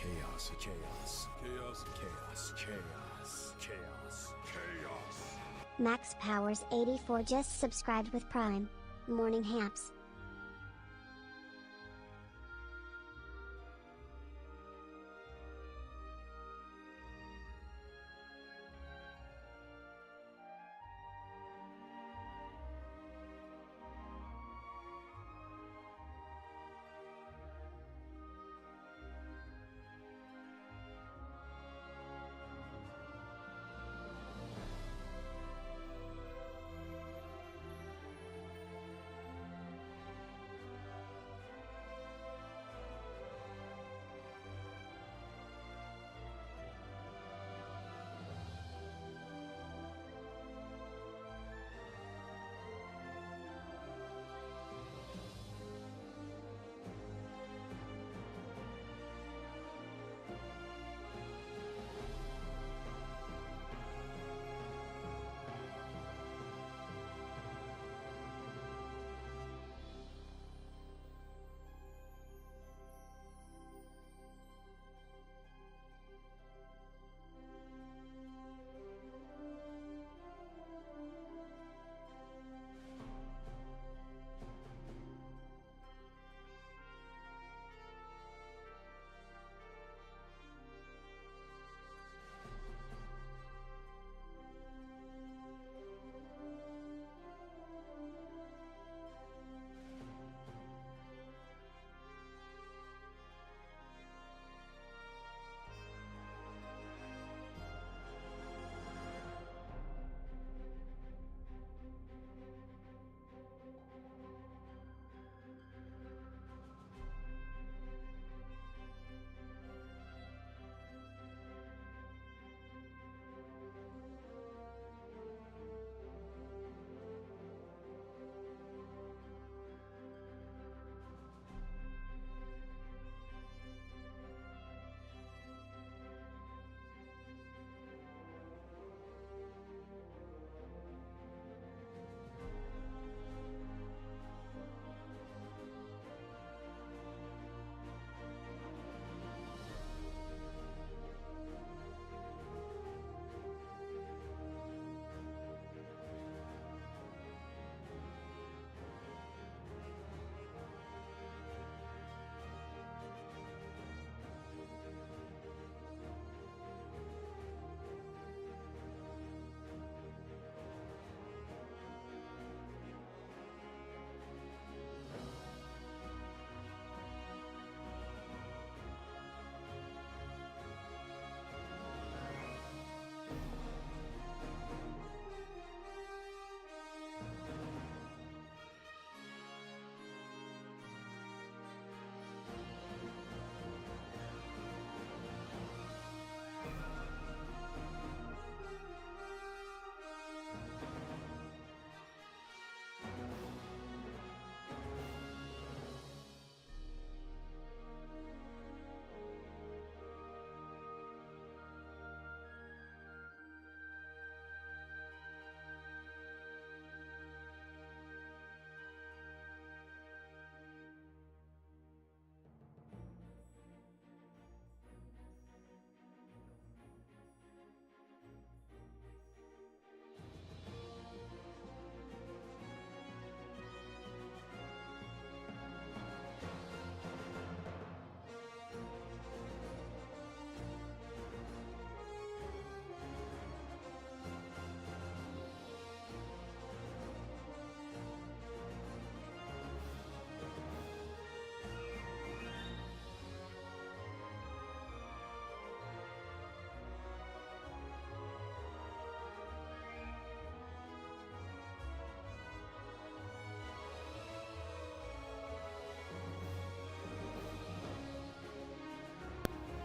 Chaos, chaos, chaos, chaos, chaos, chaos, chaos. Max Powers 84 just subscribed with Prime. Morning haps.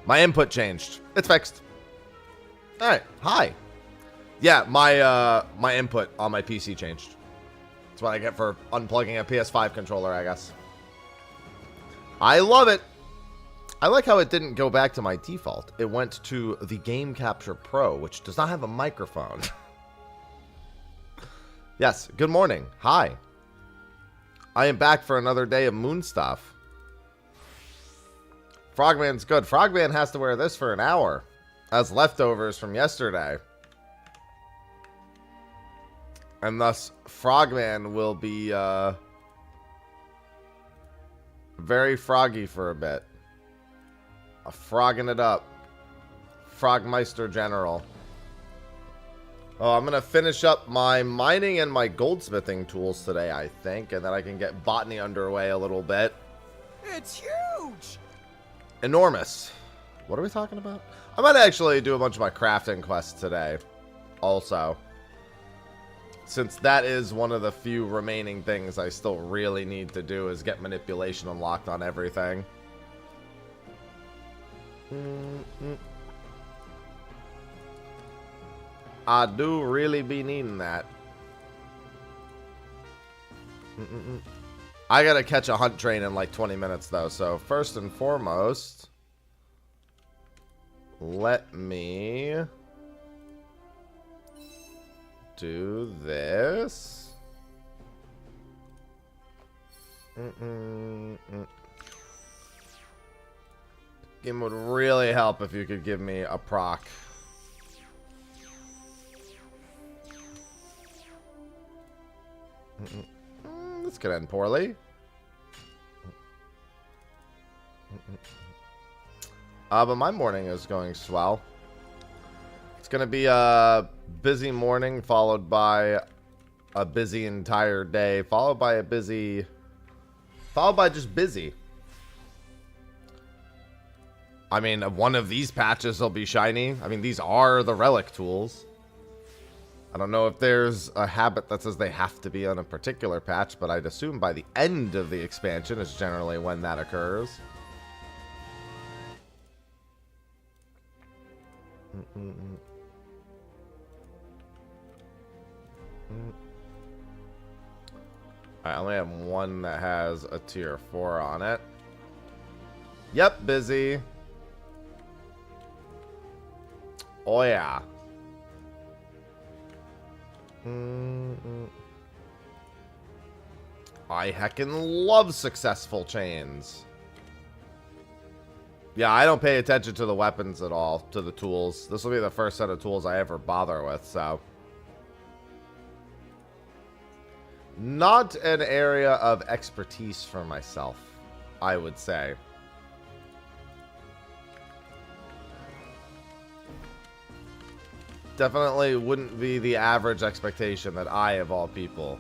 My input changed. It's fixed. All right. Hi. Yeah, my input on my PC changed. That's what I get for unplugging a PS5 controller, I guess. I love it. I like how it didn't go back to my default. It went to the Game Capture Pro, which does not have a microphone. Yes, good morning. Hi. I am back for another day of moon stuff. Frogman's good. Frogman has to wear this for an hour as leftovers from yesterday. And thus, Frogman will be very froggy for a bit. Frogging it up. Frogmeister General. Oh, I'm going to finish up my mining and my goldsmithing tools today, I think. And then I can get botany underway a little bit. It's huge! Enormous. What are we talking about? I might actually do a bunch of my crafting quests today. Also. Since that is one of the few remaining things I still really need to do is get manipulation unlocked on everything. I do really be needing that. I gotta catch a hunt train in like 20 minutes though, so first and foremost, let me do this. It would really help if you could give me a proc. This could end poorly. But my morning is going swell. It's going to be a busy morning followed by a busy entire day, followed by just busy. I mean, one of these patches will be shiny. I mean, these are the relic tools. I don't know if there's a habit that says they have to be on a particular patch, but I'd assume by the end of the expansion is generally when that occurs. I only have one that has a tier 4 on it. Yep, busy. Oh yeah. I heckin' love successful chains. Yeah, I don't pay attention to the weapons at all, to the tools. This will be the first set of tools I ever bother with, so. Not an area of expertise for myself, I would say. Definitely wouldn't be the average expectation that I, of all people,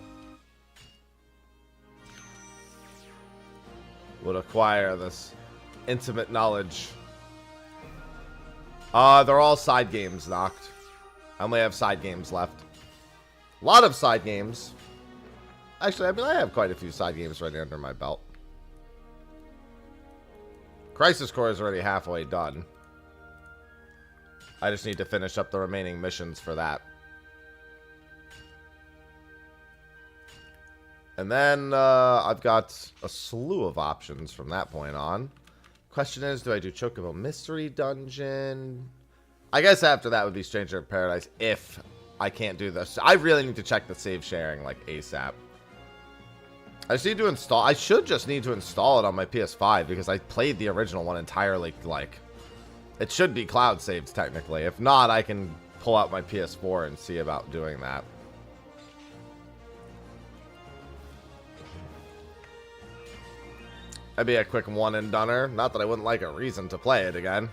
would acquire this intimate knowledge. They're all side games knocked. I only have side games left. A lot of side games. Actually, I mean, I have quite a few side games right under my belt. Crisis Core is already halfway done. I just need to finish up the remaining missions for that. And then I've got a slew of options from that point on. Question is, do I do Chocobo Mystery Dungeon? I guess after that would be Stranger of Paradise if I can't do this. I really need to check the save sharing like ASAP. I just need to install. I should just need to install it on my PS5 because I played the original one entirely like... It should be cloud saved, technically. If not, I can pull out my PS4 and see about doing that. That'd be a quick one and doneer. Not that I wouldn't like a reason to play it again.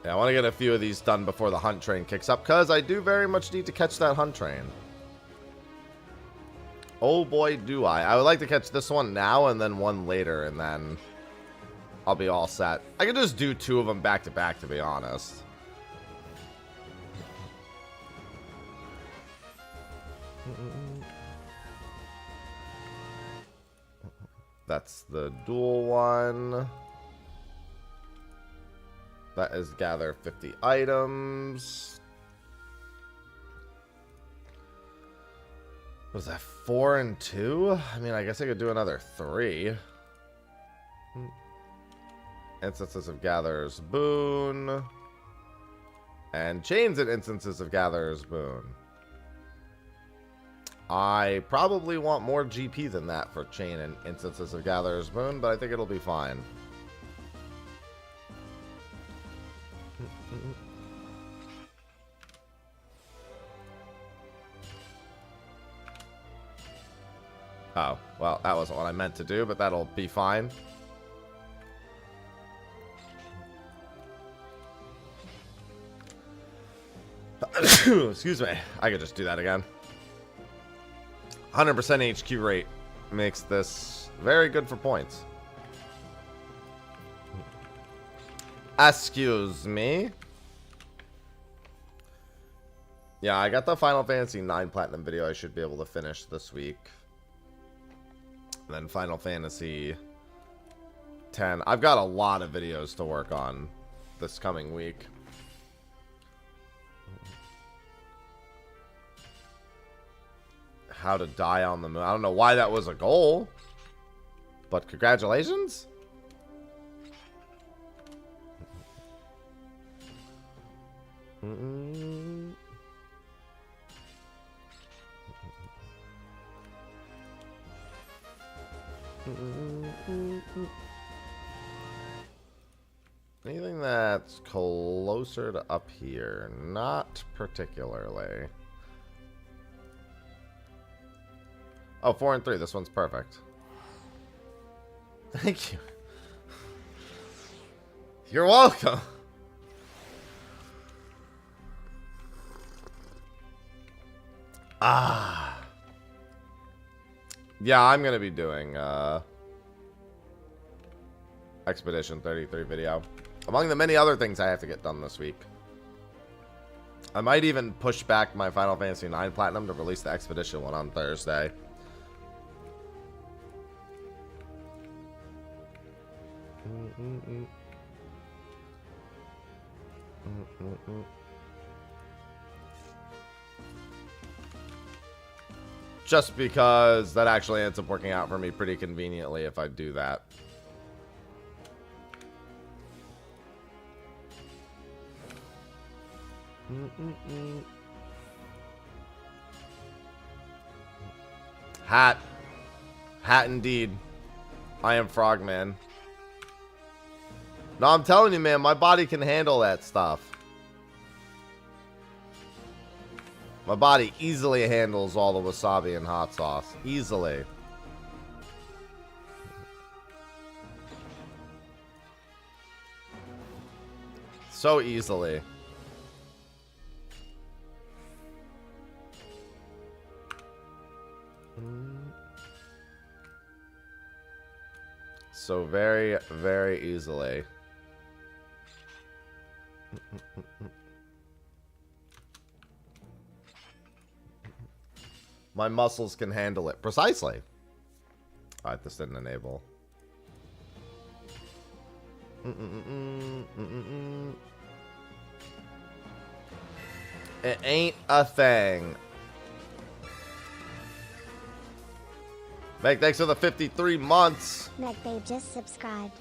Yeah, I want to get a few of these done before the hunt train kicks up, because I do very much need to catch that hunt train. Oh boy, do I. I would like to catch this one now and then one later, and then I'll be all set. I could just do 2 of them back to back, to be honest. That's the dual one. That is gather 50 items. Was that 4 and 2? I mean, I guess I could do another 3. Instances of Gatherer's Boon. And chains and instances of Gatherer's Boon. I probably want more GP than that for chain and instances of Gatherer's Moon, but I think it'll be fine. Oh, well, that wasn't what I meant to do, but that'll be fine. Excuse me. I could just do that again. 100% HQ rate makes this very good for points. Excuse me. Yeah, I got the Final Fantasy IX Platinum video I should be able to finish this week. And then Final Fantasy X. I've got a lot of videos to work on this coming week. How to die on the moon. I don't know why that was a goal, but congratulations. Anything that's closer to up here? Not particularly. Oh, 4 and 3. This one's perfect. Thank you. You're welcome. Ah. Yeah, I'm going to be doing Expedition 33 video. Among the many other things I have to get done this week. I might even push back my Final Fantasy IX Platinum to release the Expedition one on Thursday. Just because that actually ends up working out for me pretty conveniently if I do that. Hat. Hat indeed. I am Frogman. No, I'm telling you, man, my body can handle that stuff. My body easily handles all the wasabi and hot sauce. Easily. So easily. So very, very easily. My muscles can handle it. Precisely. Alright, this didn't enable. It ain't a thing. Meg, thanks for the 53 months. Meg Babe just subscribed.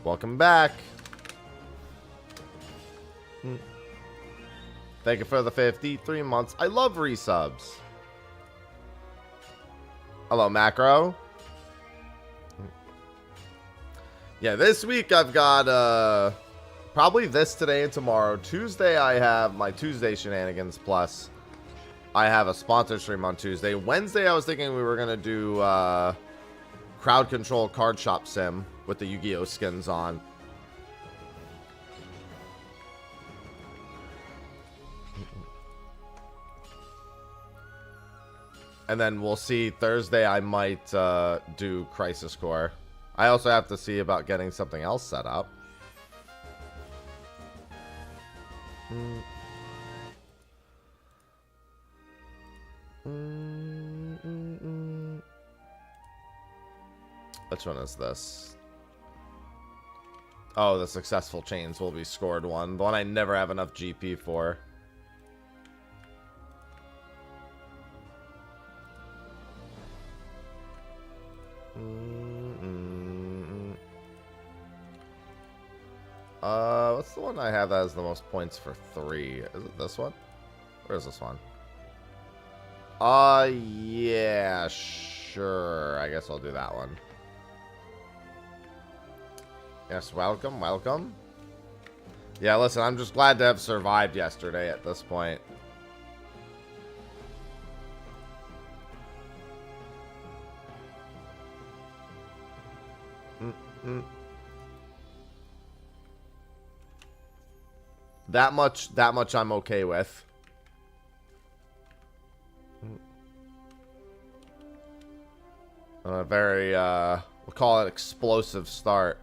Welcome back. Thank you for the 53 months. I love resubs. Hello, Macro. Yeah, this week I've got probably this today and tomorrow. Tuesday I have my Tuesday shenanigans plus I have a sponsored stream on Tuesday. Wednesday I was thinking we were going to do crowd control card shop sim with the Yu-Gi-Oh skins on. And then we'll see. Thursday I might do Crisis Core. I also have to see about getting something else set up. Which one is this? Oh, the successful chains will be scored one. The one I never have enough GP for. What's the one I have that has the most points for 3? Is it this one? Where is this one? Yeah, sure. I guess I'll do that one. Yes, welcome, welcome. Yeah, listen, I'm just glad to have survived yesterday at this point. That much I'm okay with. On a very, we'll call it explosive start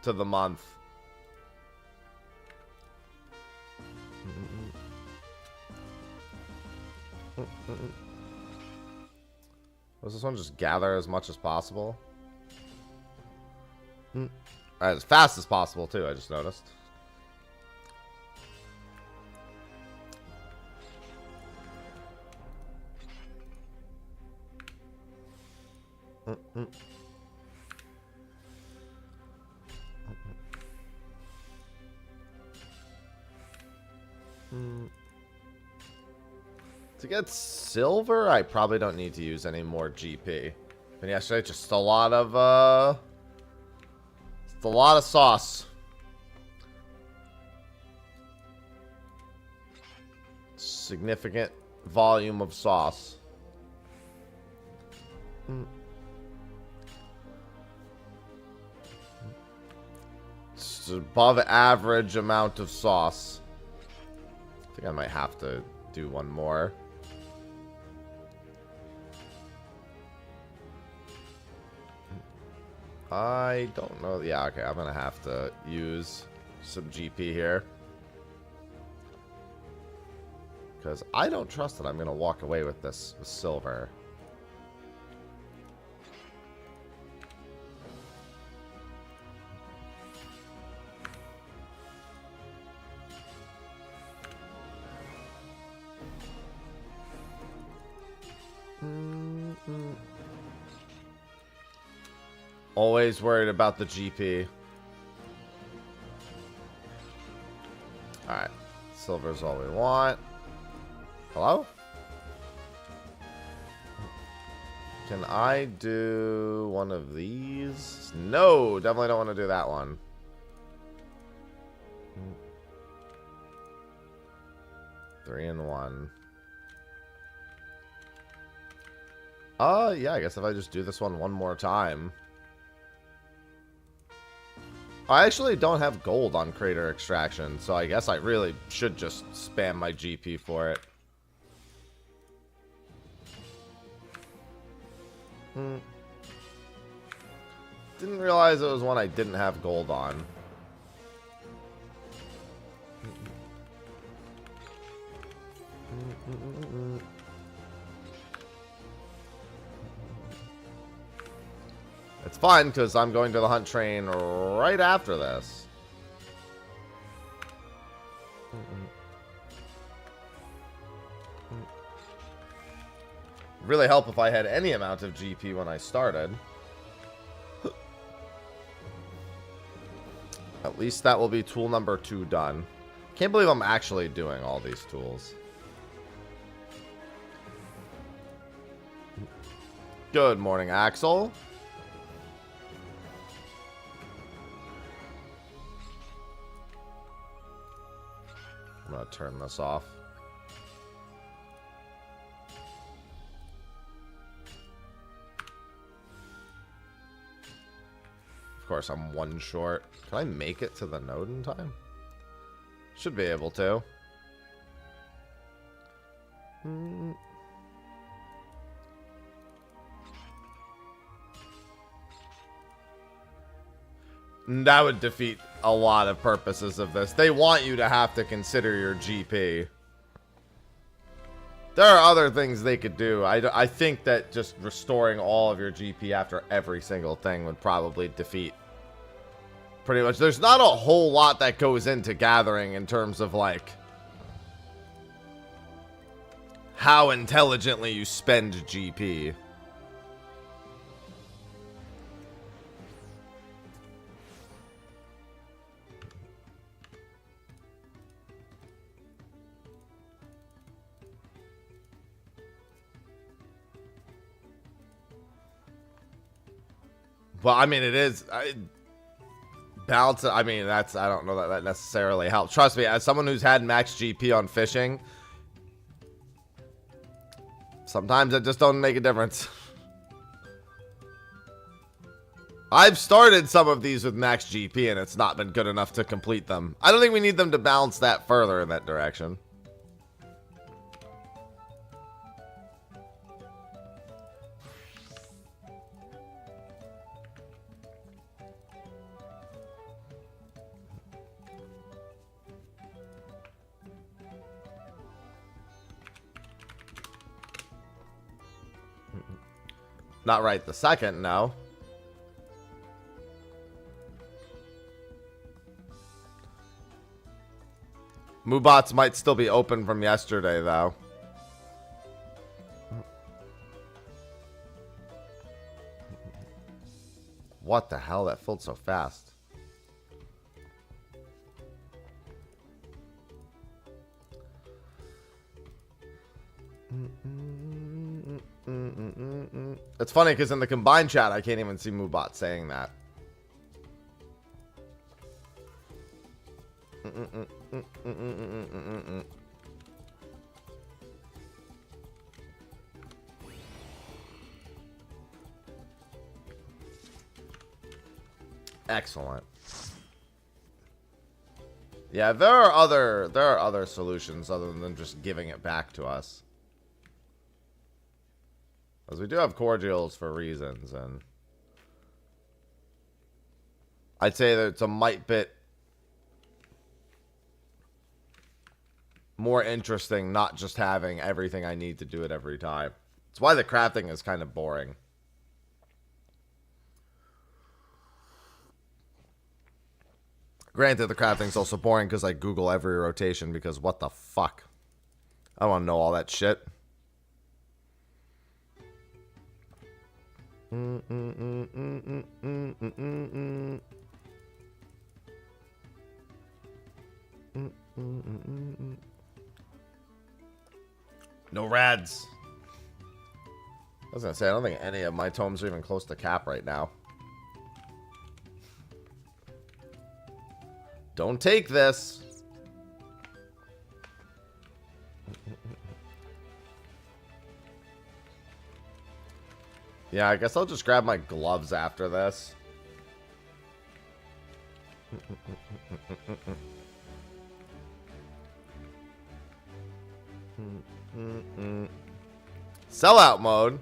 to the month. Does this one just gather as much as possible? As fast as possible, too, I just noticed. To get silver, I probably don't need to use any more GP. And yesterday, just a lot of sauce. Significant volume of sauce. It's above average amount of sauce. I think I might have to do one more. I don't know. Yeah, okay. I'm going to have to use some GP here. Because I don't trust that I'm going to walk away with this with silver. Always worried about the GP. Alright. Silver's all we want. Hello? Can I do one of these? No, definitely don't want to do that one. Three and one. Yeah, I guess if I just do this one more time. I actually don't have gold on Crater Extraction, so I guess I really should just spam my GP for it. Didn't realize it was one I didn't have gold on. It's fine, because I'm going to the hunt train right after this. Really help if I had any amount of GP when I started. At least that will be tool number 2 done. Can't believe I'm actually doing all these tools. Good morning, Axel. I'm gonna turn this off. Of course, I'm one short. Can I make it to the node in time? Should be able to. That would defeat a lot of purposes of this. They want you to have to consider your GP. There are other things they could do. I think that just restoring all of your GP after every single thing would probably defeat pretty much. There's not a whole lot that goes into gathering in terms of, like, how intelligently you spend GP. Well, I mean, it is. Balance. I mean, I don't know that necessarily helps. Trust me, as someone who's had max GP on fishing, sometimes it just don't make a difference. I've started some of these with max GP and it's not been good enough to complete them. I don't think we need them to balance that further in that direction. Not right the second, no. Moobots might still be open from yesterday, though. What the hell? That filled so fast. It's funny because in the combined chat, I can't even see Moobot saying that. Excellent. Yeah, there are other solutions other than just giving it back to us. Because we do have cordials for reasons, and I'd say that it's a mite bit more interesting not just having everything I need to do it every time. It's why the crafting is kind of boring. Granted, the crafting's also boring because I Google every rotation because what the fuck? I don't want to know all that shit. No rads. I was gonna say, I don't think any of my tomes are even close to cap right now. Don't take this. Yeah, I guess I'll just grab my gloves after this. Sellout mode?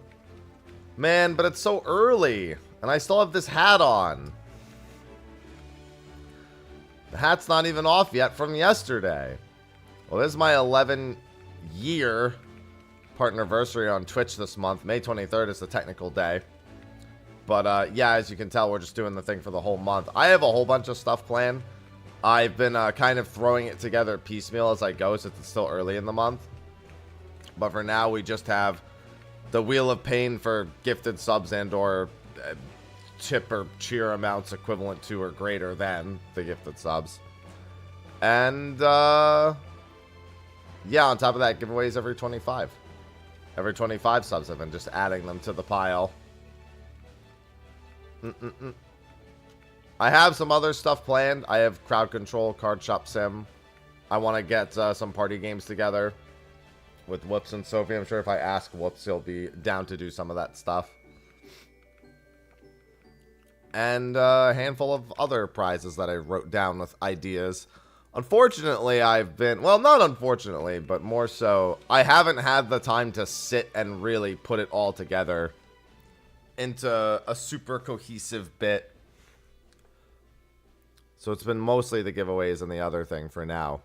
Man, but it's so early. And I still have this hat on. The hat's not even off yet from yesterday. Well, this is my 11-year partnerversary on Twitch this month. May 23rd is the technical day. But, yeah, as you can tell, we're just doing the thing for the whole month. I have a whole bunch of stuff planned. I've been kind of throwing it together piecemeal as I go, since it's still early in the month. But for now, we just have the Wheel of Pain for gifted subs and or tip or cheer amounts equivalent to or greater than the gifted subs. And, yeah, on top of that, giveaways every 25. Every 25 subs, I've been just adding them to the pile. I have some other stuff planned. I have Crowd Control, Card Shop Sim. I want to get some party games together with Whoops and Sophie. I'm sure if I ask Whoops, he'll be down to do some of that stuff. And a handful of other prizes that I wrote down with ideas. Unfortunately, I've been... Well, not unfortunately, but more so, I haven't had the time to sit and really put it all together into a super cohesive bit. So it's been mostly the giveaways and the other thing for now.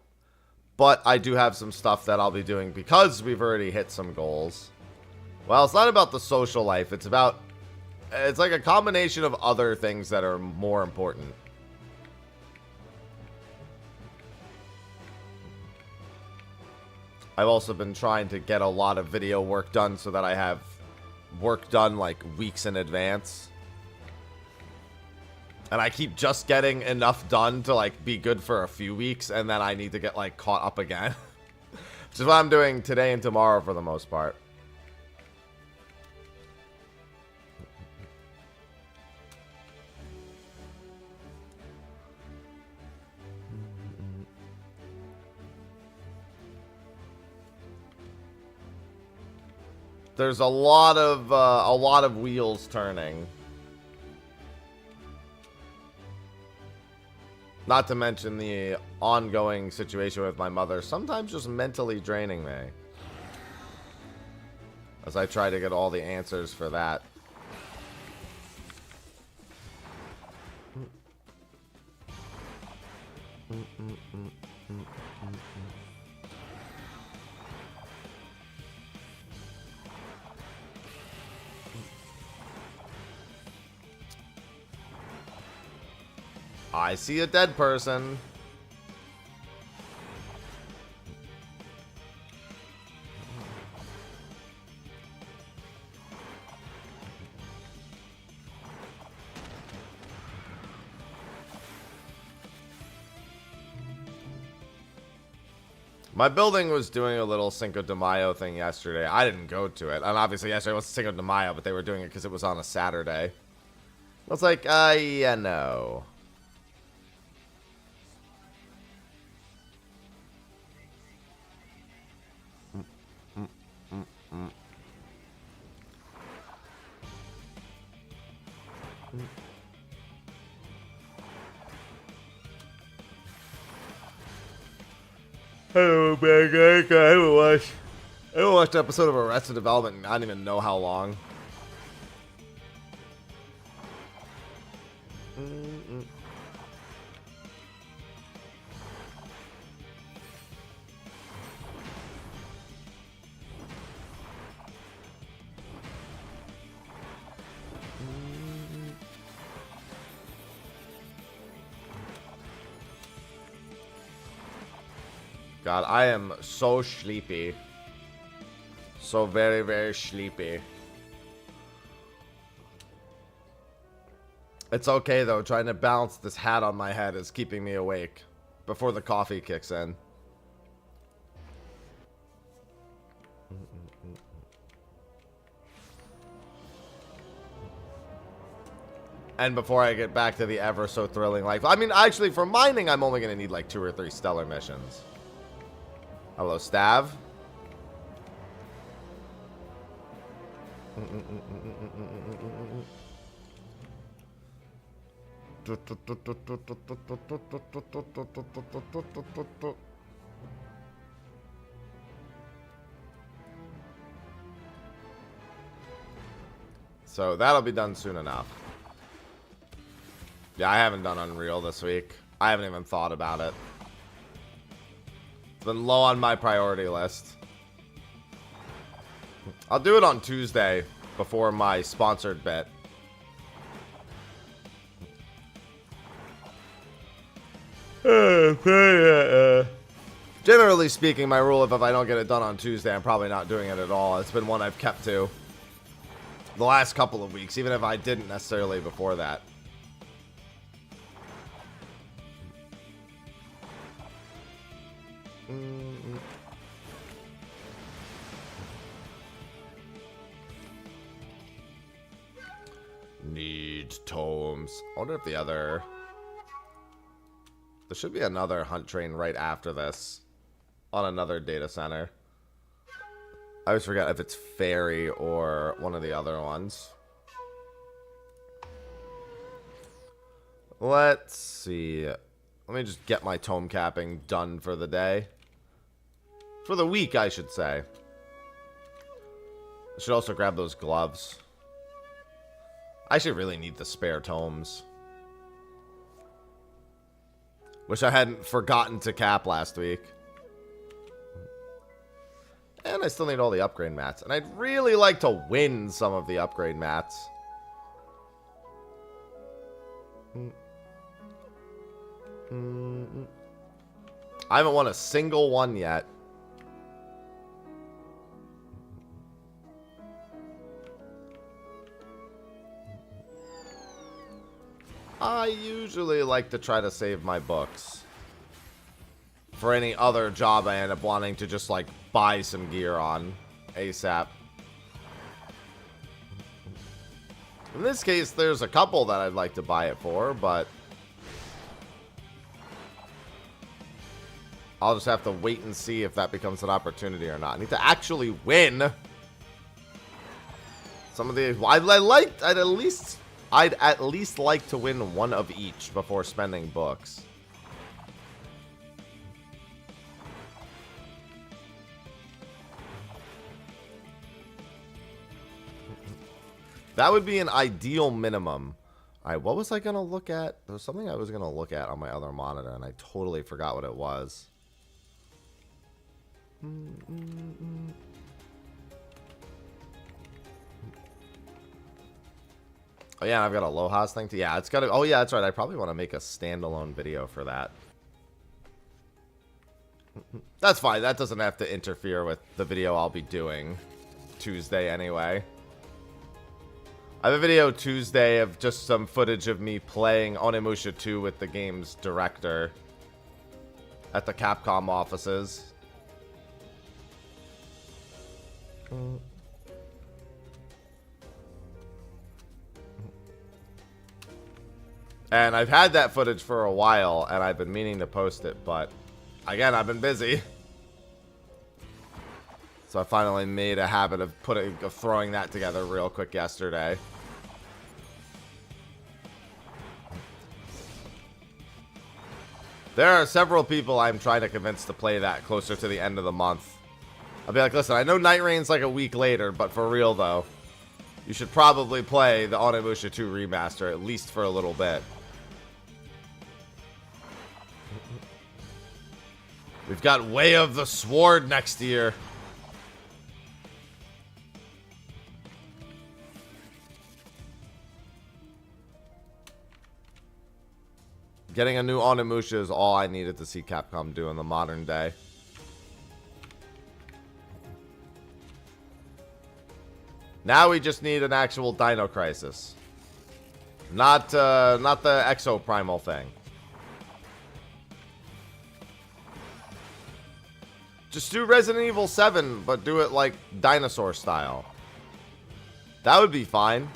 But I do have some stuff that I'll be doing because we've already hit some goals. Well, it's not about the social life. It's about... It's like a combination of other things that are more important. I've also been trying to get a lot of video work done so that I have work done like weeks in advance. And I keep just getting enough done to like be good for a few weeks, and then I need to get like caught up again. Which is what I'm doing today and tomorrow for the most part. There's a lot of wheels turning. Not to mention the ongoing situation with my mother, sometimes just mentally draining me. As I try to get all the answers for that. I see a dead person. My building was doing a little Cinco de Mayo thing yesterday. I didn't go to it. And obviously yesterday was Cinco de Mayo, but they were doing it because it was on a Saturday. I was like, yeah, no. Hello, bad guy. I haven't watched an episode of Arrested Development and I don't even know how long. God, I am so sleepy. So very, very sleepy. It's okay, though. Trying to balance this hat on my head is keeping me awake before the coffee kicks in. And before I get back to the ever so thrilling life. I mean, actually, for mining, I'm only going to need like 2 or 3 stellar missions. Hello, Stav. So that'll be done soon enough. Yeah, I haven't done Unreal this week. I haven't even thought about it. It's been low on my priority list. I'll do it on Tuesday before my sponsored bit. Generally speaking, my rule, if I don't get it done on Tuesday, I'm probably not doing it at all. It's been one I've kept to the last couple of weeks, even if I didn't necessarily before that. Need tomes. I wonder if the other... There should be another hunt train right after this on another data center. I always forget if it's Ferry or one of the other ones. Let's see. Let me just get my tome capping done for the day. For the week, I should say. I should also grab those gloves. I actually really need the spare tomes. Wish I hadn't forgotten to cap last week. And I still need all the upgrade mats. And I'd really like to win some of the upgrade mats. I haven't won a single one yet. I usually like to try to save my books for any other job I end up wanting to just like buy some gear on ASAP. In this case, there's a couple that I'd like to buy it for, but I'll just have to wait and see if that becomes an opportunity or not. I need to actually win Some of the I'd at least like to win one of each before spending books. That would be an ideal minimum. Alright, what was I going to look at? There was something I was going to look at on my other monitor, and I totally forgot what it was. Oh yeah, I've got a Aloha's thing too. Yeah, it's got to... Oh yeah, that's right. I probably want to make a standalone video for that. That's fine. That doesn't have to interfere with the video I'll be doing Tuesday anyway. I have a video Tuesday of just some footage of me playing Onimusha 2 with the game's director at the Capcom offices. And I've had that footage for a while, and I've been meaning to post it, but again, I've been busy. So I finally made a habit of throwing that together real quick yesterday. There are several people I'm trying to convince to play that closer to the end of the month. I'll be like, listen, I know Night Rain's like a week later, but for real though, you should probably play the Onimusha 2 remaster at least for a little bit. We've got Way of the Sword next year. Getting a new Onimusha is all I needed to see Capcom do in the modern day. Now we just need an actual Dino Crisis. Not the Exoprimal thing. Just do Resident Evil 7, but do it like dinosaur style. That would be fine.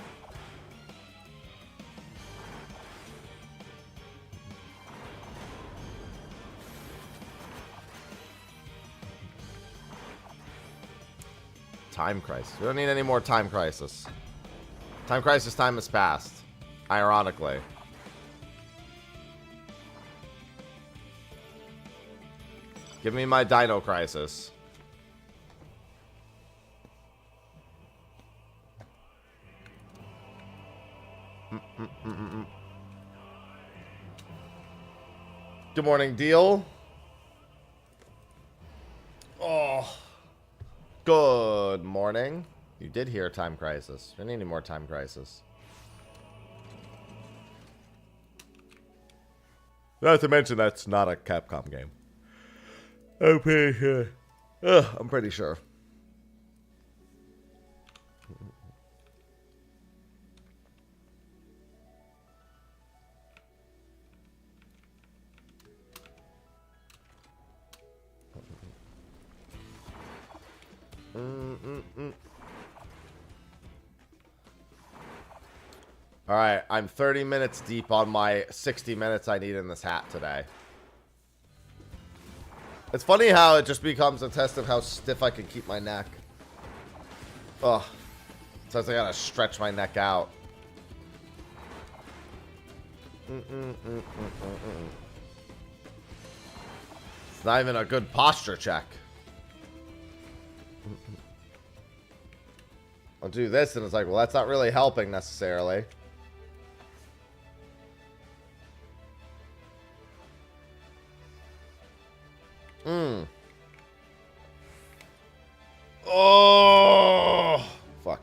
Time Crisis. We don't need any more Time Crisis. Time Crisis time has passed. Ironically. Give me my Dino Crisis. Good morning, Deal. Oh. Good morning. You did hear Time Crisis. We don't need any more Time Crisis. Not to mention that's not a Capcom game. I'm pretty sure. I'm pretty sure. Alright, I'm 30 minutes deep on my 60 minutes I need in this hat today. It's funny how it just becomes a test of how stiff I can keep my neck. Ugh. Says I gotta stretch my neck out. It's not even a good posture check. I'll do this and it's like, well, that's not really helping necessarily. Oh, fuck.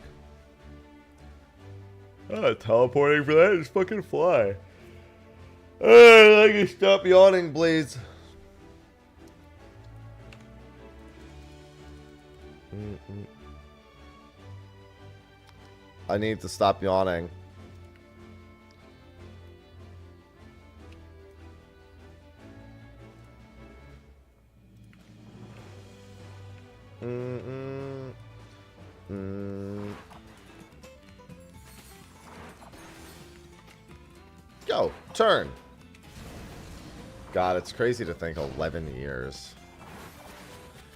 Teleporting for that? Just fucking fly. I can stop yawning, please. I need to stop yawning. Go, turn. God, it's crazy to think 11 years.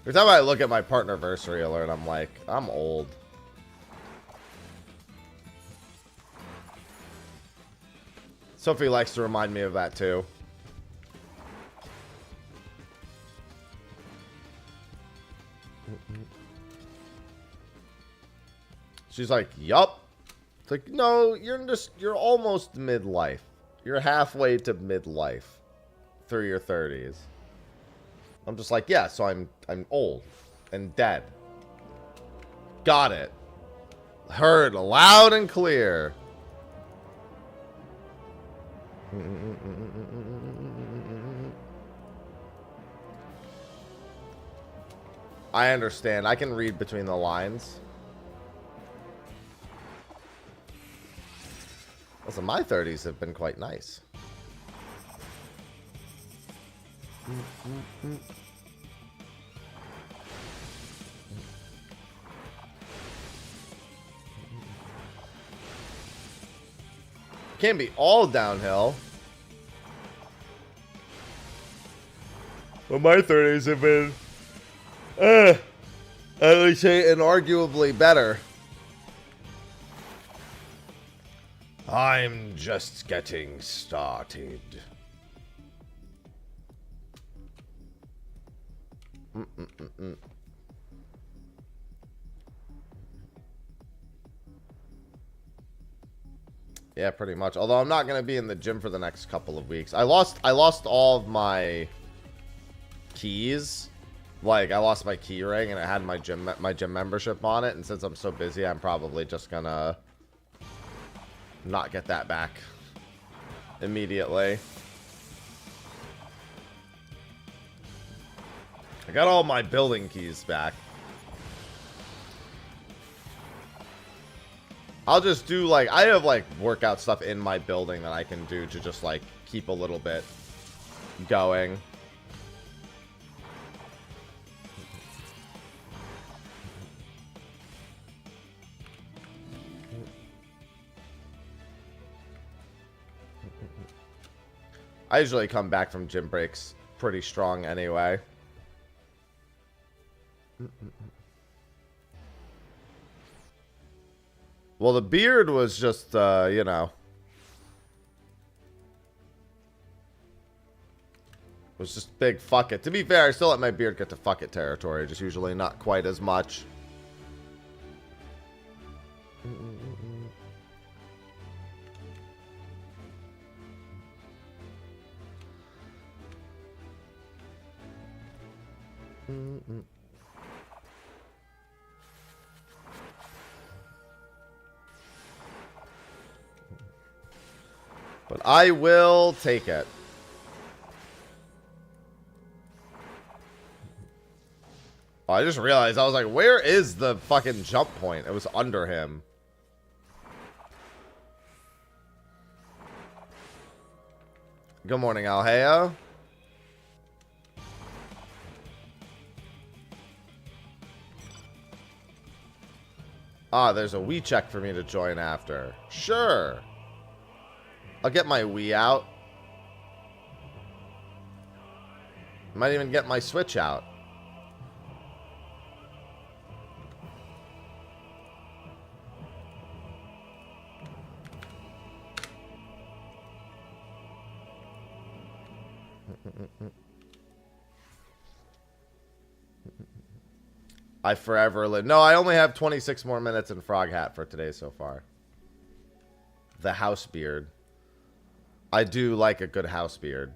Every time I look at my partnerversary alert, I'm like, I'm old. Sophie likes to remind me of that too. She's like, yup. It's like, no, you're almost midlife. You're halfway to midlife through your 30s. I'm just like, yeah, so I'm old and dead. Got it. Heard loud and clear. I understand. I can read between the lines. Listen, my 30s have been quite nice. Can't be all downhill. Well, my 30s have been, I would say, inarguably better. I'm just getting started. Yeah, pretty much. Although I'm not going to be in the gym for the next couple of weeks. I lost all of my keys. Like, I lost my key ring and it had my gym membership on it. And since I'm so busy, I'm probably just going to not get that back immediately. I got all my building keys back. I'll just do, like, I have, like, workout stuff in my building that I can do to just, like, keep a little bit going. I usually come back from gym breaks pretty strong anyway. Well, the beard was just, you know. Was just big fuck it. To be fair, I still let my beard get to fuck it territory. Just usually not quite as much. But I will take it. Oh, I just realized, I was like, where is the fucking jump point? It was under him. Good morning, Alheo. Ah, there's a Wii check for me to join after. Sure. I'll get my Wii out. Might even get my Switch out. I forever live. No, I only have 26 more minutes in Frog Hat for today so far. The house beard. I do like a good house beard.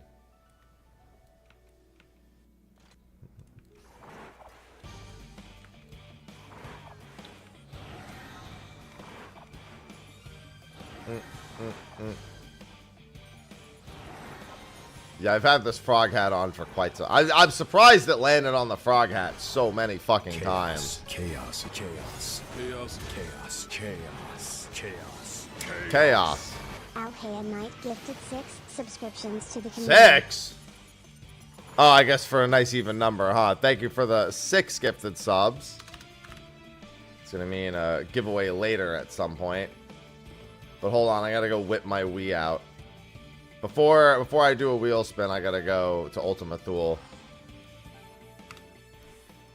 Yeah, I've had this frog hat on for quite some. I'm surprised it landed on the frog hat so many fucking times. Chaos, chaos, chaos, chaos, chaos, chaos, Chaos. Alhea Knight gifted 6 subscriptions to the community. 6? Oh, I guess for a nice even number, huh? Thank you for the 6 gifted subs. It's gonna mean a giveaway later at some point. But hold on, I gotta go whip my Wii out. Before I do a wheel spin, I gotta go to Ultima Thule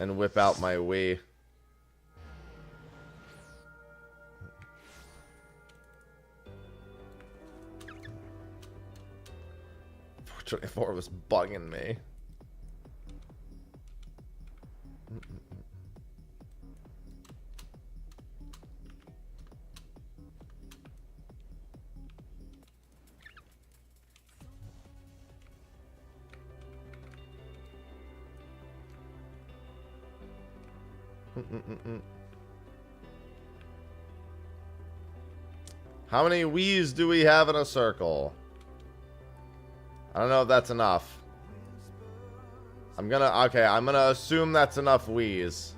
and whip out my Wii. 24 was bugging me. How many Wii's do we have in a circle? I don't know if that's enough. I'm gonna assume that's enough Wii's.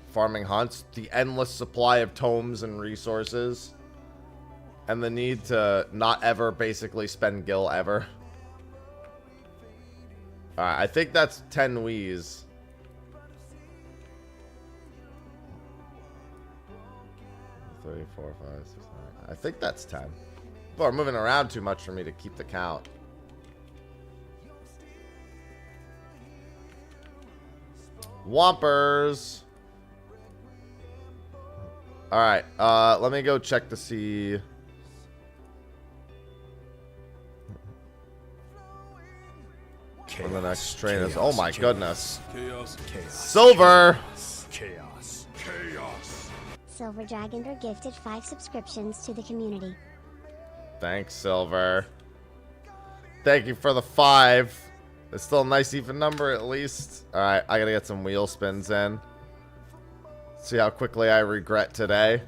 Farming hunts, the endless supply of tomes and resources, and the need to not ever basically spend gil ever. Alright, I think that's 10 Wii's. Three, 4, 5, 6, 9. I think that's 10. People are moving around too much for me to keep the count. Whompers. Alright, let me go check to see. When the next train is. Oh my goodness. Silver. Chaos. Chaos. Silver Dragoner gifted 5 subscriptions to the community. Thanks, Silver. Thank you for the 5. It's still a nice even number at least. Alright, I gotta get some wheel spins in. See how quickly I regret today.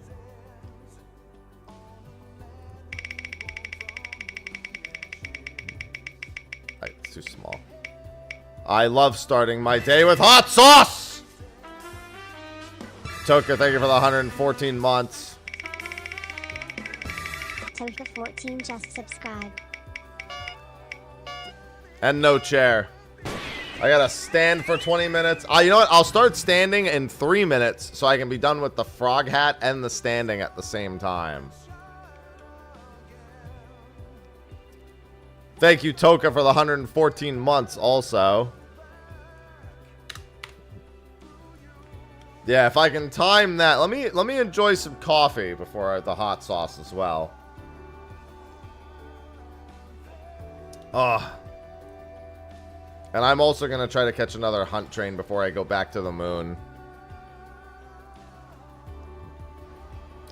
Alright, it's too small. I love starting my day with hot sauce! Toka, thank you for the 114 months. Toka 14 just subscribed. And no chair. I gotta stand for 20 minutes. You know what? I'll start standing in 3 minutes so I can be done with the frog hat and the standing at the same time. Thank you, Toka, for the 114 months also. Yeah, if I can time that. Let me enjoy some coffee before the hot sauce as well. And I'm also going to try to catch another hunt train before I go back to the moon.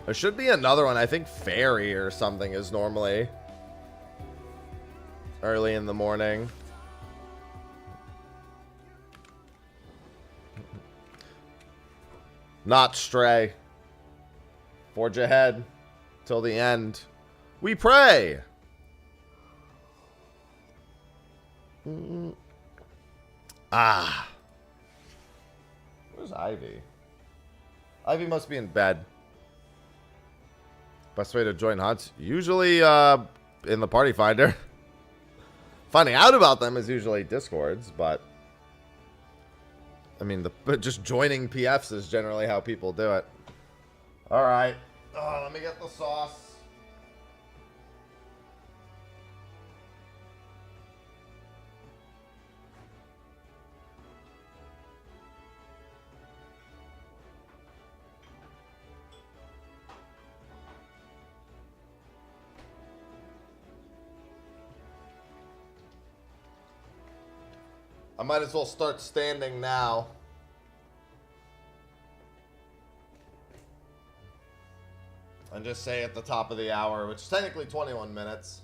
There should be another one. I think Ferry or something is normally early in the morning. Not stray. Forge ahead till the end. We pray. Where's Ivy? Ivy must be in bed. Best way to join hunts? Usually in the party finder. Finding out about them is usually Discords, but I mean, just joining PFs is generally how people do it. Alright. Let me get the sauce. I might as well start standing now. And just say at the top of the hour, which is technically 21 minutes.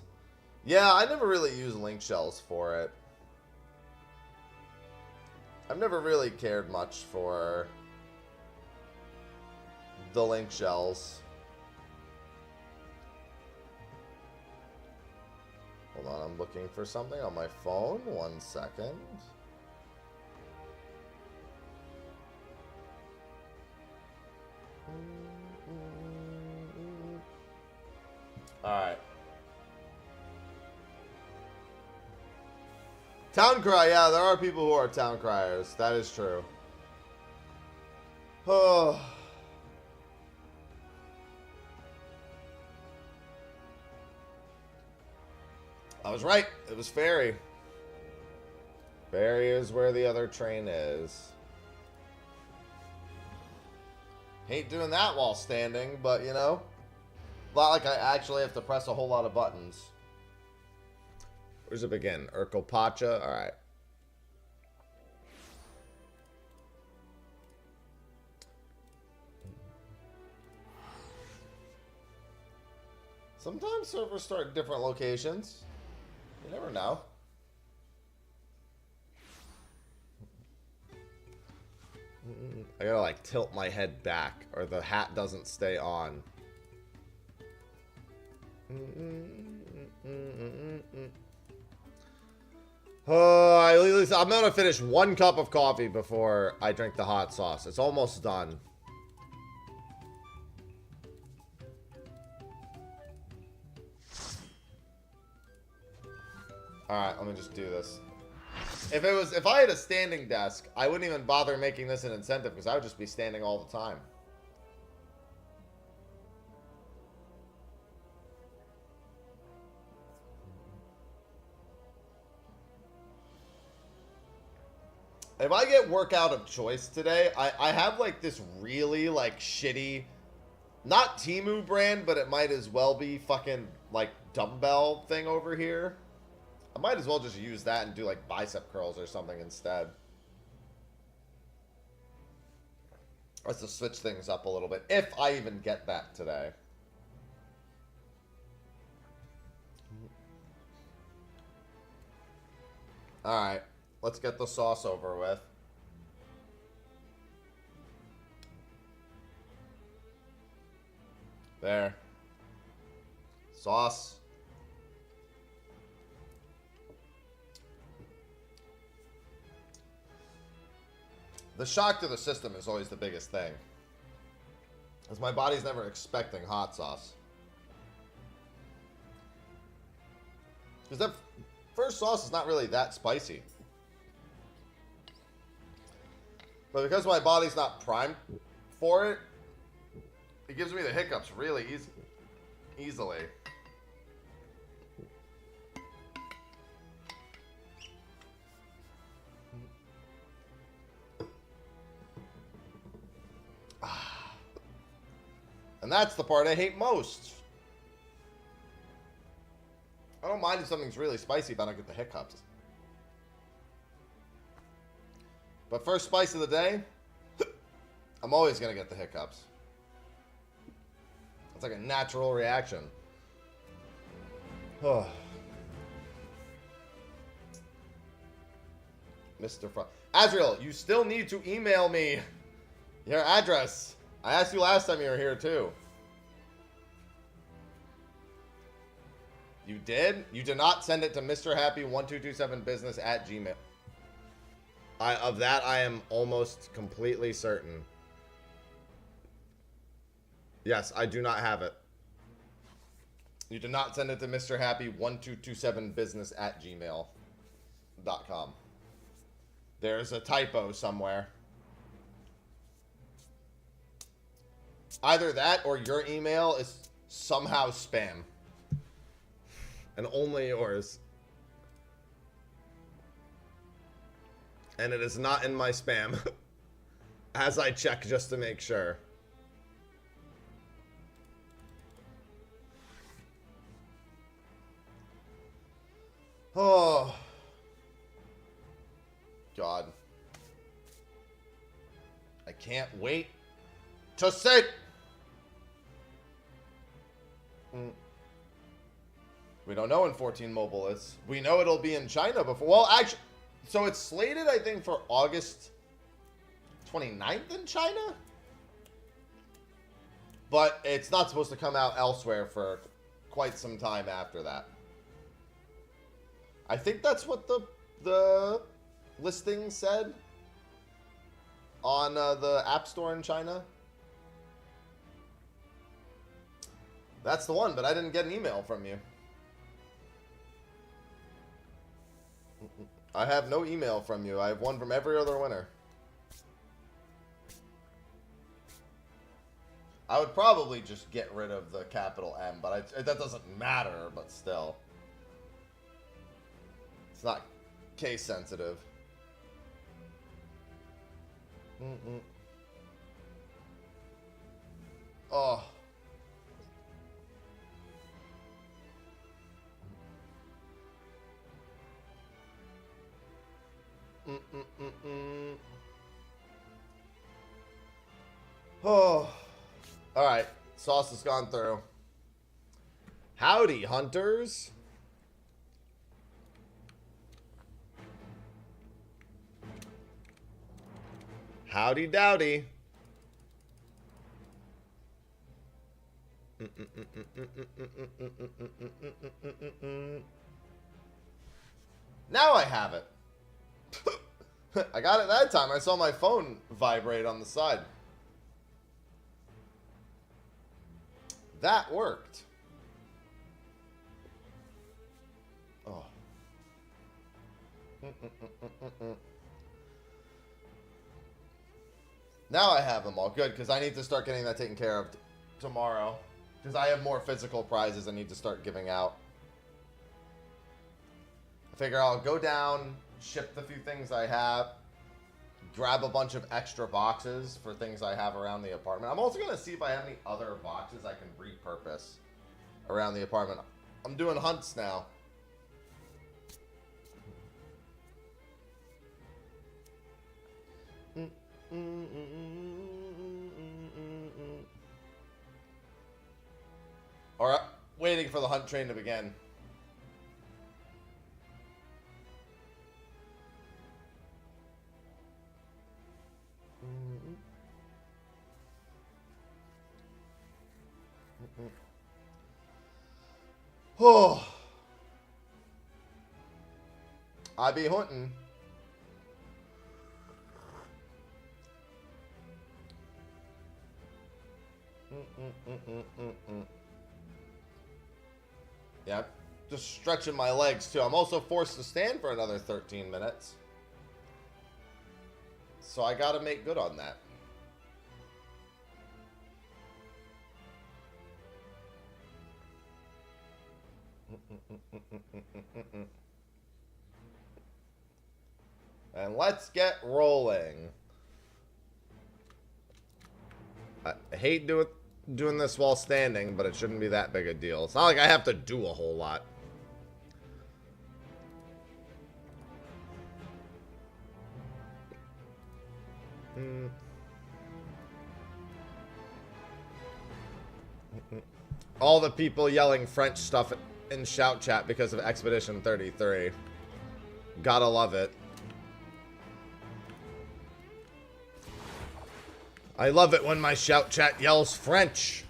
Yeah, I never really used link shells for it. I've never really cared much for the link shells. Hold on, I'm looking for something on my phone. 1 second. Alright. Town cry, yeah, there are people who are town criers. That is true. Oh. I was right. It was Ferry. Ferry is where the other train is. Hate doing that while standing, but you know. Not like I actually have to press a whole lot of buttons. Where's it begin? Urkelpacha? Alright. Sometimes servers start in different locations. You never know. I gotta like tilt my head back or the hat doesn't stay on. I'm gonna finish 1 cup of coffee before I drink the hot sauce. It's almost done. Alright, let me just do this. If I had a standing desk, I wouldn't even bother making this an incentive because I would just be standing all the time. If I get workout of choice today, I have like this really like shitty, not Temu brand, but it might as well be fucking like dumbbell thing over here. I might as well just use that and do like bicep curls or something instead. Let's just switch things up a little bit, if I even get that today. Alright, let's get the sauce over with. There. Sauce. The shock to the system is always the biggest thing. Because my body's never expecting hot sauce. Because that first sauce is not really that spicy. But because my body's not primed for it, it gives me the hiccups really easily. And that's the part I hate most. I don't mind if something's really spicy if I don't get the hiccups. But first spice of the day, I'm always going to get the hiccups. It's like a natural reaction. Oh. Mr. Azriel, you still need to email me your address. I asked you last time you were here, too. You did? You did not send it to MrHappy1227business@gmail. Of that, I am almost completely certain. Yes, I do not have it. You did not send it to MrHappy1227business@gmail.com. There's a typo somewhere. Either that or your email is somehow spam. And only yours. And it is not in my spam. As I check just to make sure. Oh. God. I can't wait to see. We don't know when 14 Mobile is. We know it'll be in China before. Well, actually, so it's slated, I think, for August 29th in China? But it's not supposed to come out elsewhere for quite some time after that. I think that's what the listing said on the App Store in China. That's the one, but I didn't get an email from you. I have no email from you. I have one from every other winner. I would probably just get rid of the capital M, but that doesn't matter, but still. It's not case sensitive. Oh. Oh. Alright. Sauce has gone through. Howdy, hunters. Howdy dowdy. Now I have it. I got it that time. I saw my phone vibrate on the side. That worked. Oh. Now I have them all. Good, because I need to start getting that taken care of tomorrow. Because I have more physical prizes I need to start giving out. I figure I'll go down, ship the few things I have, grab a bunch of extra boxes for things I have around the apartment. I'm also going to see if I have any other boxes I can repurpose around the apartment. I'm doing hunts now. Alright, waiting for the hunt train to begin. Oh, I be hunting. Yeah, just stretching my legs too. I'm also forced to stand for another 13 minutes. So I gotta make good on that. And let's get rolling. I hate doing this while standing, but it shouldn't be that big a deal. It's not like I have to do a whole lot. All the people yelling French stuff in shout chat because of Expedition 33. Gotta love it. I love it when my shout chat yells French.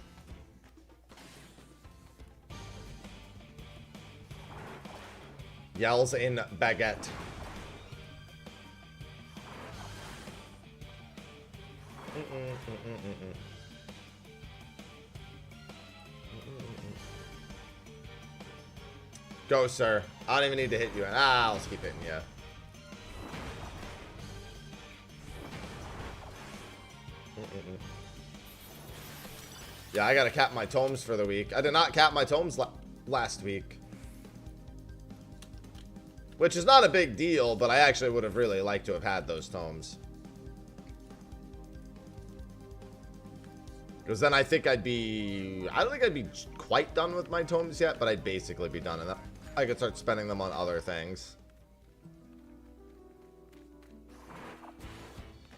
Yells in baguette. Go, sir. I don't even need to hit you. Ah, I'll just keep hitting you. Yeah, I gotta cap my tomes for the week. I did not cap my tomes last week. Which is not a big deal, but I actually would have really liked to have had those tomes. Because then I think I'd be... I don't think I'd be quite done with my tomes yet, but I'd basically be done. And I could start spending them on other things.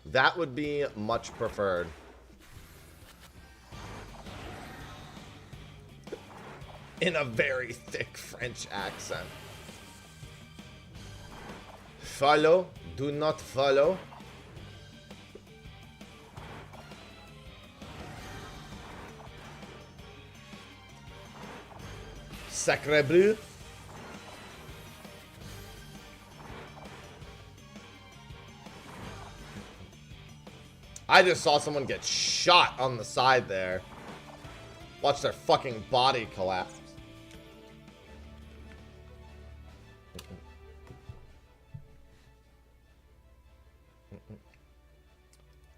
That would be much preferred. In a very thick French accent. Follow. Do not follow. Sacre bleu. I just saw someone get shot on the side there. Watch their fucking body collapse.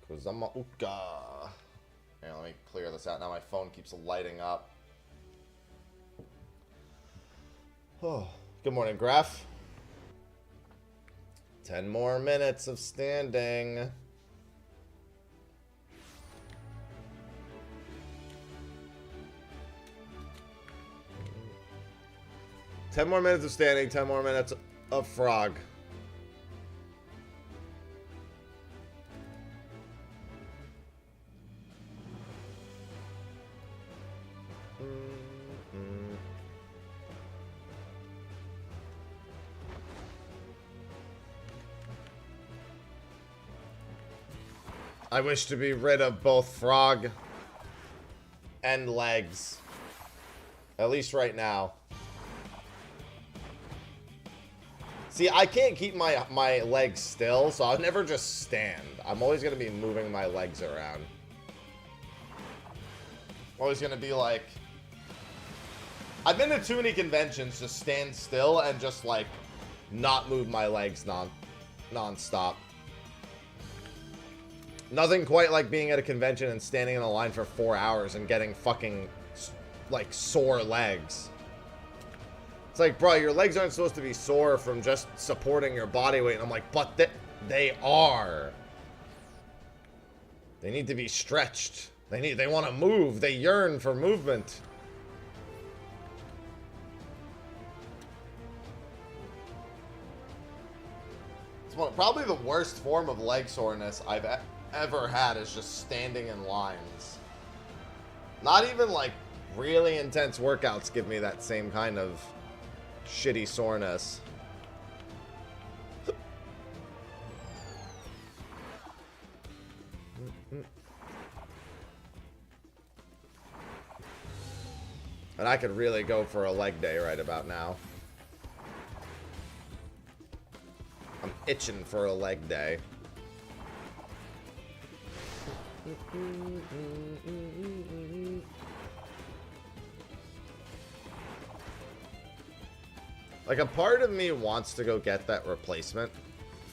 Kuzamauka. Here, let me clear this out. Now my phone keeps lighting up. Oh, good morning, Graph. 10 more minutes of standing. Ten more minutes of standing, 10 more minutes of frog. I wish to be rid of both frog and legs. At least right now. See, I can't keep my legs still, so I'll never just stand. I'm always going to be moving my legs around. I'm always going to be like... I've been to too many conventions to stand still and just, like, not move my legs non-stop. Nothing quite like being at a convention and standing in a line for 4 hours and getting fucking, like, sore legs. It's like, bro, your legs aren't supposed to be sore from just supporting your body weight. And I'm like, but they are. They need to be stretched. They want to move. They yearn for movement. It's probably the worst form of leg soreness I've ever had is just standing in lines. Not even like really intense workouts give me that same kind of shitty soreness. And I could really go for a leg day right about now. I'm itching for a leg day. Like, a part of me wants to go get that replacement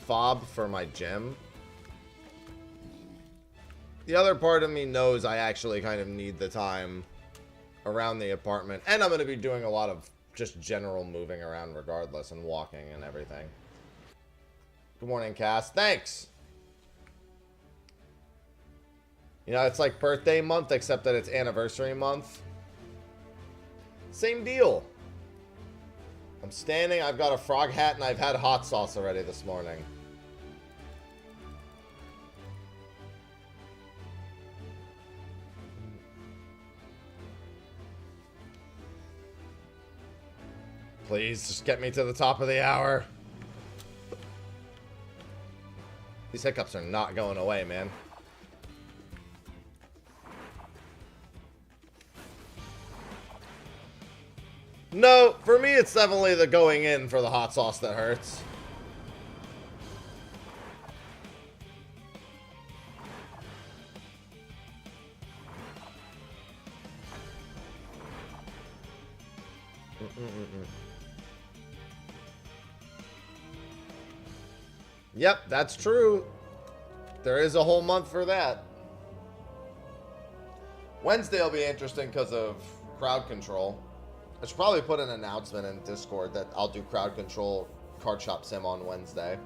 fob for my gym. The other part of me knows I actually kind of need the time around the apartment. And I'm going to be doing a lot of just general moving around regardless and walking and everything. Good morning, Cass. Thanks! You know, it's like birthday month, except that it's anniversary month. Same deal. I'm standing, I've got a frog hat, and I've had hot sauce already this morning. Please, just get me to the top of the hour. These hiccups are not going away, man. No, for me, it's definitely the going in for the hot sauce that hurts. Yep, that's true. There is a whole month for that. Wednesday will be interesting because of crowd control. I should probably put an announcement in Discord that I'll do crowd control card shop sim on Wednesday.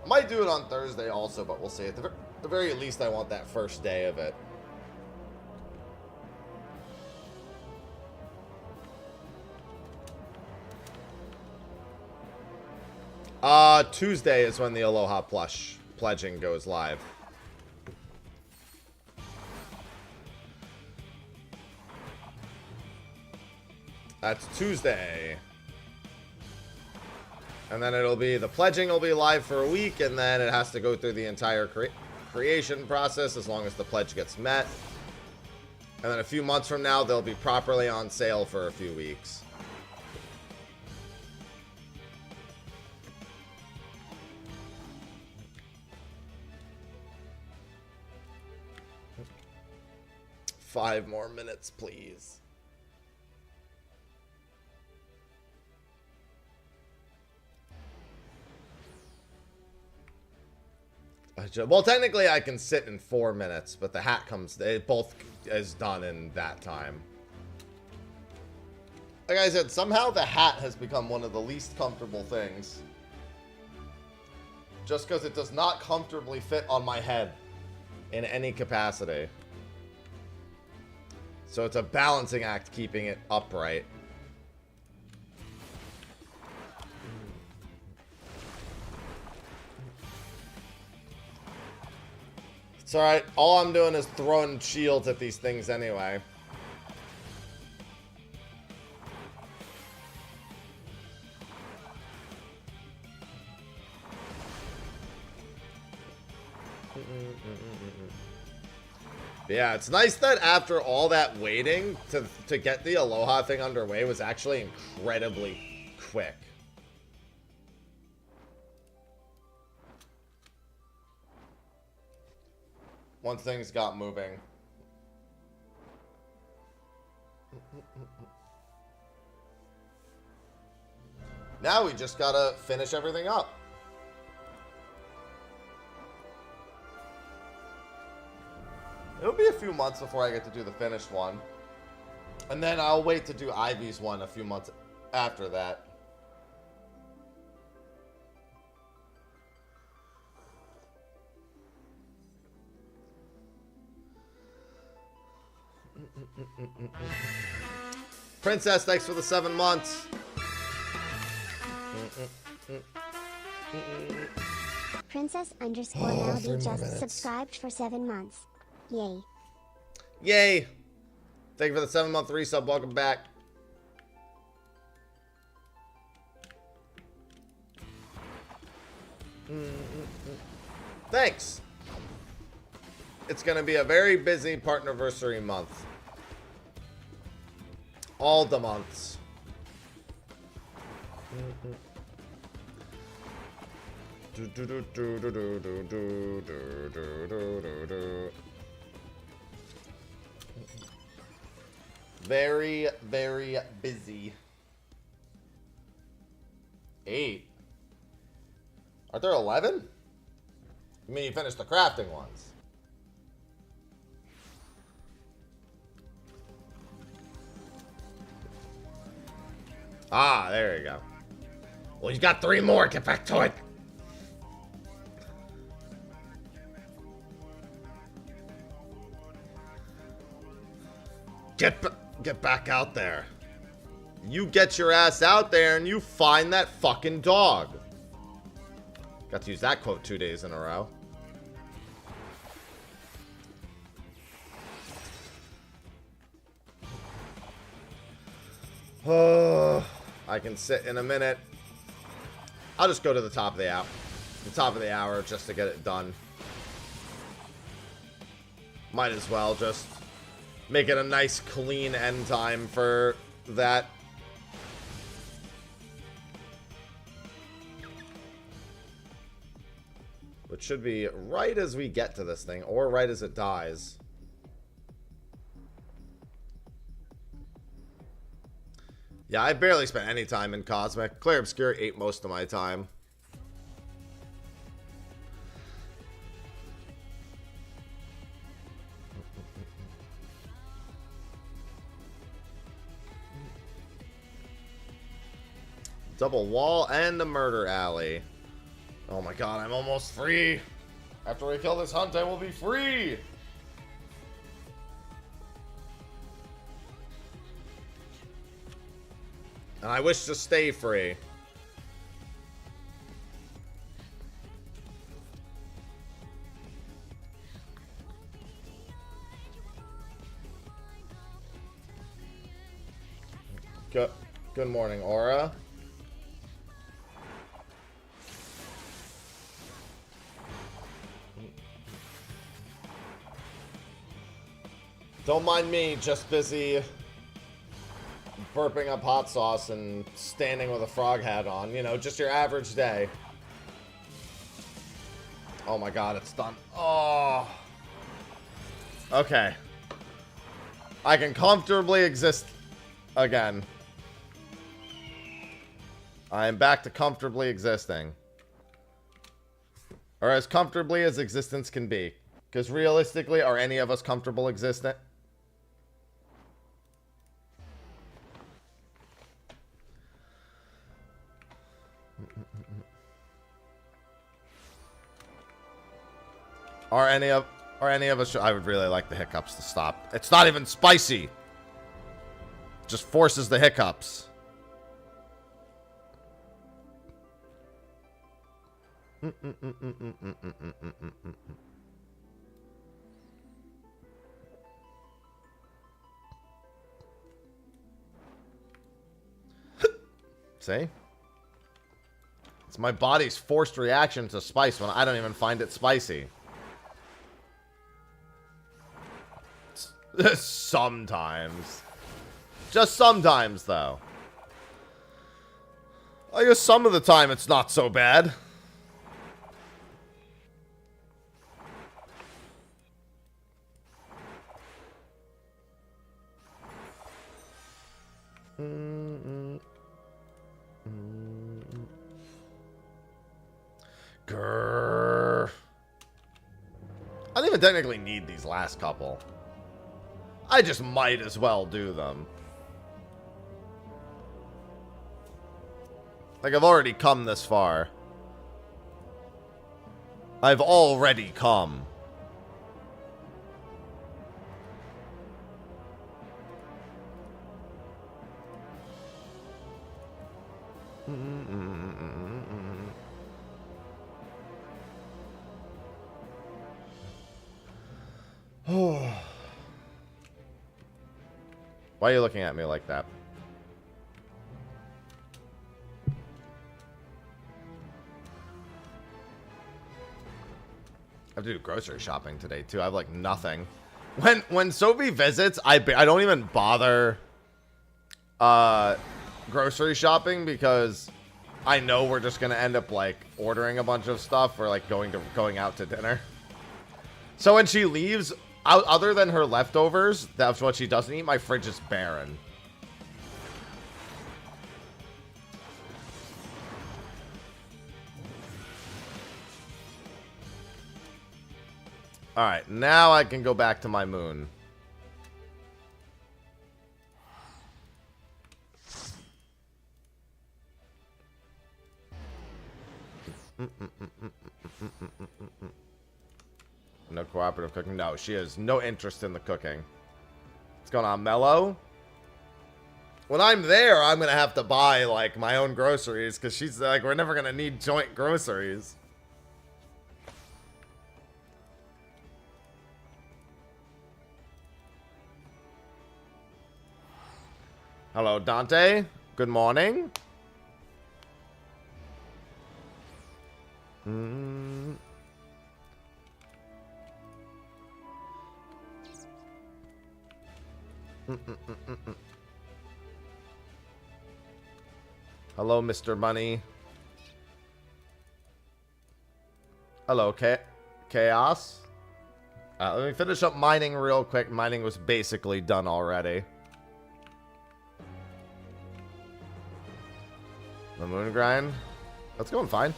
I might do it on Thursday also, but we'll see. At the very least, I want that first day of it. Tuesday is when the Aloha Plush pledging goes live. That's Tuesday. And then it'll be, the pledging will be live for a week, and then it has to go through the entire creation process as long as the pledge gets met. And then a few months from now, they'll be properly on sale for a few weeks. Five more minutes, please. Well, technically I can sit in 4 minutes, but the hat comes, it both is done in that time. Like I said, somehow the hat has become one of the least comfortable things. Just because it does not comfortably fit on my head in any capacity. So it's a balancing act keeping it upright. It's alright. All I'm doing is throwing shields at these things anyway. But yeah, it's nice that after all that waiting to get the Aloha thing underway was actually incredibly quick. Once things got moving. Now we just gotta finish everything up. It'll be a few months before I get to do the finished one. And then I'll wait to do Ivy's one a few months after that. Princess, thanks for the 7 months. Princess_Melody just subscribed for 7 months. Yay. Yay. Thank you for the 7-month resub. Welcome back. Thanks. It's going to be a very busy partnerversary month. All the months. Very, very busy. 8. Are there 11? I mean, you finished the crafting ones. Ah, there you go. Well, you got 3 more. Get back to it. Get back out there. You get your ass out there and you find that fucking dog. Got to use that quote 2 days in a row. Oh, I can sit in a minute. I'll just go to the top of the hour. The top of the hour just to get it done. Might as well just make it a nice clean end time for that. Which should be right as we get to this thing, or right as it dies. Yeah, I barely spent any time in Cosmic. Clear Obscure ate most of my time. Double wall and the murder alley. Oh my god, I'm almost free. After we kill this hunt, I will be free. And I wish to stay free. Good morning, Aura. Don't mind me, just busy burping up hot sauce and standing with a frog hat on. You know, just your average day. Oh my god, it's done. Oh. Okay. I can comfortably exist again. I am back to comfortably existing. Or as comfortably as existence can be. Because realistically, are any of us comfortable existing? Are any of us? I would really like the hiccups to stop. It's not even spicy. It just forces the hiccups. See? It's my body's forced reaction to spice when I don't even find it spicy. Sometimes. Just sometimes, though. I guess some of the time it's not so bad. Grrr. I don't even technically need these last couple. I just might as well do them. Like, I've already come this far. I've already come. Why are you looking at me like that? I have to do grocery shopping today too. I have like nothing. When Sophie visits, I don't even bother grocery shopping because I know we're just gonna end up like ordering a bunch of stuff or like going out to dinner. So when she leaves, other than her leftovers, that's what she doesn't eat. My fridge is barren. Alright, now I can go back to my moon. No cooperative cooking. No, she has no interest in the cooking. What's going on, Mello? When I'm there, I'm going to have to buy, like, my own groceries because she's like, we're never going to need joint groceries. Hello, Dante. Good morning. Hello, Mr. Money. Hello, Chaos. Let me finish up mining real quick. Mining was basically done already. The moon grind. That's going fine.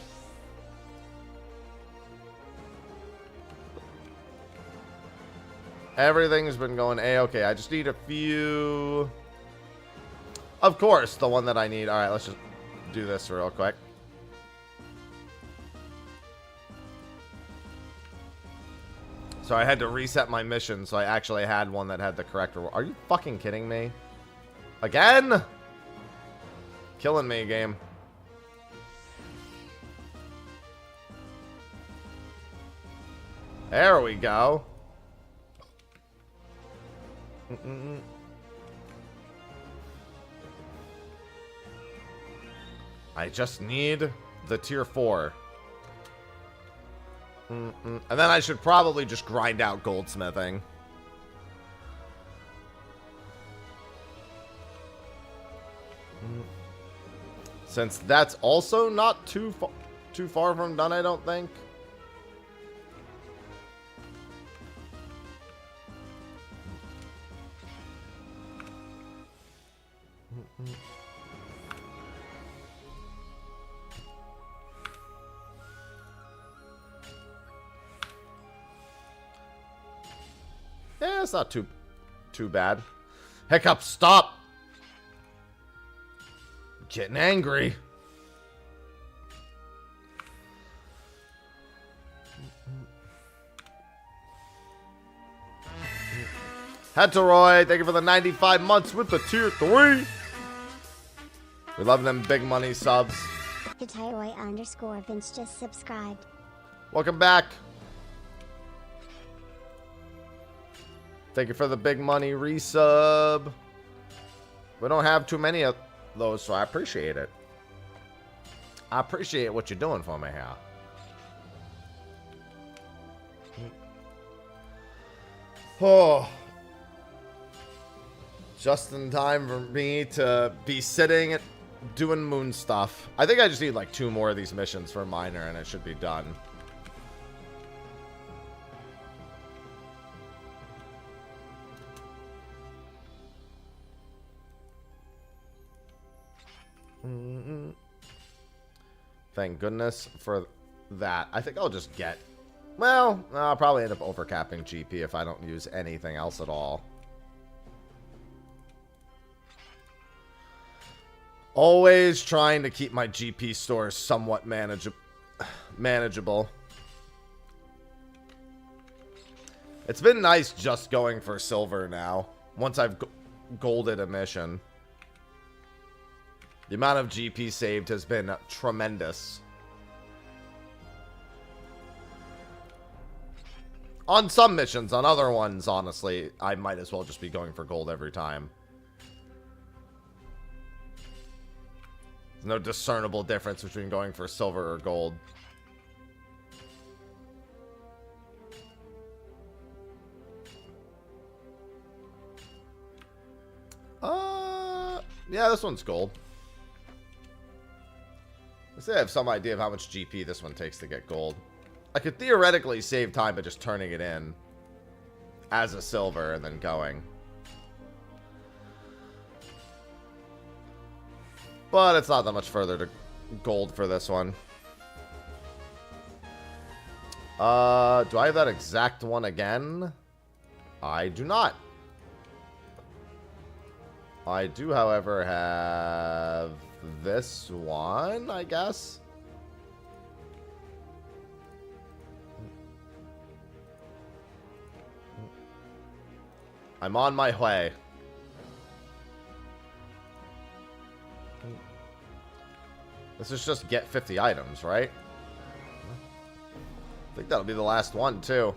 Everything's been going A-okay. I just need a few. Of course, the one that I need. All right, let's just do this real quick. So I had to reset my mission, so I actually had one that had the correct reward. Are you fucking kidding me? Again? Killing me, game. There we go. I just need the tier 4. And then I should probably just grind out goldsmithing. Since that's also not too far from done, I don't think. Yeah, it's not too bad. Hiccup, stop! I'm getting angry. Hetoroy, thank you for the 95 months with the tier 3. We love them big money subs. Hetoroy_Vince just subscribed. Welcome back. Thank you for the big money resub. We don't have too many of those, so I appreciate it. I appreciate what you're doing for me here. Oh. Just in time for me to be sitting doing moon stuff. I think I just need like 2 more of these missions for minor and it should be done. Thank goodness for that. I think I'll just get... Well, I'll probably end up overcapping GP if I don't use anything else at all. Always trying to keep my GP stores somewhat manageable. It's been nice just going for silver now. Once I've golded a mission. The amount of GP saved has been tremendous. On some missions, on other ones, honestly, I might as well just be going for gold every time. There's no discernible difference between going for silver or gold. Yeah, this one's gold. Let's say I have some idea of how much GP this one takes to get gold. I could theoretically save time by just turning it in as a silver and then going. But it's not that much further to gold for this one. Do I have that exact one again? I do not. I do, however, have this one, I guess. I'm on my way. This is just get 50 items, right? I think that'll be the last one, too.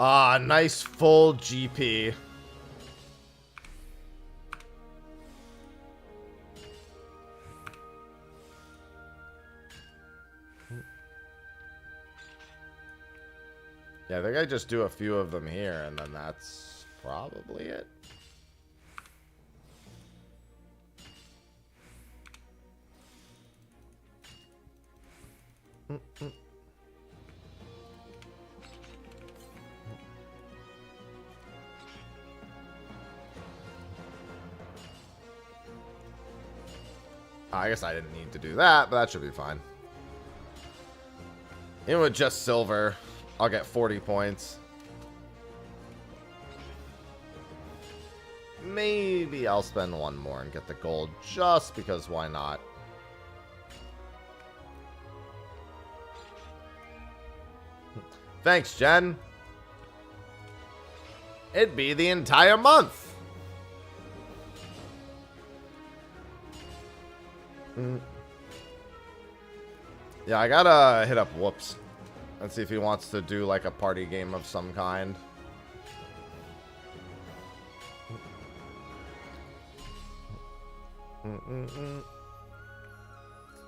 Ah, nice full GP. Yeah, I think I just do a few of them here, and then that's probably it. I guess I didn't need to do that, but that should be fine. Even with just silver, I'll get 40 points. Maybe I'll spend one more and get the gold, just because why not? Thanks, Jen. It'd be the entire month. Yeah, I gotta hit up Whoops and see if he wants to do like a party game of some kind.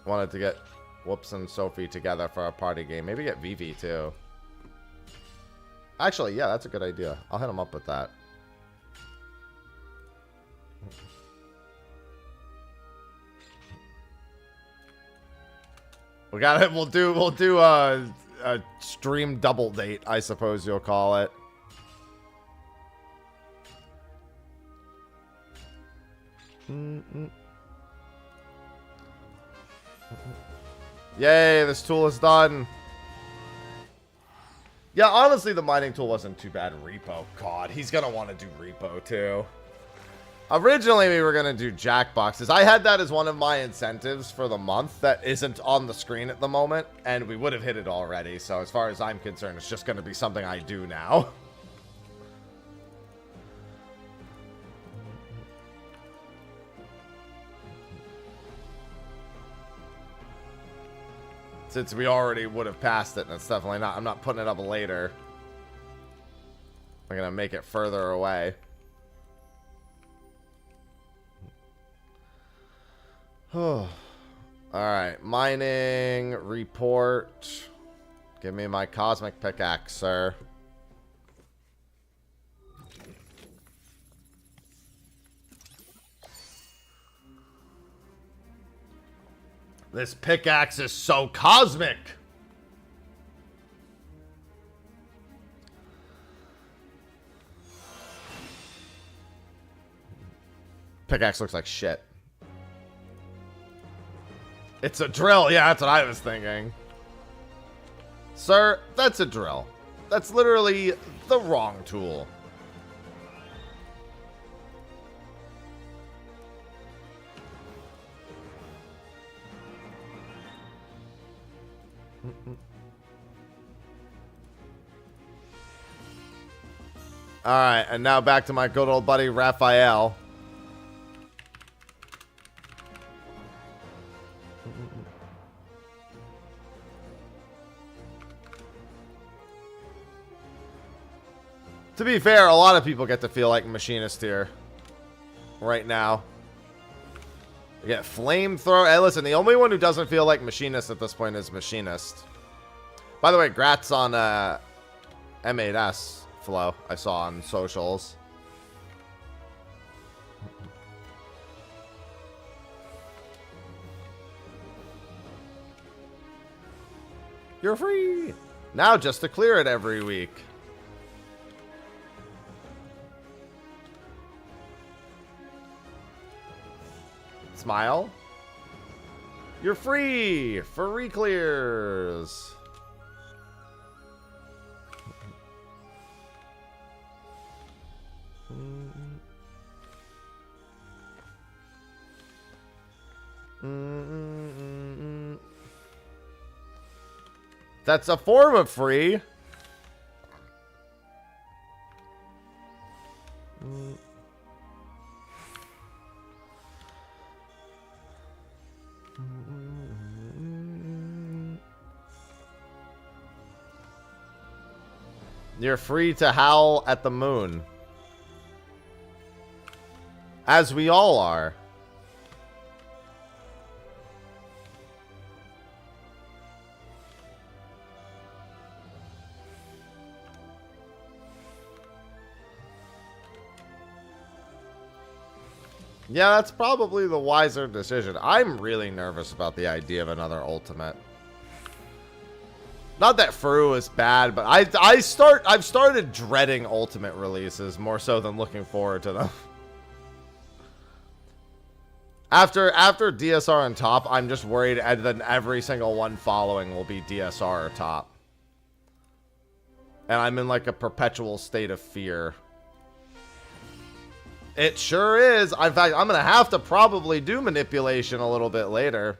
Wanted to get Whoops and Sophie together for a party game. Maybe get Vivi too. Actually, yeah, that's a good idea. I'll hit him up with that. We got it. We'll do a stream double date, I suppose you'll call it. Yay, this tool is done. Yeah, honestly, the mining tool wasn't too bad. Repo, God, he's gonna want to do repo too. Originally, we were going to do Jackboxes. I had that as one of my incentives for the month that isn't on the screen at the moment, and we would have hit it already. So as far as I'm concerned, it's just going to be something I do now. Since we already would have passed it, and it's definitely not. I'm not putting it up later. I'm gonna make it further away. Alright, mining, report. Give me my cosmic pickaxe, sir. This pickaxe is so cosmic! Pickaxe looks like shit. It's a drill. Yeah, that's what I was thinking. Sir, that's a drill. That's literally the wrong tool. Alright, and now back to my good old buddy Raphael. To be fair, a lot of people get to feel like machinist here. Right now. You get flamethrower. Hey, listen, the only one who doesn't feel like machinist at this point is machinist. By the way, grats on M8S flow I saw on socials. You're free! Now just to clear it every week. Smile. You're free for re-clears. That's a form of free. You're free to howl at the moon. As we all are. Yeah, that's probably the wiser decision. I'm really nervous about the idea of another ultimate. Not that Fru is bad, but I've started dreading ultimate releases more so than looking forward to them. After DSR and top, I'm just worried that every single one following will be DSR or top. And I'm in like a perpetual state of fear. It sure is. In fact, I'm going to have to probably do manipulation a little bit later.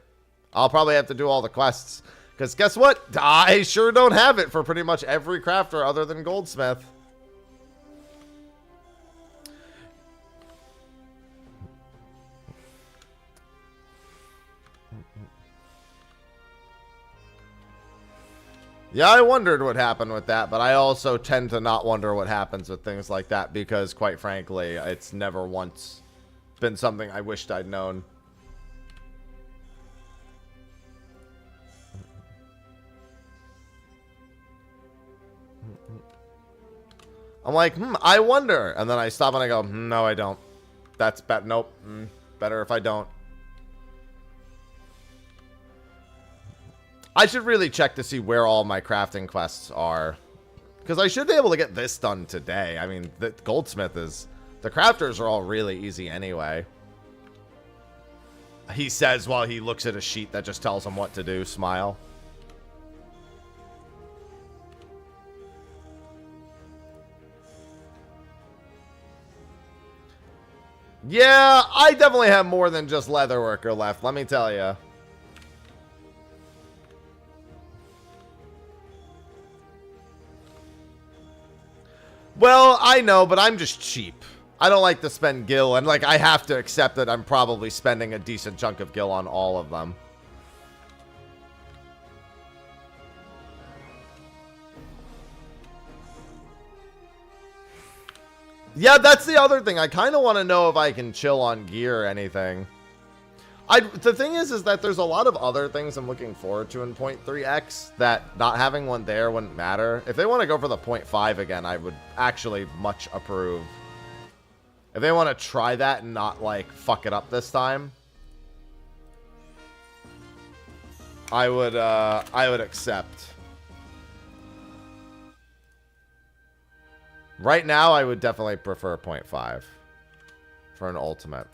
I'll probably have to do all the quests. Because guess what? I sure don't have it for pretty much every crafter other than Goldsmith. Yeah, I wondered what happened with that, but I also tend to not wonder what happens with things like that because, quite frankly, it's never once been something I wished I'd known. I'm like, I wonder. And then I stop and I go, no, I don't. That's bad. Nope. Better if I don't. I should really check to see where all my crafting quests are. Because I should be able to get this done today. I mean, the Goldsmith is... The crafters are all really easy anyway. He says while he looks at a sheet that just tells him what to do. Smile. Yeah, I definitely have more than just Leatherworker left, let me tell you. Well, I know, but I'm just cheap. I don't like to spend gil, and like I have to accept that I'm probably spending a decent chunk of gil on all of them. Yeah, that's the other thing. I kind of want to know if I can chill on gear or anything. The thing is that there's a lot of other things I'm looking forward to in 0.3x that not having one there wouldn't matter. If they want to go for the 0.5 again, I would actually much approve. If they want to try that and not, like, fuck it up this time, I would accept. Right now, I would definitely prefer 0.5 for an ultimate.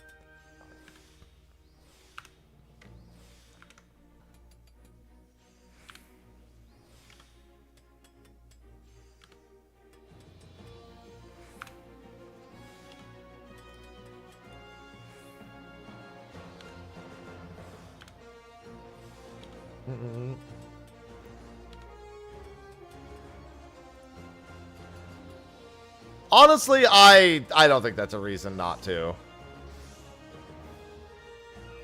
Honestly, I don't think that's a reason not to.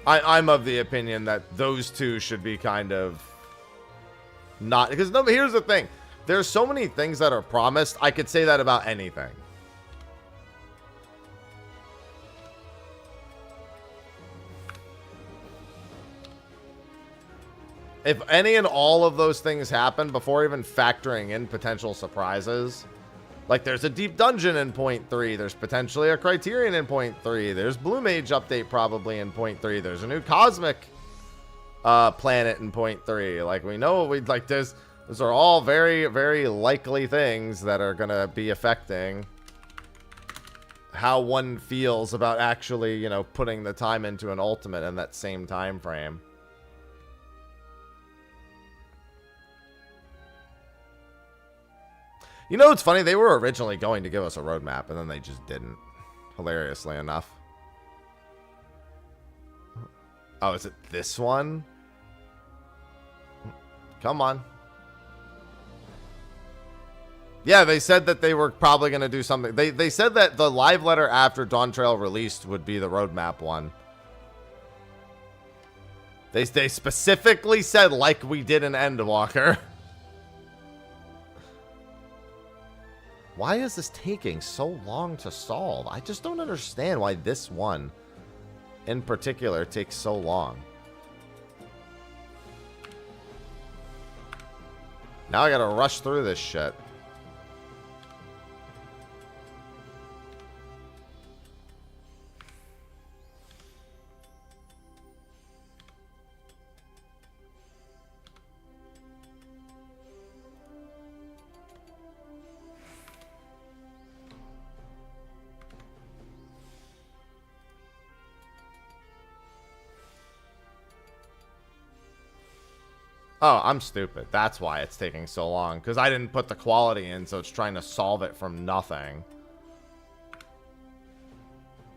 I'm of the opinion that those two should be kind of not, because no, here's the thing. There's so many things that are promised. I could say that about anything. If any and all of those things happen before even factoring in potential surprises, like there's a deep dungeon in 0.3, there's potentially a Criterion in 0.3, there's Blue Mage update probably in 0.3, there's a new Cosmic planet in 0.3. Like, we know what we'd like. Those are all very, very likely things that are going to be affecting how one feels about actually, you know, putting the time into an ultimate in that same time frame. You know, it's funny. They were originally going to give us a roadmap, and then they just didn't. Hilariously enough. Oh, is it this one? Come on. Yeah, they said that they were probably going to do something. They said that the live letter after Dawn Trail released would be the roadmap one. They specifically said, like we did in Endwalker. Why is this taking so long to solve? I just don't understand why this one in particular takes so long. Now I gotta rush through this shit. Oh, I'm stupid. That's why it's taking so long. Because I didn't put the quality in, so it's trying to solve it from nothing.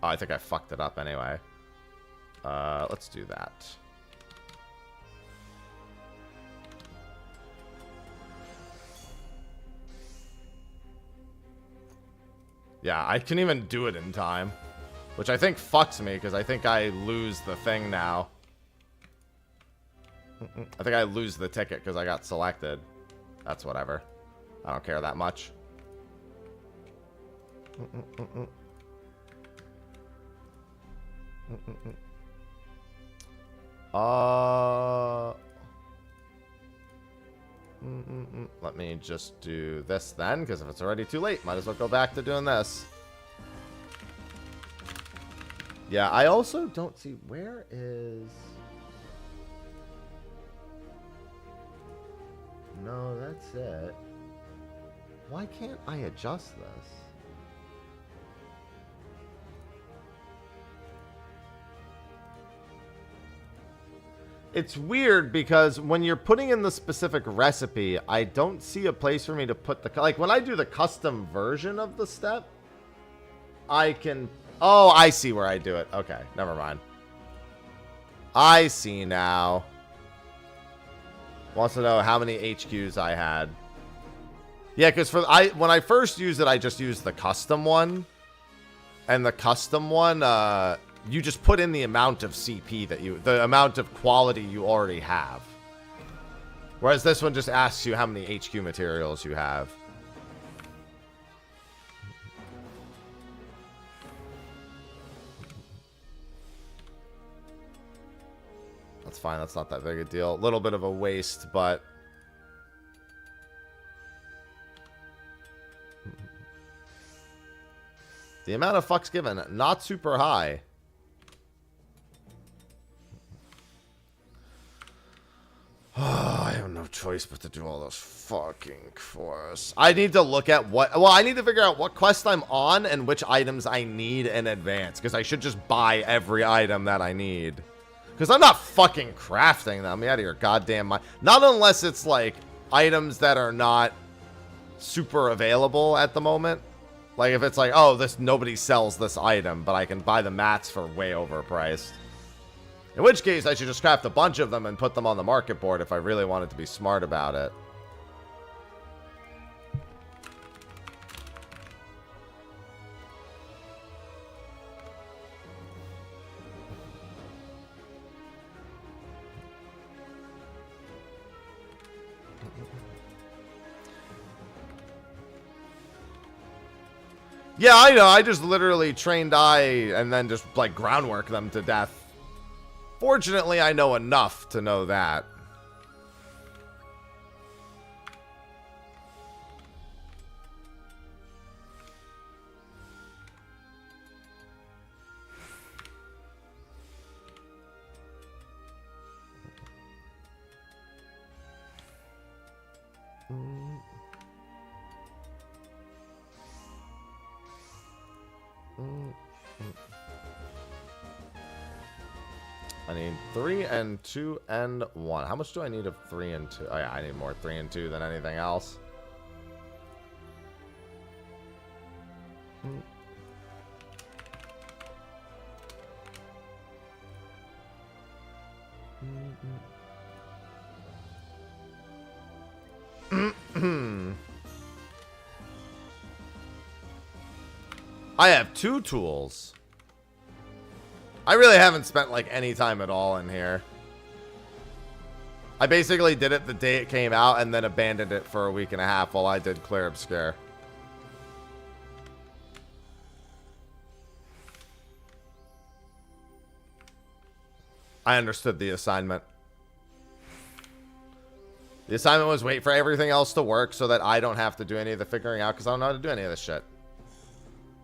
Oh, I think I fucked it up anyway. Let's do that. Yeah, I can even do it in time. Which I think fucks me, because I think I lose the thing now. I think I lose the ticket because I got selected. That's whatever. I don't care that much. Let me just do this then, because if it's already too late, might as well go back to doing this. Yeah, I also don't see... Where is... No, that's it. Why can't I adjust this? It's weird because when you're putting in the specific recipe, I don't see a place for me to put the... Like, when I do the custom version of the step, I can... Oh, I see where I do it. Okay, never mind. I see now. Wants to know how many HQs I had. Yeah, because when I first used it, I just used the custom one. And the custom one, you just put in the amount of CP that the amount of quality you already have. Whereas this one just asks you how many HQ materials you have. It's fine. That's not that big a deal. A little bit of a waste, but... The amount of fucks given, not super high. Oh, I have no choice but to do all those fucking quests. I need to look at what... Well, I need to figure out what quest I'm on and which items I need in advance. Because I should just buy every item that I need. Because I'm not fucking crafting them. Get out of your goddamn mind. Not unless it's, like, items that are not super available at the moment. Like, if it's like, oh, nobody sells this item, but I can buy the mats for way overpriced. In which case, I should just craft a bunch of them and put them on the market board if I really wanted to be smart about it. Yeah, I know. I just literally trained eye and then just, like, groundwork them to death. Fortunately, I know enough to know that. I need 3 and 2 and 1. How much do I need of 3 and 2? Oh yeah, I need more 3 and 2 than anything else. I have 2 tools. I really haven't spent, like, any time at all in here. I basically did it the day it came out and then abandoned it for a week and a half while I did Clear Obscure. I understood the assignment. The assignment was wait for everything else to work so that I don't have to do any of the figuring out because I don't know how to do any of this shit.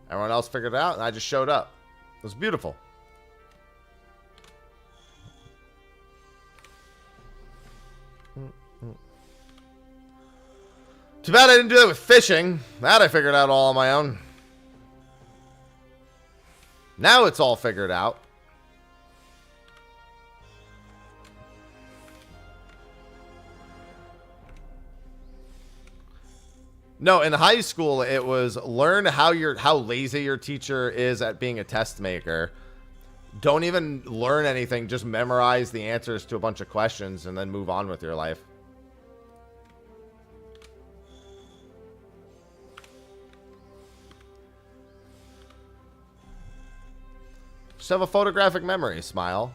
Everyone else figured it out and I just showed up. It was beautiful. Too bad I didn't do that with fishing. That I figured out all on my own. Now it's all figured out. No, in high school it was learn how lazy your teacher is at being a test maker. Don't even learn anything, just memorize the answers to a bunch of questions and then move on with your life. Just have a photographic memory, Smile.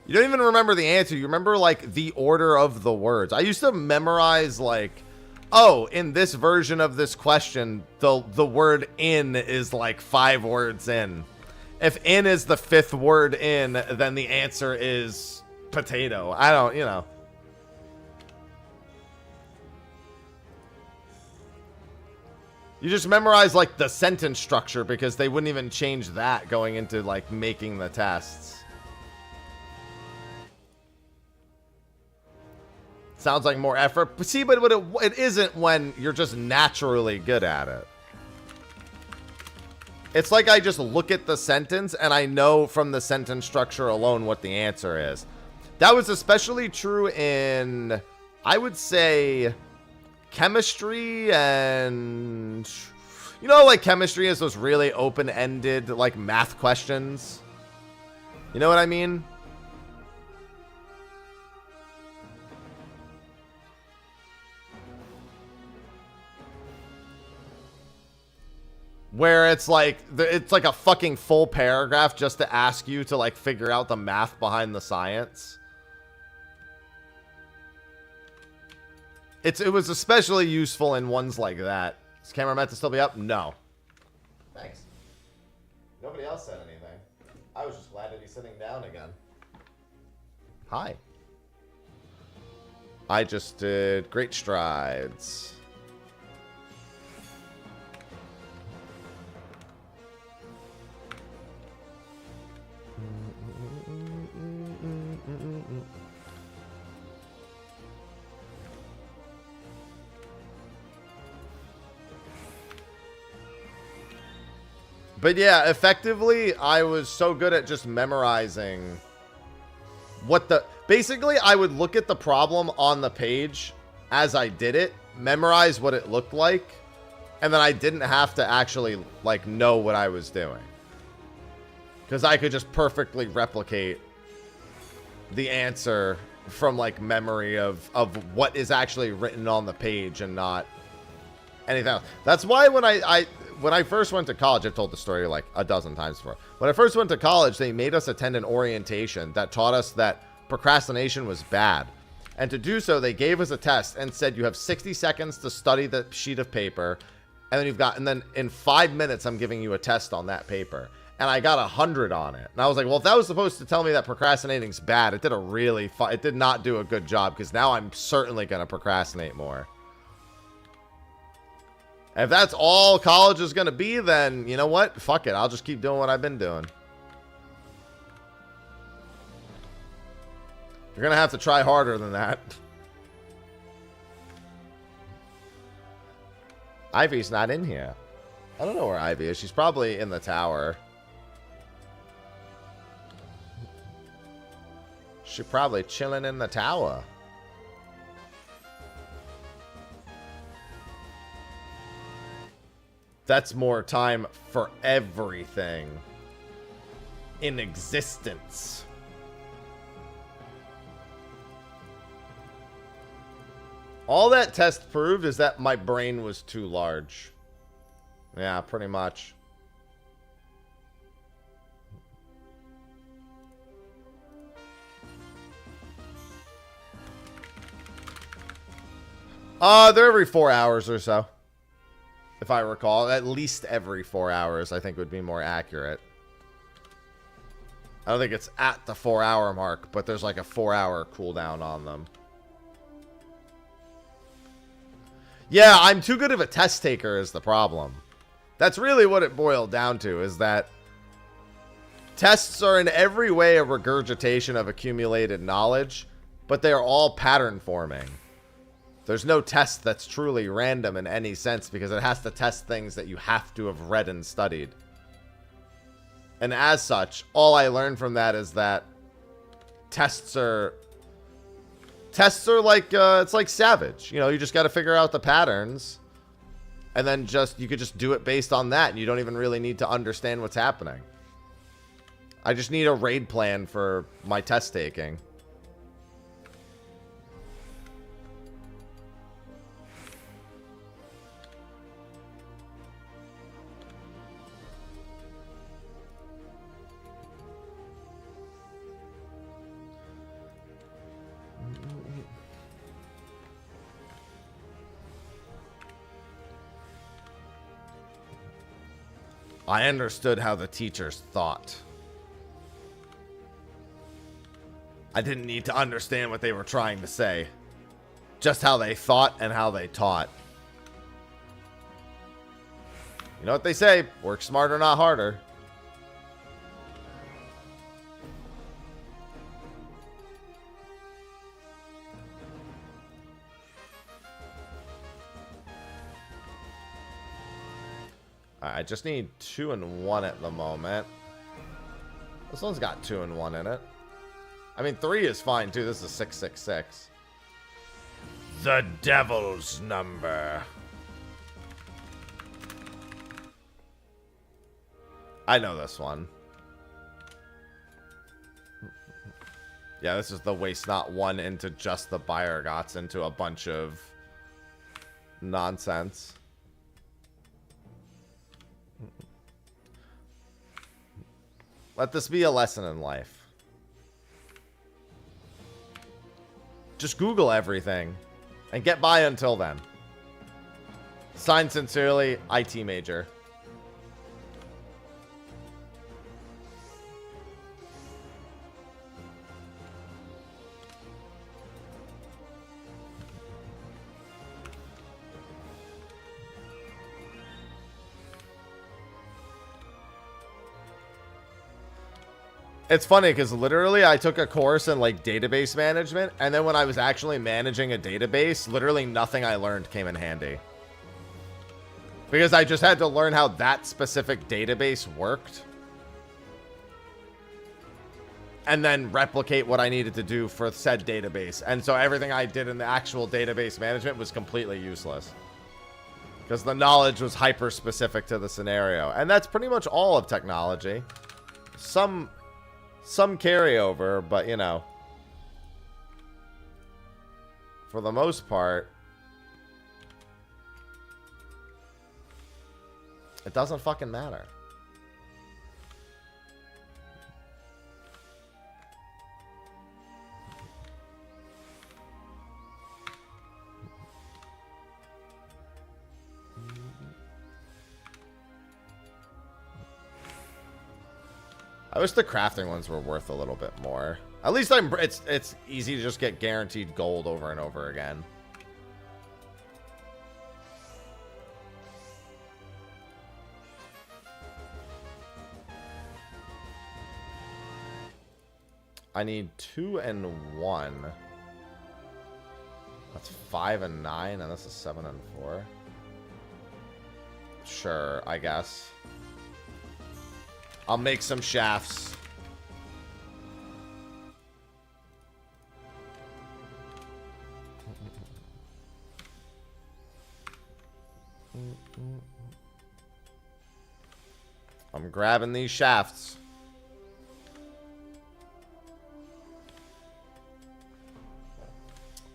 You don't even remember the answer. You remember, like, the order of the words. I used to memorize, like, oh, in this version of this question, the word in is, like, 5 words in. If in is the 5th word in, then the answer is potato. I don't, you know. You just memorize, like, the sentence structure because they wouldn't even change that going into, like, making the tests. Sounds like more effort. But see, but it isn't when you're just naturally good at it. It's like I just look at the sentence and I know from the sentence structure alone what the answer is. That was especially true in, I would say, chemistry and, you know, like chemistry is those really open-ended, like, math questions. You know what I mean? Where it's like a fucking full paragraph just to ask you to, like, figure out the math behind the science. It was especially useful in ones like that. Is camera meant to still be up? No. Thanks. Nobody else said anything. I was just glad to be sitting down again. Hi. I just did great strides. But yeah, effectively, I was so good at just memorizing what the... Basically, I would look at the problem on the page as I did it, memorize what it looked like, and then I didn't have to actually, like, know what I was doing. Because I could just perfectly replicate the answer from, like, memory of what is actually written on the page and not anything else. That's why when I first went to college, I've told the story like a dozen times before. When I first went to college, they made us attend an orientation that taught us that procrastination was bad. And to do so, they gave us a test and said you have 60 seconds to study the sheet of paper. And then in 5 minutes, I'm giving you a test on that paper. And I got 100 on it. And I was like, well, if that was supposed to tell me that procrastinating's bad, it did not do a good job, because now I'm certainly going to procrastinate more. If that's all college is going to be, then you know what? Fuck it. I'll just keep doing what I've been doing. You're going to have to try harder than that. Ivy's not in here. I don't know where Ivy is. She's probably in the tower. She's probably chilling in the tower. That's more time for everything in existence. All that test proved is that my brain was too large. Yeah, pretty much. They're every 4 hours or so. If I recall, at least every 4 hours, I think would be more accurate. I don't think it's at the 4 hour mark, but there's like a 4 hour cooldown on them. Yeah, I'm too good of a test taker is the problem. That's really what it boiled down to, is that tests are in every way a regurgitation of accumulated knowledge, but they are all pattern forming. There's no test that's truly random in any sense, because it has to test things that you have to have read and studied. And as such, all I learned from that is that tests are like, it's like Savage. You know, you just got to figure out the patterns, and then you could just do it based on that, and you don't even really need to understand what's happening. I just need a raid plan for my test taking. I understood how the teachers thought. I didn't need to understand what they were trying to say. Just how they thought and how they taught. You know what they say? Work smarter, not harder. I just need 2 and 1 at the moment. This one's got 2 and 1 in it. I mean, 3 is fine too. This is 666. The devil's number. I know this one. Yeah, this is the waste not 1 into just the buyer gots into a bunch of nonsense. Let this be a lesson in life. Just Google everything and get by until then. Signed sincerely, IT major. It's funny because literally I took a course in like database management, and then when I was actually managing a database, literally nothing I learned came in handy. Because I just had to learn how that specific database worked. And then replicate what I needed to do for said database. And so everything I did in the actual database management was completely useless. Because the knowledge was hyper specific to the scenario. And that's pretty much all of technology. Some carryover, but you know, for the most part, it doesn't fucking matter. I wish the crafting ones were worth a little bit more. At least it's easy to just get guaranteed gold over and over again. I need 2 and 1. That's 5 and 9, and this is 7 and 4. Sure, I guess. I'll make some shafts. I'm grabbing these shafts.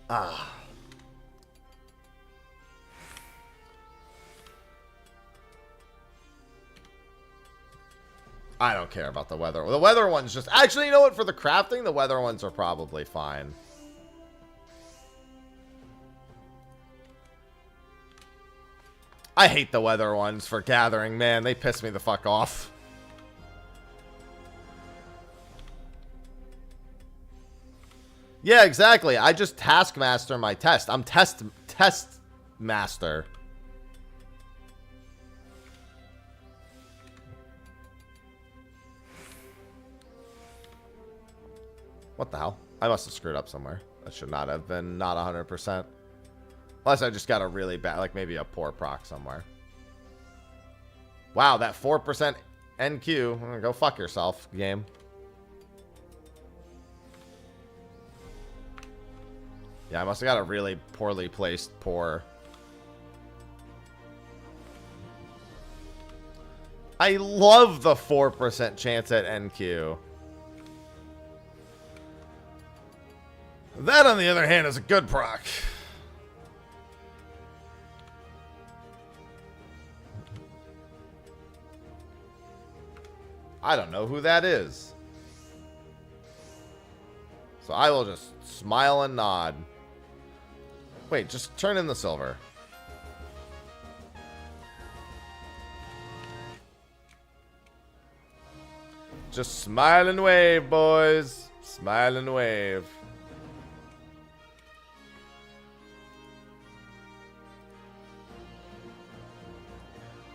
Ah. I don't care about the weather. The weather ones just... Actually, you know what? For the crafting, the weather ones are probably fine. I hate the weather ones for gathering. Man, they piss me the fuck off. Yeah, exactly. I just taskmaster my test. I'm test master. What the hell? I must have screwed up somewhere. That should not have been not 100%. Unless I just got a really bad, like maybe a poor proc somewhere. Wow, that 4% NQ. Go fuck yourself, game. Yeah, I must have got a really poorly placed poor. I love the 4% chance at NQ. That, on the other hand, is a good proc. I don't know who that is. So I will just smile and nod. Wait, just turn in the silver. Just smile and wave, boys. Smile and wave.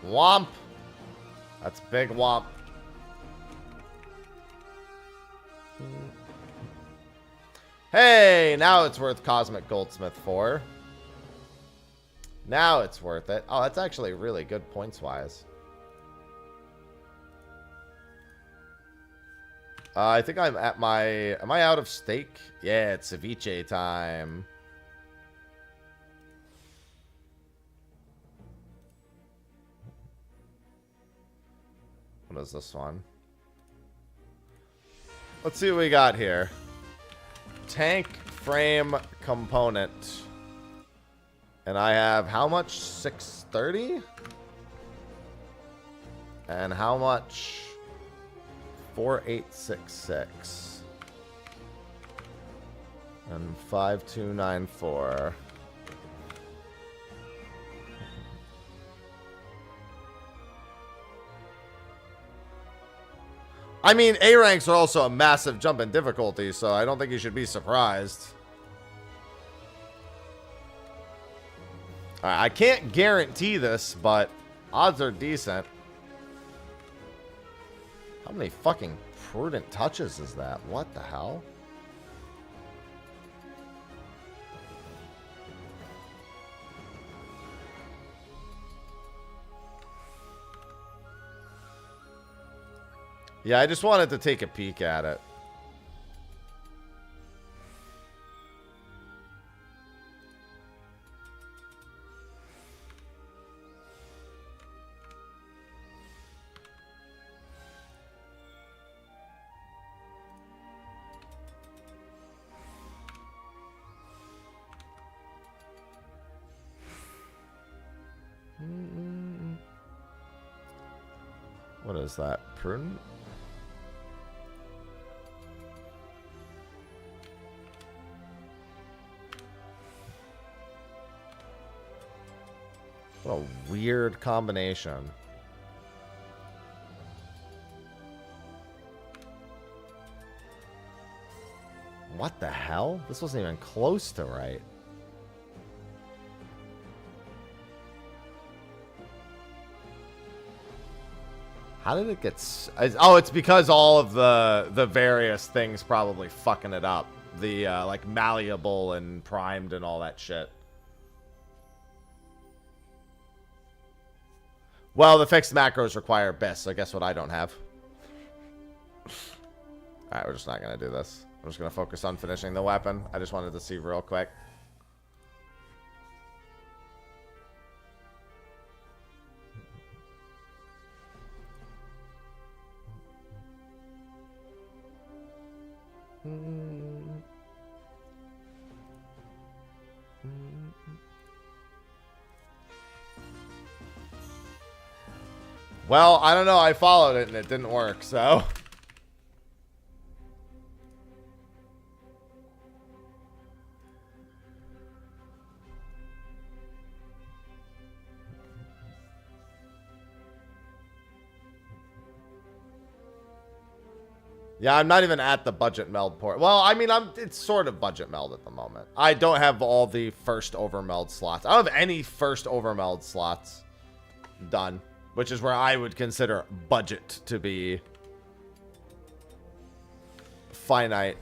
Womp. That's big womp. Hey, now it's worth Cosmic Goldsmith 4. Now it's worth it. Oh, that's actually really good points-wise. I think I'm at my... Am I out of steak? Yeah, it's ceviche time. What is this one? Let's see what we got here. Tank frame component. And I have how much? 630? And how much? 4866. And 5294. I mean, A ranks are also a massive jump in difficulty, so I don't think you should be surprised. Alright, I can't guarantee this, but odds are decent. How many fucking prudent touches is that? What the hell? Yeah, I just wanted to take a peek at it. What is that? Prudent? What a weird combination. What the hell? This wasn't even close to right. How did it get... Oh, it's because all of the various things probably fucking it up. The, like, malleable and primed and all that shit. Well, the fixed macros require best, so guess what I don't have? Alright, we're just not going to do this. I'm just going to focus on finishing the weapon. I just wanted to see real quick. Well, I don't know. I followed it and it didn't work, so... Yeah, I'm not even at the budget meld port. Well, I mean, it's sort of budget meld at the moment. I don't have all the first overmeld slots. I don't have any first overmeld slots done, which is where I would consider budget to be finite.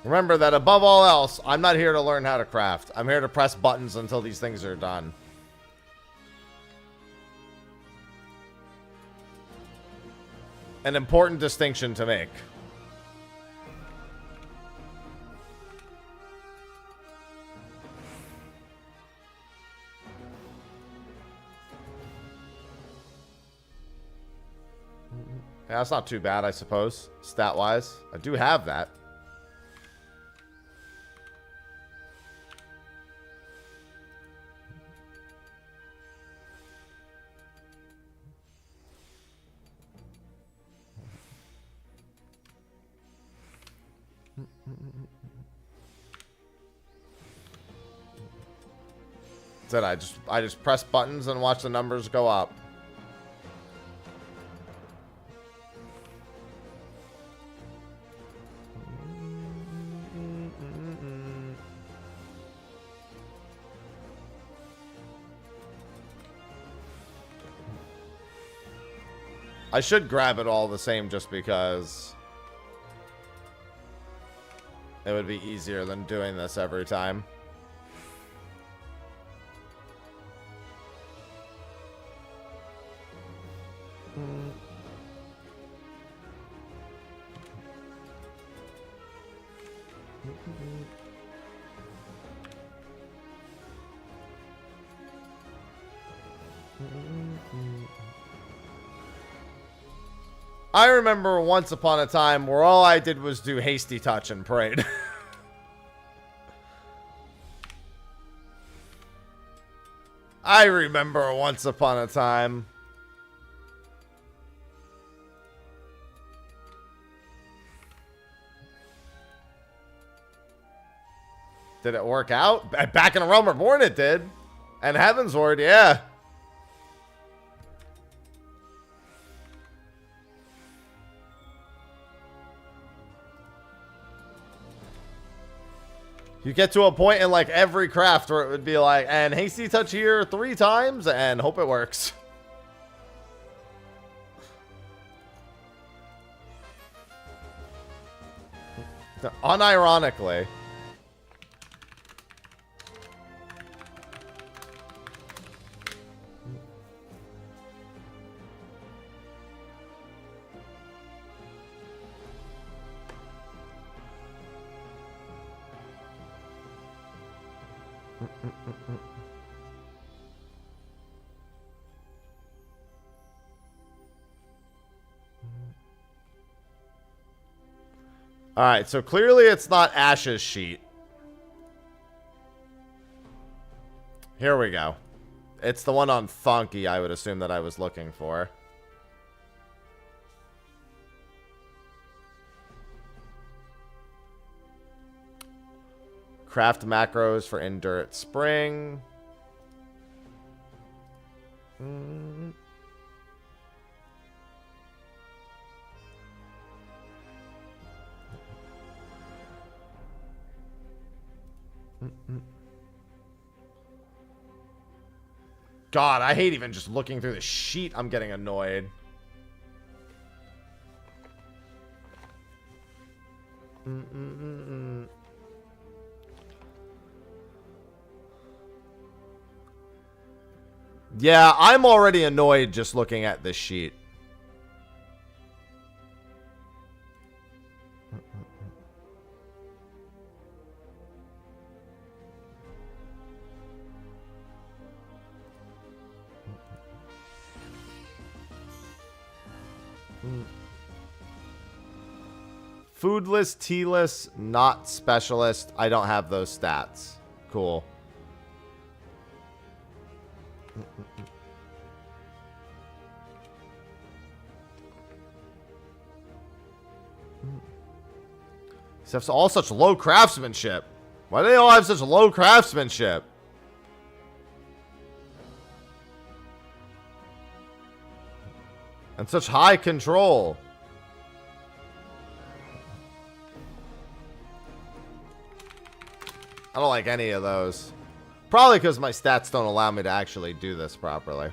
Remember that above all else, I'm not here to learn how to craft. I'm here to press buttons until these things are done. An important distinction to make. Yeah, that's not too bad, I suppose, stat-wise. I do have that. That's it. I just press buttons and watch the numbers go up. I should grab it all the same just because it would be easier than doing this every time. I remember once upon a time where all I did was do hasty touch and prayed. I remember once upon a time. Did it work out? Back in A Realm Reborn it did. And Heavensward, yeah. You get to a point in like every craft where it would be like, and hasty touch here 3 times and hope it works. Unironically. Alright, so clearly it's not Ash's sheet. Here we go. It's the one on Thonky, I would assume, that I was looking for. Craft macros for Endurance Spring. God, I hate even just looking through the sheet. I'm getting annoyed. Yeah, I'm already annoyed just looking at this sheet. Foodless, tealess, not specialist. I don't have those stats. Cool. These have all such low craftsmanship. Why do they all have such low craftsmanship? And such high control. I don't like any of those. Probably because my stats don't allow me to actually do this properly.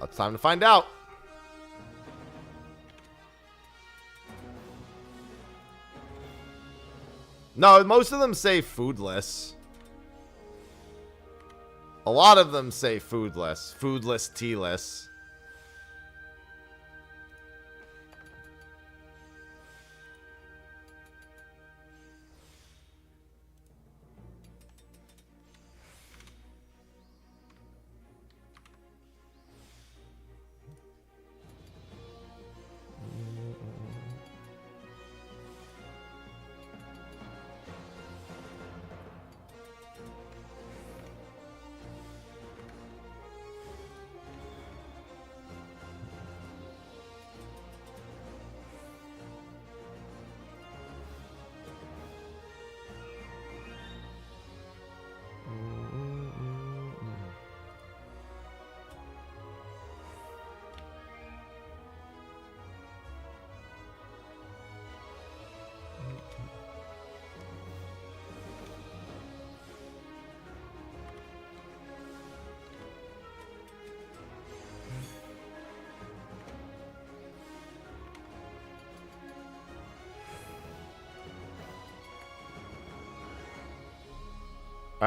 It's time to find out. No, most of them say foodless. A lot of them say foodless. Foodless, tealess.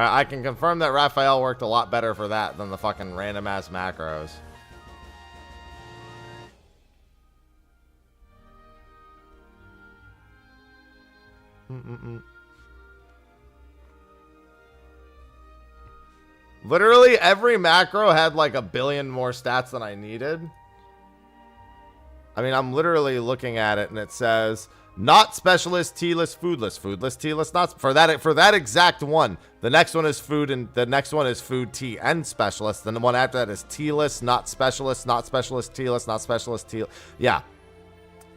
I can confirm that Raphael worked a lot better for that than the fucking random ass macros. Literally every macro had like a billion more stats than I needed. I mean, I'm literally looking at it and it says Not specialist, tealess, foodless. Foodless, tealess, not for that exact one. The next one is food, and the next one is food, tea, and specialist. Then the one after that is tealess, not specialist, tealess, not specialist, teal. Yeah.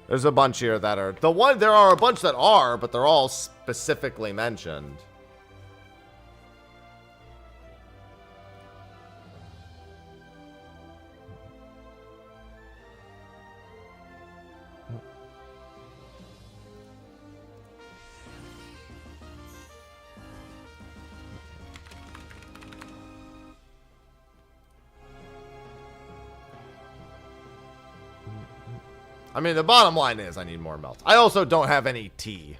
There's a bunch here that are there are a bunch that are, but they're all specifically mentioned. I mean, the bottom line is I need more melt. I also don't have any tea.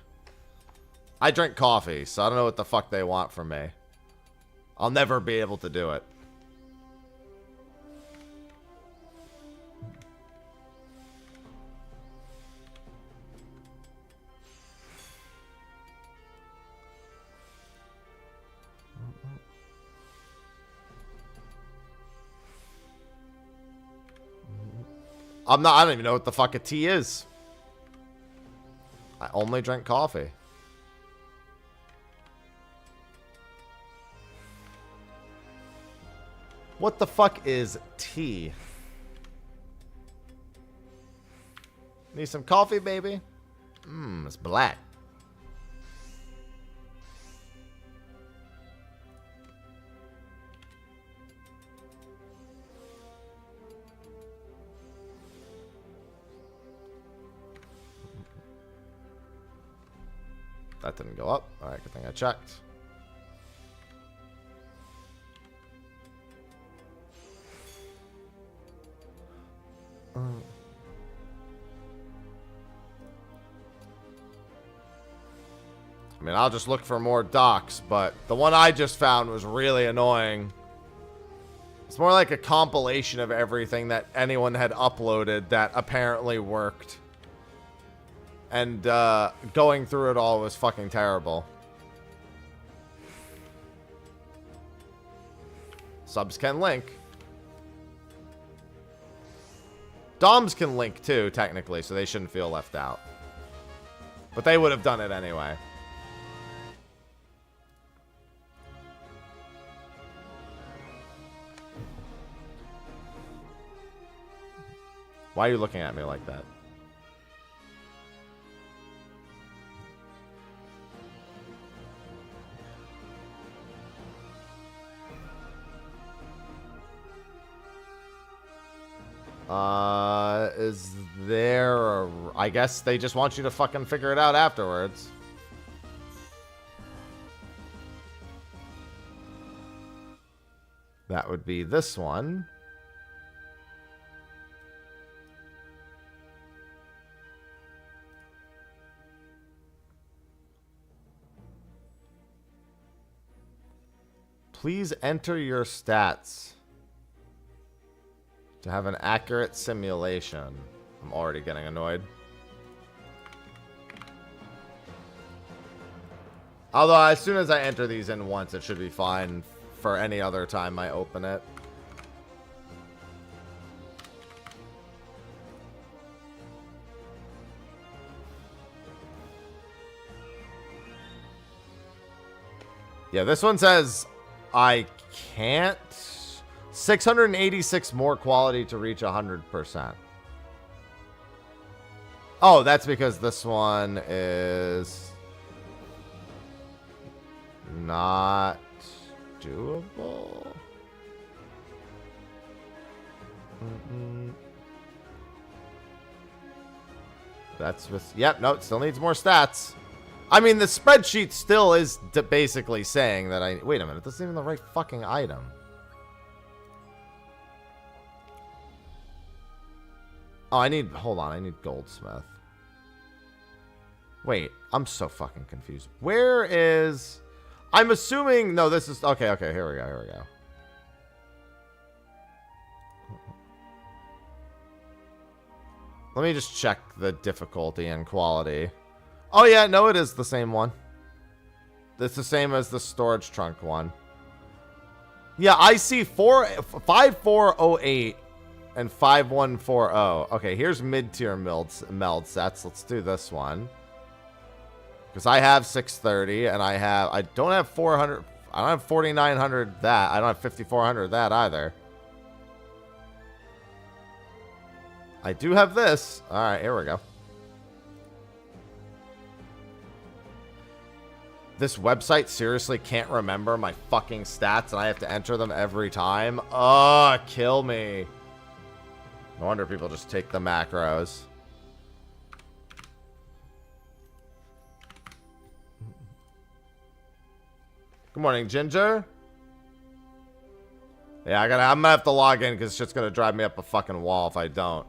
I drink coffee, so I don't know what the fuck they want from me. I'll never be able to do it. I don't even know what the fuck a tea is. I only drink coffee. What the fuck is tea? Need some coffee, baby? It's black. That didn't go up. Alright, good thing I checked. I mean, I'll just look for more docs, but the one I just found was really annoying. It's more like a compilation of everything that anyone had uploaded that apparently worked. And going through it all was fucking terrible. Subs can link. Doms can link too, technically, so they shouldn't feel left out. But they would have done it anyway. Why are you looking at me like that? Is there I guess they just want you to fucking figure it out afterwards. That would be this one. Please enter your stats to have an accurate simulation. I'm already getting annoyed. Although, as soon as I enter these in once, it should be fine for any other time I open it. Yeah, this one says I can't. 686 more quality to reach 100%. Oh, that's because this one is not doable. That's with... Yep, no, it still needs more stats. I mean, the spreadsheet still is basically saying that I... Wait a minute, this isn't even the right fucking item. Oh, I need... Hold on, I need Goldsmith. Wait, I'm so fucking confused. Where is... I'm assuming... No, this is... Okay, here we go. Let me just check the difficulty and quality. Oh, yeah, no, it is the same one. It's the same as the storage trunk one. Yeah, I see 5408 and 5140. Okay, here's mid-tier meld sets. Let's do this one. Because I have 630 and I don't have 400. I don't have 4900 that. I don't have 5400 that either. I do have this. All right, here we go. This website seriously can't remember my fucking stats and I have to enter them every time. Oh, kill me. No wonder people just take the macros. Good morning, Ginger. Yeah, I'm gonna have to log in because it's just gonna drive me up a fucking wall if I don't.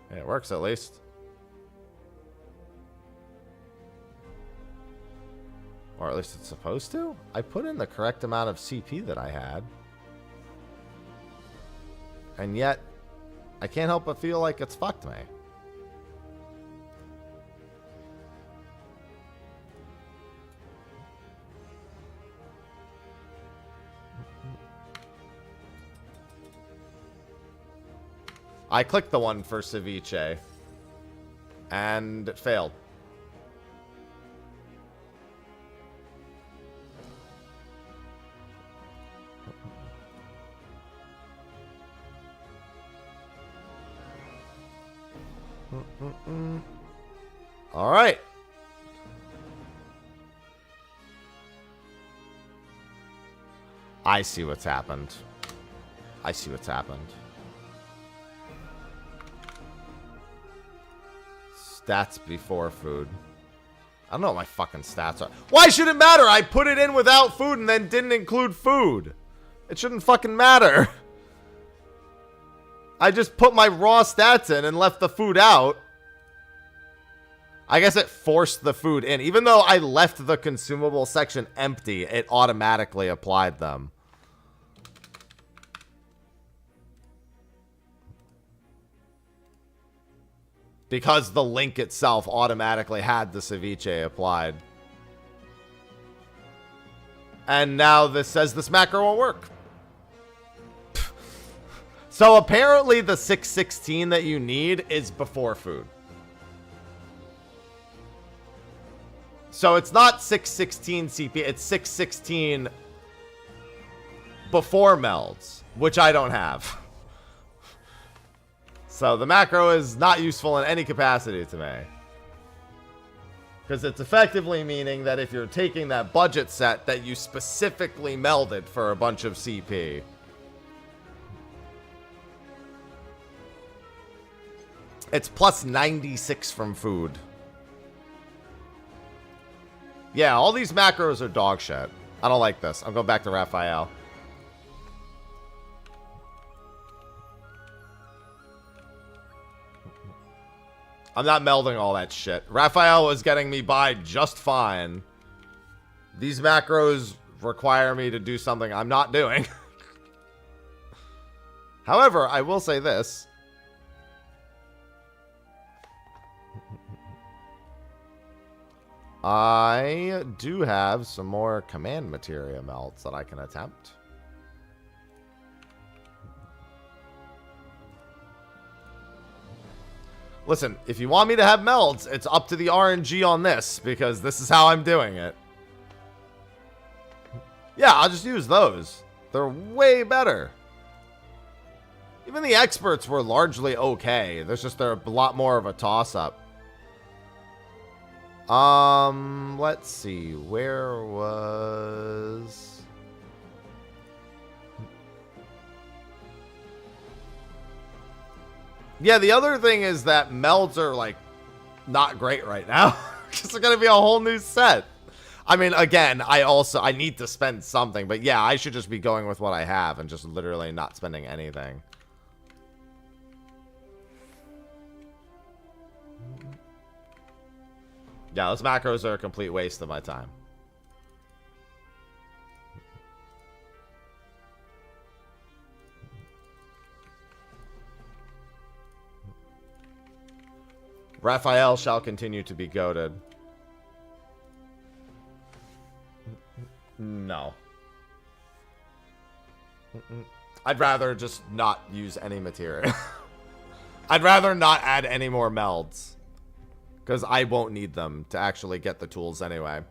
It works at least. Or at least it's supposed to. I put in the correct amount of CP that I had. And yet, I can't help but feel like it's fucked me. I clicked the one for ceviche. And it failed. All right. I see what's happened. I see what's happened. Stats before food. I don't know what my fucking stats are. Why should it matter? I put it in without food and then didn't include food. It shouldn't fucking matter. I just put my raw stats in and left the food out. I guess it forced the food in. Even though I left the consumable section empty, it automatically applied them. Because the link itself automatically had the ceviche applied. And now this says this macro won't work. So apparently the 616 that you need is before food. So it's not 616 CP, it's 616 before melds, which I don't have. So the macro is not useful in any capacity to me. Because it's effectively meaning that if you're taking that budget set that you specifically melded for a bunch of CP. It's plus 96 from food. Yeah, all these macros are dog shit. I don't like this. I'm going back to Raphael. I'm not melding all that shit. Raphael was getting me by just fine. These macros require me to do something I'm not doing. However, I will say this. I do have some more command materia melts that I can attempt. Listen, if you want me to have melds, it's up to the RNG on this, because this is how I'm doing it. Yeah, I'll just use those. They're way better. Even the experts were largely okay. There's just they're a lot more of a toss-up. Let's see. Where was... Yeah, the other thing is that melds are, like, not great right now. Because they're going to be a whole new set. I mean, again, I need to spend something. But yeah, I should just be going with what I have and just literally not spending anything. Yeah, those macros are a complete waste of my time. Raphael shall continue to be goated. No. I'd rather just not use any material. I'd rather not add any more melds. Because I won't need them to actually get the tools anyway.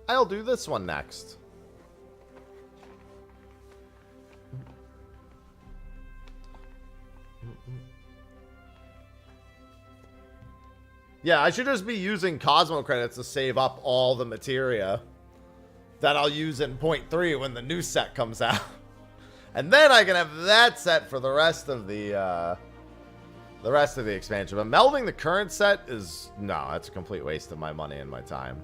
I'll do this one next. Yeah, I should just be using Cosmo credits to save up all the materia that I'll use in point 3 when the new set comes out. And then I can have that set for the rest of the expansion. But melding the current set is, no, that's a complete waste of my money and my time.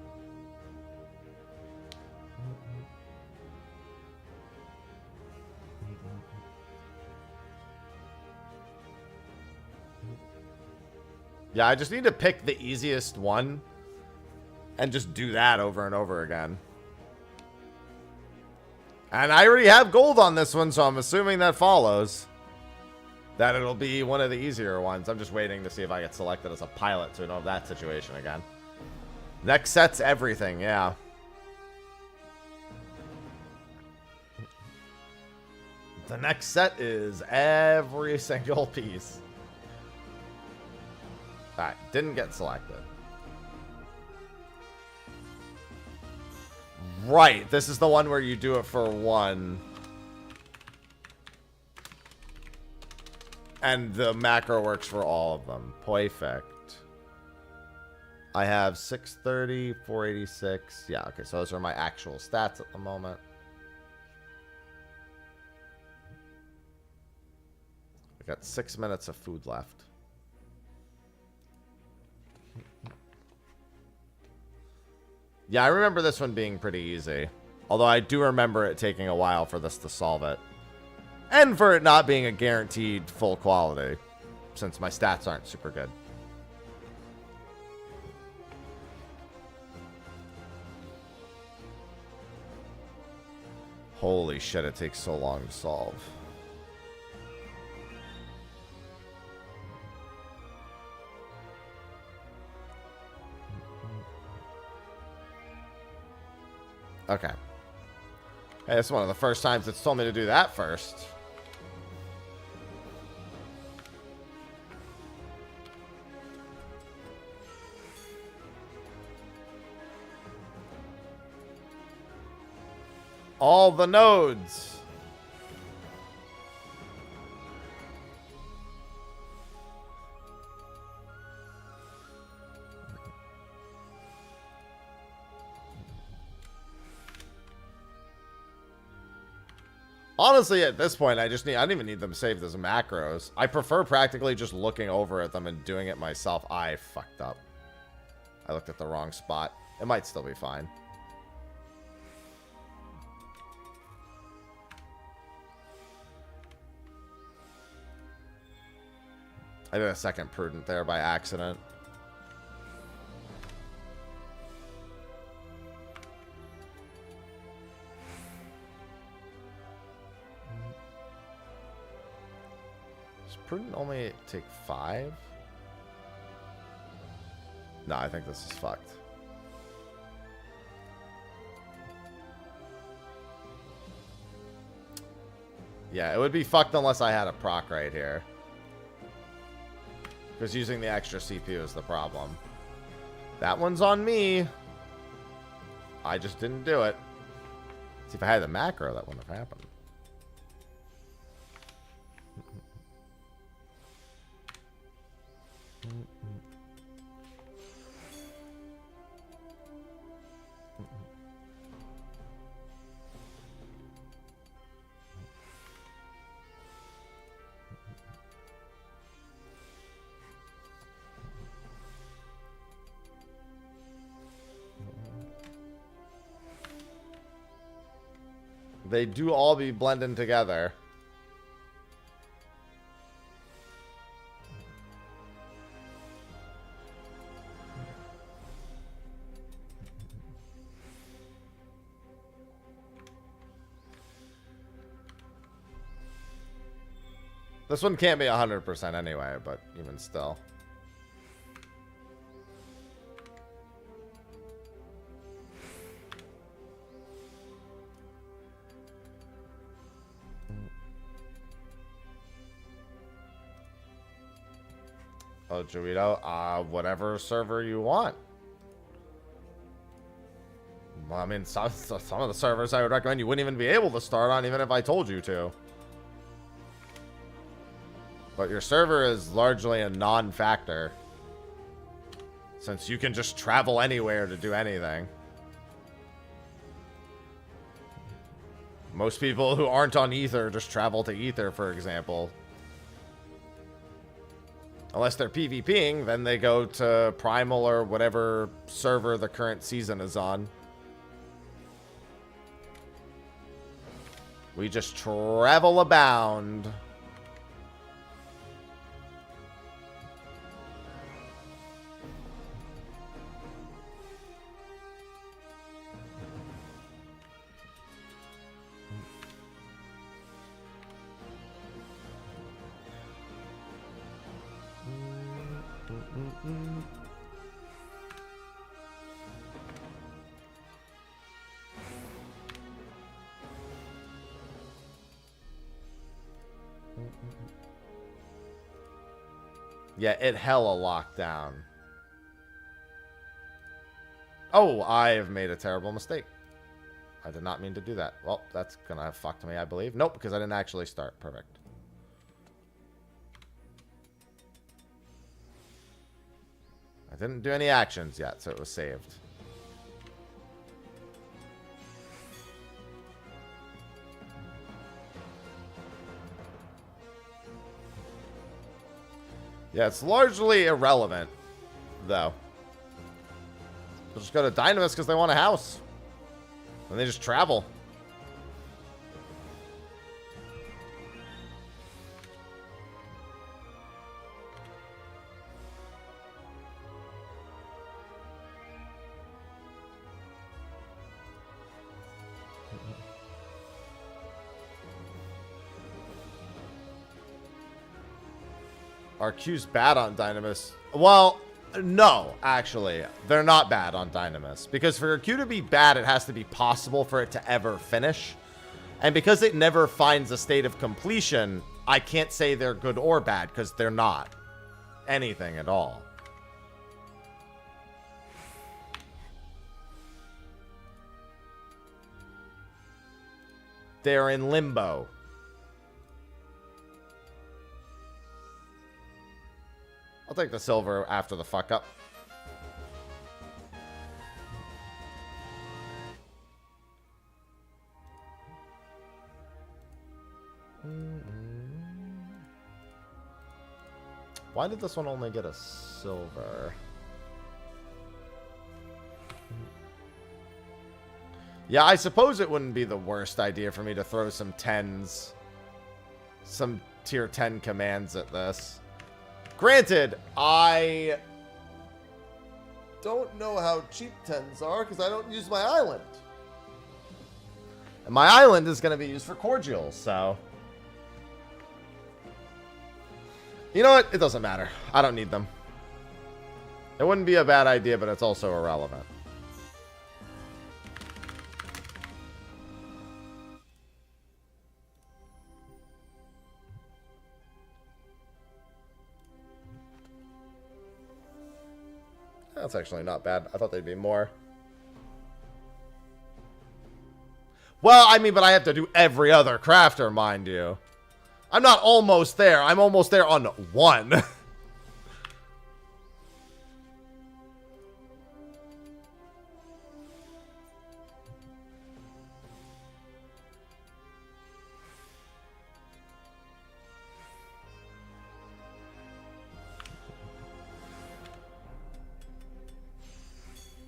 Yeah, I just need to pick the easiest one and just do that over and over again. And I already have gold on this one, so I'm assuming that follows. That it'll be one of the easier ones. I'm just waiting to see if I get selected as a pilot so we don't have that situation again. Next set's everything, yeah. The next set is every single piece. Alright, didn't get selected. Right, this is the one where you do it for one. And the macro works for all of them. Perfect. I have 630, 486. Yeah, okay, so those are my actual stats at the moment. I got 6 minutes of food left. Yeah, I remember this one being pretty easy. Although I do remember it taking a while for this to solve it. And for it not being a guaranteed full quality. Since my stats aren't super good. Holy shit, it takes so long to solve. Okay. Hey, this is one of the first times it's told me to do that first. All the nodes. Honestly, at this point, I don't even need them saved as macros. I prefer practically just looking over at them and doing it myself. I fucked up. I looked at the wrong spot. It might still be fine. I did a second prudent there by accident. Prudent only take 5? No, I think this is fucked. Yeah, it would be fucked unless I had a proc right here. Because using the extra CPU is the problem. That one's on me. I just didn't do it. See, if I had the macro, that wouldn't have happened. They do all be blending together. This one can't be 100% anyway, but even still. Oh, Juito, whatever server you want. Well, I mean, some of the servers I would recommend you wouldn't even be able to start on, even if I told you to. But your server is largely a non-factor, since you can just travel anywhere to do anything. Most people who aren't on Ether just travel to Ether, for example. Unless they're PvPing, then they go to Primal or whatever server the current season is on. We just travel abound. Yeah, it hella locked down. Oh, I have made a terrible mistake. I did not mean to do that. Well, that's gonna have fucked me, I believe. Nope, because I didn't actually start. Perfect. I didn't do any actions yet, so it was saved. Yeah, it's largely irrelevant, though. They'll just go to Dynamis because they want a house. And they just travel. Are Q's bad on Dynamis? Well, no, actually. They're not bad on Dynamis. Because for a Q to be bad, it has to be possible for it to ever finish. And because it never finds a state of completion, I can't say they're good or bad, because they're not anything at all. They're in limbo. I'll take the silver after the fuck up. Why did this one only get a silver? Yeah, I suppose it wouldn't be the worst idea for me to throw some 10s. Some tier 10 commands at this. Granted, I don't know how cheap 10s are because I don't use my island. And my island is going to be used for cordials, so. You know what? It doesn't matter. I don't need them. It wouldn't be a bad idea, but it's also irrelevant. That's actually not bad. I thought they'd be more. Well, I mean, but I have to do every other crafter, mind you. I'm not almost there. I'm almost there on one.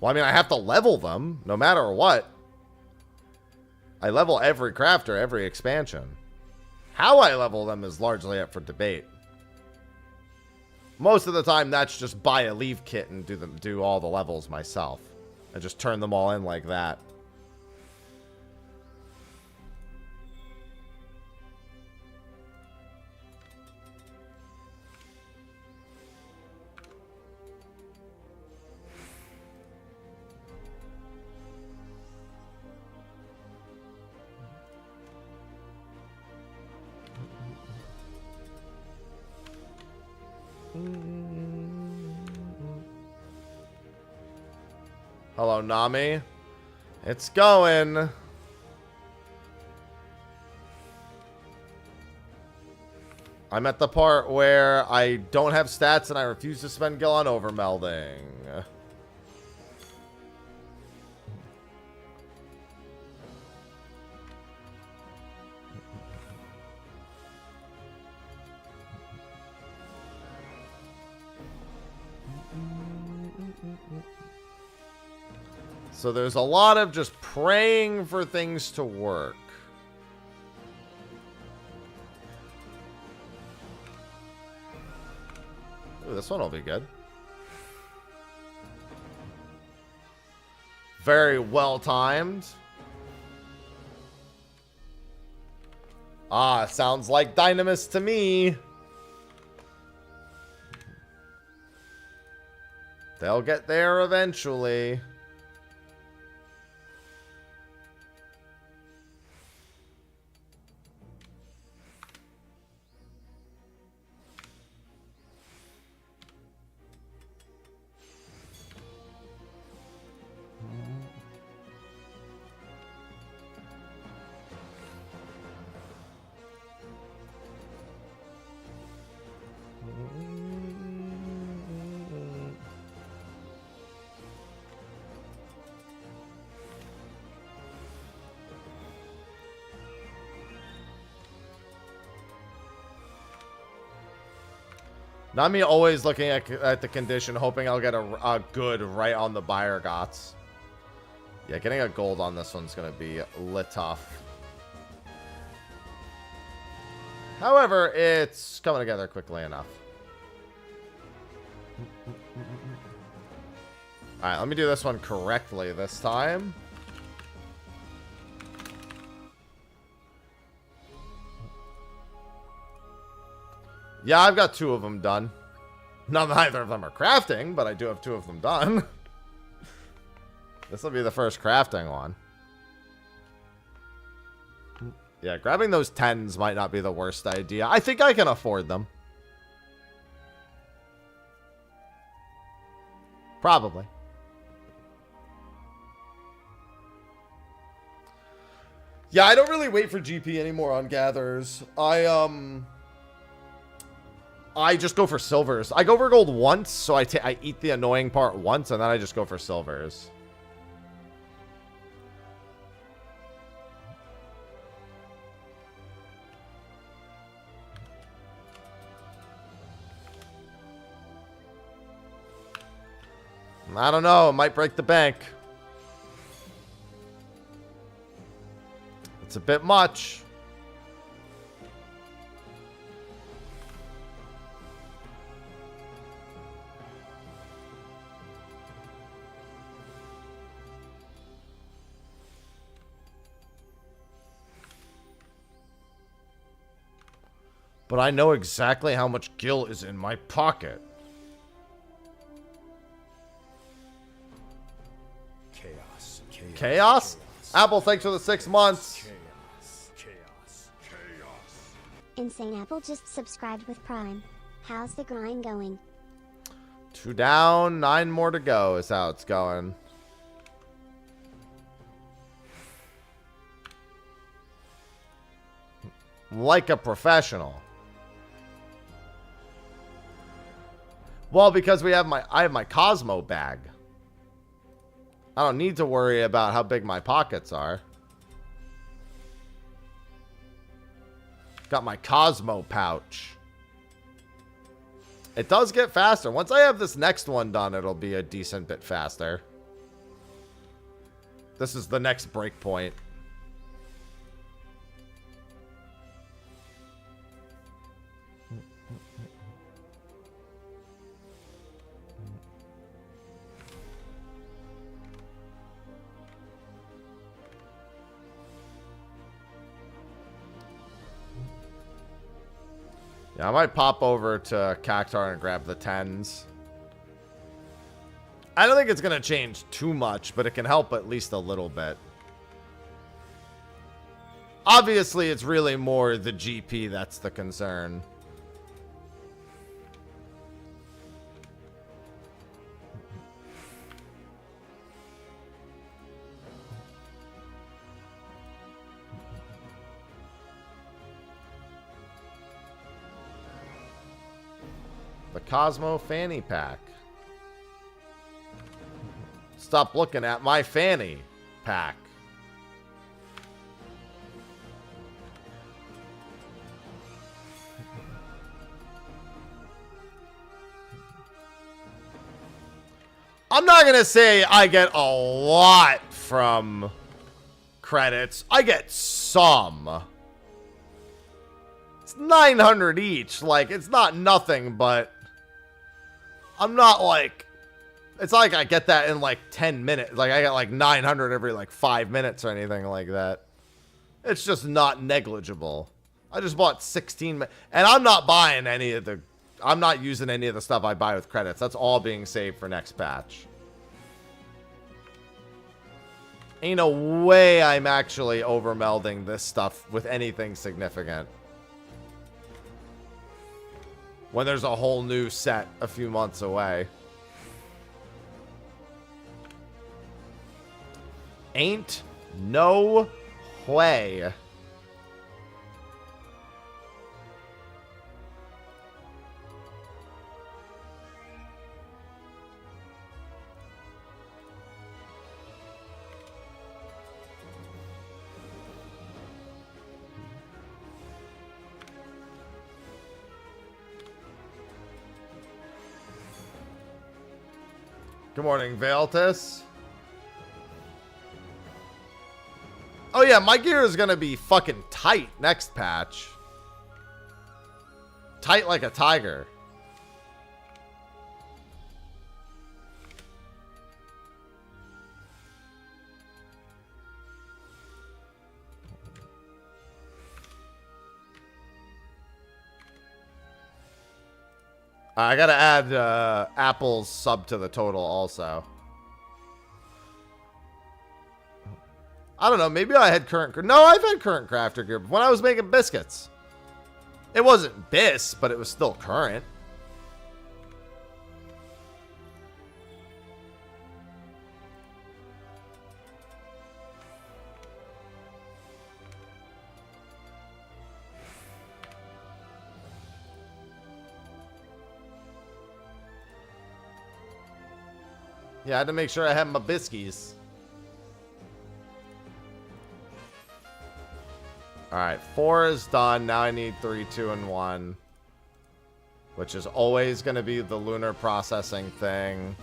Well, I mean, I have to level them, no matter what. I level every crafter, every expansion. How I level them is largely up for debate. Most of the time, that's just buy a leave kit and do all the levels myself. I just turn them all in like that. Hello, Nami. It's going. I'm at the part where I don't have stats and I refuse to spend gil on overmelding. So there's a lot of just praying for things to work. Ooh, this one will be good. Very well timed. Ah, sounds like Dynamis to me. They'll get there eventually. Not me always looking at the condition, hoping I'll get a good right on the buyer gots. Yeah, getting a gold on this one's going to be lit tough. However, it's coming together quickly enough. Alright, let me do this one correctly this time. Yeah, I've got 2 of them done. Not neither of them are crafting, but I do have 2 of them done. This will be the first crafting one. Yeah, grabbing those 10s might not be the worst idea. I think I can afford them. Probably. Yeah, I don't really wait for GP anymore on gatherers. I just go for silvers. I go for gold once, so I eat the annoying part once, and then I just go for silvers. I don't know. It might break the bank. It's a bit much. But I know exactly how much gil is in my pocket. Chaos. Chaos? Chaos? Apple, thanks for the 6 months. Chaos. Insane Apple just subscribed with Prime. How's the grind going? 2 down, 9 more to go is how it's going. Like a professional. Well, because I have my Cosmo bag. I don't need to worry about how big my pockets are. Got my Cosmo pouch. It does get faster. Once I have this next one done, it'll be a decent bit faster. This is the next break point. Yeah, I might pop over to Cactar and grab the 10s. I don't think it's going to change too much, but it can help at least a little bit. Obviously, it's really more the GP that's the concern. The Cosmo Fanny Pack. Stop looking at my fanny pack. I'm not going to say I get a lot from credits. I get some. It's 900 each. Like, it's not nothing, but I'm not like... It's like I get that in like 10 minutes. Like, I get like 900 every like 5 minutes or anything like that. It's just not negligible. I just bought 16... And I'm not buying any of the... I'm not using any of the stuff I buy with credits. That's all being saved for next patch. Ain't no way I'm actually overmelding this stuff with anything significant. When there's a whole new set a few months away. Ain't no way. Good morning, Valtis. Oh yeah, my gear is gonna be fucking tight next patch. Tight like a tiger. I gotta add Apple's sub to the total also. I don't know. Maybe I had current... No, I've had current crafter gear when I was making biscuits. It wasn't bis, but it was still current. Yeah, I had to make sure I had my biscuits. Alright, 4 is done. Now I need 3, 2, and 1. Which is always going to be the lunar processing thing.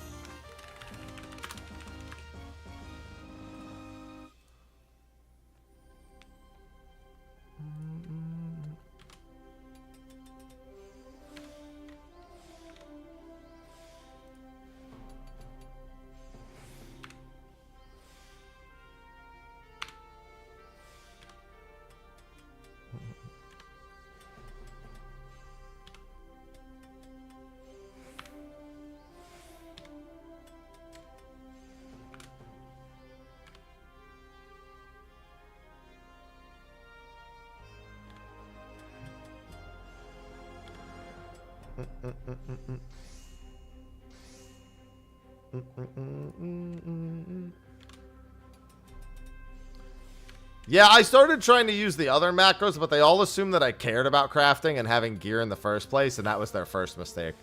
Yeah, I started trying to use the other macros, but they all assumed that I cared about crafting and having gear in the first place, and that was their first mistake.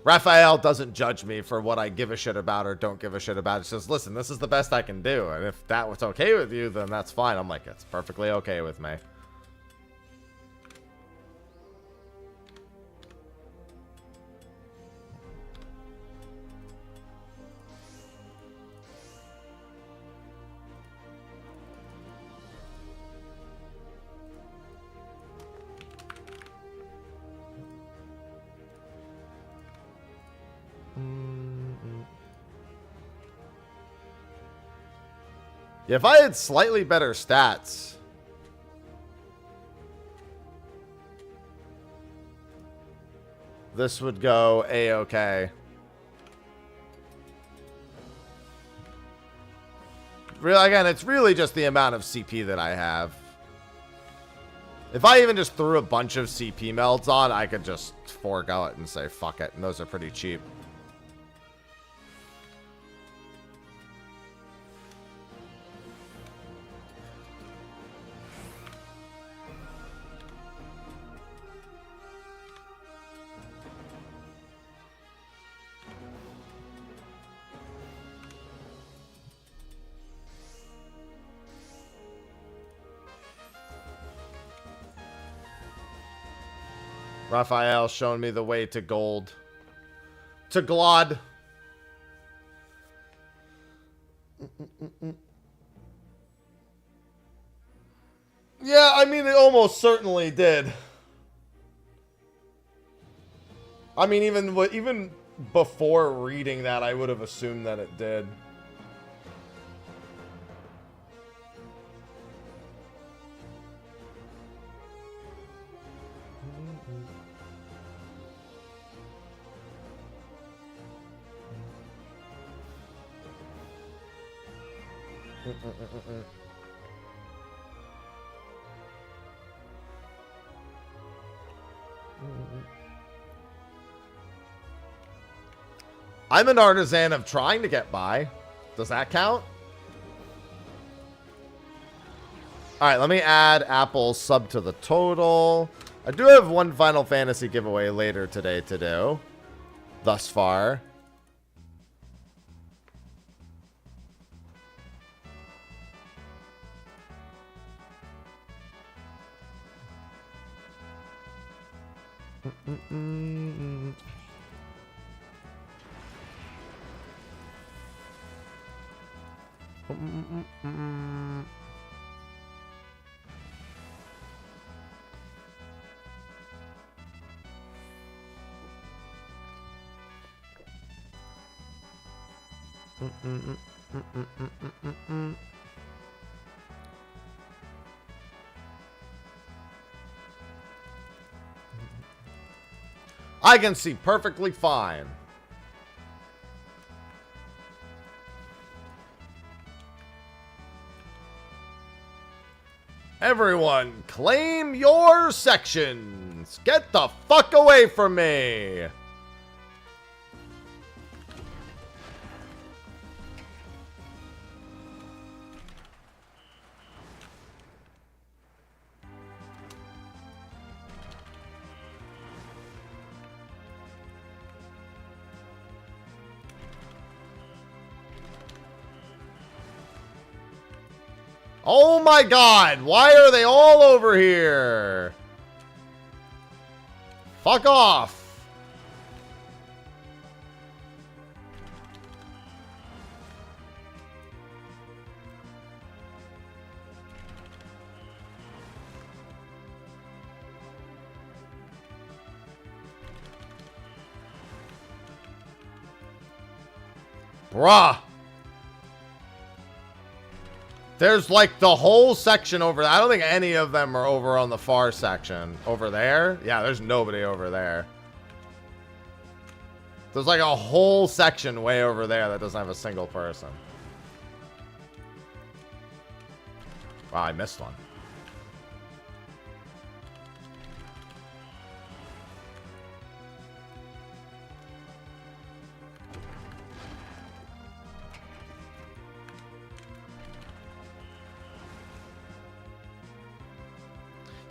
Raphael doesn't judge me for what I give a shit about or don't give a shit about. It says, listen, this is the best I can do, and if that was okay with you, then that's fine. I'm like, it's perfectly okay with me. If I had slightly better stats, this would go A-okay. Again, it's really just the amount of CP that I have. If I even just threw a bunch of CP melds on, I could just forego it and say fuck it. And those are pretty cheap. Raphael showing me the way to gold. To Glod. Yeah, I mean, it almost certainly did. I mean, even before reading that, I would have assumed that it did. I'm an artisan of trying to get by. Does that count? Alright, let me add Apple's sub to the total. I do have one Final Fantasy giveaway later today to do. Thus far. I can see perfectly fine. Everyone, claim your sections. Get the fuck away from me. Oh my god, why are they all over here? Fuck off. Bruh. There's like the whole section over there. I don't think any of them are over on the far section. Over there? Yeah, there's nobody over there. There's like a whole section way over there that doesn't have a single person. Wow, I missed one.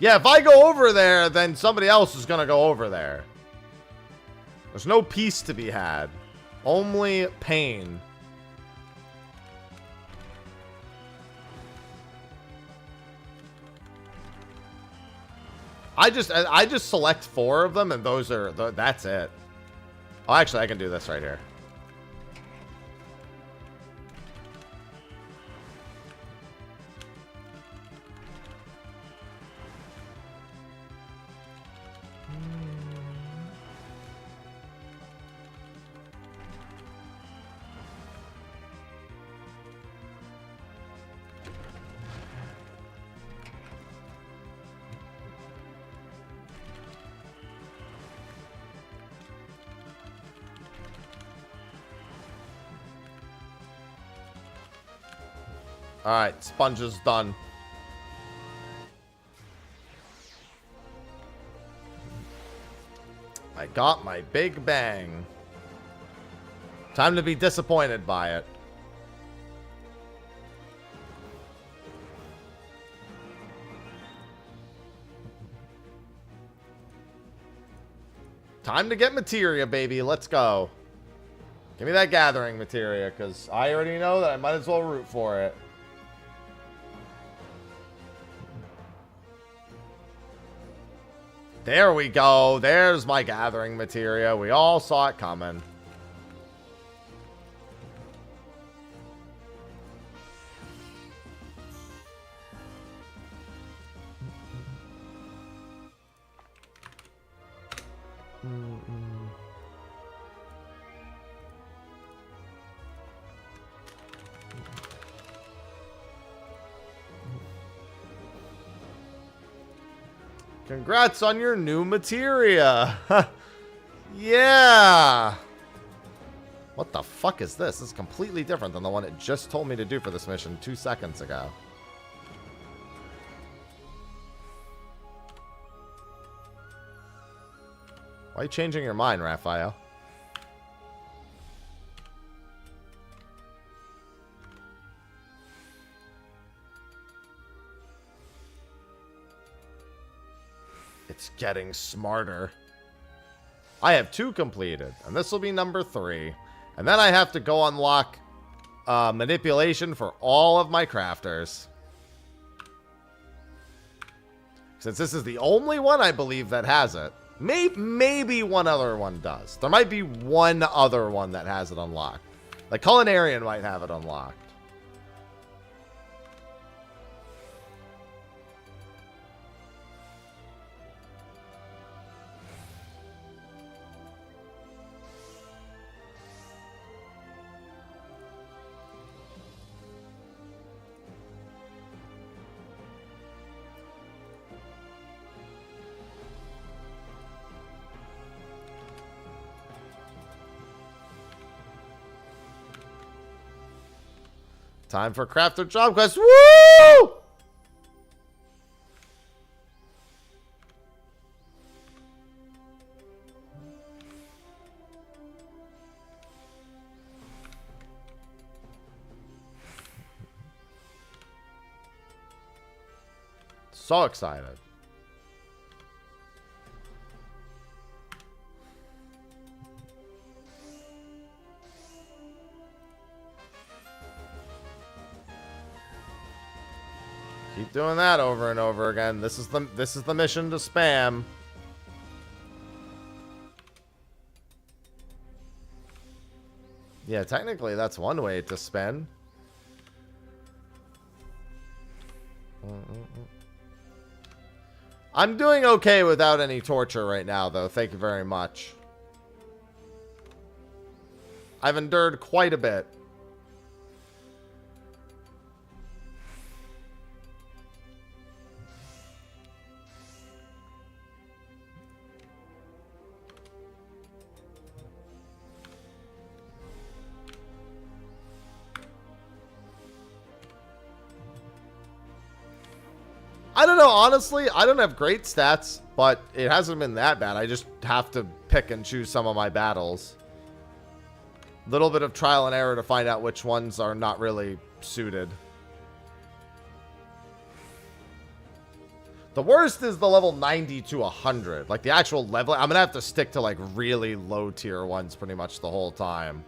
Yeah, if I go over there, then somebody else is going to go over there. There's no peace to be had. Only pain. I just select 4 of them, and those are... That's it. Oh, actually, I can do this right here. Alright, sponge is done. I got my big bang. Time to be disappointed by it. Time to get materia, baby. Let's go. Give me that gathering materia, because I already know that I might as well root for it. There we go. There's my gathering materia. We all saw it coming. Congrats on your new materia. Yeah. What the fuck is this? This is completely different than the one it just told me to do for this mission 2 seconds ago. Why are you changing your mind, Raphael? It's getting smarter. I have 2 completed, and this will be number 3. And then I have to go unlock manipulation for all of my crafters. Since this is the only one, I believe, that has it. Maybe one other one does. There might be one other one that has it unlocked. Like, Culinarian might have it unlocked. Time for crafter job quest. Woo! So excited. Keep doing that over and over again. This is the mission to spam. Yeah, technically that's one way to spend. I'm doing okay without any torture right now, though. Thank you very much. I've endured quite a bit. I don't know, honestly, I don't have great stats, but it hasn't been that bad. I just have to pick and choose some of my battles. Little bit of trial and error to find out which ones are not really suited. The worst is the level 90 to 100. Like, the actual level, I'm gonna have to stick to, like, really low tier ones pretty much the whole time.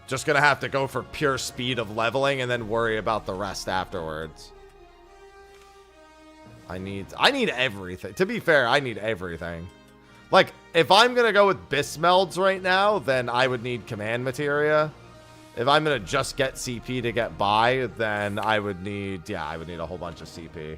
Just gonna have to go for pure speed of leveling and then worry about the rest afterwards. I need everything. To be fair, I need everything. Like, if I'm gonna go with Bismelds right now, then I would need command materia. If I'm gonna just get CP to get by, then I would need, yeah, I would need a whole bunch of CP.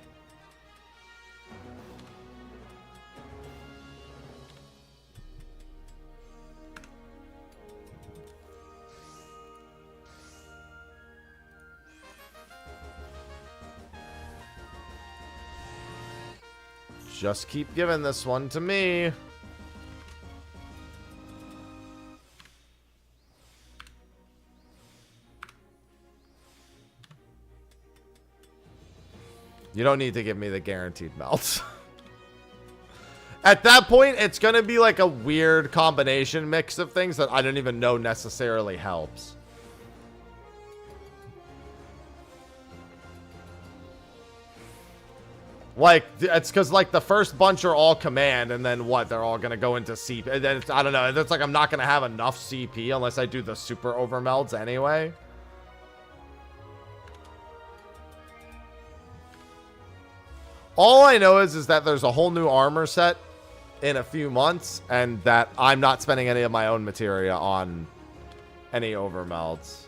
Just keep giving this one to me. You don't need to give me the guaranteed melts. At that point, it's going to be like a weird combination mix of things that I don't even know necessarily helps. Like, it's because, like, the first bunch are all command, and then what? They're all going to go into CP. And then I don't know. It's like I'm not going to have enough CP unless I do the super overmelds anyway. All I know is that there's a whole new armor set in a few months, and that I'm not spending any of my own materia on any overmelds.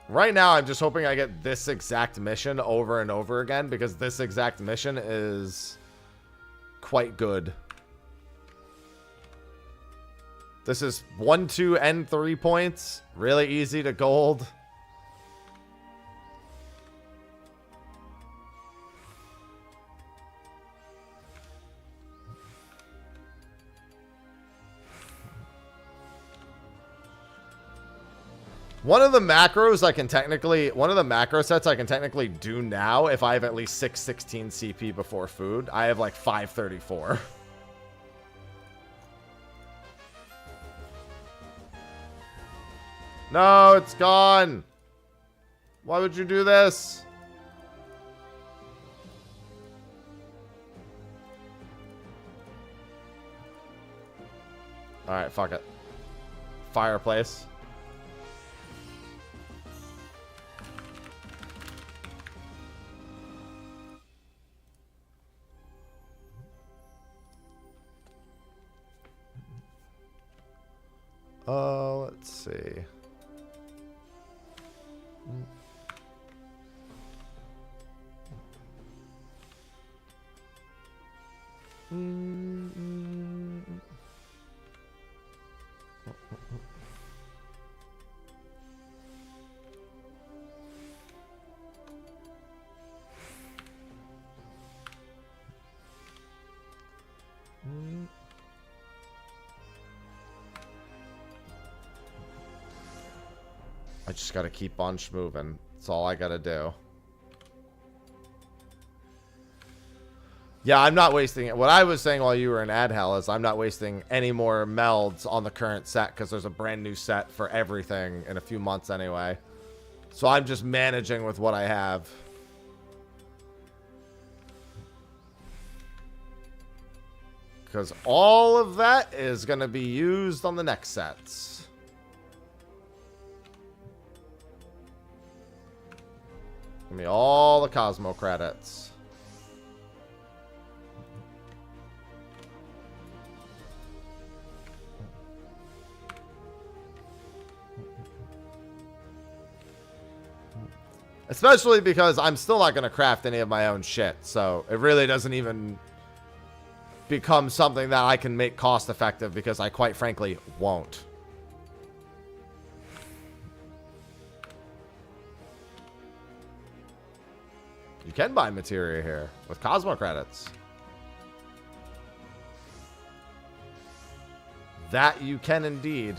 Right now, I'm just hoping I get this exact mission over and over again, because this exact mission is quite good. This is 1, 2, and 3 points. Really easy to gold. One of the macros I can technically, one of the macro sets I can technically do now if I have at least 616 CP before food. I have like 534. No, it's gone. Why would you do this? All right, fuck it. Fireplace. Let's see. I just gotta keep on schmoving. That's all I gotta do. Yeah, I'm not wasting it. What I was saying while you were in ad hell is I'm not wasting any more melds on the current set because there's a brand new set for everything in a few months anyway. So I'm just managing with what I have. Because all of that is going to be used on the next sets. Give me all the Cosmo credits. Especially because I'm still not going to craft any of my own shit. So it really doesn't even become something that I can make cost effective because I quite frankly won't. You can buy materia here with Cosmo credits. That you can indeed.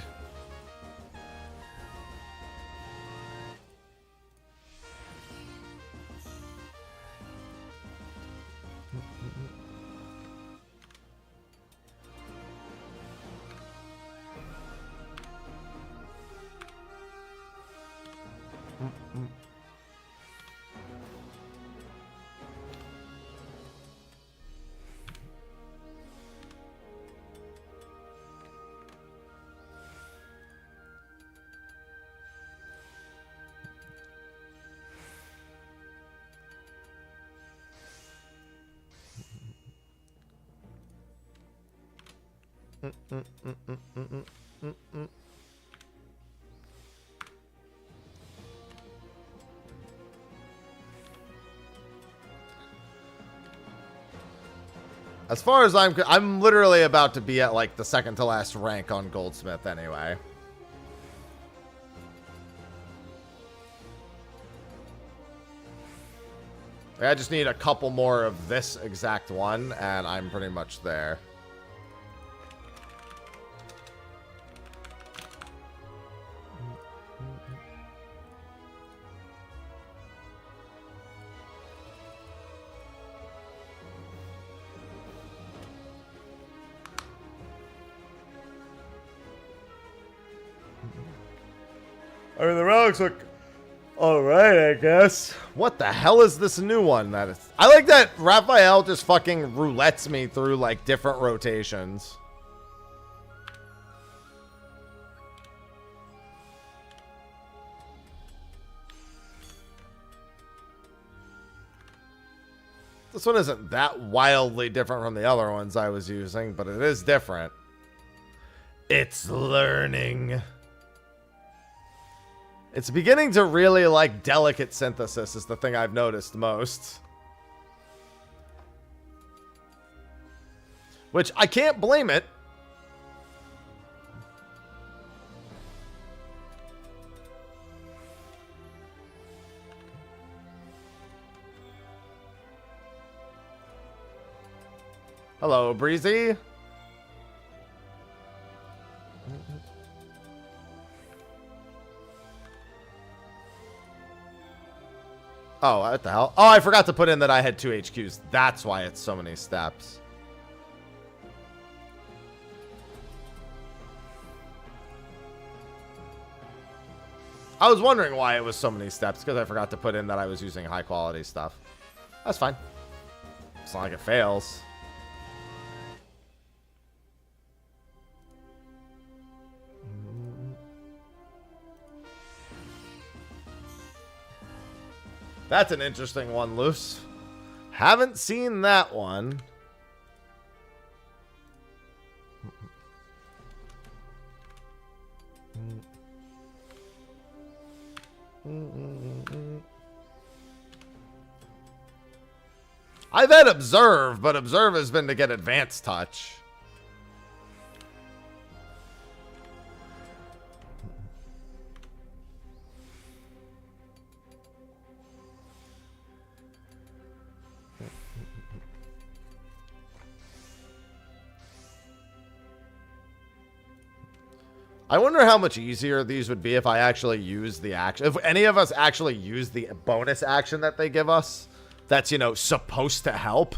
As far as I'm literally about to be at like the second to last rank on Goldsmith anyway. I just need a couple more of this exact one, and I'm pretty much there. I mean, the relics look alright, I guess. What the hell is this new one? That is, I like that Raphael just fucking roulettes me through, like, different rotations. This one isn't that wildly different from the other ones I was using, but it is different. It's learning. It's beginning to really like delicate synthesis is the thing I've noticed most. Which I can't blame it. Hello, Breezy. Oh, what the hell? Oh, I forgot to put in that I had 2 HQs. That's why it's so many steps. I was wondering why it was so many steps, because I forgot to put in that I was using high quality stuff. That's fine. It's not like it fails. That's an interesting one, Loose. Haven't seen that one. I've had Observe, but Observe has been to get Advanced Touch. I wonder how much easier these would be if I actually use the action. If any of us actually use the bonus action that they give us, that's, you know, supposed to help.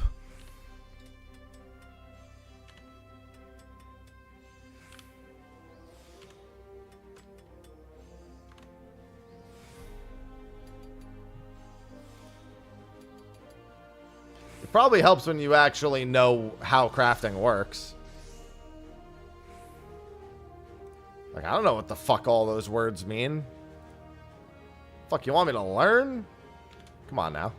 It probably helps when you actually know how crafting works. Like, I don't know what the fuck all those words mean. Fuck, you want me to learn? Come on now.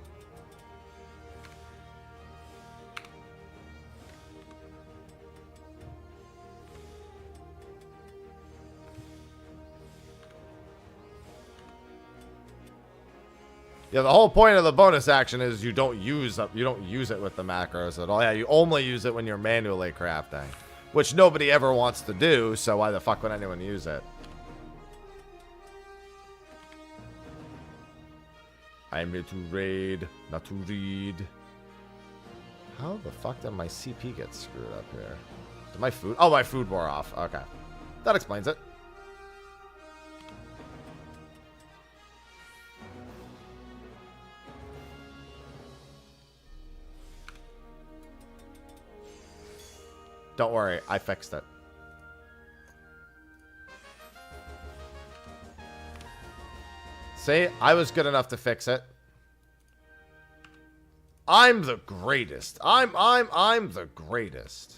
Yeah, the whole point of the bonus action is you don't use it with the macros at all. Yeah, you only use it when you're manually crafting. Which nobody ever wants to do, so why the fuck would anyone use it? I'm here to raid, not to read. How the fuck did my CP get screwed up here? Did my food? Oh, my food wore off. Okay. That explains it. Don't worry, I fixed it. See, I was good enough to fix it. I'm the greatest. I'm the greatest.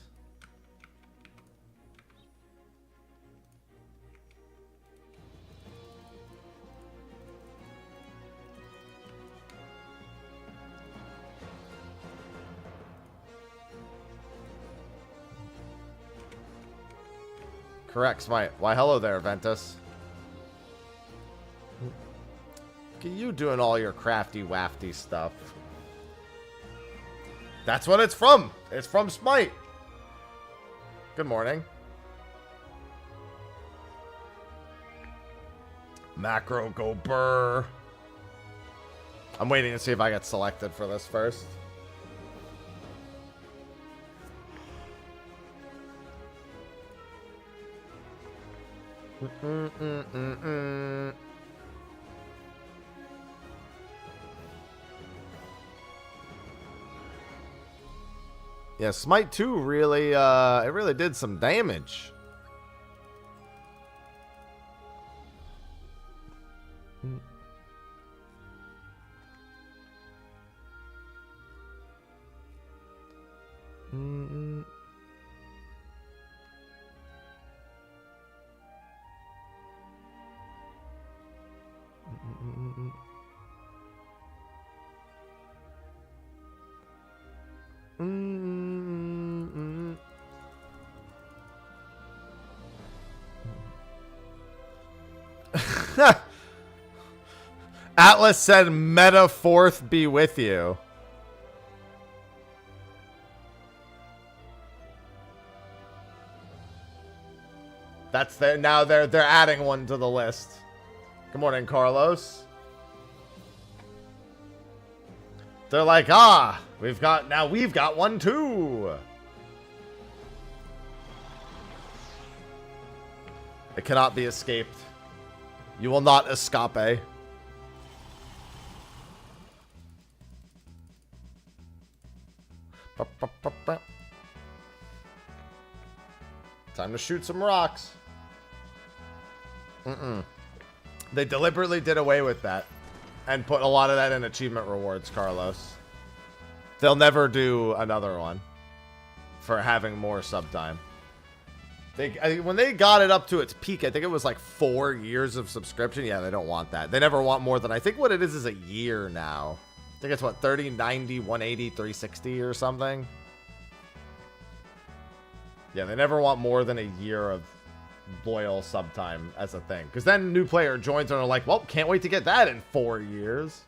Correct, Smite. Why, hello there, Ventus. Look at you doing all your crafty wafty stuff. That's what it's from. It's from Smite. Good morning. Macro go burr. I'm waiting to see if I get selected for this first. Yeah, Smite 2 really, it really did some damage. Atlas said, "Meta fourth be with you." That's there now. They're adding one to the list. Good morning, Carlos. They're like, we've got one too. It cannot be escaped. You will not escape. Time to shoot some rocks. They deliberately did away with that and put a lot of that in achievement rewards, Carlos. They'll never do another one for having more sub time. When they got it up to its peak, I think it was like 4 years of subscription. Yeah, they don't want that. They never want more than, I think what it is a year now. I think it's what, 30, 90, 180, 360 or something. Yeah, they never want more than a year of loyal sub time as a thing. Because then new player joins and are like, well, can't wait to get that in 4 years.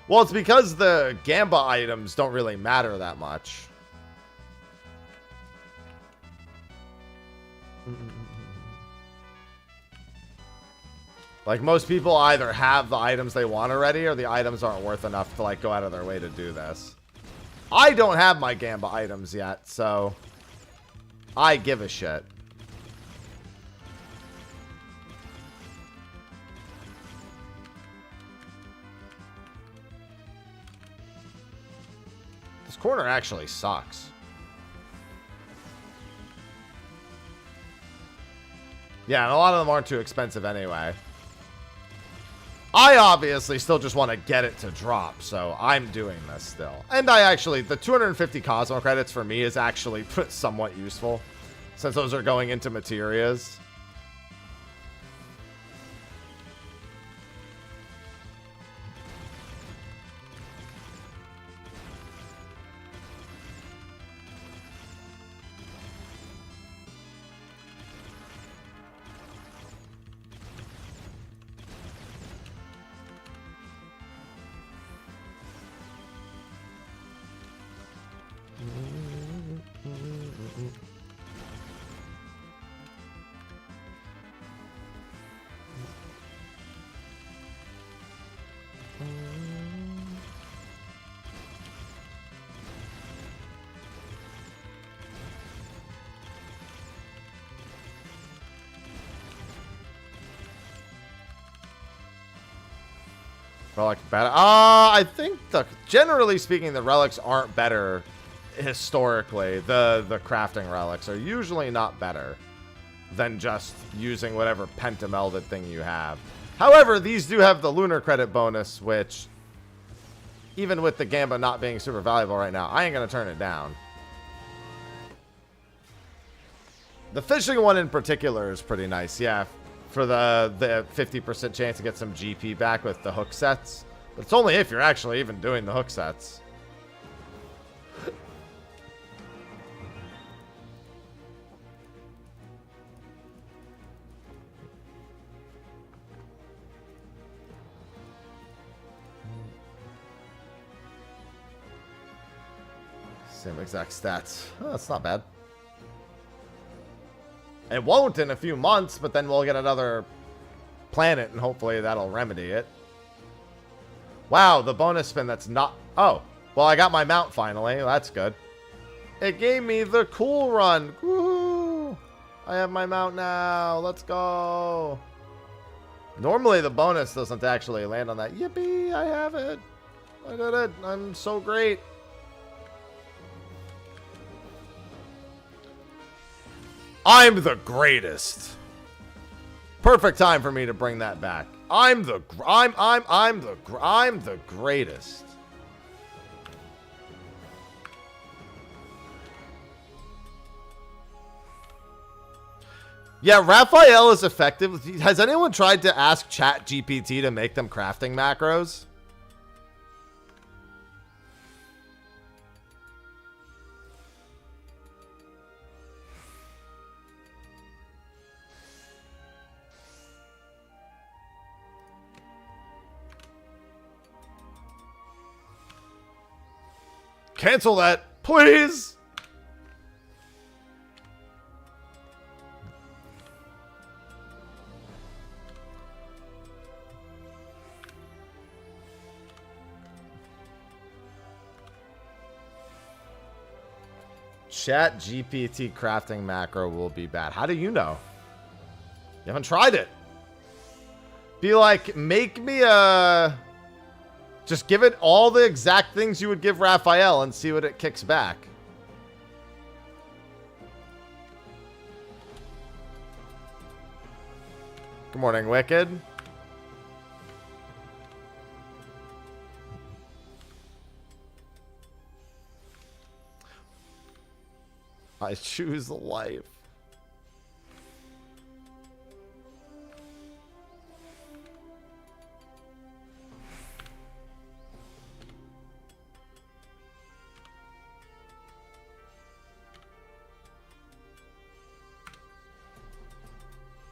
Well, it's because the Gamba items don't really matter that much. Like, most people either have the items they want already, or the items aren't worth enough to, like, go out of their way to do this. I don't have my Gamba items yet, so I give a shit. This corner actually sucks. Yeah, and a lot of them aren't too expensive anyway. I obviously still just want to get it to drop, so I'm doing this still. And I actually, the 250 Cosmo credits for me is actually somewhat useful, since those are going into materias. Relic better. I think generally speaking, the relics aren't better historically. The crafting relics are usually not better than just using whatever pentamelded thing you have. However, these do have the lunar credit bonus, which even with the Gamba not being super valuable right now, I ain't gonna turn it down. The fishing one in particular is pretty nice, yeah. For the 50% chance to get some GP back with the hook sets. But it's only if you're actually even doing the hook sets. Same exact stats. Oh, that's not bad. It won't in a few months, but then we'll get another planet, and hopefully that'll remedy it. Wow, the bonus spin that's not... Oh, well, I got my mount finally. That's good. It gave me the cool run. Woo! I have my mount now. Let's go. Normally, the bonus doesn't actually land on that. Yippee, I have it. I did it. I'm so great. I'm the greatest. Perfect time for me to bring that back. I'm the greatest. Yeah, Raphael is effective. Has anyone tried to ask ChatGPT to make them crafting macros? Cancel that, please. Chat GPT crafting macro will be bad. How do you know? You haven't tried it. Be like, make me a... Just give it all the exact things you would give Raphael and see what it kicks back. Good morning, Wicked. I choose life.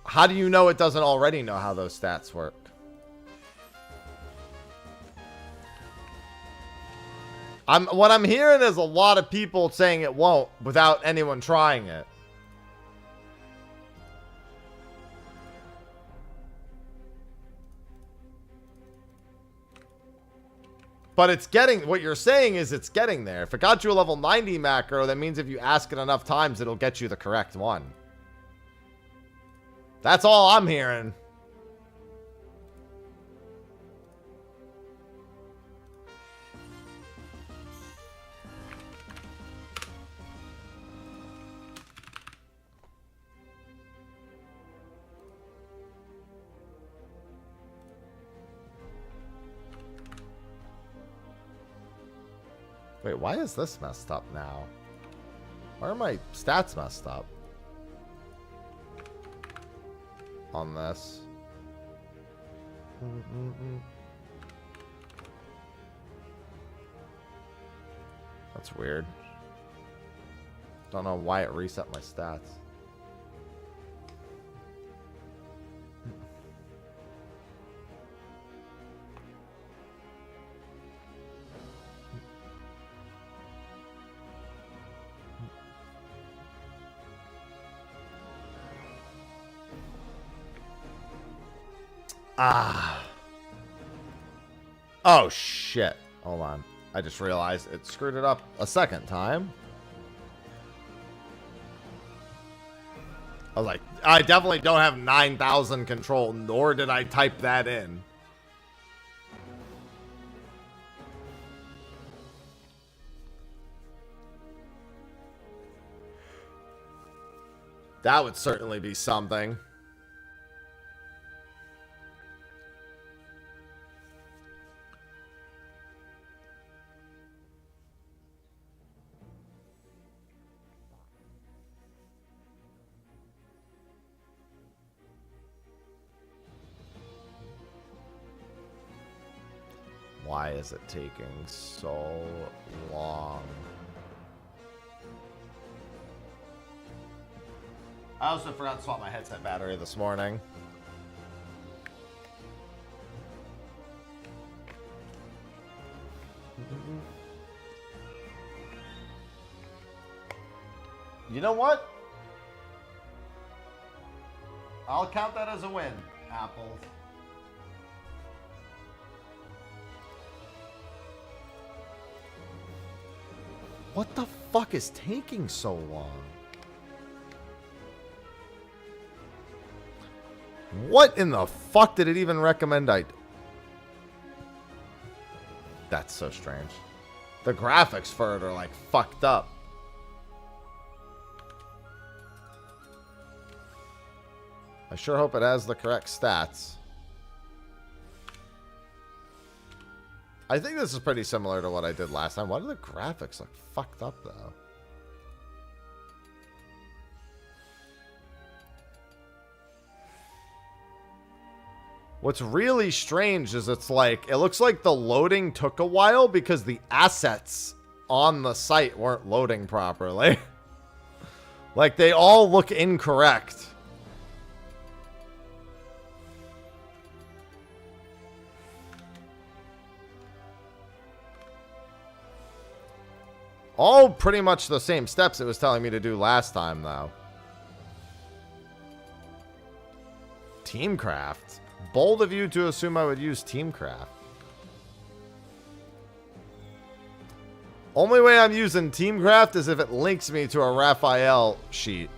How do you know it doesn't already know how those stats work? What I'm hearing is a lot of people saying it won't without anyone trying it. But it's getting, what you're saying is it's getting there. If it got you a level 90 macro, that means if you ask it enough times, it'll get you the correct one. That's all I'm hearing. Wait, why is this messed up now? Why are my stats messed up? On this. That's weird. Don't know why it reset my stats. Ah. Oh, shit. Hold on. I just realized it screwed it up a second time. I was like, I definitely don't have 9,000 control, nor did I type that in. That would certainly be something. Why is it taking so long? I also forgot to swap my headset battery this morning. You know what? I'll count that as a win. apples. What the fuck is taking so long? What in the fuck did it even recommend I... That's so strange. The graphics for it are like fucked up. I sure hope it has the correct stats. I think this is pretty similar to what I did last time. Why do the graphics look fucked up, though? What's really strange is it's like, it looks like the loading took a while because the assets on the site weren't loading properly. Like, they all look incorrect. All pretty much the same steps it was telling me to do last time, though. Teamcraft. Bold of you to assume I would use Teamcraft. Only way I'm using Teamcraft is if it links me to a Raphael sheet.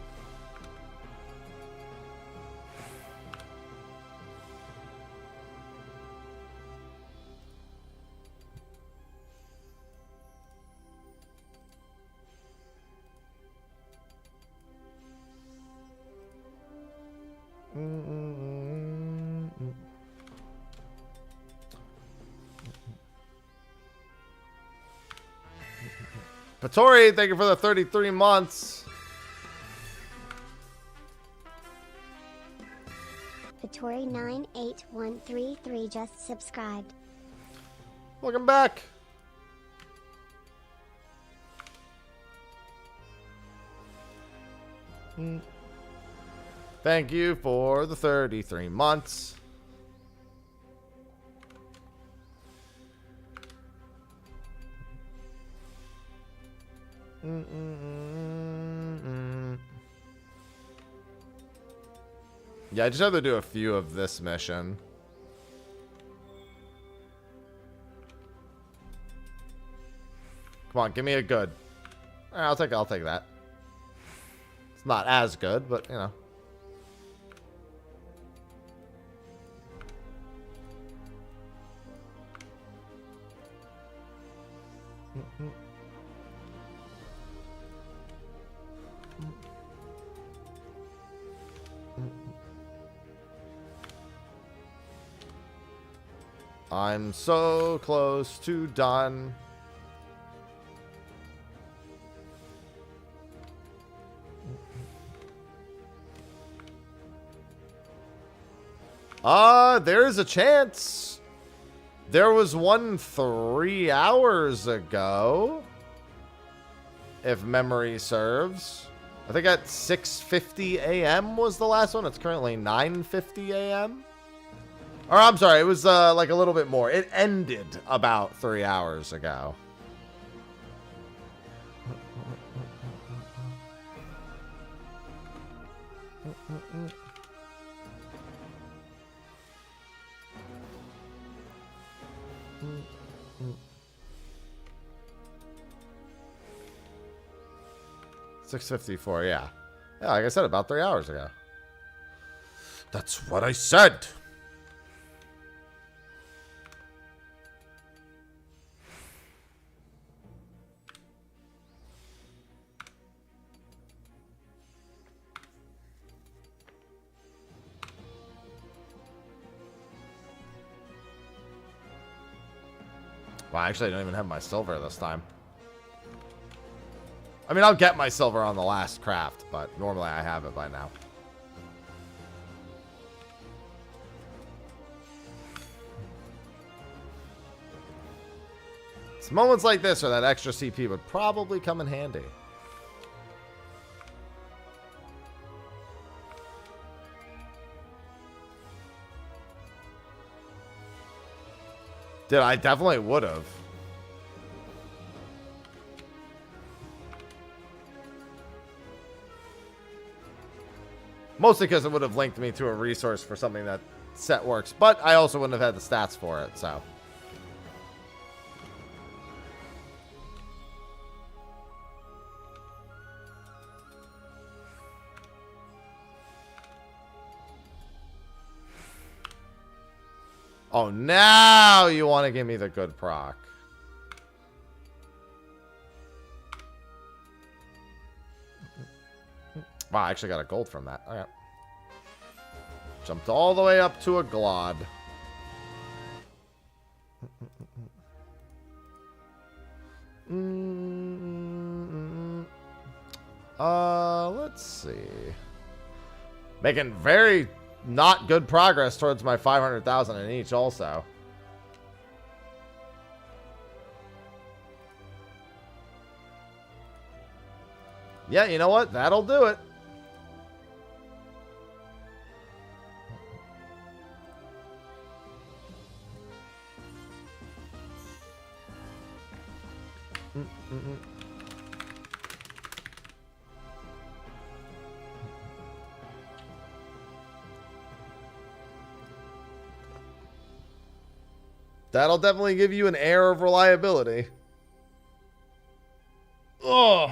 Patori, thank you for the 33 months. Patori 98133 just subscribed. Welcome back. Thank you for the 33 months. Yeah, I just have to do a few of this mission. Come on, give me a good. I'll take that. It's not as good, but you know. I'm so close to done. There is a chance. There was one 3 hours ago, if memory serves. I think at 6:50 a.m. was the last one. It's currently 9:50 a.m. Or I'm sorry, it was like a little bit more. It ended about 3 hours ago. $6.54, yeah. Yeah, like I said, about 3 hours ago. That's what I said. Well, actually, I don't even have my silver this time. I mean, I'll get my silver on the last craft, but normally I have it by now. It's moments like this where that extra CP would probably come in handy. Dude, I definitely would have. Mostly because it would have linked me to a resource for something that set works. But I also wouldn't have had the stats for it, so. Oh, now you want to give me the good proc. Wow, I actually got a gold from that. Okay. Jumped all the way up to a Glod. Let's see. Making very not good progress towards my 500,000 in each also. Yeah, you know what? That'll do it. That'll definitely give you an air of reliability. Ugh.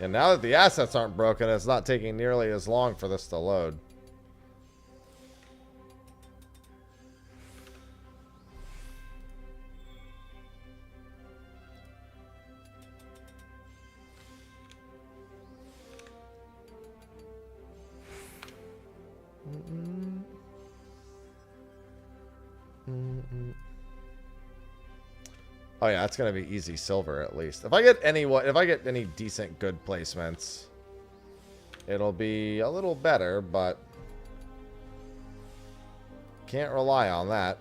And now that the assets aren't broken, it's not taking nearly as long for this to load. Oh yeah, it's gonna be easy silver at least. If I get any decent good placements, it'll be a little better, but can't rely on that.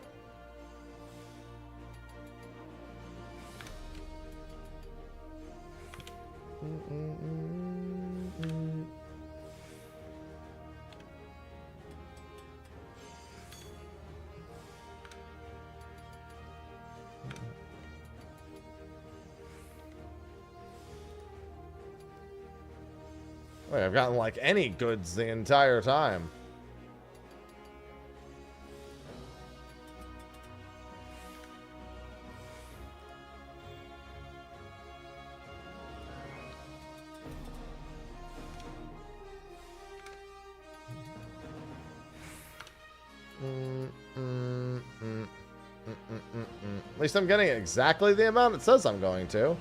Wait, I've gotten like any goods the entire time. At least I'm getting exactly the amount it says I'm going to.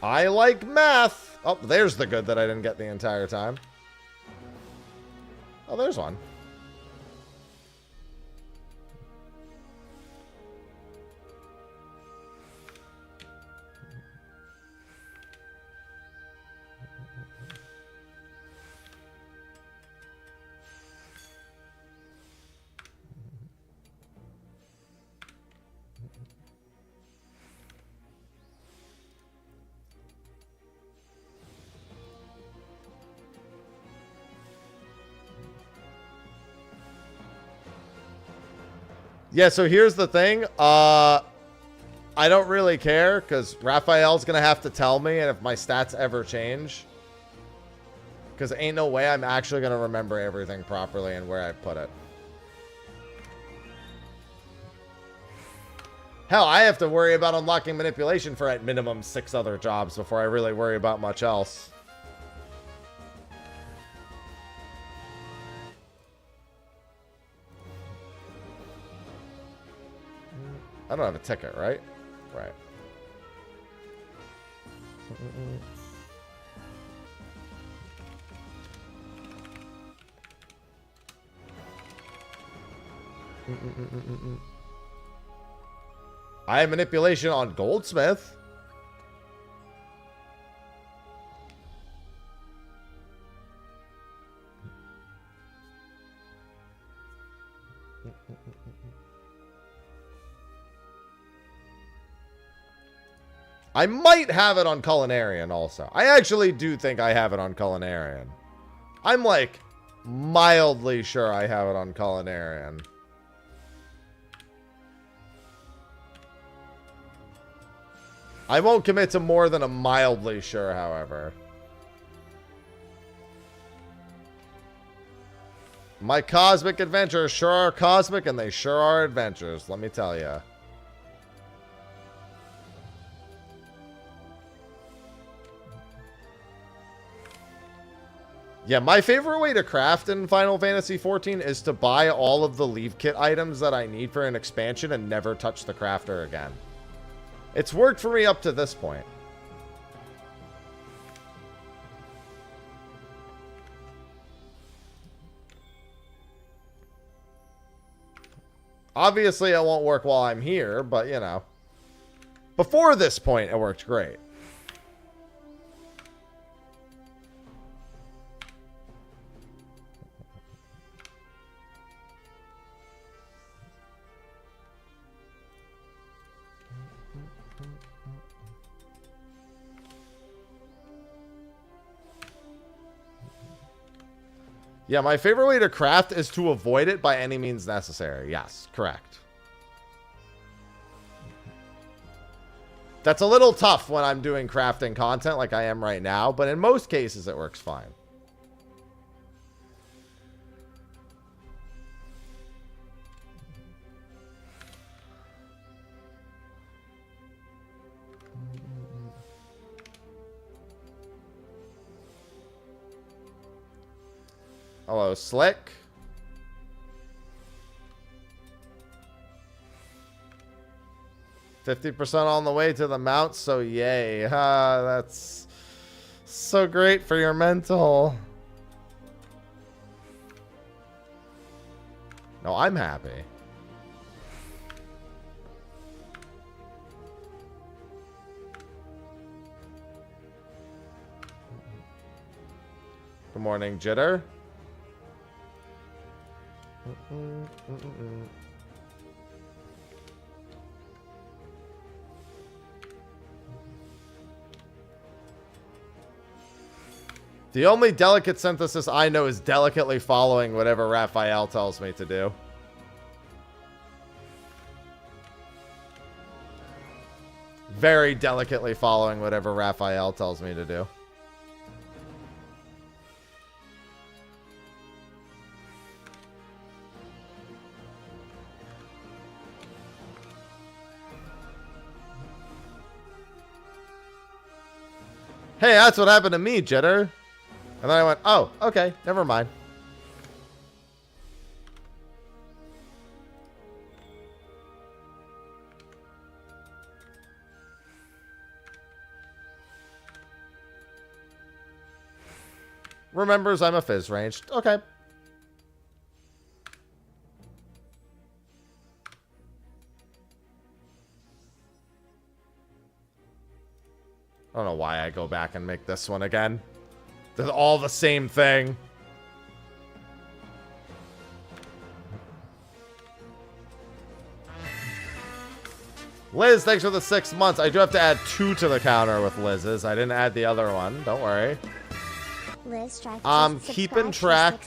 I like math. Oh, there's the good that I didn't get the entire time. Oh, there's one. Yeah, so here's the thing. I don't really care because Raphael's going to have to tell me and if my stats ever change. Because ain't no way I'm actually going to remember everything properly and where I put it. Hell, I have to worry about unlocking manipulation for at minimum 6 other jobs before I really worry about much else. I don't have a ticket, right? Right. I have manipulation on Goldsmith. I might have it on Culinarian also. I actually do think I have it on Culinarian. I'm like mildly sure I have it on Culinarian. I won't commit to more than a mildly sure, however. My cosmic adventures sure are cosmic, and they sure are adventures, let me tell you. Yeah, my favorite way to craft in Final Fantasy XIV is to buy all of the Leave Kit items that I need for an expansion and never touch the crafter again. It's worked for me up to this point. Obviously, it won't work while I'm here, but, you know. Before this point, it worked great. Yeah, my favorite way to craft is to avoid it by any means necessary. Yes, correct. That's a little tough when I'm doing crafting content like I am right now, but in most cases it works fine. Hello, Slick. %50 on the way to the mount, so yay. That's so great for your mental. No, I'm happy. Good morning, Jitter. The only delicate synthesis I know is delicately following whatever Raphael tells me to do. Very delicately following whatever Raphael tells me to do. Hey, that's what happened to me, Jitter. And then I went, oh, okay, never mind. Remembers I'm a fizz ranged. Okay. I don't know why I go back and make this one again. They're all the same thing. Liz, thanks for the 6 months. I do have to add 2 to the counter with Liz's. I didn't add the other one. Don't worry. Liz, keeping track.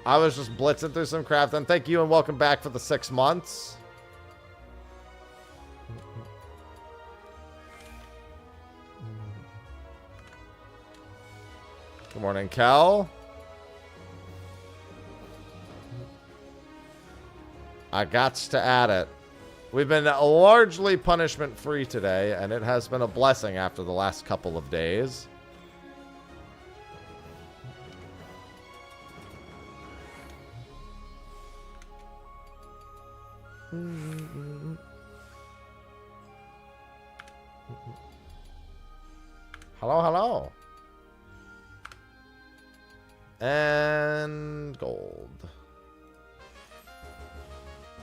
I was just blitzing through some crafting. Thank you and welcome back for the 6 months. Good morning, Kel. I gots to add it. We've been largely punishment-free today, and it has been a blessing after the last couple of days. Hello, hello. And gold.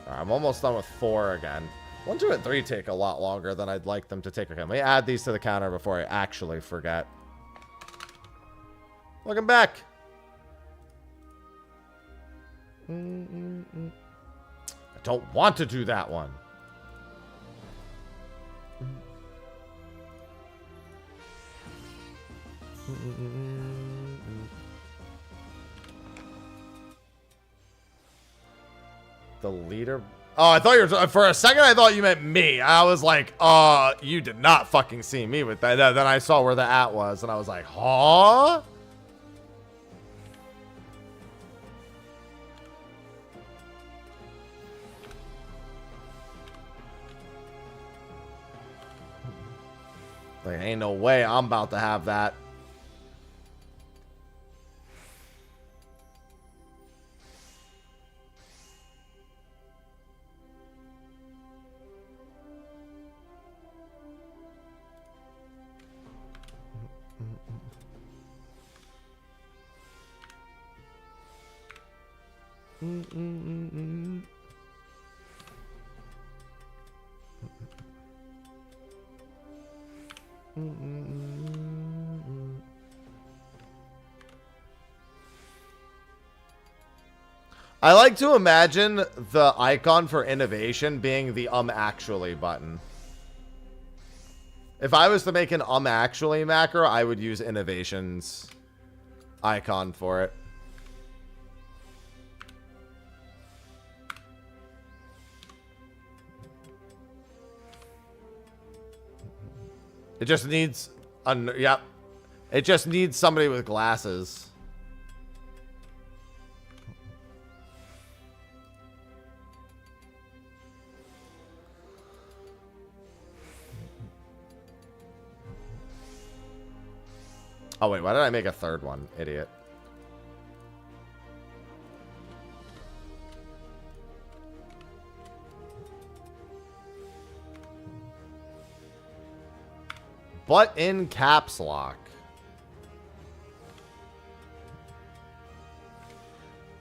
Right, I'm almost done with 4 again. 1, 2, and 3 take a lot longer than I'd like them to take. Okay, let me add these to the counter before I actually forget. Welcome back. I don't want to do that one. The leader. Oh, I thought you were. For a second, I thought you meant me. I was like, you did not fucking see me with that. Then I saw where the at was, and I was like, huh? Like, ain't no way I'm about to have that. I like to imagine the icon for innovation being the actually button. If I was to make an actually macro, I would use innovations icon for it. It just needs yep. It just needs somebody with glasses. Oh wait, why did I make a third one? Idiot. But in caps lock.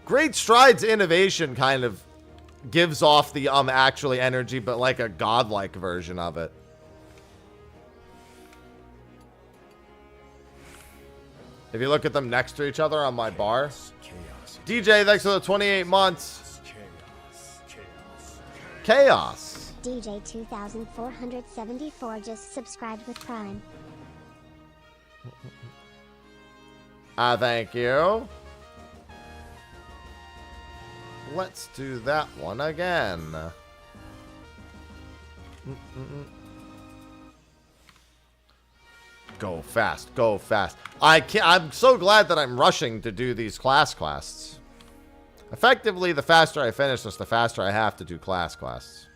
Great Strides innovation kind of gives off the actually energy, but like a godlike version of it. If you look at them next to each other on my bar. Chaos. DJ, thanks for the 28 months. Chaos. Chaos. DJ 2474 just subscribed with Prime. Thank you. Let's do that one again. Go fast, go fast. I'm so glad that I'm rushing to do these class quests. Effectively, the faster I finish this, the faster I have to do class quests.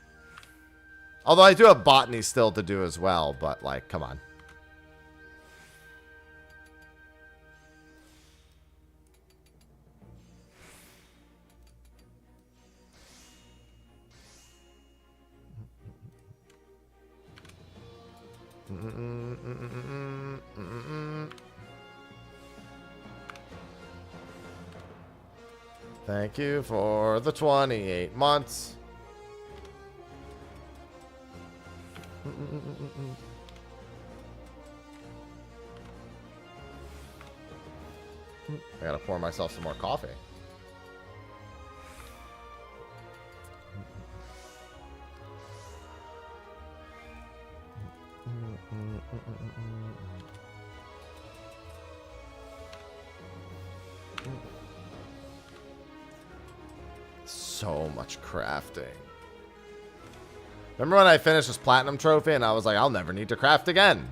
Although I do have botany still to do as well, but like, come on. Thank you for the 28 months. I gotta pour myself some more coffee. So much crafting. Remember when I finished this platinum trophy and I was like, I'll never need to craft again.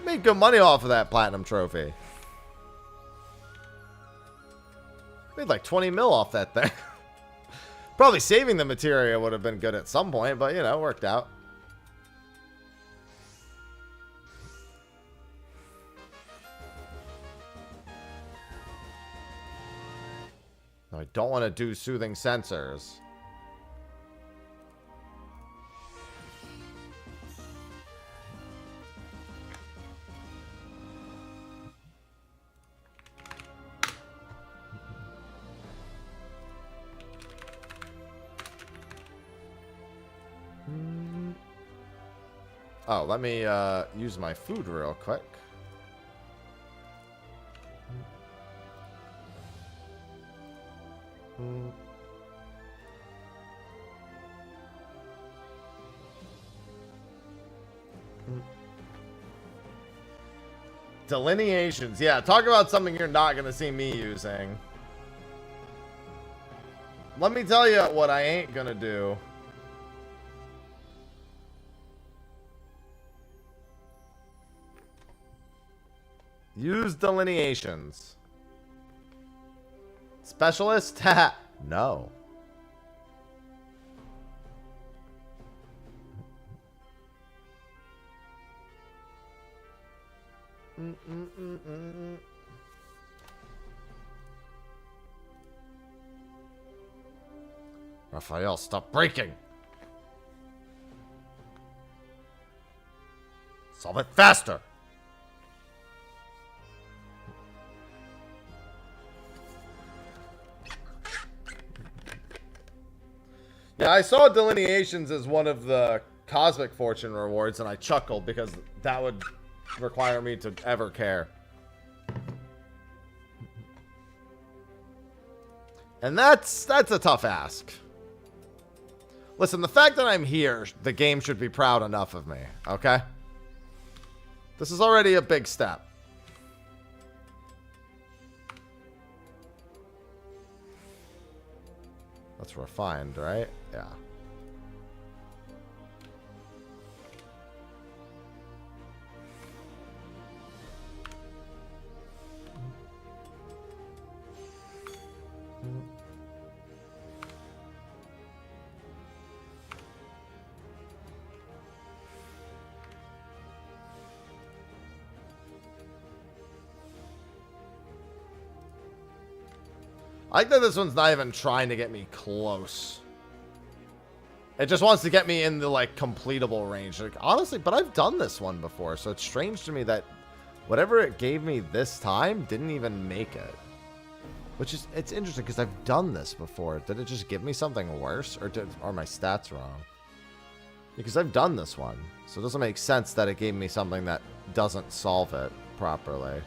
Made good money off of that platinum trophy. Made like 20 mil off that thing. Probably saving the material would have been good at some point, but you know, it worked out. I don't want to do soothing sensors. Oh, let me use my food real quick. Delineations. Yeah, talk about something you're not going to see me using. Let me tell you what I ain't going to do. Use delineations. Specialist? No. Raphael, stop breaking. Solve it faster. Yeah, I saw delineations as one of the Cosmic Fortune rewards, and I chuckled because that would require me to ever care. And that's a tough ask. Listen, the fact that I'm here, the game should be proud enough of me, okay? This is already a big step. That's refined, right? Yeah. I like that this one's not even trying to get me close. It just wants to get me in the, like, completable range. Like, honestly, but I've done this one before, so it's strange to me that whatever it gave me this time didn't even make it. Which is, it's interesting, because I've done this before. Did it just give me something worse? Or are my stats wrong? Because I've done this one. So it doesn't make sense that it gave me something that doesn't solve it properly.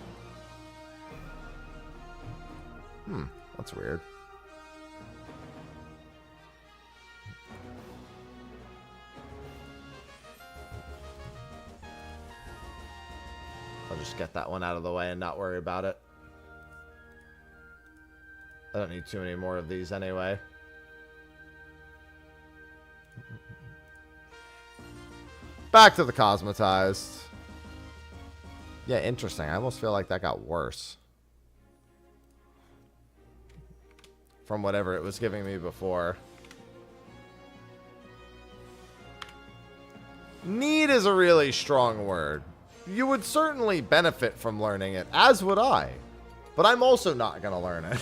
That's weird. I'll just get that one out of the way and not worry about it. I don't need too many more of these anyway. Back to the cosmetized. Yeah, interesting. I almost feel like that got worse from whatever it was giving me before. Need is a really strong word. You would certainly benefit from learning it, as would I. But I'm also not going to learn it.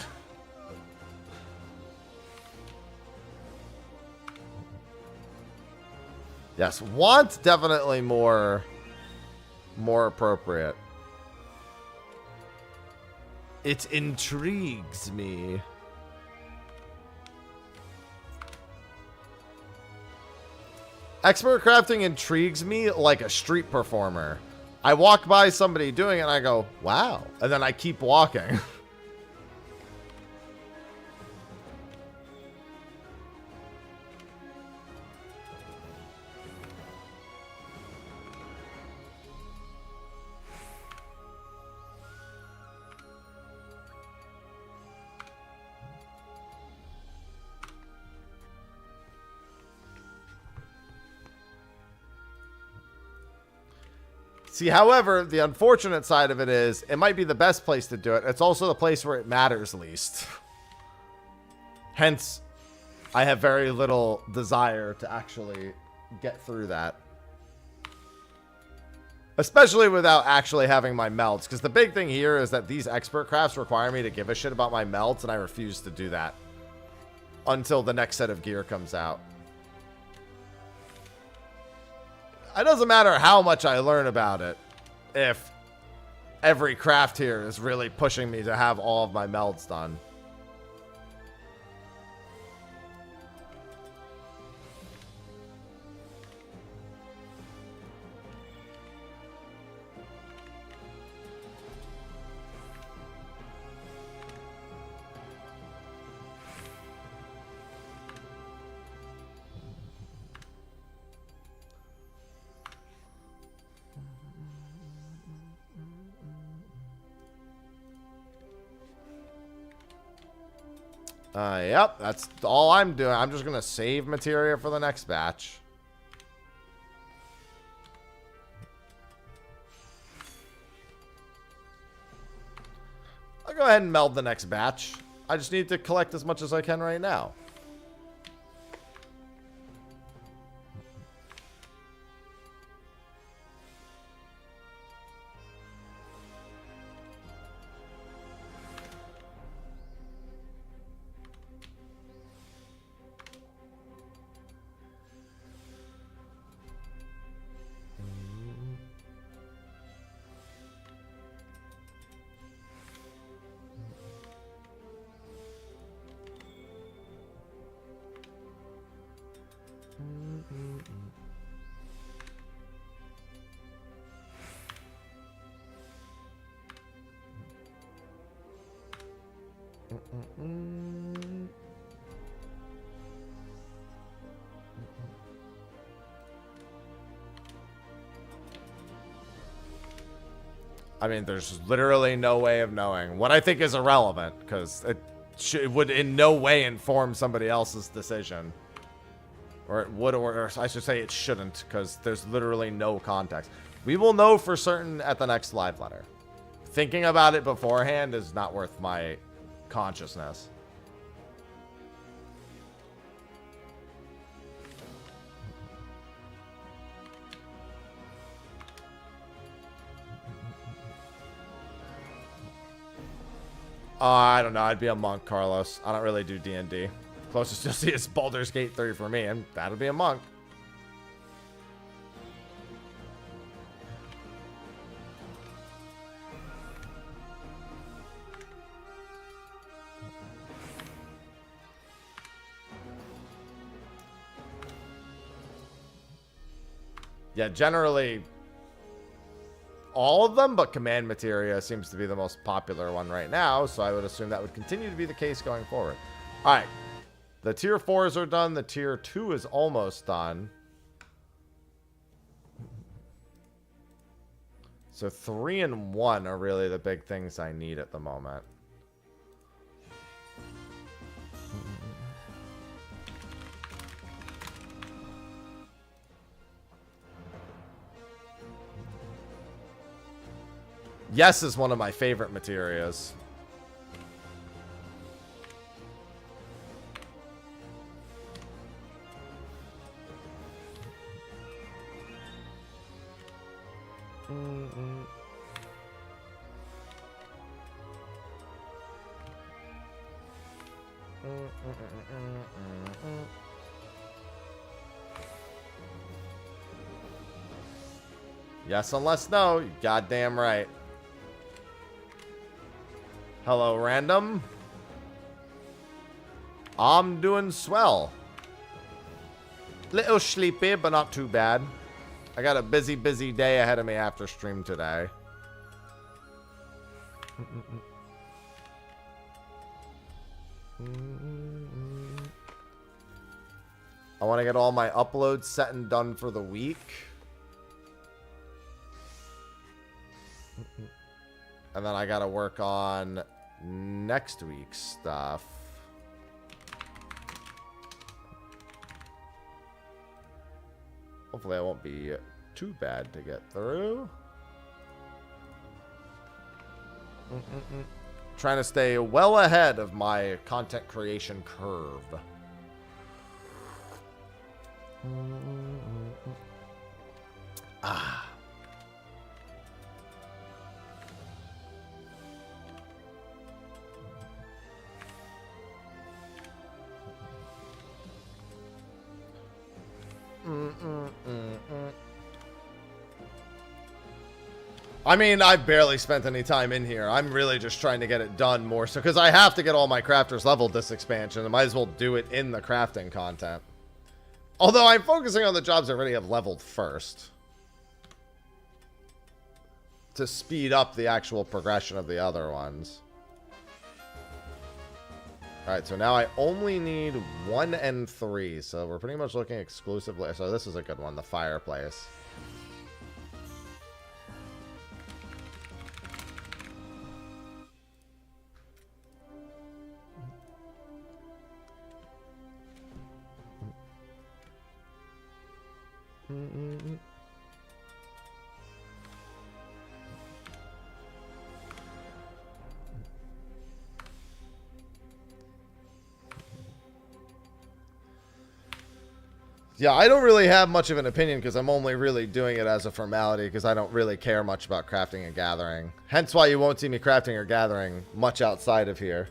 Yes, want definitely more appropriate. It intrigues me. Expert crafting intrigues me like a street performer. I walk by somebody doing it and I go, wow. And then I keep walking. See, however, the unfortunate side of it is, it might be the best place to do it. It's also the place where it matters least. Hence, I have very little desire to actually get through that. Especially without actually having my melts. Because the big thing here is that these expert crafts require me to give a shit about my melts, and I refuse to do that until the next set of gear comes out. It doesn't matter how much I learn about it if every craft here is really pushing me to have all of my melds done. Yep, that's all I'm doing. I'm just gonna save materia for the next batch. I'll go ahead and meld the next batch. I just need to collect as much as I can right now. I mean, there's literally no way of knowing. What I think is irrelevant, because it would in no way inform somebody else's decision. Or it would, or I should say it shouldn't, because there's literally no context. We will know for certain at the next live letter. Thinking about it beforehand is not worth my consciousness. I don't know. I'd be a monk, Carlos. I don't really do D&D. Closest you'll see is Baldur's Gate 3 for me, and that'll be a monk. Yeah, generally all of them, but command materia seems to be the most popular one right now, so I would assume that would continue to be the case going forward. All right, the tier 4s are done. The tier 2 is almost done. So 3 and 1 are really the big things I need at the moment. Yes is one of my favorite materials. Yes, unless no. You goddamn right. Hello, random. I'm doing swell. Little sleepy, but not too bad. I got a busy day ahead of me after stream today. I want to get all my uploads set and done for the week. And then I gotta work on next week's stuff. Hopefully I won't be too bad to get through. Trying to stay well ahead of my content creation curve. Ah. I mean, I've barely spent any time in here. I'm really just trying to get it done more so because I have to get all my crafters leveled this expansion. I might as well do it in the crafting content. Although I'm focusing on the jobs I already have leveled first to speed up the actual progression of the other ones. Alright, so now I only need 1 and 3, so we're pretty much looking exclusively. So this is a good one, the fireplace. Yeah, I don't really have much of an opinion because I'm only really doing it as a formality because I don't really care much about crafting and gathering. Hence why you won't see me crafting or gathering much outside of here.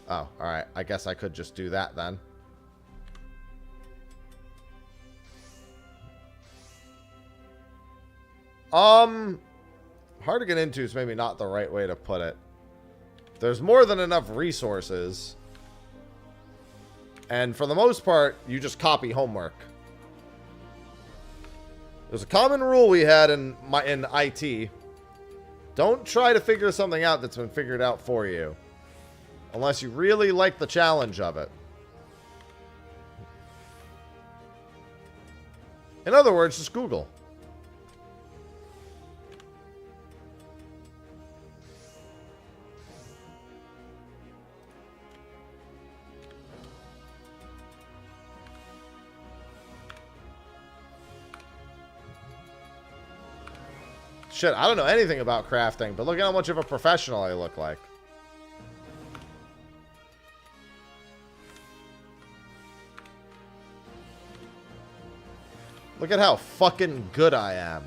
Oh, alright. I guess I could just do that then. Hard to get into is maybe not the right way to put it. There's more than enough resources. And for the most part, you just copy homework. There's a common rule we had in IT. Don't try to figure something out that's been figured out for you. Unless you really like the challenge of it. In other words, just Google. Shit, I don't know anything about crafting, but look at how much of a professional I look like. Look at how fucking good I am.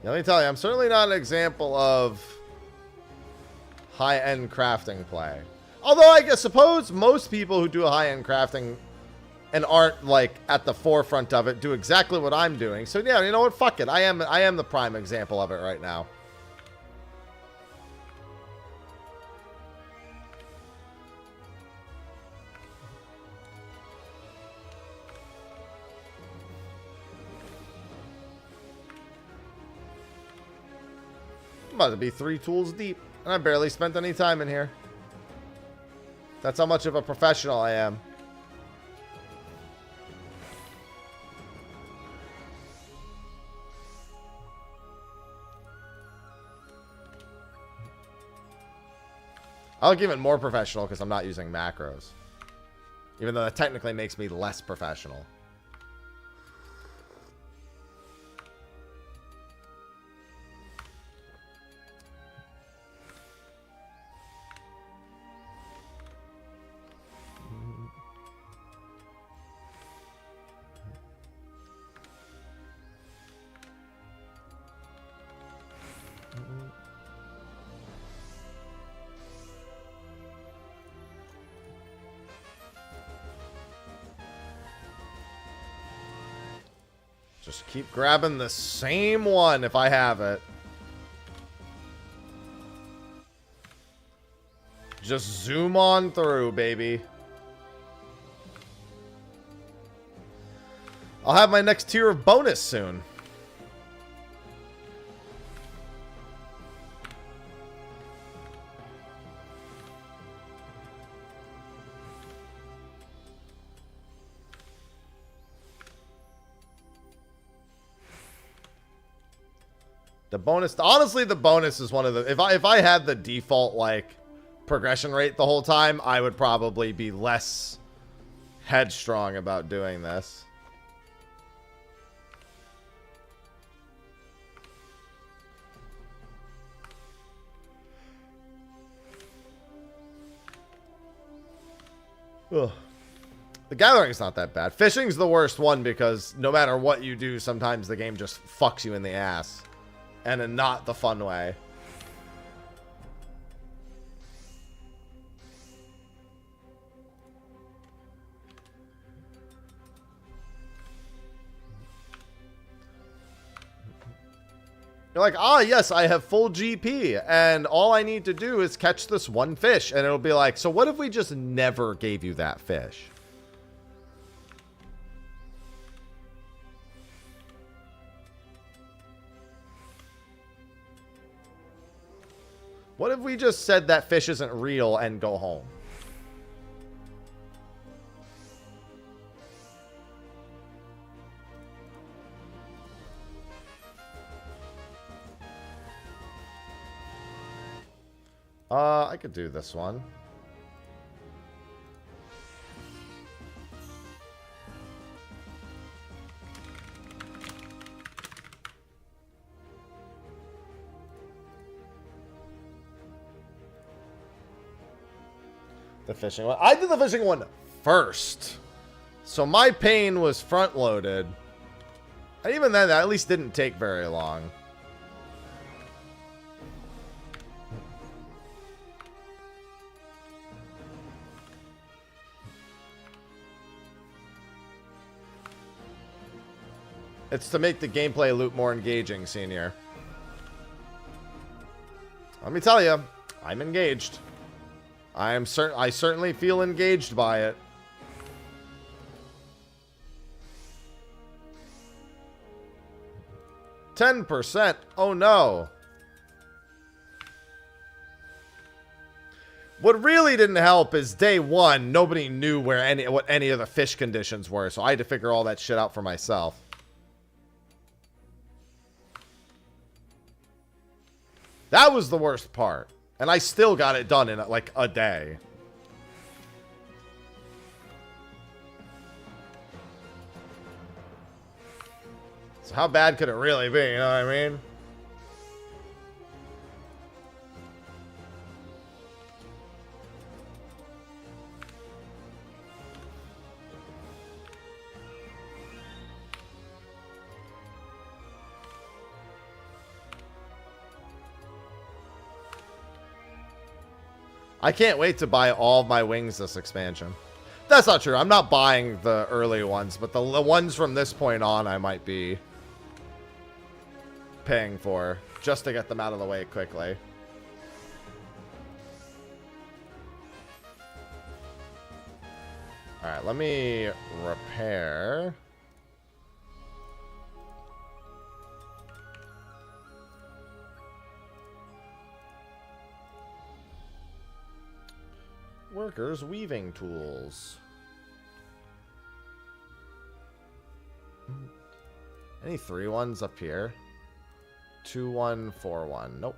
Let me tell you, I'm certainly not an example of high-end crafting play. Although I guess suppose most people who do a high-end crafting and aren't like at the forefront of it do exactly what I'm doing. So yeah, you know what? Fuck it. I am the prime example of it right now. I'm about to be 3 tools deep, and I barely spent any time in here. That's how much of a professional I am. I look even more professional because I'm not using macros. Even though that technically makes me less professional. Just keep grabbing the same one if I have it. Just zoom on through, baby. I'll have my next tier of bonus soon. The bonus, honestly, the bonus is one of the, if I had the default, like, progression rate the whole time, I would probably be less headstrong about doing this. Ugh. The gathering's not that bad. Fishing's the worst one because no matter what you do, sometimes the game just fucks you in the ass. And in not the fun way. You're like, ah, yes, I have full GP, and all I need to do is catch this one fish. And it'll be like, so what if we just never gave you that fish? What if we just said that fish isn't real and go home? I could do this one. The fishing one. I did the fishing one first. So my pain was front loaded. And even then, that at least didn't take very long. It's to make the gameplay loop more engaging, Senior. Let me tell you, I'm engaged. I certainly feel engaged by it. %. Oh no. What really didn't help is day one, nobody knew what any of the fish conditions were, so I had to figure all that shit out for myself. That was the worst part. And I still got it done in like a day. So how bad could it really be, you know what I mean? I can't wait to buy all of my wings this expansion. That's not true. I'm not buying the early ones, but the ones from this point on I might be paying for just to get them out of the way quickly. Alright, let me repair. Workers weaving tools. Any 3-1s up here? 2-1, 4-1. Nope.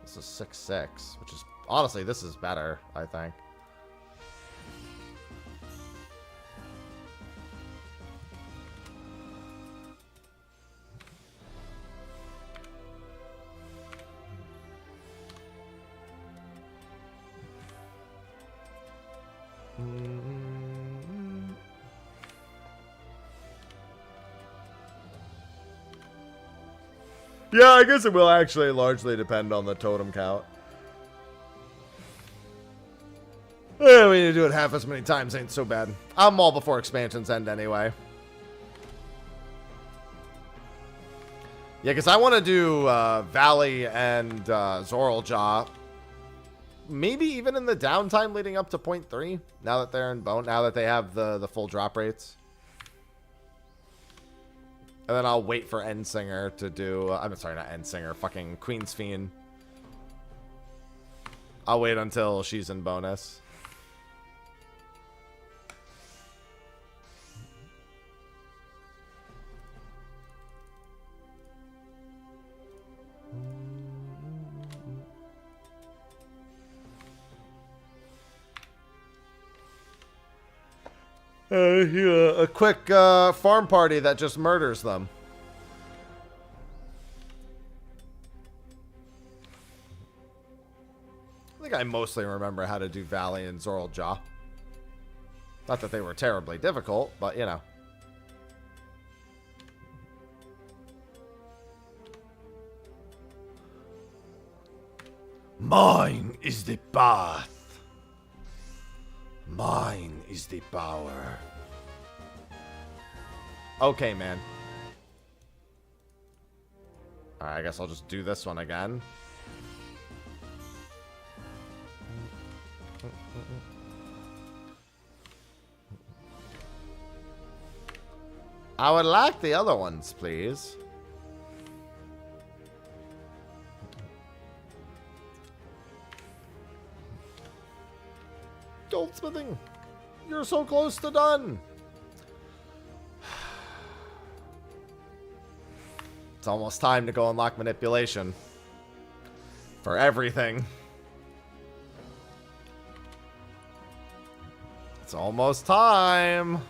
This is 6-6, which is honestly this is better, I think. Yeah, I guess it will actually largely depend on the totem count. We need to do it half as many times, ain't so bad. I'm all before expansions end anyway. Yeah, because I want to do Valley and Zoraljaw. Maybe even in the downtime leading up to point 3. Now that they're in bone, now that they have the full drop rates. And then I'll wait for Endsinger to do... I'm sorry, not Endsinger. Fucking Queen's Fiend. I'll wait until she's in bonus. Yeah, a quick farm party that just murders them. I think I mostly remember how to do Valley and Zoraljaw. Not that they were terribly difficult, but you know. Mine is the path. Mine is the power. Okay, man. Alright, I guess I'll just do this one again. I would like the other ones, please. Goldsmithing! You're so close to done! It's almost time to go unlock manipulation. For everything. It's almost time!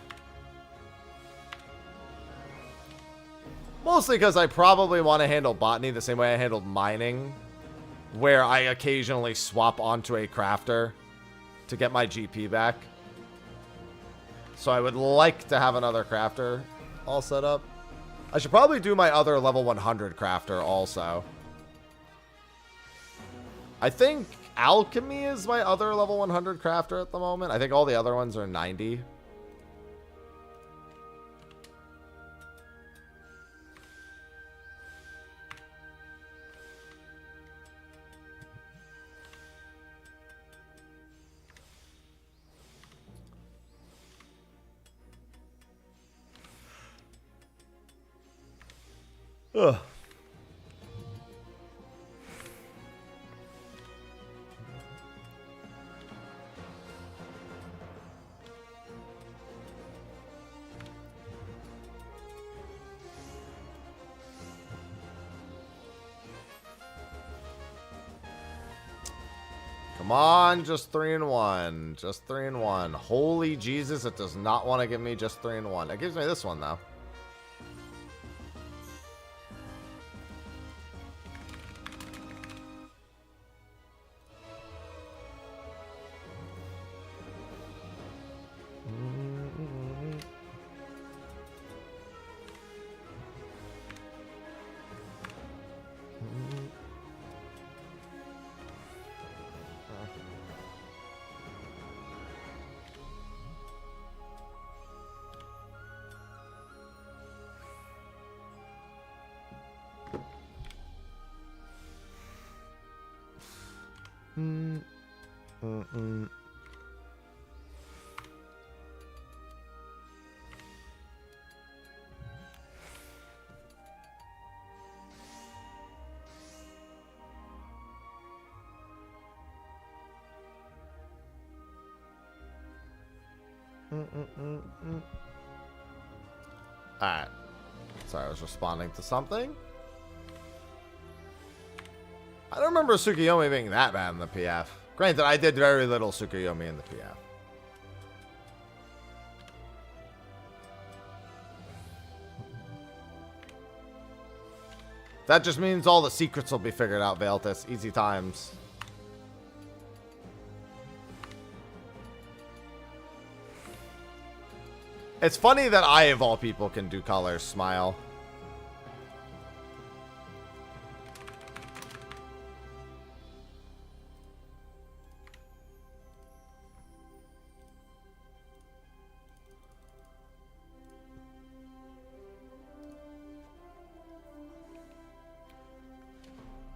Mostly because I probably want to handle botany the same way I handled mining. Where I occasionally swap onto a crafter to get my GP back. So I would like to have another crafter all set up. I should probably do my other level 100 crafter also. I think alchemy is my other level 100 crafter at the moment. I think all the other ones are 90. Ugh. Come on, just 3 and 1. Just 3 and 1. Holy Jesus, it does not want to give me just 3 and 1. It gives me this one, though. Alright. Sorry, I was responding to something. I don't remember Tsukuyomi being that bad in the PF. Granted, I did very little Tsukuyomi in the PF. That just means all the secrets will be figured out, Veltus. Easy times. It's funny that I, of all people, can do colors. Smile.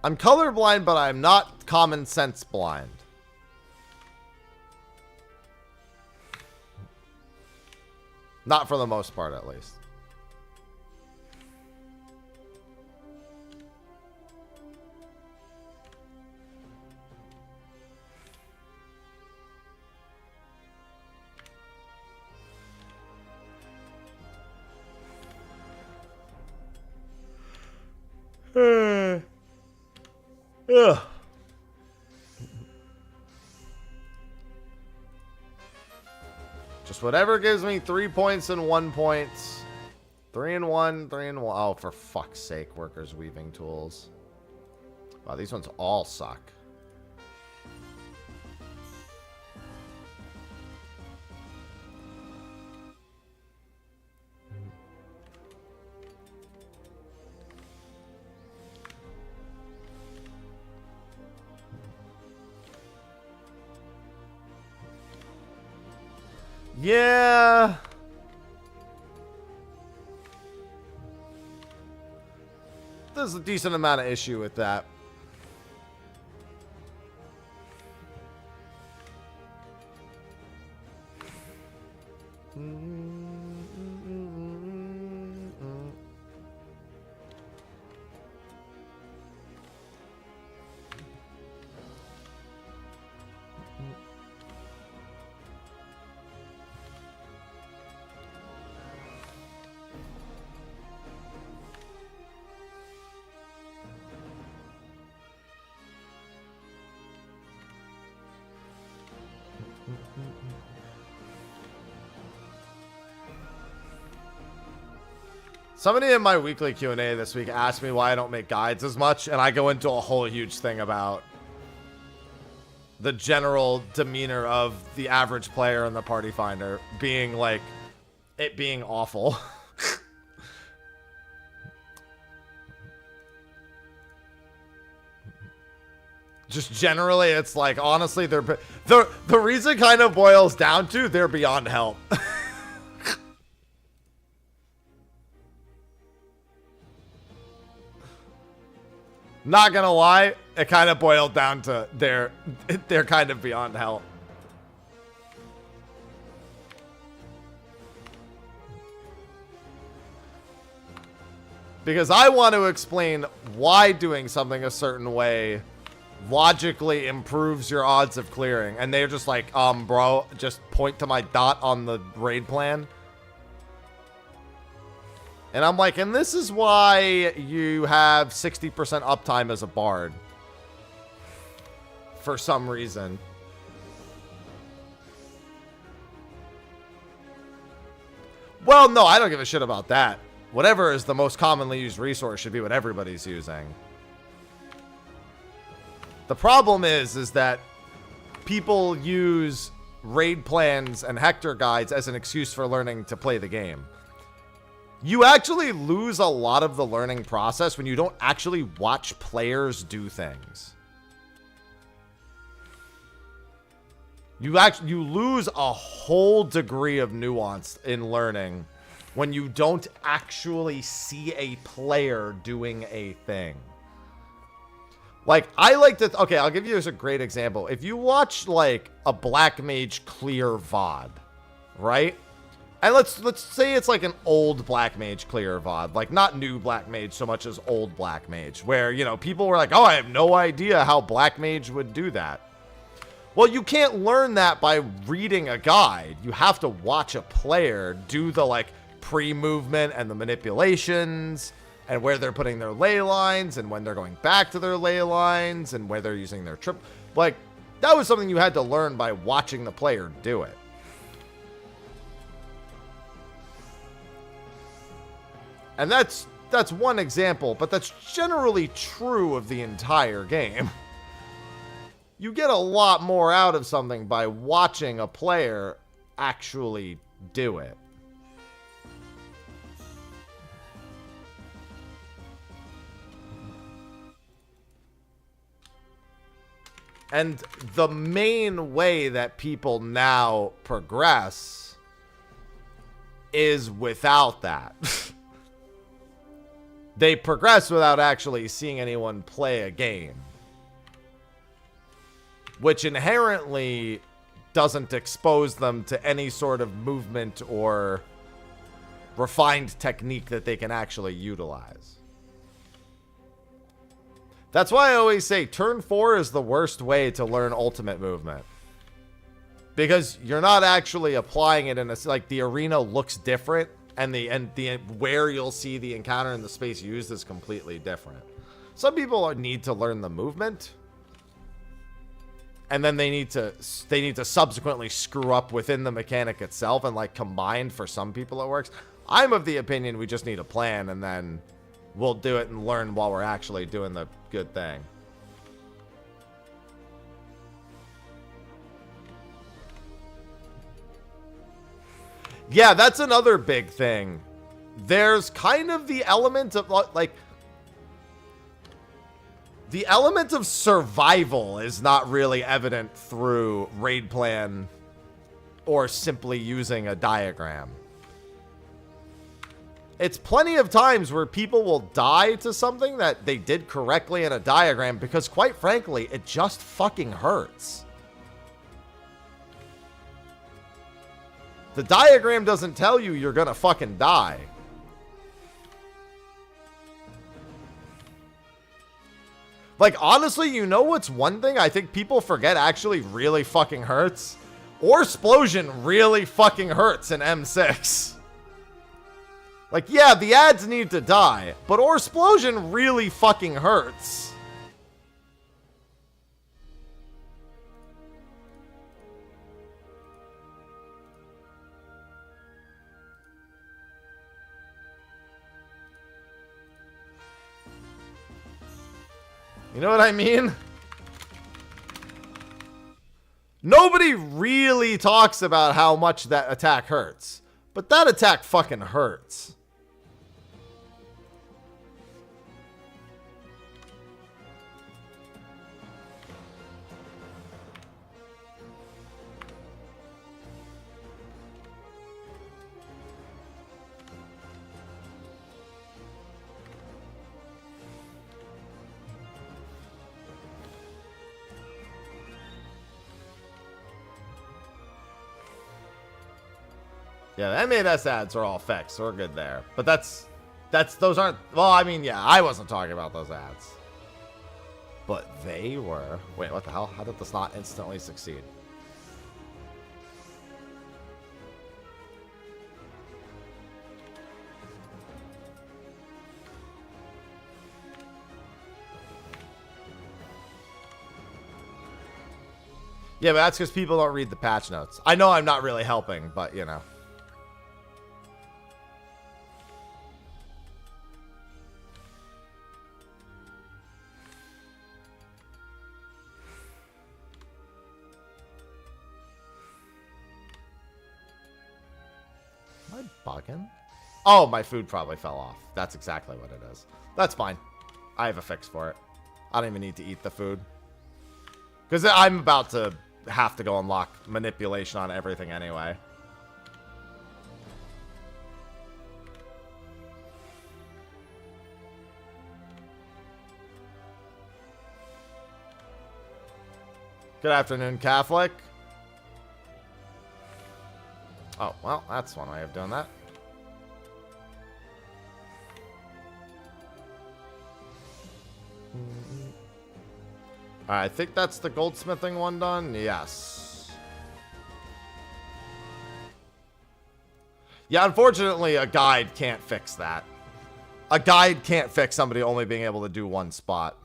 I'm colorblind, but I'm not common sense blind. Not for the most part, at least. Ugh. Just whatever gives me 3 points and 1 point. 3 and 1, 3 and 1. Oh, for fuck's sake, workers weaving tools. Wow, these ones all suck. Yeah. there's a decent amount of issue with that. Somebody in my weekly Q&A this week asked me why I don't make guides as much, and I go into a whole huge thing about the general demeanor of the average player and the party finder being like, it being awful. Just generally, it's like, honestly, the reason kind of boils down to they're beyond help. Not gonna lie, it kind of boiled down to they're kind of beyond help. Because I want to explain why doing something a certain way logically improves your odds of clearing. And they're just like, bro, just point to my dot on the raid plan. And I'm like, and this is why you have 60% uptime as a bard. For some reason. Well, no, I don't give a shit about that. Whatever is the most commonly used resource should be what everybody's using. The problem is that people use raid plans and Hector guides as an excuse for learning to play the game. You actually lose a lot of the learning process when you don't actually watch players do things. You lose a whole degree of nuance in learning when you don't actually see a player doing a thing. Like, I like to... Okay, I'll give you a great example. If you watch, like, a Black Mage clear VOD, right? And let's say it's like an old Black Mage clear VOD. Like, not new Black Mage so much as old Black Mage. Where, you know, people were like, oh, I have no idea how Black Mage would do that. Well, you can't learn that by reading a guide. You have to watch a player do the, like, pre-movement and the manipulations and where they're putting their ley lines and when they're going back to their ley lines and where they're using their trip. Like, that was something you had to learn by watching the player do it. And that's one example, but that's generally true of the entire game. You get a lot more out of something by watching a player actually do it. And the main way that people now progress is without that. They progress without actually seeing anyone play a game. Which inherently doesn't expose them to any sort of movement or refined technique that they can actually utilize. That's why I always say turn 4 is the worst way to learn ultimate movement. Because you're not actually applying it in a... Like, the arena looks different. And the where you'll see the encounter and the space used is completely different. Some people need to learn the movement, and then they need to subsequently screw up within the mechanic itself, and like combined for some people it works. I'm of the opinion we just need a plan, and then we'll do it and learn while we're actually doing the good thing. Yeah, that's another big thing. There's kind of the element of, like... The element of survival is not really evident through raid plan or simply using a diagram. It's plenty of times where people will die to something that they did correctly in a diagram because, quite frankly, it just fucking hurts. The diagram doesn't tell you you're gonna fucking die. Like, honestly, you know what's one thing I think people forget actually really fucking hurts? Orsplosion really fucking hurts in M6. Like, yeah, the ads need to die, but Orsplosion really fucking hurts. You know what I mean? Nobody really talks about how much that attack hurts, but that attack fucking hurts. Yeah, the MAS ads are all fixed, so we're good there. But those aren't, well, I mean, yeah, I wasn't talking about those ads. But they were. Wait, what the hell? How did this not instantly succeed? Yeah, but that's because people don't read the patch notes. I know I'm not really helping, but, you know. Am I bugging? Oh, my food probably fell off. That's exactly what it is. That's fine. I have a fix for it. I don't even need to eat the food. Because I'm about to have to go unlock manipulation on everything anyway. Good afternoon, Catholic. Oh, well, that's one way of doing that. I think that's the goldsmithing one done. Yes. Yeah, unfortunately, a guide can't fix that. A guide can't fix somebody only being able to do one spot.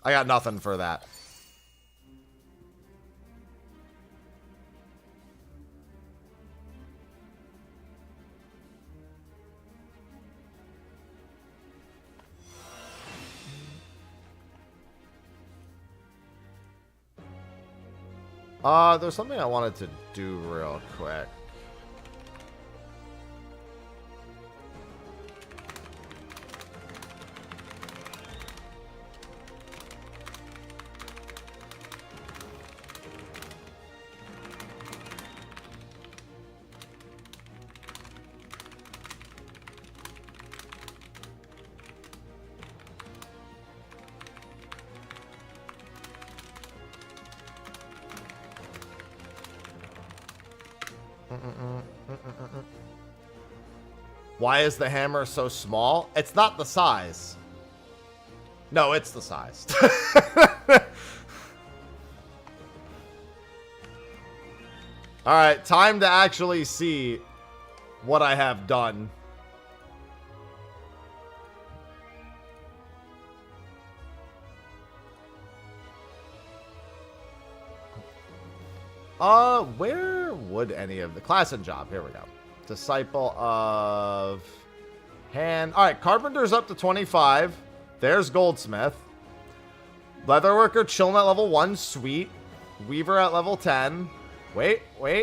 I got nothing for that. There's something I wanted to do real quick. Why is the hammer so small? It's not the size. No, it's the size. Alright, time to actually see what I have done. Where would any of the class and job? Here we go. Disciple of hand. All right, Carpenter's up to 25. There's Goldsmith. Leatherworker chilling at level 1. Sweet. Weaver at level 10. Wait. All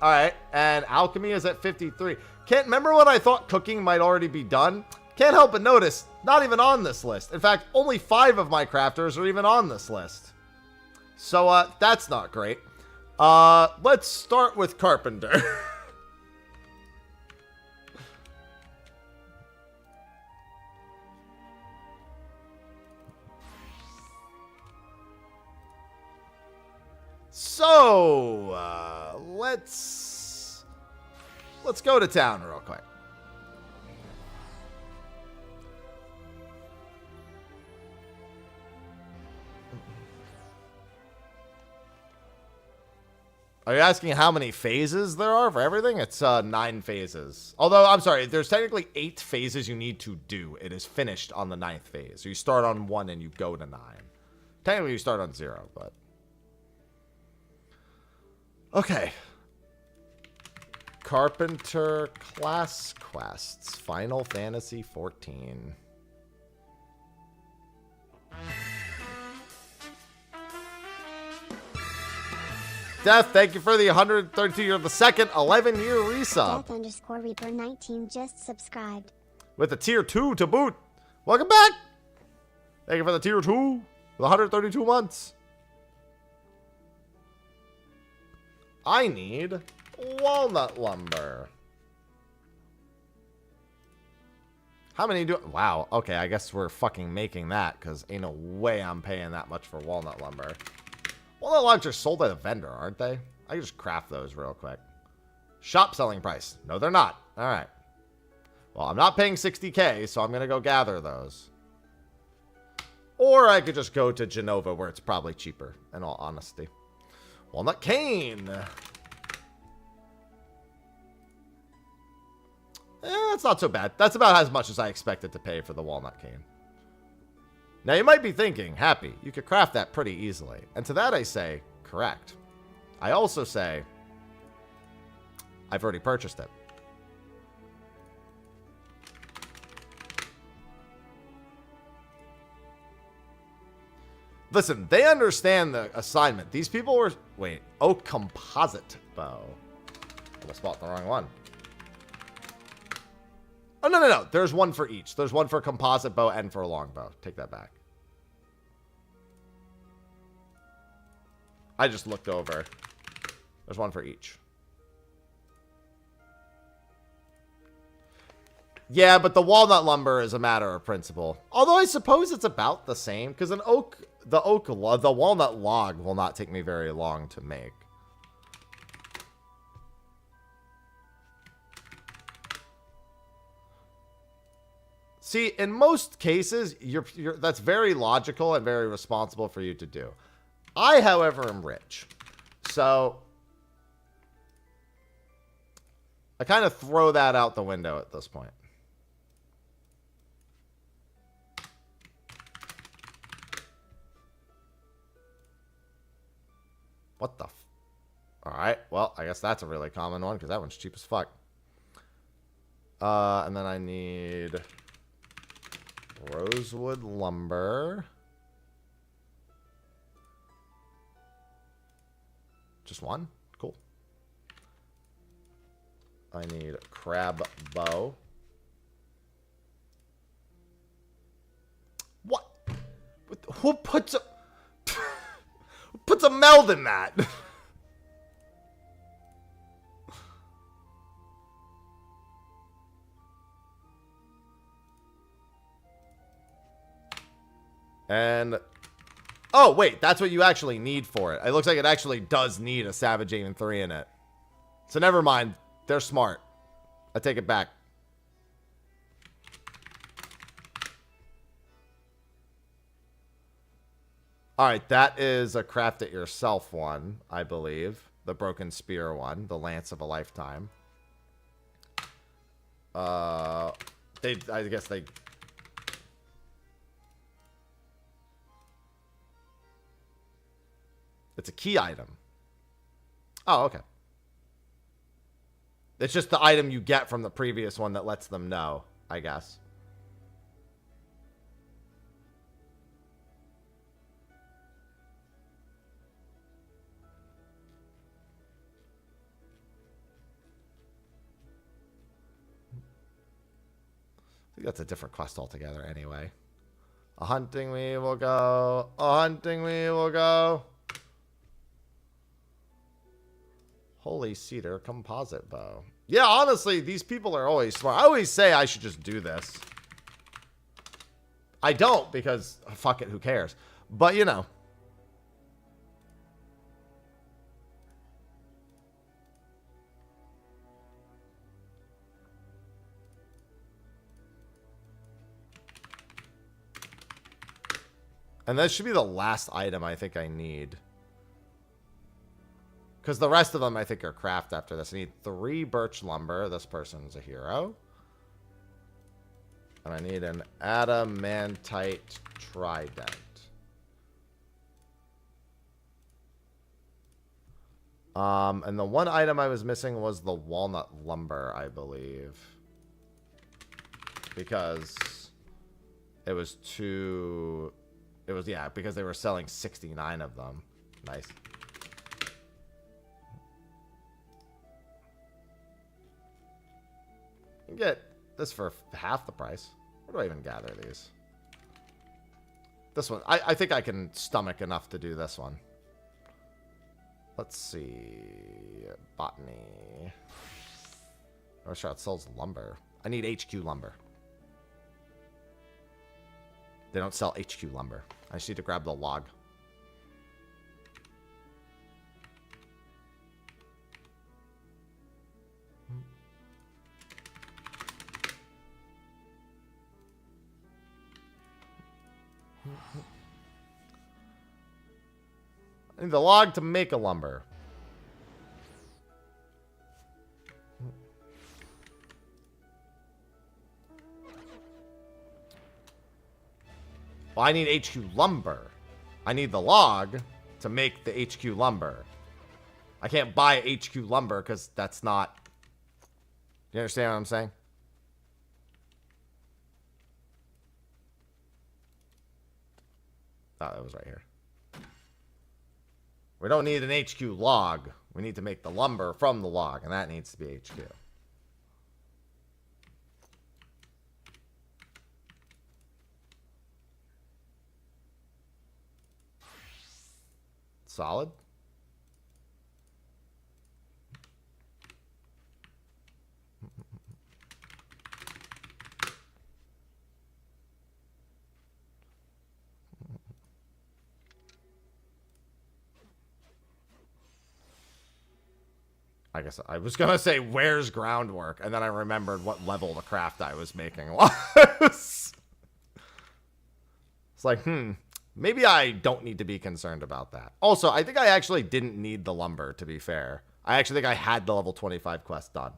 right, and Alchemy is at 53. Can't remember when I thought cooking might already be done. Can't help but notice, not even on this list. In fact, only 5 of my crafters are even on this list. So, that's not great. Let's start with Carpenter. So, let's go to town real quick. Are you asking how many phases there are for everything? It's 9 phases. Although, I'm sorry, there's technically 8 phases you need to do. It is finished on the 9th phase. So you start on 1 and you go to 9. Technically, you start on 0, but... Okay. Carpenter class quests. Final Fantasy XIV. Death, thank you for the 132 year of the second 11-year resub. Death_Reaper19 just subscribed. With a tier 2 to boot. Welcome back. Thank you for the tier 2 with 132 months. I need walnut lumber. How many do... Wow. Okay, I guess we're fucking making that because ain't no way I'm paying that much for walnut lumber. Walnut logs are sold by the vendor, aren't they? I can just craft those real quick. Shop selling price. No, they're not. All right. Well, I'm not paying 60K, so I'm going to go gather those. Or I could just go to Genova, where it's probably cheaper, in all honesty. Walnut cane. That's not so bad. That's about as much as I expected to pay for the walnut cane. Now, you might be thinking, Happy, you could craft that pretty easily. And to that I say, correct. I also say, I've already purchased it. Listen, they understand the assignment. These people were... Wait. Oak composite bow. I almost bought the wrong one. Oh, no. There's one for each. There's one for composite bow and for a longbow. Take that back. I just looked over. There's one for each. Yeah, but the walnut lumber is a matter of principle. Although I suppose it's about the same, because the walnut log will not take me very long to make. See, in most cases, that's very logical and very responsible for you to do. I, however, am rich. So, I kind of throw that out the window at this point. What the Alright, well, I guess that's a really common one, because that one's cheap as fuck. And then I need... rosewood lumber. Just one? Cool. I need crab bow. What? Who puts a... who puts a meld in that? And... oh, wait. That's what you actually need for it. It looks like it actually does need a Savage Aim 3 in it. So never mind. They're smart. I take it back. Alright, that is a craft it yourself one, I believe. The broken spear one. The lance of a lifetime. I guess they... it's a key item. Oh, okay. It's just the item you get from the previous one that lets them know, I guess. I think that's a different quest altogether anyway. A hunting we will go. A hunting we will go. Holy Cedar composite bow. Yeah, honestly, these people are always smart. I always say I should just do this. I don't because, fuck it, who cares? But, you know. And that should be the last item I think I need. Because the rest of them I think are craft after this. I need 3 birch lumber. This person's a hero. And I need an adamantite trident. And the one item I was missing was the walnut lumber, I believe. Because it was too... It was, yeah, because they were selling 69 of them. Nice. You can get this for half the price. Where do I even gather these? This one. I think I can stomach enough to do this one. Let's see. Botany. Oh, sure, it sells lumber. I need HQ lumber. They don't sell HQ lumber. I just need to grab the log. I need the log to make a lumber. Well, I need HQ lumber. I need the log to make the HQ lumber. I can't buy HQ lumber because that's not... You understand what I'm saying? Oh, that was right here. We don't need an HQ log. We need to make the lumber from the log, and that needs to be HQ. Solid. I guess I was going to say, where's groundwork? And then I remembered what level the craft I was making was. It's like, maybe I don't need to be concerned about that. Also, I think I actually didn't need the lumber, to be fair. I actually think I had the level 25 quest done.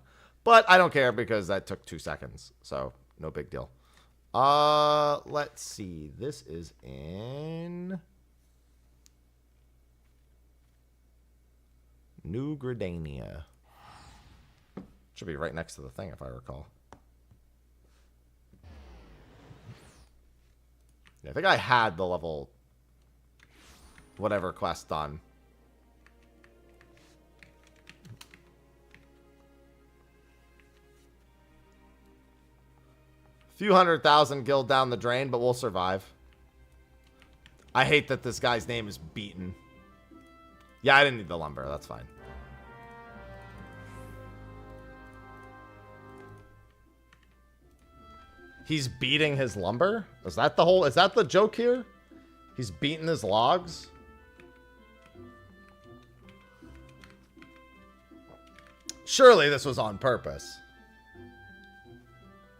But I don't care because that took 2 seconds. So, no big deal. Let's see. This is in... New Gridania. Should be right next to the thing, if I recall. Yeah, I think I had the level... whatever quest done. Few 100,000 guild down the drain, but we'll survive. I hate that this guy's name is Beaten. Yeah, I didn't need the lumber. That's fine. He's beating his lumber? Is that the whole... Is that the joke here? He's beating his logs? Surely this was on purpose.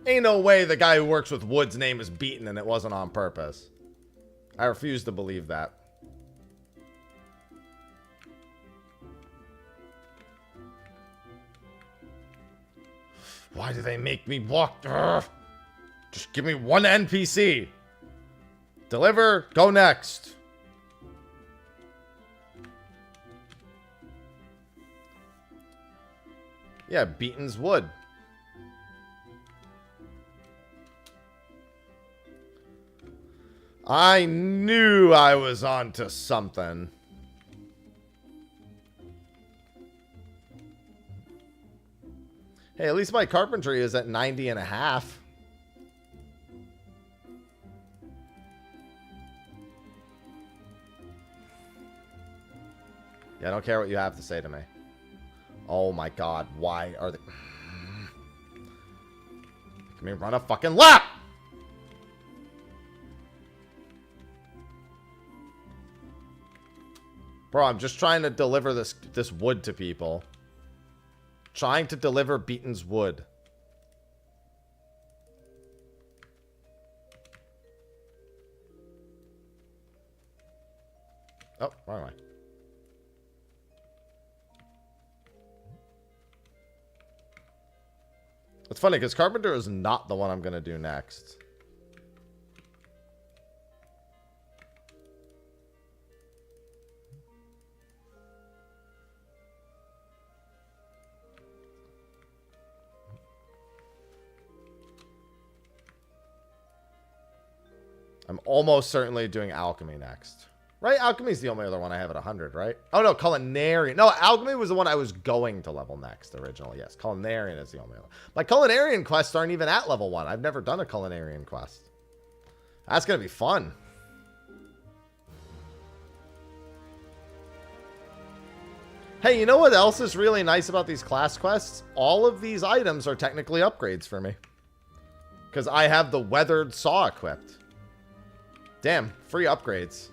Ain't no way the guy who works with wood's name is Beaten and it wasn't on purpose. I refuse to believe that. Why do they make me walk? Ugh. Just give me one NPC. Deliver, go next. Yeah, Beaten's wood. I knew I was onto something. Hey, at least my carpentry is at 90.5. Yeah, I don't care what you have to say to me. Oh my god, why are they... Make me run a fucking lap! Bro, I'm just trying to deliver this wood to people. Trying to deliver Beaten's wood. Oh, wrong way. It's funny because Carpenter is not the one I'm going to do next. I'm almost certainly doing Alchemy next. Right? Alchemy's the only other one I have at 100, right? Oh, no, Culinarian. No, Alchemy was the one I was going to level next originally. Yes, Culinarian is the only one. My Culinarian quests aren't even at level 1. I've never done a Culinarian quest. That's going to be fun. Hey, you know what else is really nice about these class quests? All of these items are technically upgrades for me. Because I have the Weathered Saw equipped. Damn, free upgrades.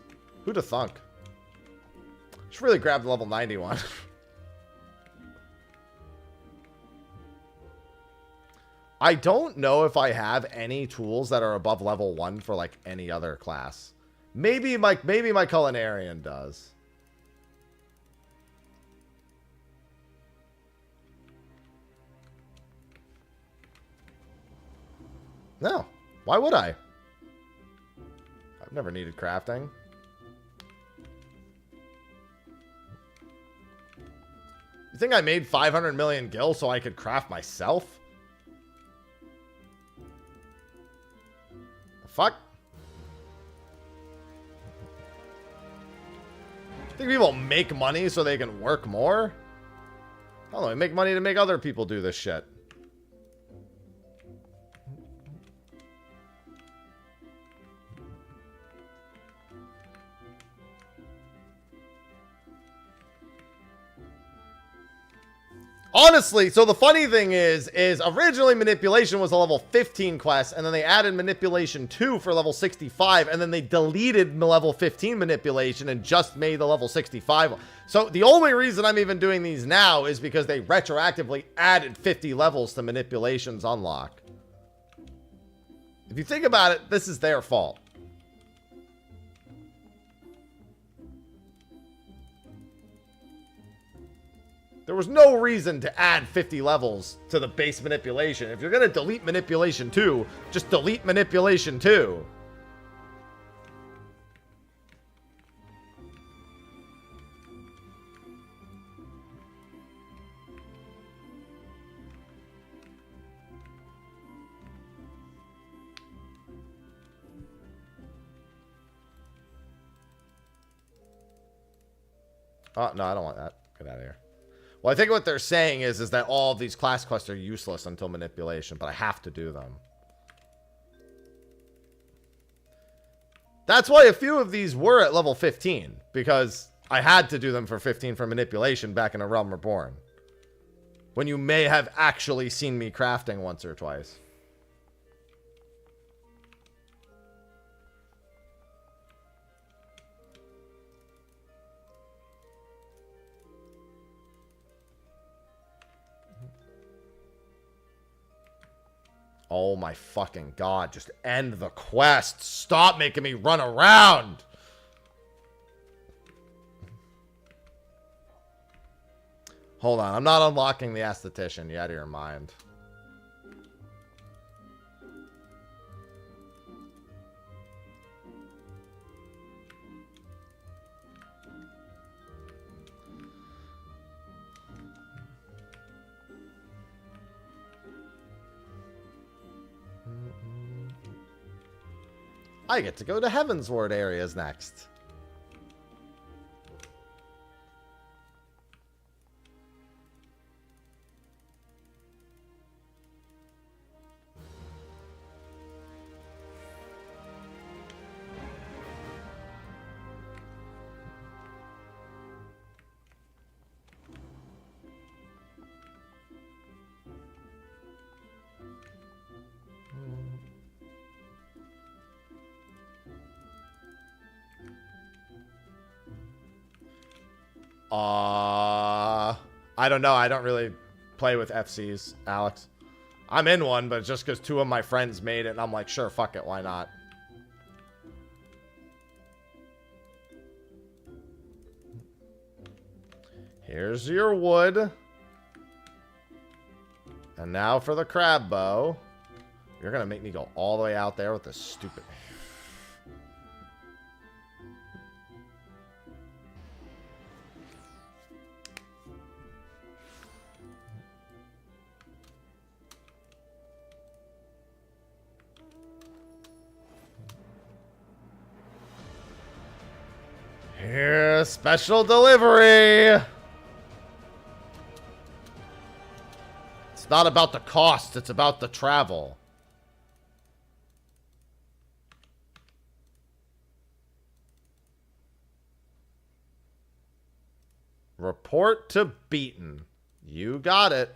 Who'd have thunk? Should really grab the level 91. I don't know if I have any tools that are above level 1 for like any other class. Maybe my Culinarian does. No. Why would I? I've never needed crafting. You think I made 500 million gil so I could craft myself? The fuck? Think people make money so they can work more? I don't know, they make money to make other people do this shit. Honestly, so the funny thing is originally Manipulation was a level 15 quest, and then they added Manipulation 2 for level 65, and then they deleted level 15 Manipulation and just made the level 65. So the only reason I'm even doing these now is because they retroactively added 50 levels to Manipulation's unlock. If you think about it, this is their fault. There was no reason to add 50 levels to the base Manipulation. If you're going to delete Manipulation 2, just delete Manipulation 2. Oh, no, I don't want that. Get out of here. Well, I think what they're saying is that all of these class quests are useless until Manipulation, but I have to do them. That's why a few of these were at level 15, because I had to do them for 15 for Manipulation back in A Realm Reborn. When you may have actually seen me crafting once or twice. Oh my fucking god, just end the quest. Stop making me run around. Hold on, I'm not unlocking the Aesthetician. You out of your mind. I get to go to Heavensward areas next. I don't know. I don't really play with FCs, Alex. I'm in one, but just because two of my friends made it, and I'm like, sure, fuck it, why not? Here's your wood. And now for the crab bow. You're going to make me go all the way out there with this stupid... Here's special delivery. It's not about the cost, it's about the travel. Report to Beaton. You got it.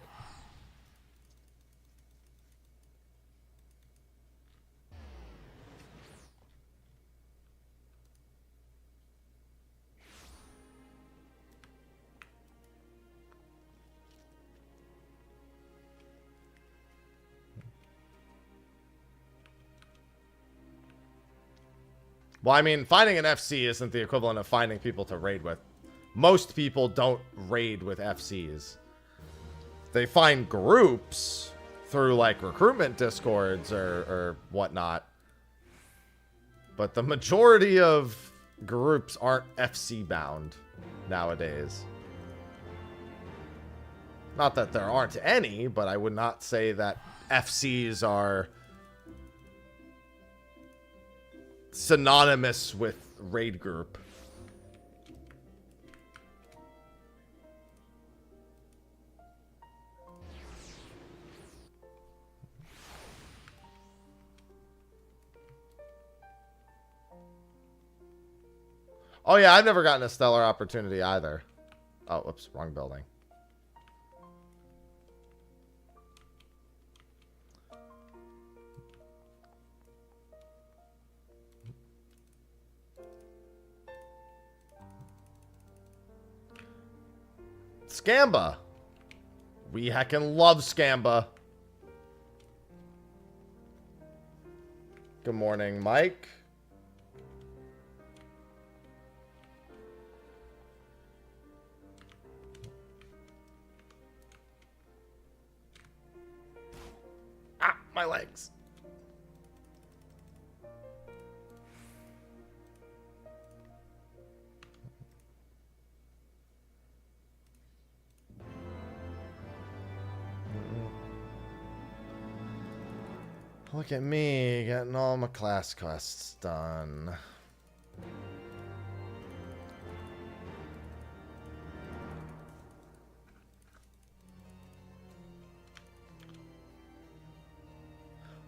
Well, I mean, finding an FC isn't the equivalent of finding people to raid with. Most people don't raid with FCs. They find groups through, like, recruitment discords or whatnot. But the majority of groups aren't FC bound nowadays. Not that there aren't any, but I would not say that FCs are synonymous with raid group. Oh yeah, I've never gotten a stellar opportunity either. Oh, whoops, wrong building. Scamba. We heckin' love Scamba. Good morning, Mike. Ah, my legs. Look at me, getting all my class quests done.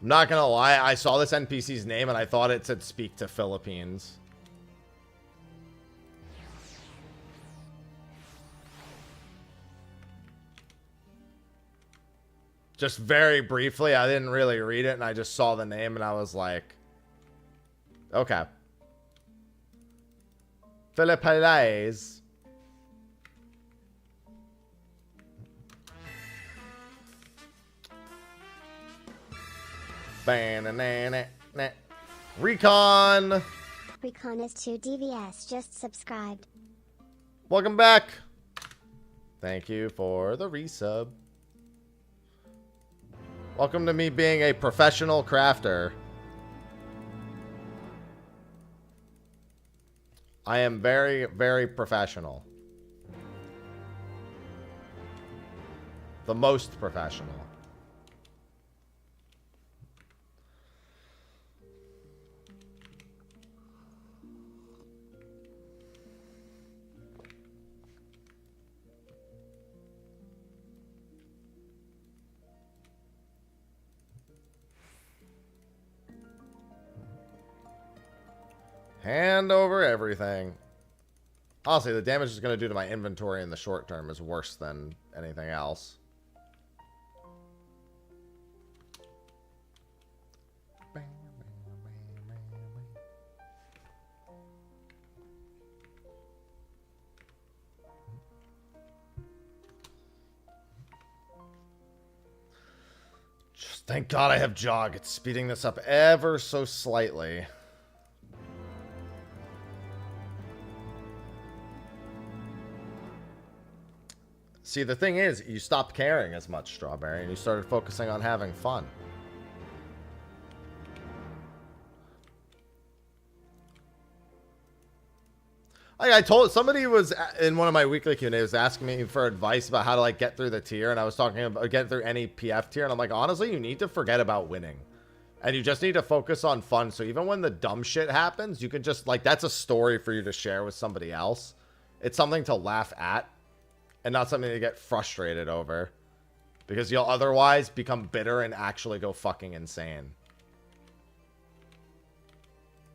I'm not gonna lie, I saw this NPC's name and I thought it said speak to Philippines. Just very briefly, I didn't really read it, and I just saw the name, and I was like, okay. Philippines. Recon. Recon is 2 DVS just subscribed. Welcome back. Thank you for the resub. Welcome to me being a professional crafter. I am very, very professional. The most professional. Hand over everything. Honestly, the damage it's going to do to my inventory in the short term is worse than anything else. Just thank God I have jog. It's speeding this up ever so slightly. See, the thing is, you stopped caring as much, Strawberry, and you started focusing on having fun. I told somebody was in one of my weekly Q&A was asking me for advice about how to like get through the tier, and I was talking about get through any PF tier, and I'm like, honestly, you need to forget about winning, and you just need to focus on fun. So even when the dumb shit happens, you can just like that's a story for you to share with somebody else. It's something to laugh at, and not something to get frustrated over, because you'll otherwise become bitter and actually go fucking insane.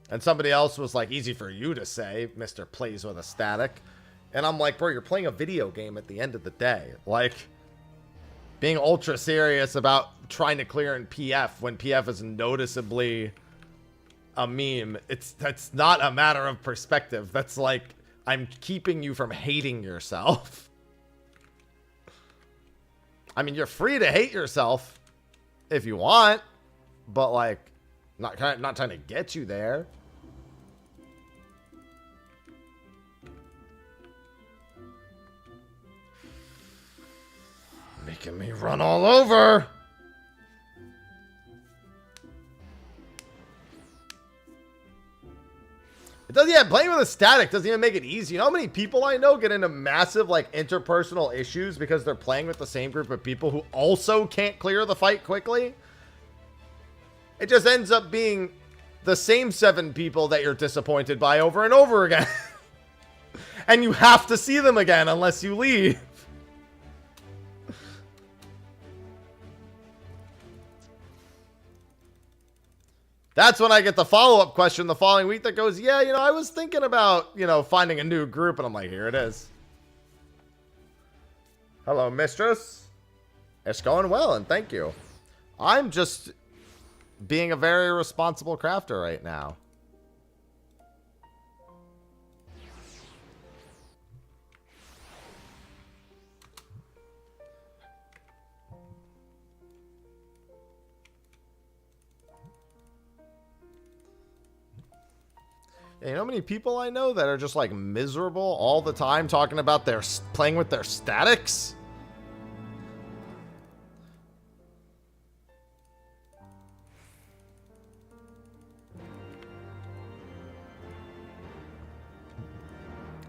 And somebody else was like, easy for you to say, Mr. Plays with a Static. And I'm like, bro, you're playing a video game at the end of the day. Like, being ultra serious about trying to clear in PF when PF is noticeably a meme. That's not a matter of perspective. That's like, I'm keeping you from hating yourself. I mean, you're free to hate yourself if you want, but like, not trying to get you there. Making me run all over. It does, yeah, playing with a static doesn't even make it easy. You know how many people I know get into massive, like, interpersonal issues because they're playing with the same group of people who also can't clear the fight quickly? It just ends up being the same 7 people that you're disappointed by over and over again. And you have to see them again unless you leave. That's when I get the follow-up question the following week that goes, yeah, you know, I was thinking about, you know, finding a new group. And I'm like, here it is. Hello, mistress. It's going well, and thank you. I'm just being a very responsible crafter right now. You know how many people I know that are just like miserable all the time talking about their playing with their statics?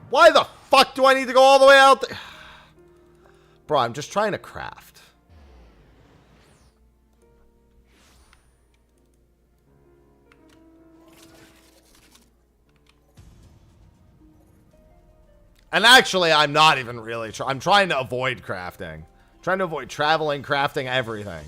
Why the fuck do I need to go all the way out there? Bro, I'm just trying to craft. And actually, I'm not even really I'm trying to avoid crafting. Trying to avoid traveling, crafting, everything.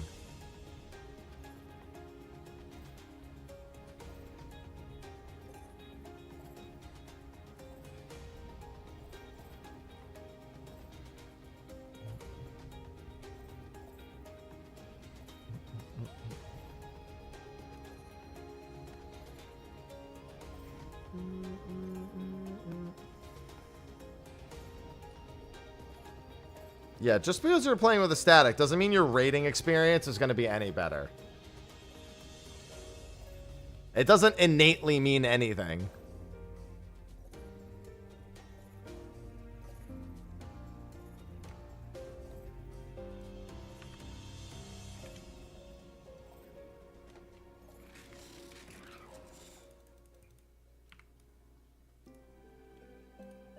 Yeah, just because you're playing with a static doesn't mean your raiding experience is going to be any better. It doesn't innately mean anything.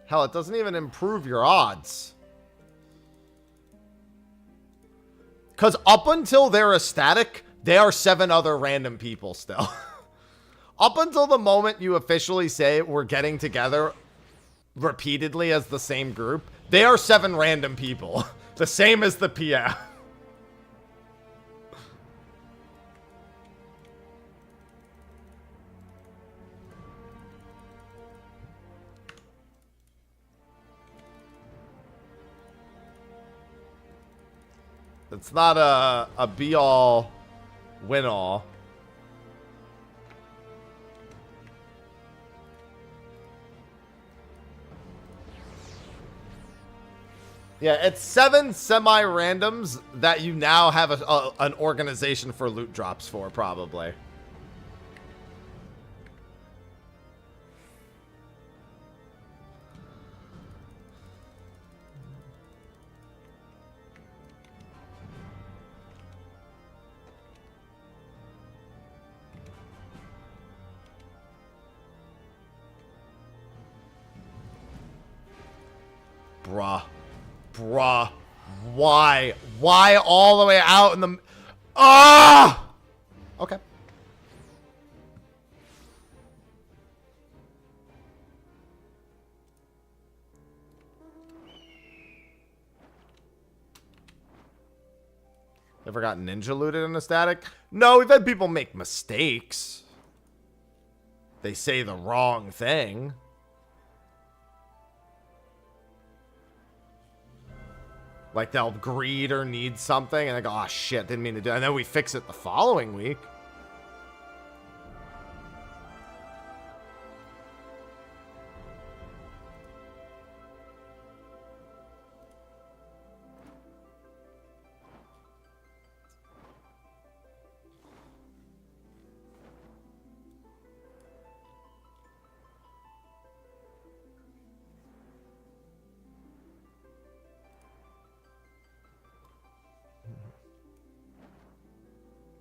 Hell, it doesn't even improve your odds. Because up until they're a static, they are 7 other random people still. Up until the moment you officially say we're getting together repeatedly as the same group, they are 7 random people. The same as the PF. It's not a be-all, win-all. Yeah, it's 7 semi-randoms that you now have an organization for loot drops for, probably. Bruh. Bruh. Why? Why all the way out in the... Ah! Okay. Ever got ninja looted in a static? No, we've had people make mistakes. They say the wrong thing. Like they'll greed or need something and they go, oh shit, didn't mean to do it. And then we fix it the following week.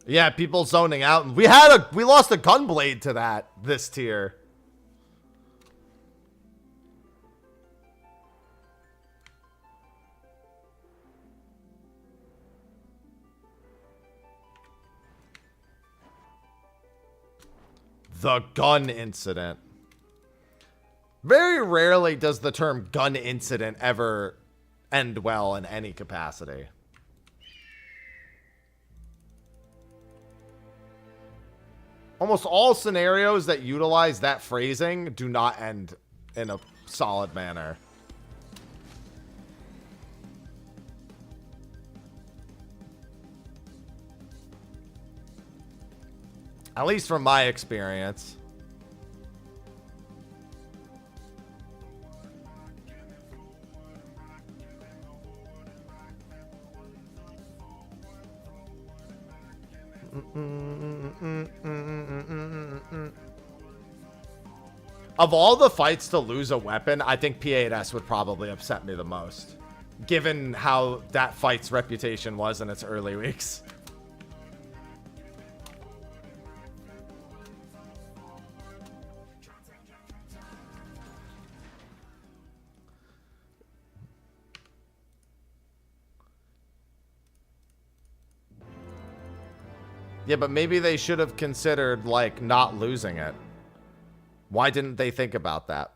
Yeah, people zoning out. We lost a gunblade to that this tier. The gun incident. Very rarely does the term gun incident ever end well in any capacity. Almost all scenarios that utilize that phrasing do not end in a solid manner. At least from my experience. Of all the fights to lose a weapon, I think P8S would probably upset me the most, given how that fight's reputation was in its early weeks. Yeah, but maybe they should have considered, like, not losing it. Why didn't they think about that?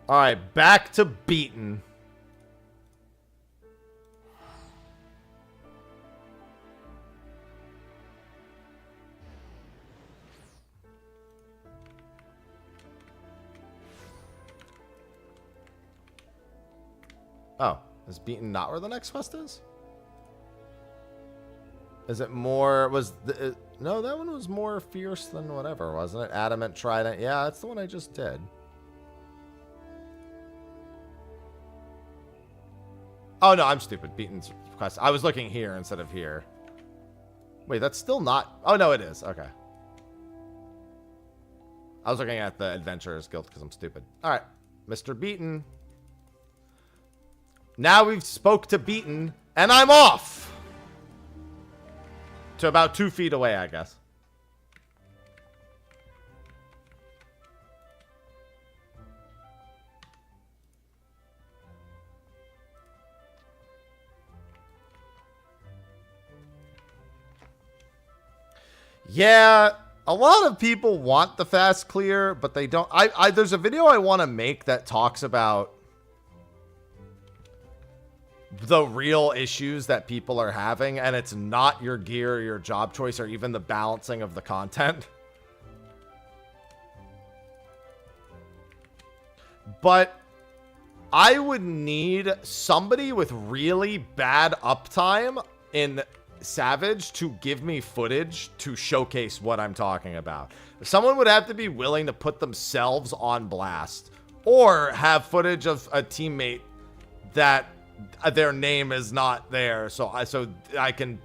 Alright, back to beaten. Oh, is beaten not where the next quest is? Is it more, no, that one was more fierce than whatever, wasn't it? Adamant Trident. Yeah, that's the one I just did. Oh, no, I'm stupid. Beaten's quest. I was looking here instead of here. Wait, that's still not, oh, no, it is. Okay. I was looking at the Adventurers Guild because I'm stupid. All right, Mr. Beaten. Now we've spoke to Beaten, and I'm off! To about 2 feet away, I guess. Yeah, a lot of people want the fast clear, but they don't. There's a video I want to make that talks about the real issues that people are having, and it's not your gear or your job choice or even the balancing of the content. But I would need somebody with really bad uptime in Savage to give me footage to showcase what I'm talking about. Someone would have to be willing to put themselves on blast or have footage of a teammate that their name is not there, so I can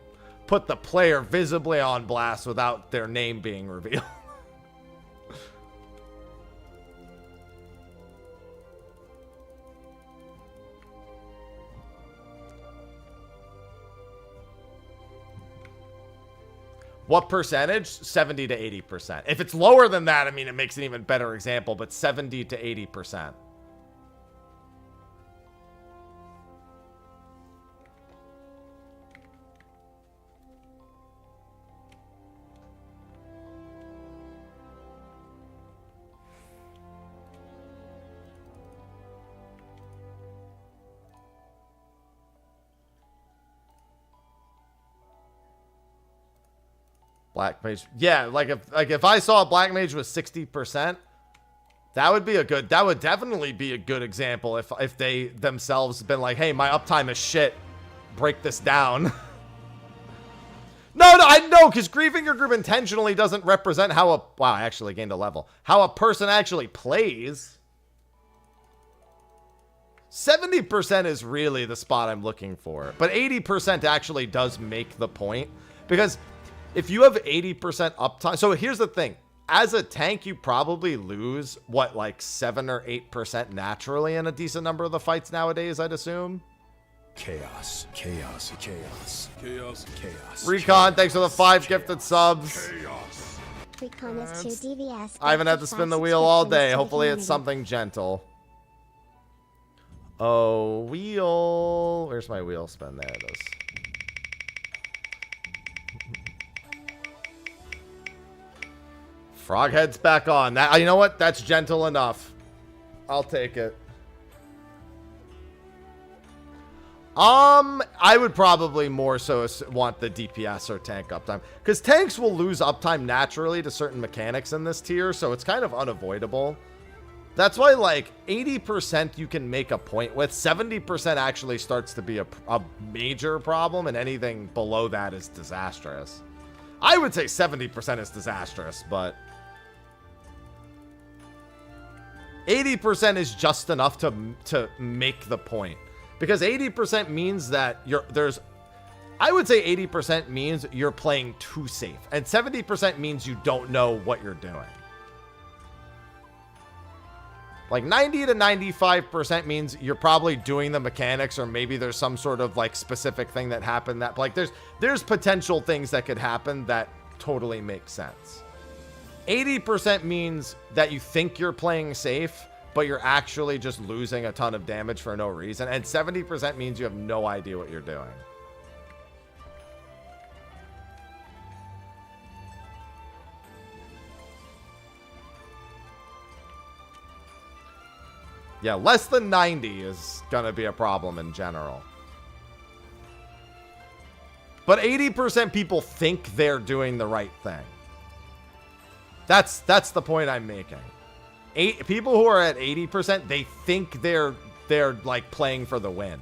put the player visibly on blast without their name being revealed. What percentage? 70 to 80%. If it's lower than that, I mean, it makes an even better example, but 70 to 80%. Black mage, yeah, like if I saw a black mage with 60%, that would definitely be a good example if they themselves been like, hey, my uptime is shit, break this down. No, I know, because grieving your group intentionally doesn't represent how wow, I actually gained a level, how a person actually plays. 70% is really the spot I'm looking for, but 80% actually does make the point, because if you have 80% uptime, so here's the thing. As a tank, you probably lose, what, like 7 or 8% naturally in a decent number of the fights nowadays, I'd assume. Chaos. Chaos. Chaos. Chaos. Chaos. Recon, thanks for the 5 gifted subs. Chaos. Recon is 2 DVS. I haven't had to spin the wheel all day. Hopefully it's something gentle. Oh, wheel. Where's my wheel spin? There it is. Froghead's back on. That, you know what? That's gentle enough. I'll take it. I would probably more so want the DPS or tank uptime, because tanks will lose uptime naturally to certain mechanics in this tier, so it's kind of unavoidable. That's why, like, 80% you can make a point with. 70% actually starts to be a major problem, and anything below that is disastrous. I would say 70% is disastrous, but 80% is just enough to make the point. Because 80% means that I would say 80% means you're playing too safe. And 70% means you don't know what you're doing. Like 90 to 95% means you're probably doing the mechanics, or maybe there's some sort of like specific thing that happened that, like, there's potential things that could happen that totally make sense. 80% means that you think you're playing safe, but you're actually just losing a ton of damage for no reason. And 70% means you have no idea what you're doing. Yeah, less than 90 is gonna be a problem in general. But 80% people think they're doing the right thing. That's the point I'm making. People who are at 80%, they think they're like playing for the win.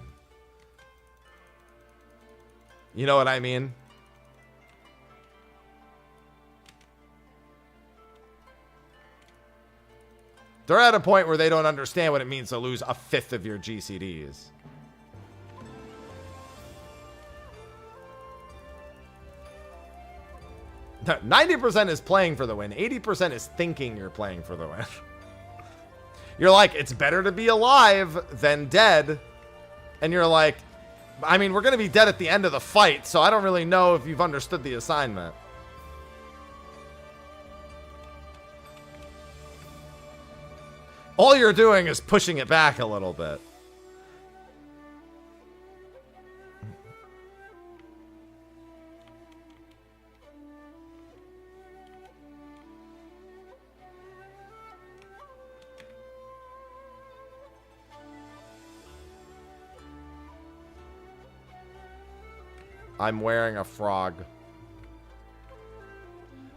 You know what I mean? They're at a point where they don't understand what it means to lose a fifth of your GCDs. No, 90% is playing for the win. 80% is thinking you're playing for the win. You're like, it's better to be alive than dead. And you're like, I mean, we're going to be dead at the end of the fight, so I don't really know if you've understood the assignment. All you're doing is pushing it back a little bit. I'm wearing a frog.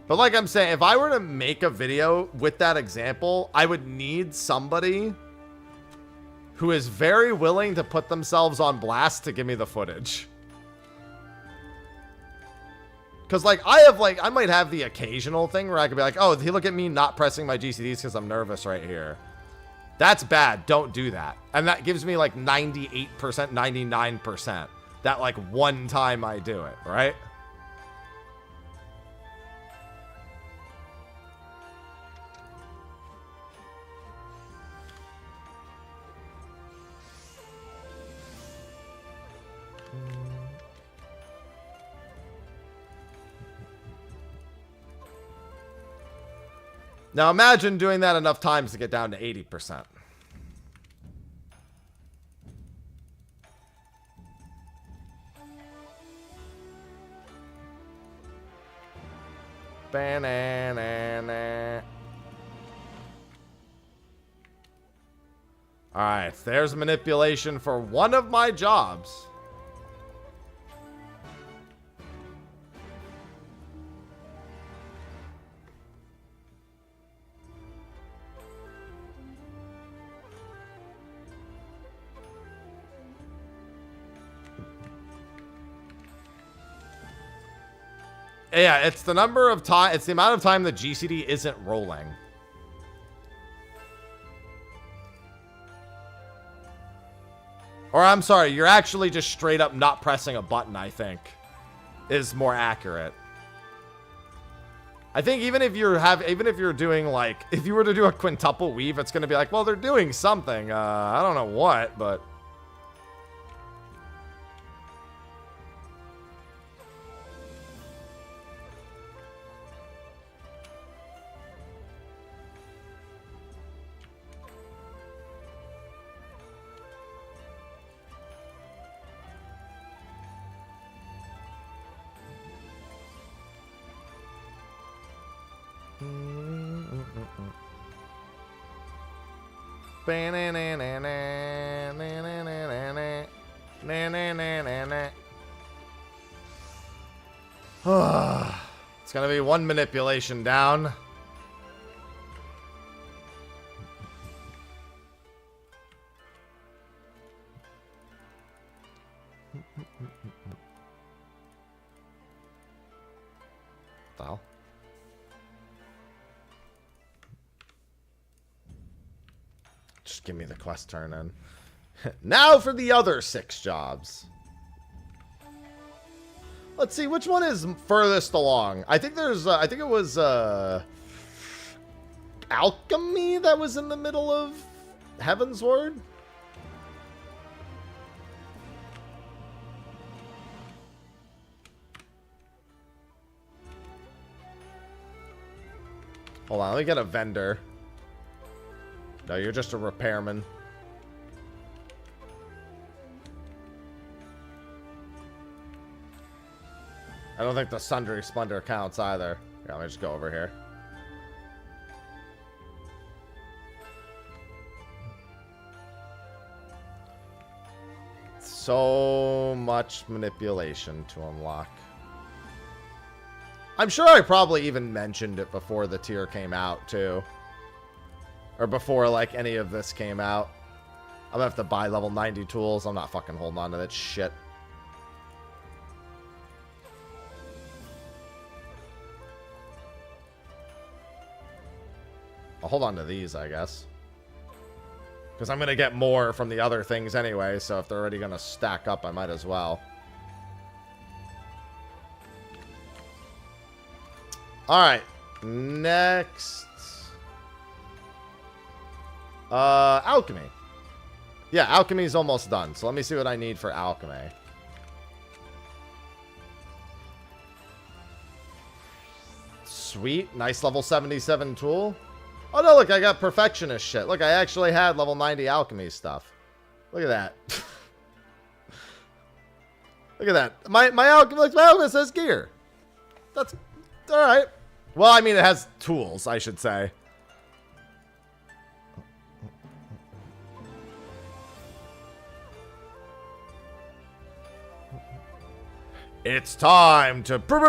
But like I'm saying, if I were to make a video with that example, I would need somebody who is very willing to put themselves on blast to give me the footage. Because like I might have the occasional thing where I could be like, oh, look at me not pressing my GCDs because I'm nervous right here. That's bad. Don't do that. And that gives me like 98%, 99%. That like one time I do it, right? Now imagine doing that enough times to get down to 80%. Banana. Alright, there's manipulation for one of my jobs. Yeah, it's the number of time, it's the amount of time the GCD isn't rolling. Or I'm sorry, you're actually just straight up not pressing a button, I think, is more accurate. I think even if you're doing like, if you were to do a quintuple weave, it's going to be like, well, they're doing something. I don't know what, but... It's gonna be one manipulation down. Wow. Just give me the quest turn in. Now for the other 6 jobs. Let's see, which one is furthest along? I think there's, I think it was, Alchemy that was in the middle of Heaven's Ward? Hold on, let me get a vendor. No, you're just a repairman. I don't think the Sundry Splendor counts either. Here, let me just go over here. So much manipulation to unlock. I'm sure I probably even mentioned it before the tier came out, too. Or before, like, any of this came out. I'm gonna have to buy level 90 tools. I'm not fucking holding on to that shit. I'll hold on to these, I guess. Because I'm gonna get more from the other things anyway, so if they're already gonna stack up, I might as well. Alright. Next. Alchemy. Yeah, alchemy's almost done. So let me see what I need for alchemy. Sweet. Nice level 77 tool. Oh no, look, I got perfectionist shit. Look, I actually had level 90 alchemy stuff. Look at that. Look at that. My alchemist has gear. That's alright. Well, I mean, it has tools, I should say. It's time to brew.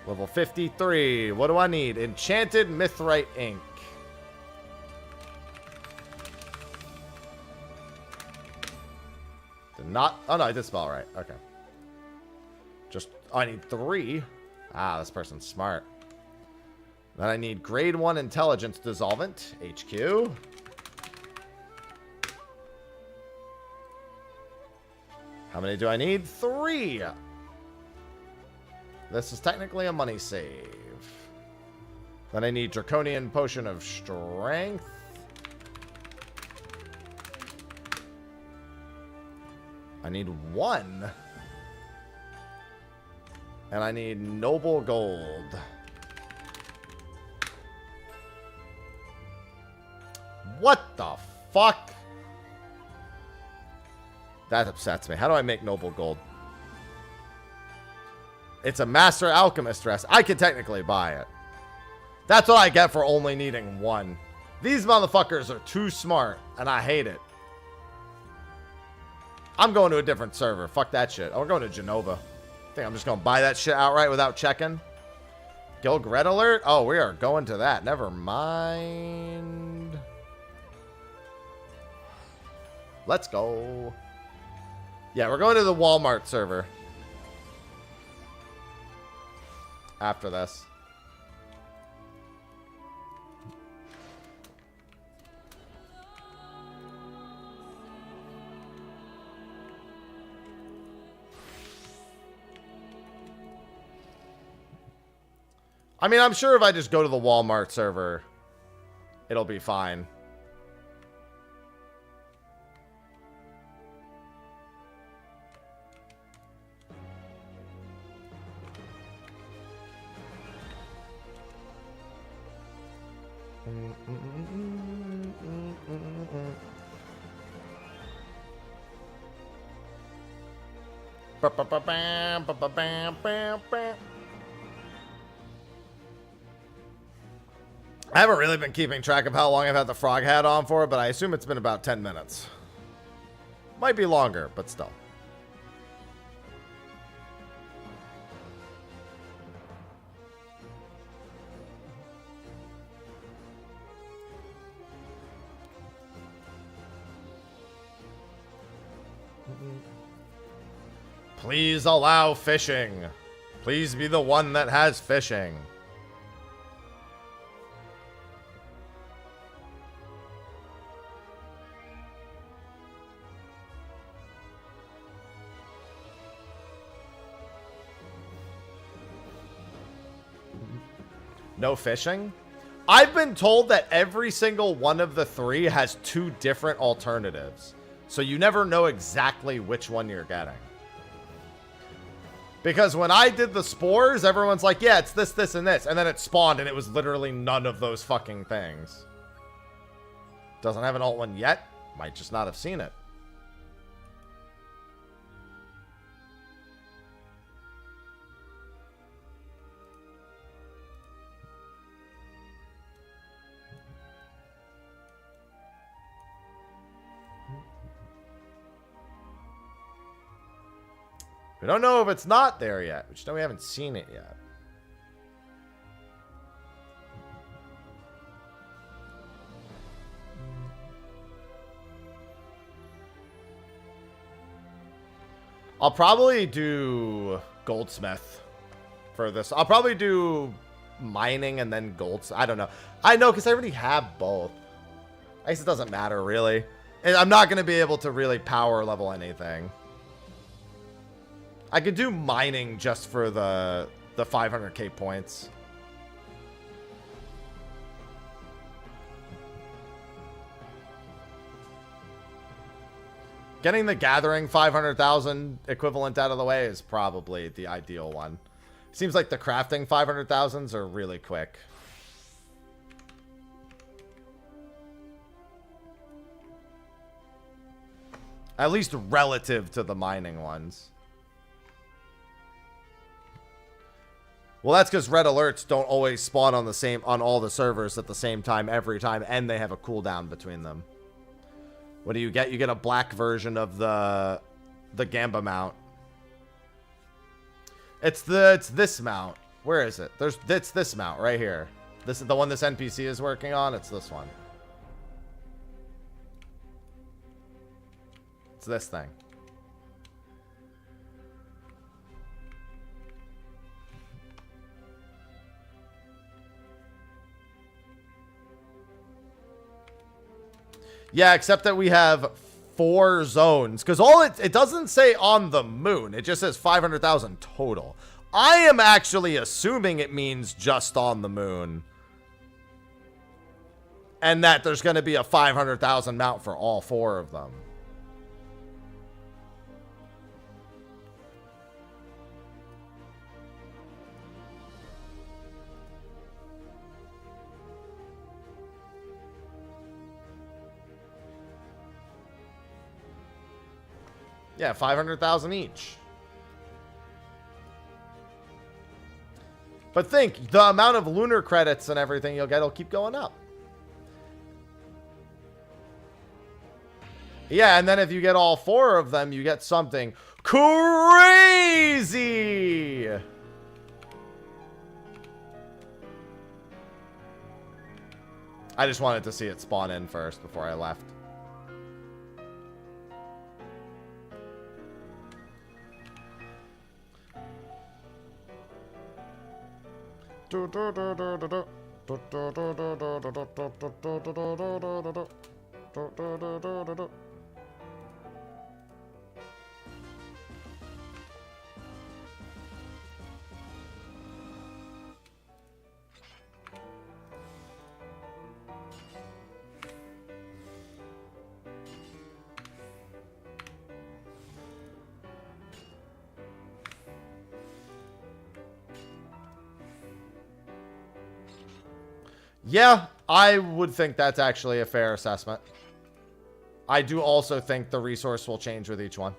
Level 53. What do I need? Enchanted Mithrite ink. Did not. Oh no, I did spell right. Okay. Just. Oh, I need 3. Ah, this person's smart. Then I need grade 1 intelligence dissolvent. HQ. How many do I need? 3. This is technically a money save. Then I need Draconian Potion of Strength. I need 1. And I need noble gold. What the fuck? That upsets me. How do I make noble gold? It's a master alchemist dress. I could technically buy it. That's what I get for only needing 1. These motherfuckers are too smart, and I hate it. I'm going to a different server. Fuck that shit. I'm going to Genova. I think I'm just going to buy that shit outright without checking. Guild Red Alert? Oh, we are going to that. Never mind. Let's go. Yeah, we're going to the Walmart server. After this. I mean, I'm sure if I just go to the Walmart server, it'll be fine. I haven't really been keeping track of how long I've had the frog hat on for, but I assume it's been about 10 minutes. Might be longer, but still. Please allow fishing. Please be the one that has fishing. No fishing? I've been told that every single one of the 3 has 2 different alternatives. So you never know exactly which one you're getting. Because when I did the spores, everyone's like, yeah, it's this, this, and this. And then it spawned and it was literally none of those fucking things. Doesn't have an alt one yet. Might just not have seen it. We don't know if it's not there yet. We just know we haven't seen it yet. I'll probably do Goldsmith for this. I'll probably do mining and then Goldsmith. I don't know. I know because I already have both. I guess it doesn't matter really. And I'm not going to be able to really power level anything. I could do mining just for the 500k points. Getting the gathering 500,000 equivalent out of the way is probably the ideal one. Seems like the crafting 500,000s are really quick. At least relative to the mining ones. Well, that's because red alerts don't always spawn on all the servers at the same time every time, and they have a cooldown between them. What do you get? You get a black version of the Gamba mount. It's this mount. Where is it? It's this mount right here. This is the one this NPC is working on. It's this one. It's this thing. Yeah, except that we have 4 zones. Because it doesn't say on the moon. It just says 500,000 total. I am actually assuming it means just on the moon. And that there's going to be a 500,000 mount for all 4 of them. Yeah, 500,000 each. But think, the amount of lunar credits and everything you'll get will keep going up. Yeah, and then if you get all 4 of them, you get something crazy! I just wanted to see it spawn in first before I left. Yeah, I would think that's actually a fair assessment. I do also think the resource will change with each one.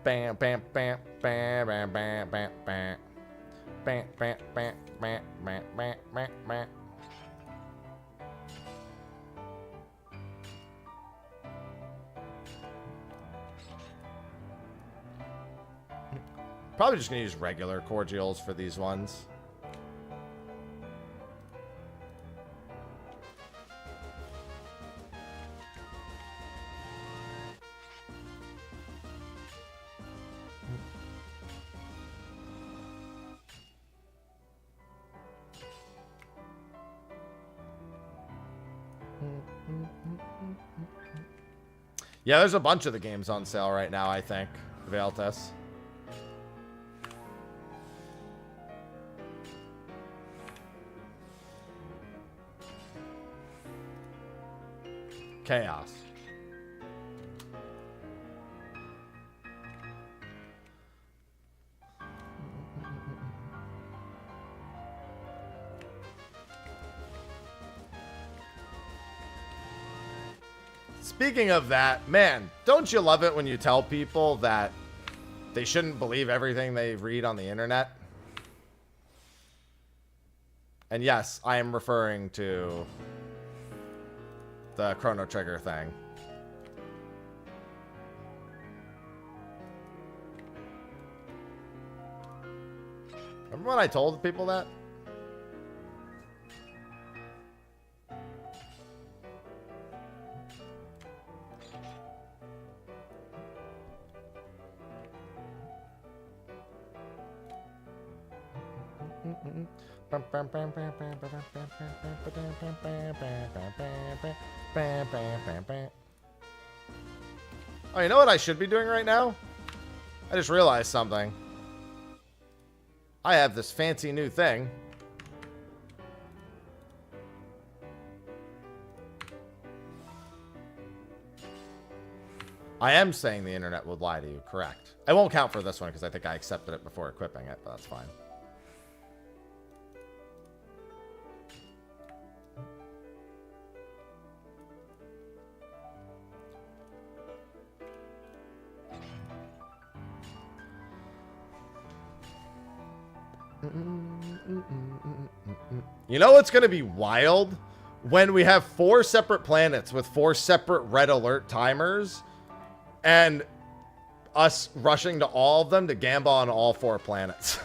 Bam, bam, bam, bam, bam, bam, bam, bam. Bam, bam, bam, bam, bam, bam, bam, bam. Probably just gonna use regular cordials for these ones. Yeah, there's a bunch of the games on sale right now, I think. Vaeltis. Chaos. Speaking of that, man, don't you love it when you tell people that they shouldn't believe everything they read on the internet? And yes, I am referring to the Chrono Trigger thing. Remember when I told people that? Oh, you know what I should be doing right now? I just realized something. I have this fancy new thing. I am saying the internet would lie to you, correct. It won't count for this one because I think I accepted it before equipping it, but that's fine. You know what's going to be wild? When we have 4 separate planets with 4 separate red alert timers and us rushing to all of them to gamble on all 4 planets.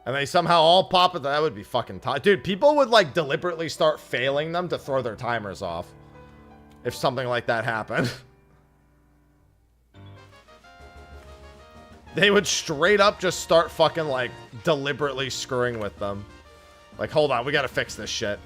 And they somehow all pop it. That would be fucking tough. Dude, people would like deliberately start failing them to throw their timers off. If something like that happened. They would straight up just start fucking like deliberately screwing with them. Like, hold on, we gotta fix this shit.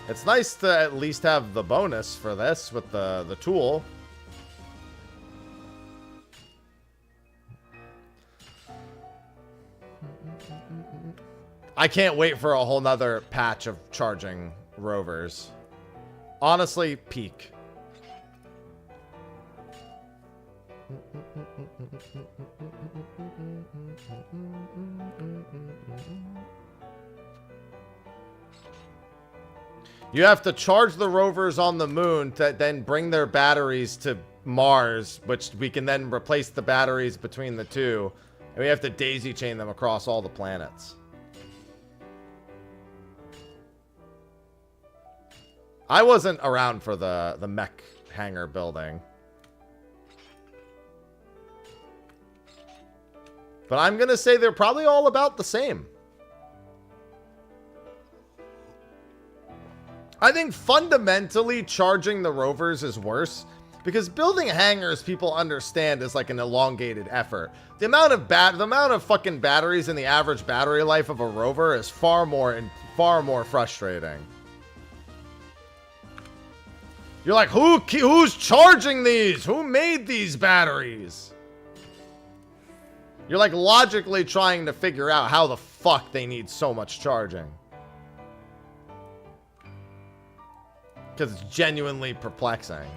It's nice to at least have the bonus for this with the tool. I can't wait for a whole nother patch of charging rovers. Honestly, peak. You have to charge the rovers on the moon to then bring their batteries to Mars, which we can then replace the batteries between the two. And we have to daisy chain them across all the planets. I wasn't around for the mech hangar building. But I'm going to say they're probably all about the same. I think fundamentally charging the rovers is worse because building hangars people understand is like an elongated effort. The amount of fucking batteries in the average battery life of a rover is far more frustrating. You're like, who's charging these? Who made these batteries? You're like logically trying to figure out how the fuck they need so much charging. Because it's genuinely perplexing.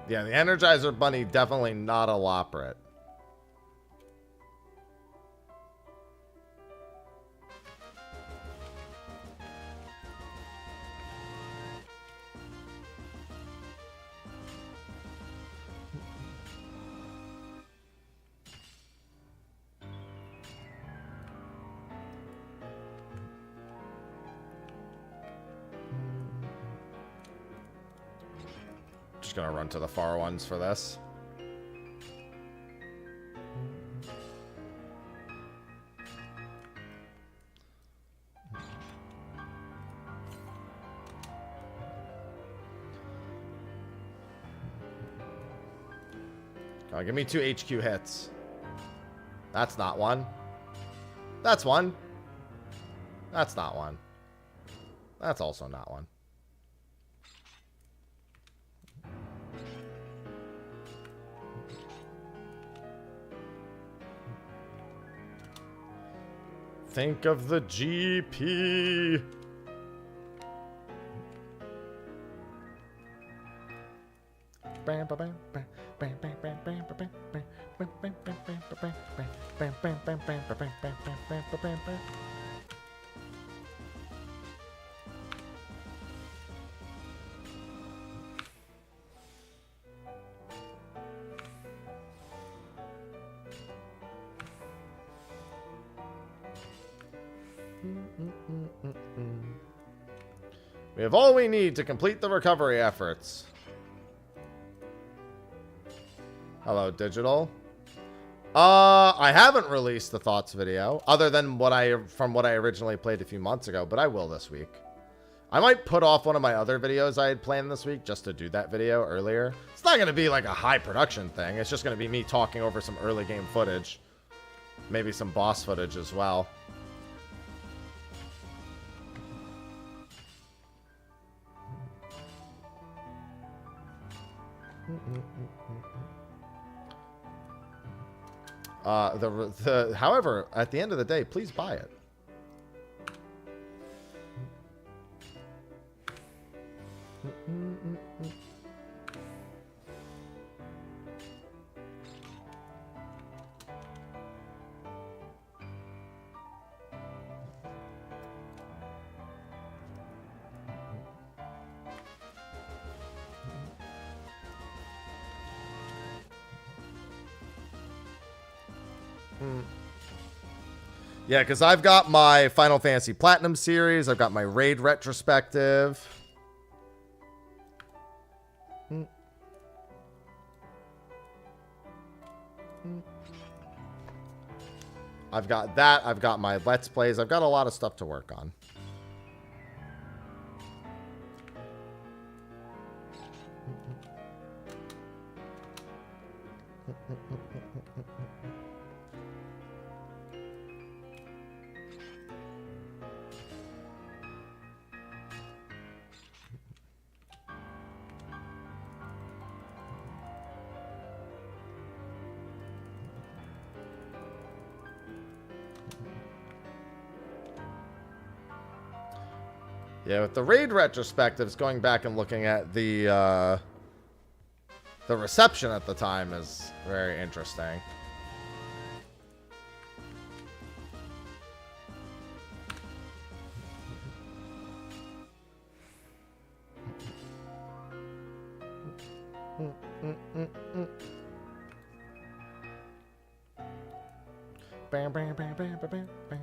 Yeah, the Energizer Bunny definitely not elaborate. Gonna run to the far ones for this. Give me 2 HQ hits. That's not one. That's one. That's not one. That's also not one. Think of the GP. We have all we need to complete the recovery efforts. Hello, Digital. I haven't released the thoughts video other than from what I originally played a few months ago, but I will this week. I might put off one of my other videos I had planned this week just to do that video earlier. It's not going to be like a high production thing. It's just going to be me talking over some early game footage. Maybe some boss footage as well. However, at the end of the day, please buy it. Yeah, because I've got my Final Fantasy Platinum series. I've got my Raid retrospective. I've got that. I've got my Let's Plays. I've got a lot of stuff to work on. Yeah, with the Raid retrospectives, going back and looking at the reception at the time is very interesting. Bam, bam, bam, bam, bam, bam, bam.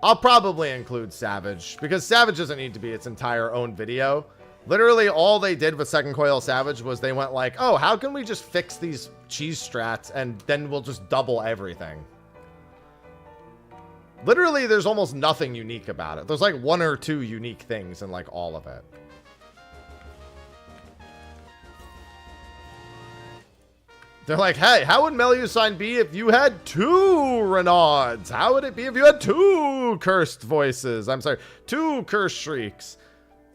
I'll probably include Savage, because Savage doesn't need to be its entire own video. Literally, all they did with Second Coil Savage was they went like, oh, how can we just fix these cheese strats and then we'll just double everything? Literally, there's almost nothing unique about it. There's like one or two unique things in like all of it. They're like, hey, how would Melusine be if you had 2 Renauds? How would it be if you had 2 cursed voices? I'm sorry, 2 cursed shrieks.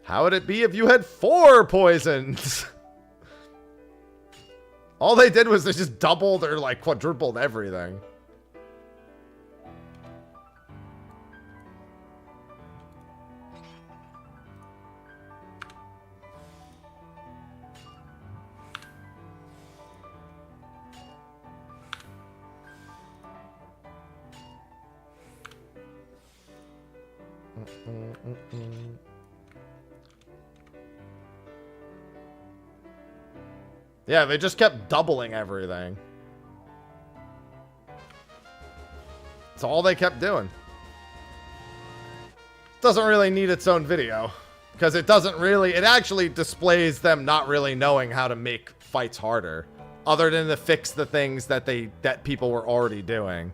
How would it be if you had 4 poisons? All they did was they just doubled or like quadrupled everything. Yeah, they just kept doubling everything. That's all they kept doing. Doesn't really need its own video. Because it doesn't really... It actually displays them not really knowing how to make fights harder. Other than to fix the things that people were already doing.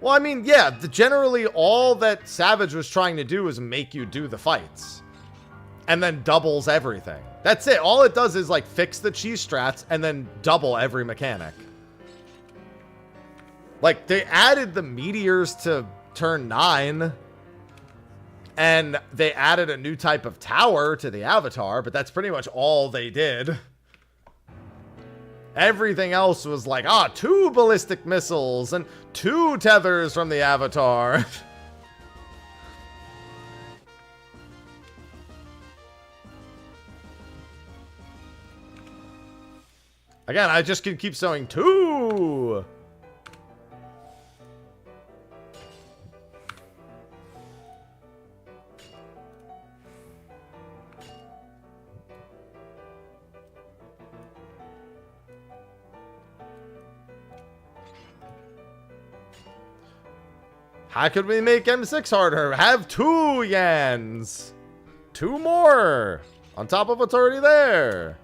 Well, I mean, yeah, generally all that Savage was trying to do is make you do the fights. And then doubles everything. That's it. All it does is, like, fix the cheese strats and then double every mechanic. Like, they added the meteors to turn 9. And they added a new type of tower to the avatar, but that's pretty much all they did. Everything else was like, 2 ballistic missiles and 2 tethers from the avatar. Again, I just can keep saying 2. How could we make M6 harder? Have 2 Yans. 2 more on top of what's already there.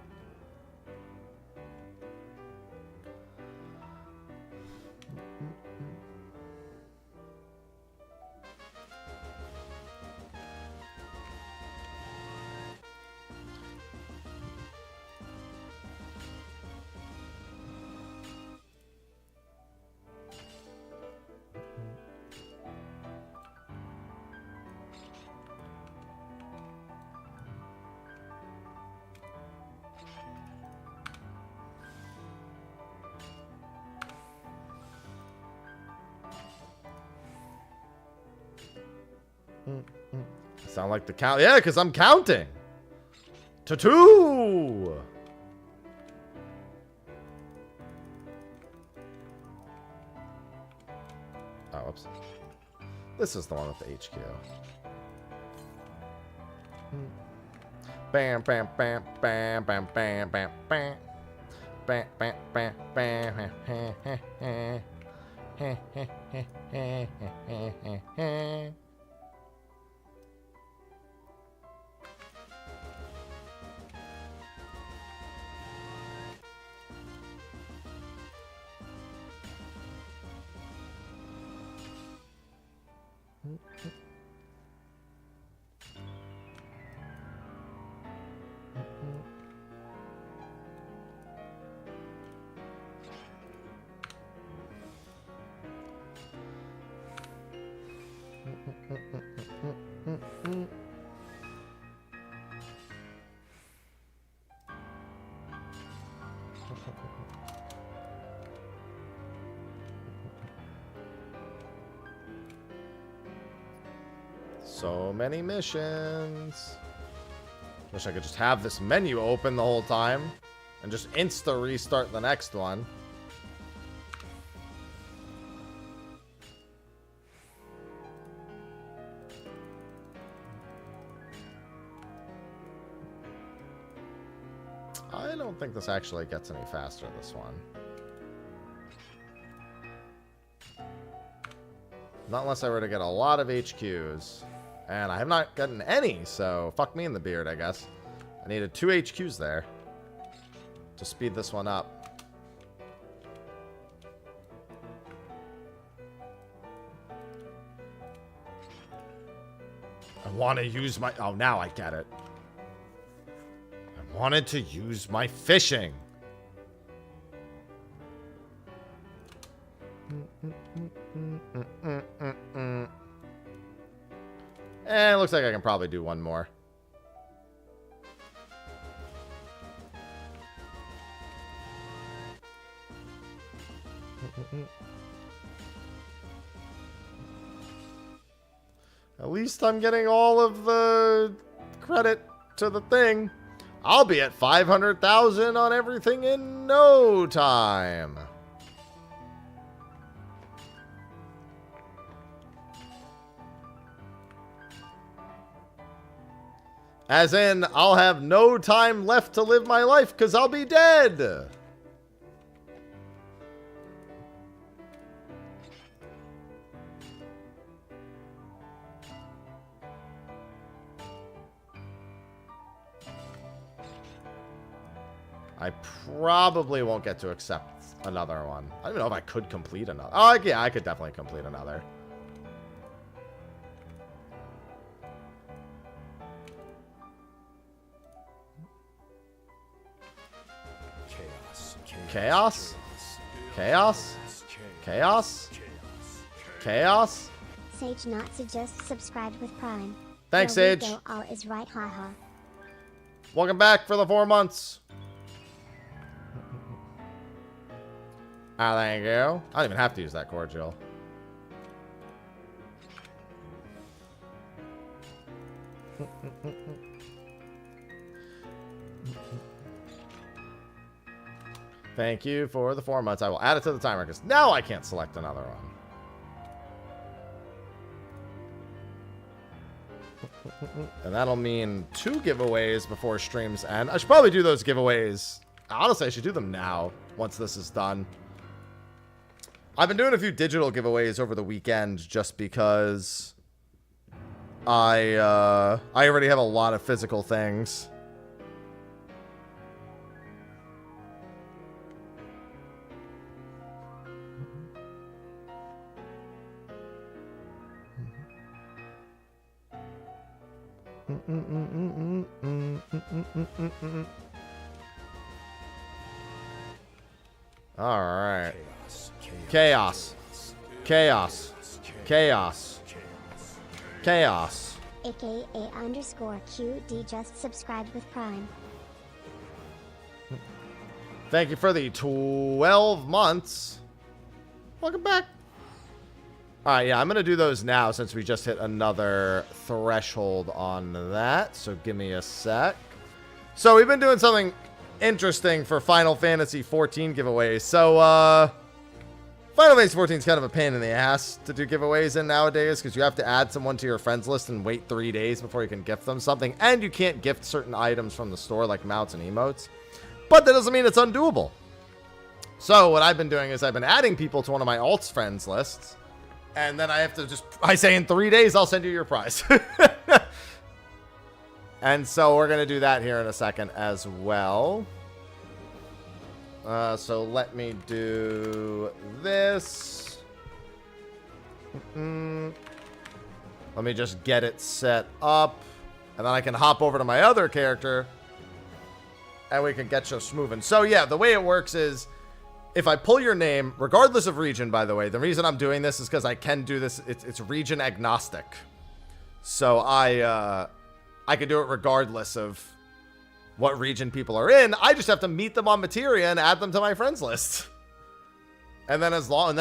Sound like the count. Yeah, because I'm counting. To 2. Oh, whoops. This is the one with the HQ. Bam, bam, bam, bam, bam, bam, bam, bam. Bam, bam, bam, bam, bam. So many missions. Wish I could just have this menu open the whole time and just insta restart the next one. I don't think this actually gets any faster, this one. Not unless I were to get a lot of HQs. And I have not gotten any, so fuck me in the beard, I guess. I needed 2 HQs there to speed this one up. I want to use my... Oh, now I get it. I wanted to use my fishing. It looks like I can probably do one more. At least I'm getting all of the credit to the thing. I'll be at 500,000 on everything in no time. As in, I'll have no time left to live my life because I'll be dead. I probably won't get to accept another one. I don't even know if I could complete another. Oh, yeah, I could definitely complete another. Chaos? Chaos? Chaos? Chaos? Sage not to just subscribed with Prime. Thanks, There we Sage. go, all is right, haha. Welcome back for the 4 months. Ah, thank you. I don't even have to use that cordial. Thank you for the 4 months. I will add it to the timer because now I can't select another one. And that'll mean 2 giveaways before streams end. I should probably do those giveaways. Honestly, I should do them now once this is done. I've been doing a few digital giveaways over the weekend just because I already have a lot of physical things. All right. Chaos. Chaos. Chaos. Chaos. AKA_QD just subscribed with Prime. Thank you for the 12 months. Welcome back. Alright, yeah, I'm going to do those now since we just hit another threshold on that. So give me a sec. So we've been doing something interesting for Final Fantasy XIV giveaways. So, Final Fantasy XIV is kind of a pain in the ass to do giveaways in nowadays because you have to add someone to your friends list and wait 3 days before you can gift them something. And you can't gift certain items from the store like mounts and emotes. But that doesn't mean it's undoable. So what I've been doing is I've been adding people to one of my alts friends lists. And then I have to I say in 3 days, I'll send you your prize. And so we're going to do that here in a second as well. So let me do this. Let me just get it set up. And then I can hop over to my other character. And we can get just moving. So yeah, the way it works is if I pull your name, regardless of region, by the way, the reason I'm doing this is because I can do this. It's region agnostic. So I can do it regardless of what region people are in. I just have to meet them on Materia and add them to my friends list. And then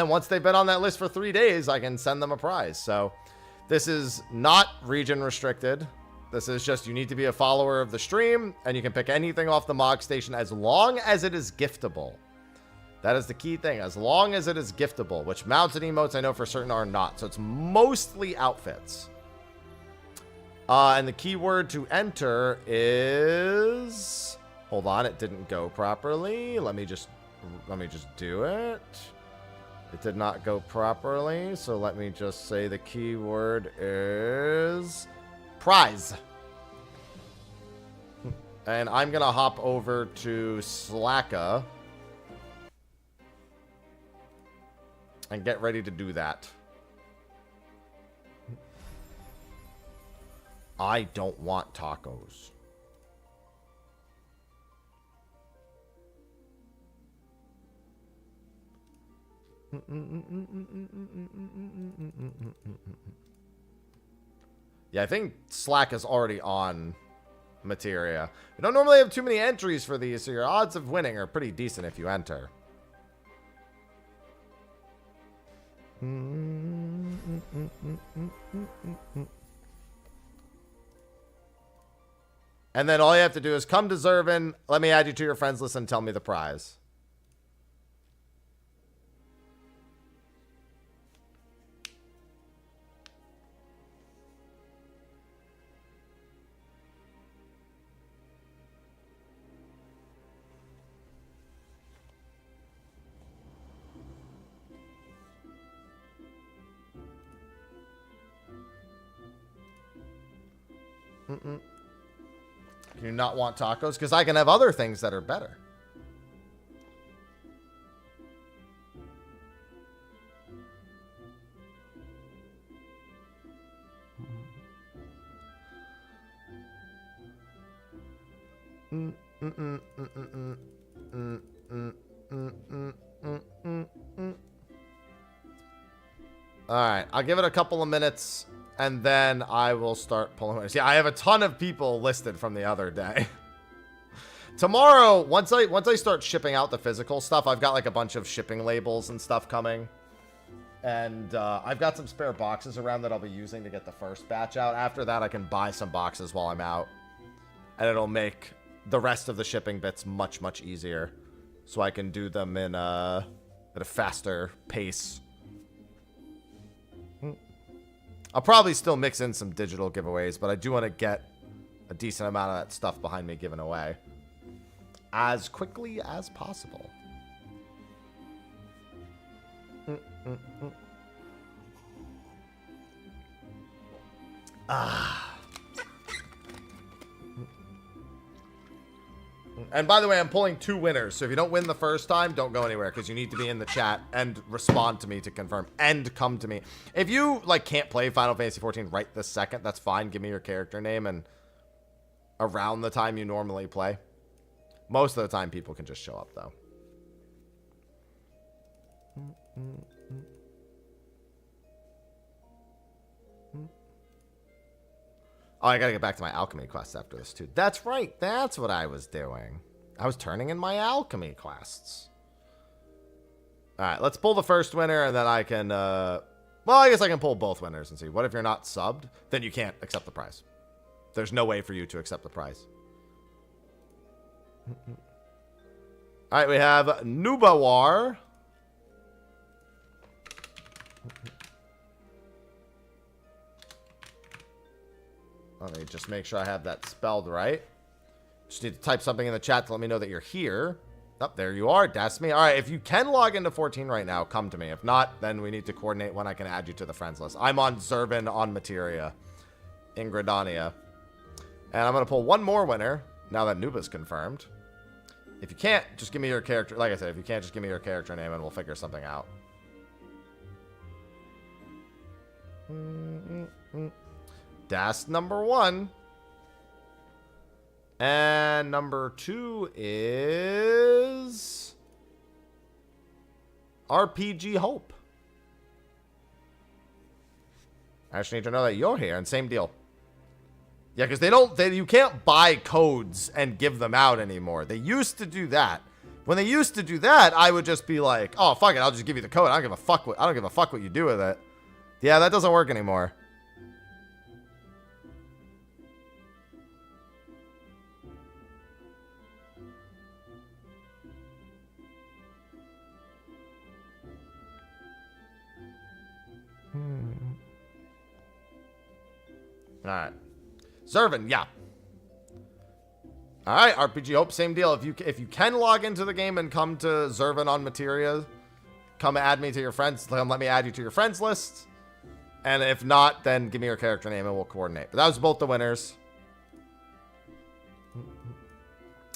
once they've been on that list for 3 days, I can send them a prize. So this is not region restricted. This is just, you need to be a follower of the stream and you can pick anything off the Mog Station as long as it is giftable. That is the key thing, as long as it is giftable, which mounts and emotes I know for certain are not. So it's mostly outfits. And the keyword to enter is... Hold on, it didn't go properly. Let me just do it. It did not go properly, so let me just say the keyword is... prize. And I'm going to hop over to Slacka. And get ready to do that. I don't want tacos. Yeah, I think Slack is already on Materia. You don't normally have too many entries for these, so your odds of winning are pretty decent if you enter. And then all you have to do is come to Zervin, let me add you to your friends list, and tell me the prize. Can you not want tacos? Because I can have other things that are better. Alright, I'll give it a couple of minutes and then I will start pulling winners. Yeah, I have a ton of people listed from the other day. Tomorrow, once I start shipping out the physical stuff, I've got like a bunch of shipping labels and stuff coming. And I've got some spare boxes around that I'll be using to get the first batch out. After that, I can buy some boxes while I'm out. And it'll make the rest of the shipping bits much, much easier. So I can do them in at a faster pace. I'll probably still mix in some digital giveaways, but I do want to get a decent amount of that stuff behind me given away as quickly as possible. And by the way, I'm pulling 2 winners, so if you don't win the first time, don't go anywhere, because you need to be in the chat and respond to me to confirm, and come to me. If you, like, can't play Final Fantasy XIV right this second, that's fine. Give me your character name and around the time you normally play. Most of the time, people can just show up, though. Oh, I gotta get back to my alchemy quests after this, too. That's right. That's what I was doing. I was turning in my alchemy quests. Alright, let's pull the first winner, and then I can, well, I guess I can pull both winners and see. What if you're not subbed? Then you can't accept the prize. There's no way for you to accept the prize. Alright, we have Nubawar. Let me just make sure I have that spelled right. Just need to type something in the chat to let me know that you're here. Oh, there you are. That's me. All right, if you can log into 14 right now, come to me. If not, then we need to coordinate when I can add you to the friends list. I'm on Zervin on Materia in Gridania. And I'm going to pull one more winner now that Nuba's confirmed. If you can't, just give me your character. Like I said, if you can't, just give me your character name and we'll figure something out. That's number 1. And number 2 is RPG Hope. I just need to know that you're here, and same deal. Yeah, because you can't buy codes and give them out anymore. They used to do that. When they used to do that, I would just be like, oh, fuck it, I'll just give you the code. I don't give a fuck what you do with it. Yeah, that doesn't work anymore. Alright. Zervin, yeah. Alright, RPG Hope, same deal. If you can log into the game and come to Zervin on Materia, come add me to your friends. Let me add you to your friends list. And if not, then give me your character name and we'll coordinate. But that was both the winners.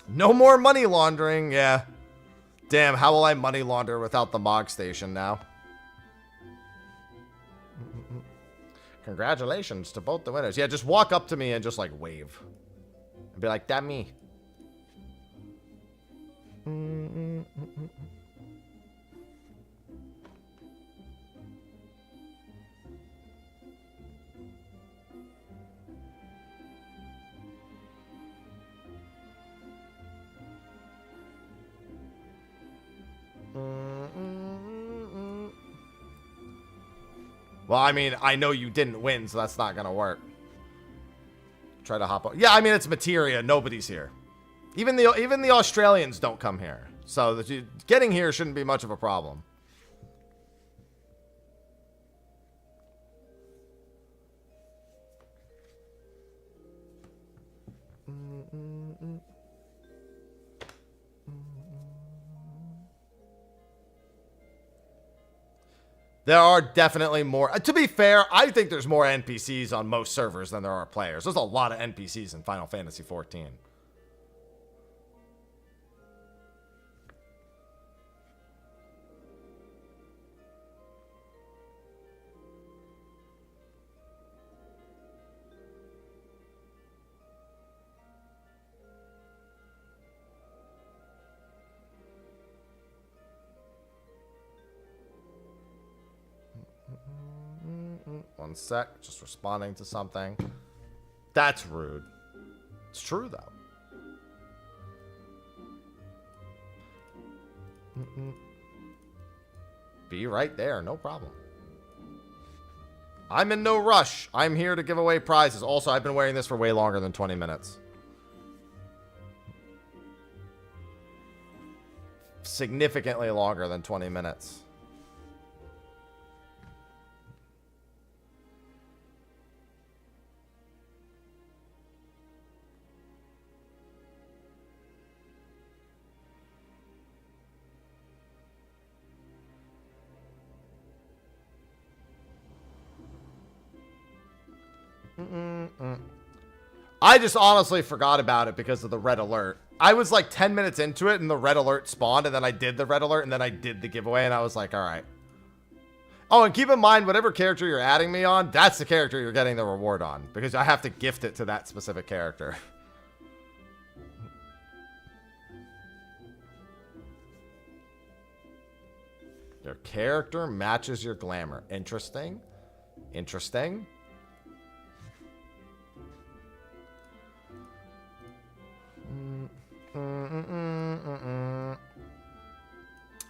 No more money laundering, yeah. Damn, how will I money launder without the Mog Station now? Congratulations to both the winners. Yeah, just walk up to me and just, like, wave. And be like, that me. Well, I mean, I know you didn't win, so that's not gonna work. Try to hop on. Yeah, I mean, it's Materia. Nobody's here. Even the Australians don't come here. So getting here shouldn't be much of a problem. There are definitely more. To be fair, I think there's more NPCs on most servers than there are players. There's a lot of NPCs in Final Fantasy XIV. One sec, just responding to something. That's rude. It's true, though. Be right there, no problem. I'm in no rush. I'm here to give away prizes. Also, I've been wearing this for way longer than 20 minutes. Significantly longer than 20 minutes. I just honestly forgot about it because of the red alert. I was like 10 minutes into it and the red alert spawned, and then I did the red alert, and then I did the giveaway, and I was like, all right. Oh, and keep in mind, whatever character you're adding me on, that's the character you're getting the reward on, because I have to gift it to that specific character. Your character matches your glamour. Interesting. Interesting.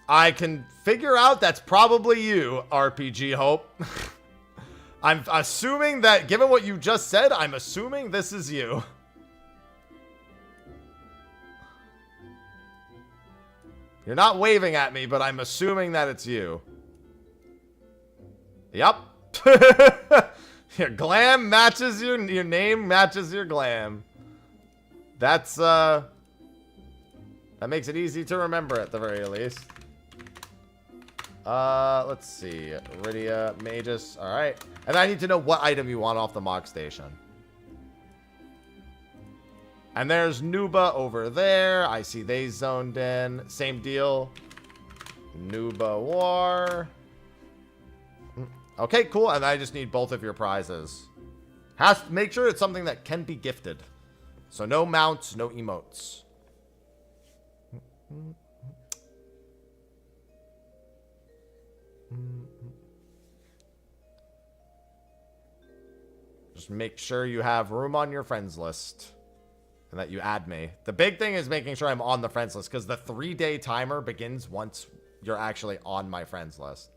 I can figure out that's probably you, RPG Hope. I'm assuming that, given what you just said, I'm assuming this is you. You're not waving at me, but I'm assuming that it's you. Yep. Your glam matches your name matches your glam. That's, that makes it easy to remember at the very least. Let's see. Iridia, Magus. Alright. And I need to know what item you want off the Mog Station. And there's Nuba over there. I see they zoned in. Same deal. Nuba War. Okay, cool. And I just need both of your prizes. Has to make sure it's something that can be gifted. So no mounts, no emotes. Just make sure you have room on your friends list. And that you add me. The big thing is making sure I'm on the friends list, because the 3-day timer begins once you're actually on my friends list.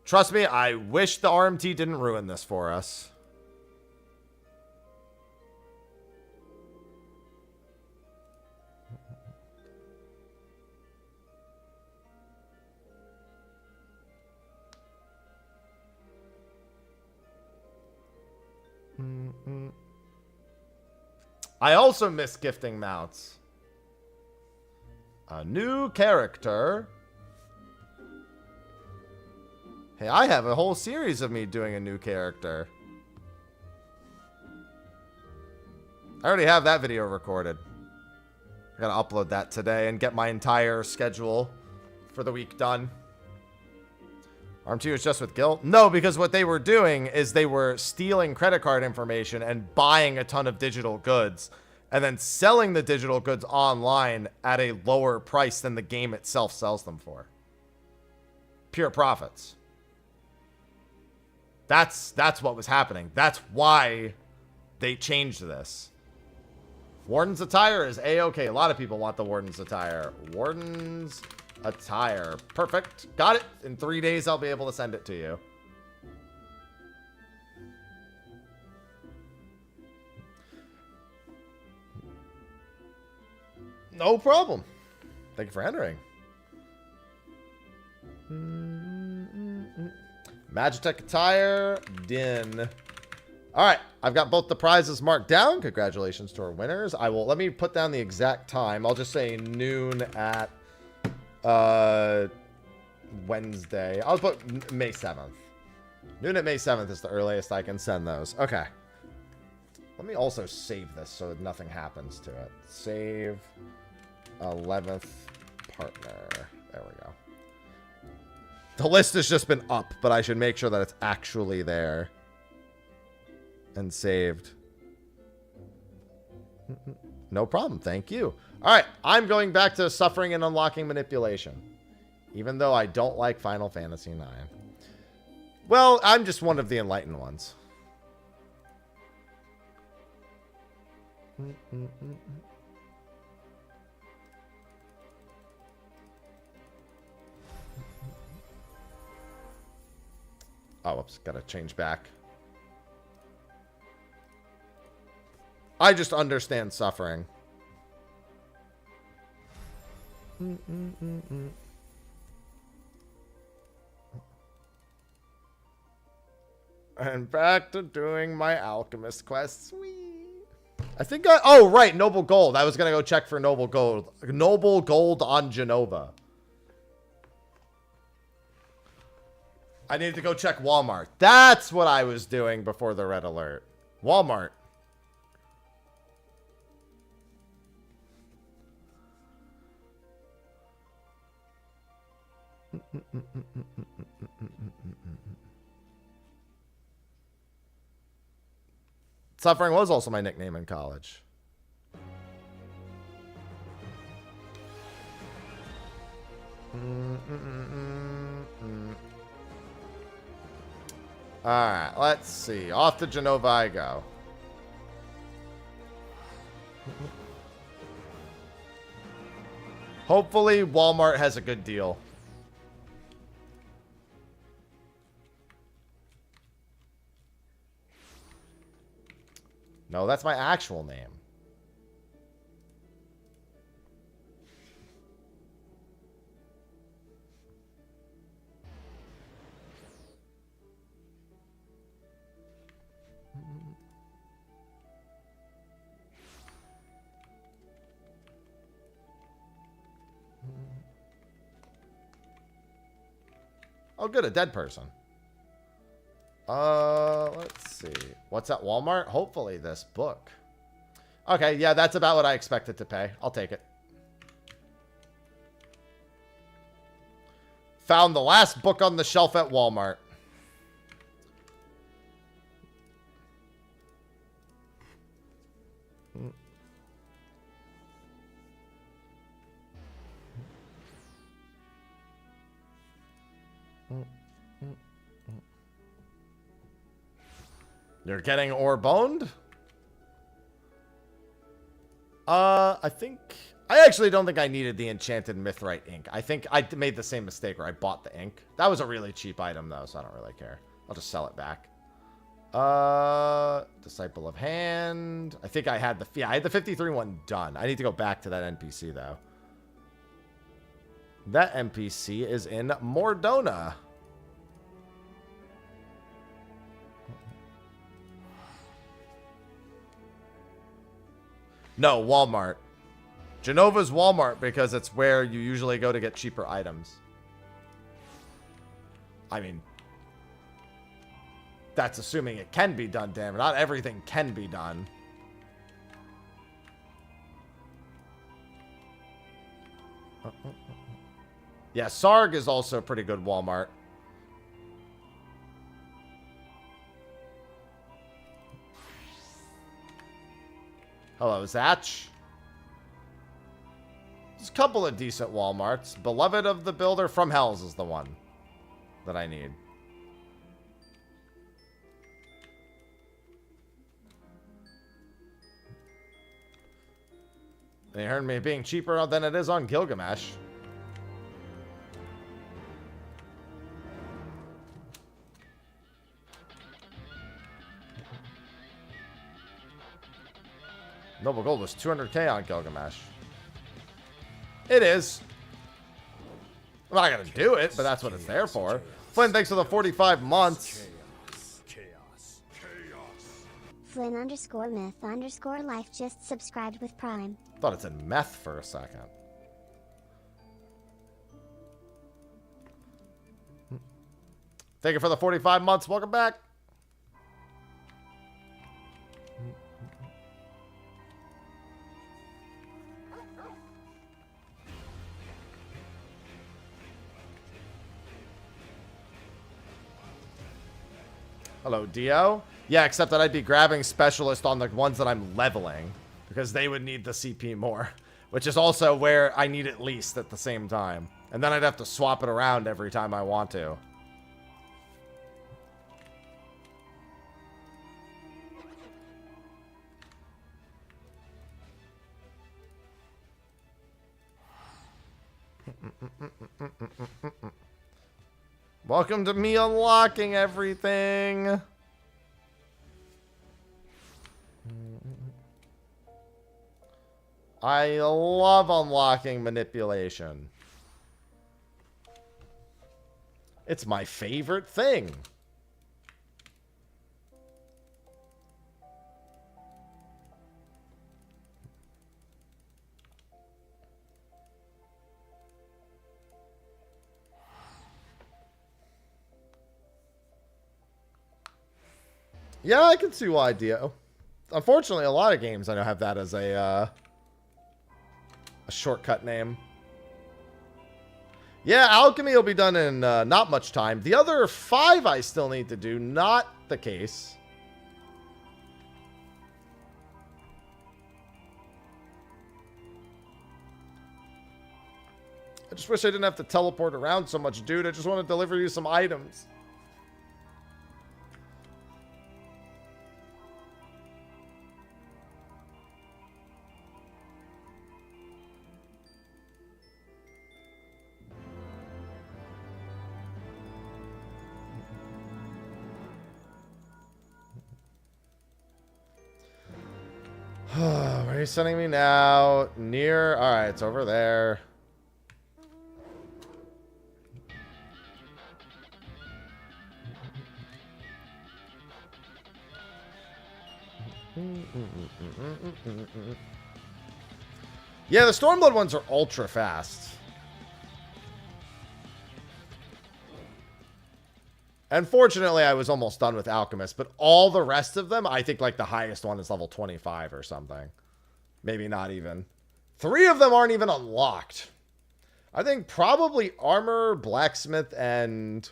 Trust me, I wish the RMT didn't ruin this for us. I also miss gifting mounts. A new character. Hey, I have a whole series of me doing a new character. I already have that video recorded. I gotta upload that today and get my entire schedule for the week done. RMT was just with Guild? No, because what they were doing is they were stealing credit card information and buying a ton of digital goods and then selling the digital goods online at a lower price than the game itself sells them for. Pure profits. That's what was happening. That's why they changed this. Warden's attire is A-okay. A lot of people want the Warden's attire. Warden's attire. Perfect. Got it. In 3 days, I'll be able to send it to you. No problem. Thank you for entering. Magitech attire. Din. Alright. I've got both the prizes marked down. Congratulations to our winners. Let me put down the exact time. I'll just say noon at Wednesday. I'll put May 7th. Noon at May 7th is the earliest I can send those. Okay. Let me also save this so that nothing happens to it. Save 11th partner. There we go. The list has just been up, but I should make sure that it's actually there. And saved. No problem. Thank you. All right. I'm going back to suffering and unlocking manipulation. Even though I don't like Final Fantasy IX. Well, I'm just one of the enlightened ones. Oh, whoops. Gotta change back. I just understand suffering. And back to doing my Alchemist quest. Whee. I think oh, right. Noble Gold. I was going to go check for Noble Gold. Noble Gold on Genova. I need to go check Walmart. That's what I was doing before the red alert. Walmart. Suffering was also my nickname in college. Alright, let's see. Off to Genova I go. Hopefully Walmart has a good deal. No, that's my actual name. Oh, good, a dead person. Let's see. What's at Walmart? Hopefully this book. Okay, yeah, that's about what I expected to pay. I'll take it. Found the last book on the shelf at Walmart. You're getting ore boned? I actually don't think I needed the enchanted mithrite ink. I think I made the same mistake where I bought the ink. That was a really cheap item though, so I don't really care. I'll just sell it back. Disciple of Hand. I think I had I had the 53 one done. I need to go back to that NPC though. That NPC is in Mordona. No, Walmart. Genova's Walmart because it's where you usually go to get cheaper items. I mean, that's assuming it can be done, damn it. Not everything can be done. Yeah, Sarg is also a pretty good Walmart. Hello, Zatch. There's a couple of decent Walmarts. Beloved of the Builder from Hells is the one that I need. They heard me being cheaper than it is on Gilgamesh. Noble Gold was 200k on Gilgamesh. It is. I'm not going to do it, but that's what it's there for. Flynn, thanks for the 45 months. Flynn_myth_life just subscribed with Prime. Thought it said meth for a second. Thank you for the 45 months. Welcome back. Hello, Dio. Yeah, except that I'd be grabbing specialist on the ones that I'm leveling because they would need the CP more, which is also where I need it least at the same time. And then I'd have to swap it around every time I want to. Welcome to me unlocking everything. I love unlocking manipulation. It's my favorite thing. Yeah, I can see why Dio. Unfortunately, a lot of games I know have that as a shortcut name. Yeah, Alchemy will be done in not much time. The other 5 I still need to do, not the case. I just wish I didn't have to teleport around so much, dude. I just want to deliver you some items. Where are you sending me now? Near. Alright, it's over there. Yeah, the Stormblood ones are ultra fast. Unfortunately, I was almost done with Alchemist, but all the rest of them, I think like the highest one is level 25 or something. Maybe not even. 3 of them aren't even unlocked. I think probably Armor, Blacksmith, and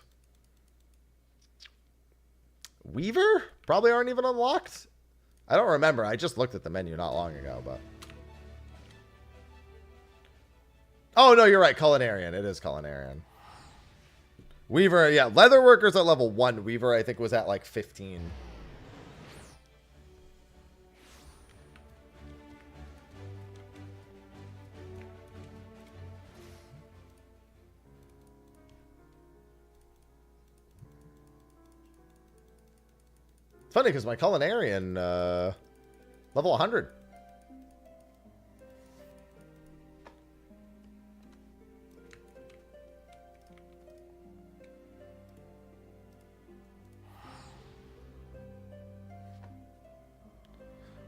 Weaver probably aren't even unlocked. I don't remember. I just looked at the menu not long ago, but... Oh, no, you're right. Culinarian. It is Culinarian. Weaver, yeah. Leatherworker's at level 1. Weaver, I think, was at like 15. It's funny because my Culinarian, level 100.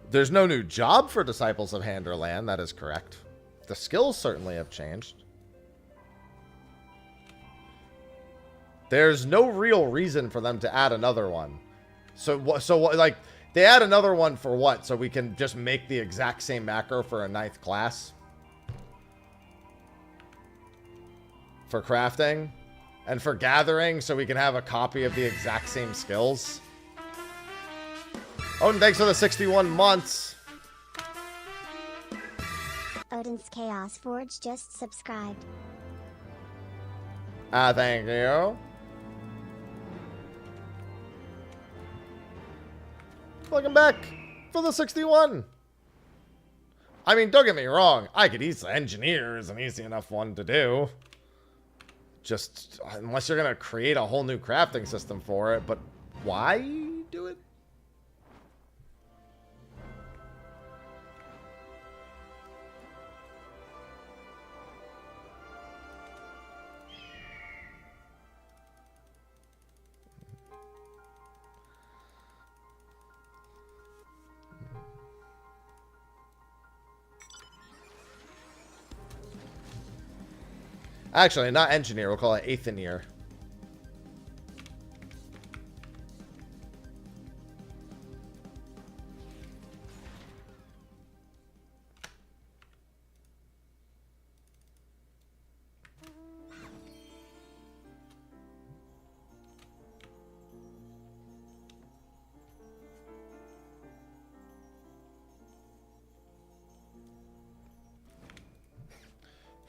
There's no new job for Disciples of Handerland, that is correct. The skills certainly have changed. There's no real reason for them to add another one. So like, they add another one for what? So we can just make the exact same macro for a 9th class? For crafting? And for gathering, so we can have a copy of the exact same skills? Oh, and thanks for the 61 months. Odin's Chaos Forge just subscribed. Thank you. Welcome back for the 61. I mean, don't get me wrong. I could easily... Engineer is an easy enough one to do. Just, unless you're going to create a whole new crafting system for it. But why do it? Actually, not engineer. We'll call it Atheneer.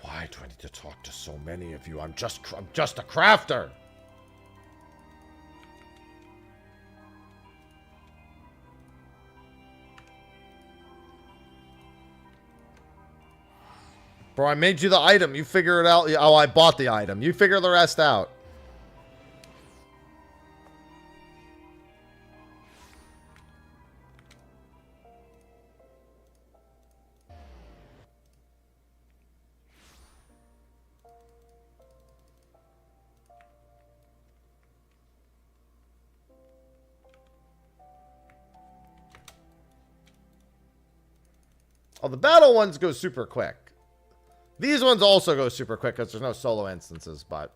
Why do I need to talk to so many of you? I'm just a crafter. Bro, I made you the item. You figure it out. Oh, I bought the item. You figure the rest out. Oh, the battle ones go super quick. These ones also go super quick because there's no solo instances, but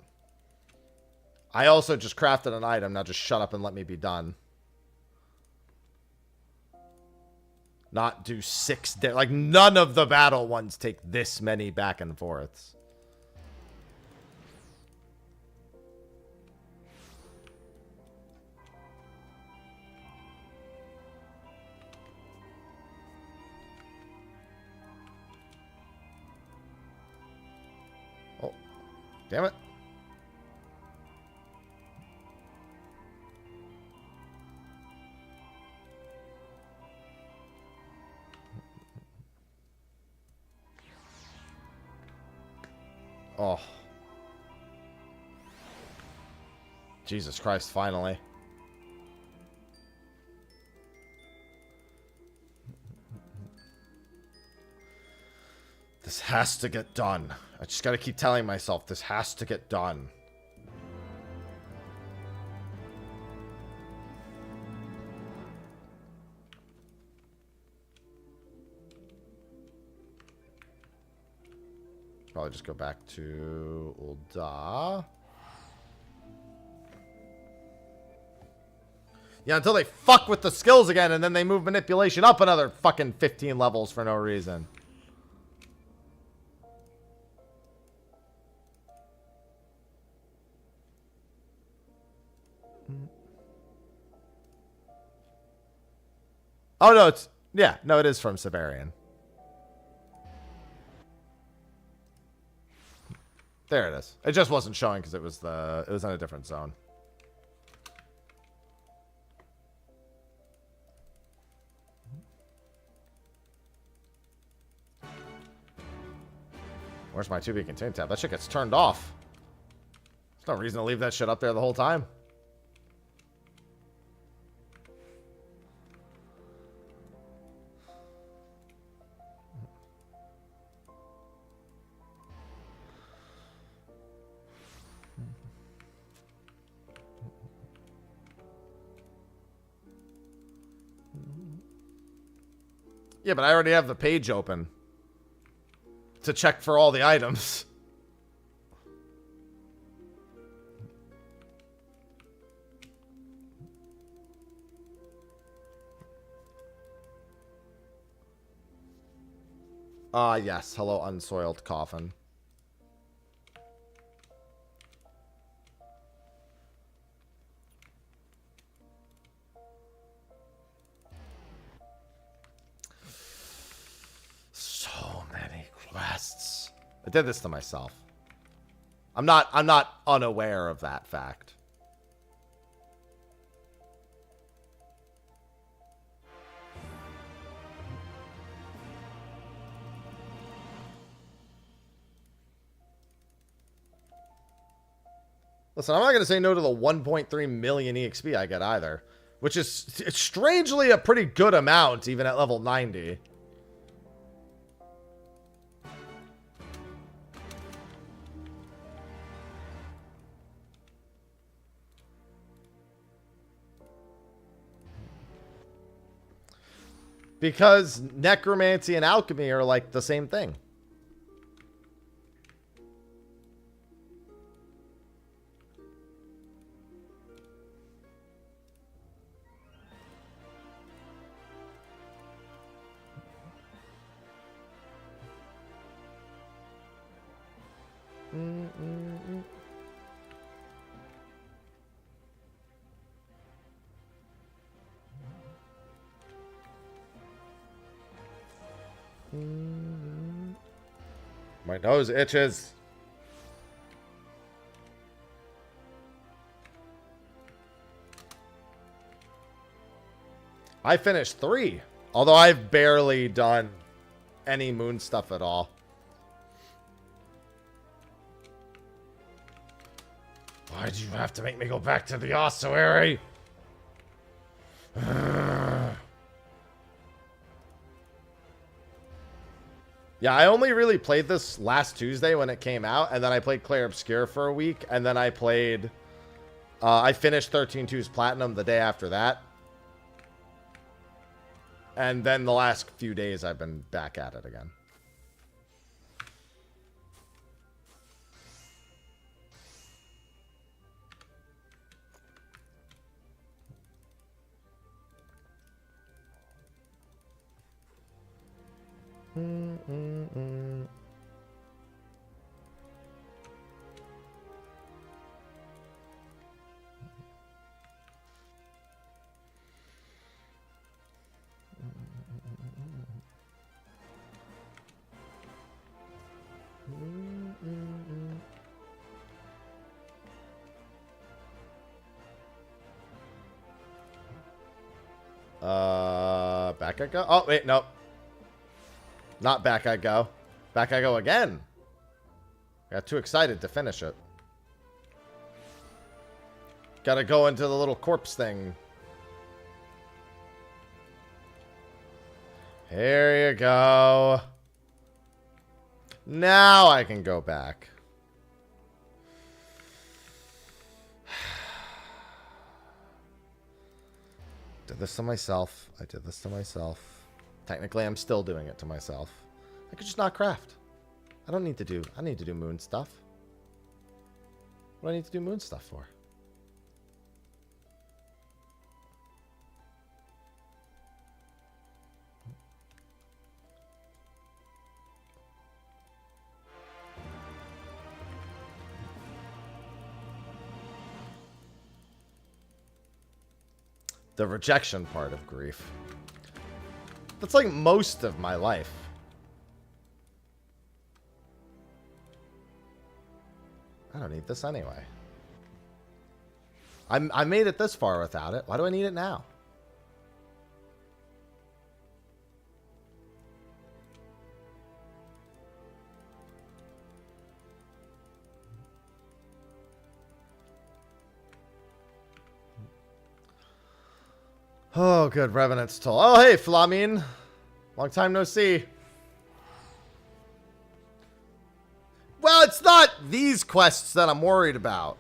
I also just crafted an item. Now just shut up and let me be done. Not do 6 like none of the battle ones take this many back and forths. Oh, damn it. Oh. Jesus Christ, finally. This has to get done. I just gotta keep telling myself this has to get done. Probably just go back to Ul'dah. Yeah, until they fuck with the skills again, and then they move manipulation up another fucking 15 levels for no reason. Oh, no, it's... Yeah, no, it is from Siberian. There it is. It just wasn't showing because it was in a different zone. Where's my to be continued tab? That shit gets turned off. There's no reason to leave that shit up there the whole time. Yeah, but I already have the page open to check for all the items. Yes. Hello, unsoiled coffin. Quests. I did this to myself. I'm not unaware of that fact. Listen, I'm not going to say no to the 1.3 million EXP I get either, which is strangely a pretty good amount even at level 90. Because necromancy and alchemy are like the same thing. My nose itches. I finished 3, although I've barely done any moon stuff at all. Why'd you have to make me go back to the ossuary? Yeah, I only really played this last Tuesday when it came out, and then I played Clair Obscur for a week, and then I played... I finished 13-2's Platinum the day after that. And then the last few days I've been back at it again. Back I go. Oh, wait, nope. Not back I go. Back I go again. I got too excited to finish it. Gotta go into the little corpse thing. Here you go. Now I can go back. Did this to myself. I did this to myself. Technically, I'm still doing it to myself. I could just not craft. I don't need to do... I need to do moon stuff. What do I need to do moon stuff for? The rejection part of grief. That's like most of my life. I don't need this anyway. I made it this far without it. Why do I need it now? Oh, good. Revenant's toll. Oh, hey, Flamine. Long time no see. Well, it's not these quests that I'm worried about.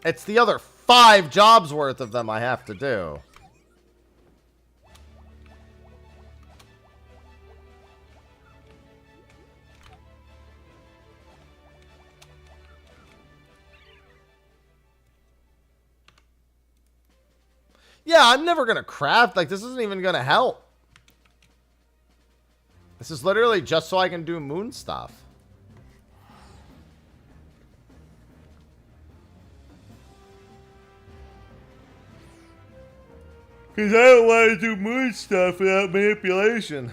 It's the other 5 jobs worth of them I have to do. Yeah, I'm never going to craft. Like, this isn't even going to help. This is literally just so I can do moon stuff. Because I don't want to do moon stuff without manipulation.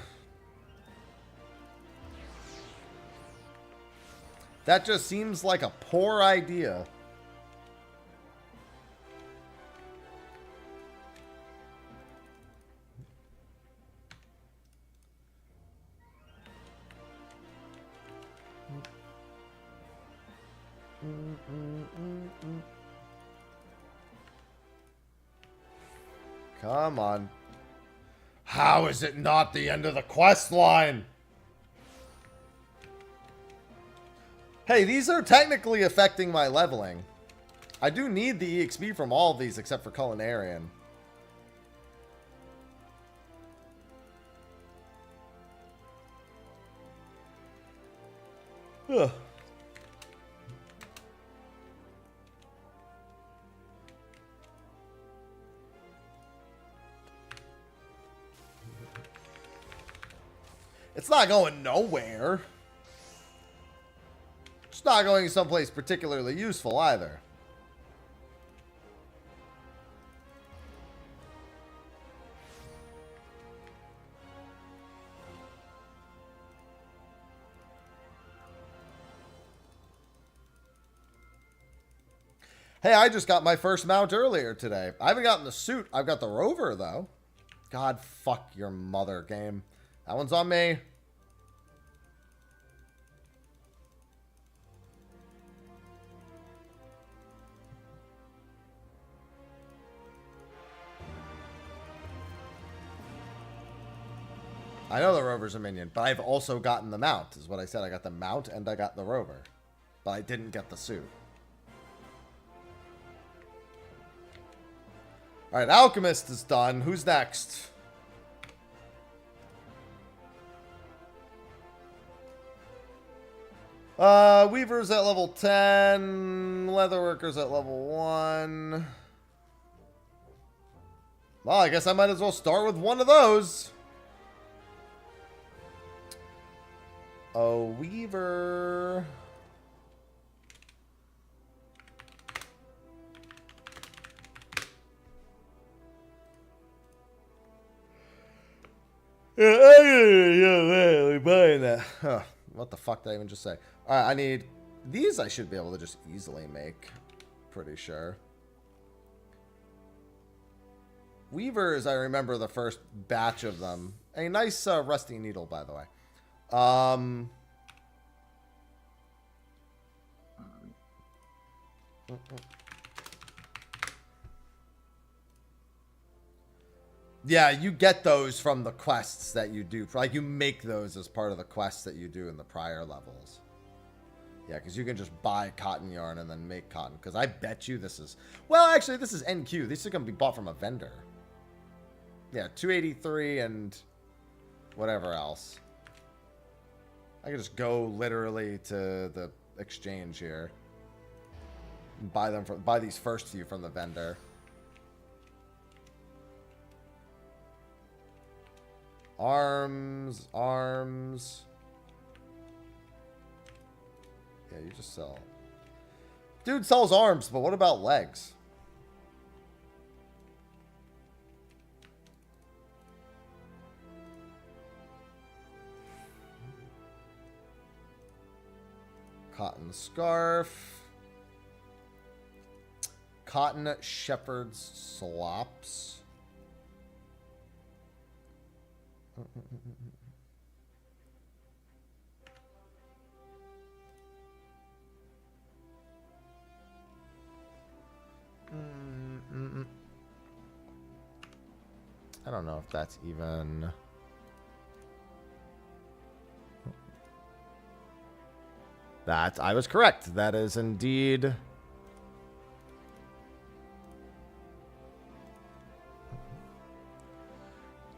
That just seems like a poor idea. Come on. How is it not the end of the quest line? Hey, these are technically affecting my leveling. I do need the EXP from all of these except for Culinarian. Ugh. It's not going nowhere. It's not going someplace particularly useful either. Hey, I just got my first mount earlier today. I haven't gotten the suit. I've got the rover, though. God, fuck your mother, game. That one's on me. I know the rover's a minion, but I've also gotten the mount, is what I said. I got the mount and I got the rover. But I didn't get the suit. Alright, Alchemist is done. Who's next? Weaver's at level 10. Leatherworker's at level 1. Well, I guess I might as well start with one of those. A weaver. Yeah, buying that. Huh. What the fuck did I even just say? Alright, I need... These I should be able to just easily make. Pretty sure. Weavers, I remember the first batch of them. A nice rusty needle, by the way. Yeah, you get those from the quests that you do. Like, you make those as part of the quests that you do in the prior levels. Yeah, because you can just buy cotton yarn and then make cotton. Because I bet you this is... Well, actually, this is NQ. These are going to be bought from a vendor. Yeah, 283 and whatever else. I could just go literally to the exchange here. And buy these first few from the vendor. Arms. Yeah, you just sell. Dude sells arms, but what about legs? Cotton scarf. Cotton shepherd's slops. I don't know if that's even... That, I was correct. That is indeed...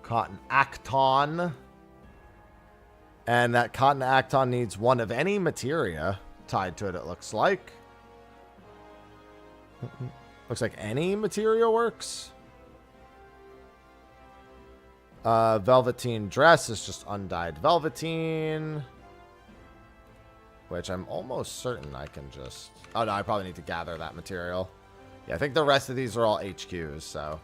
Cotton Acton. And that Cotton Acton needs one of any materia tied to it, it looks like. Looks like any material works. Velveteen dress is just undyed velveteen. Which I'm almost certain I can just... Oh, no, I probably need to gather that material. Yeah, I think the rest of these are all HQs, so...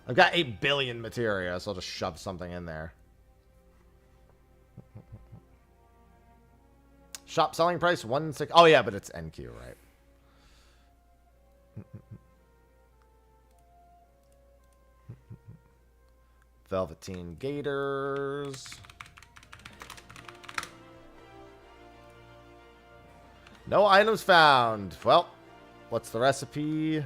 I've got 8 billion materia, so I'll just shove something in there. Shop selling price 1.6. Oh, yeah, but it's NQ, right? Velveteen gaiters. No items found. Well, what's the recipe?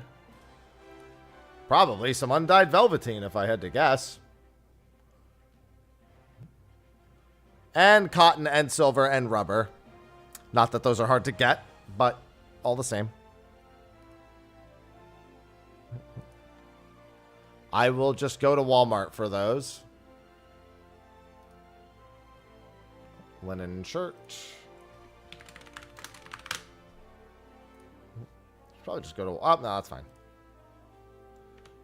Probably some undyed velveteen, if I had to guess. And cotton and silver and rubber. Not that those are hard to get, but all the same. I will just go to Walmart for those. Linen shirt. Probably just go to... Oh, no, that's fine.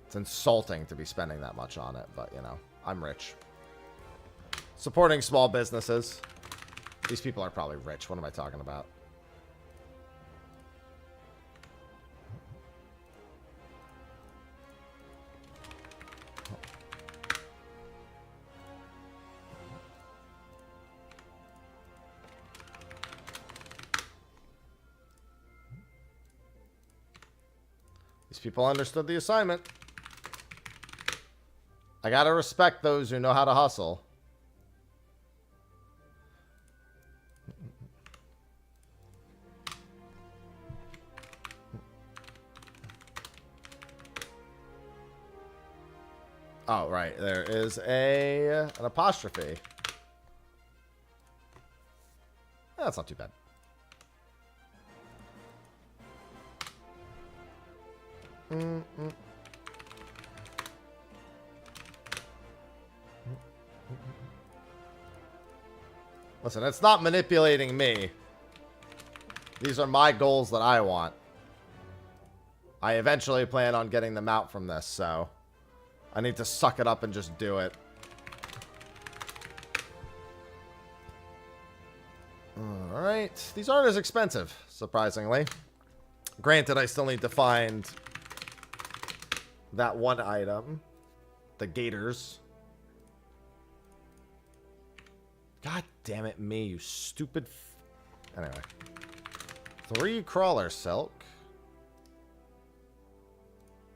It's insulting to be spending that much on it, but, you know, I'm rich. Supporting small businesses. These people are probably rich. What am I talking about? These people understood the assignment. I gotta respect those who know how to hustle. Oh, right. There is an apostrophe. That's not too bad. Listen, it's not manipulating me. These are my goals that I want. I eventually plan on getting them out from this, so I need to suck it up and just do it. Alright. These aren't as expensive, surprisingly. Granted, I still need to find that one item. The gators. God damn it, me, you stupid... Anyway. 3 crawler silk.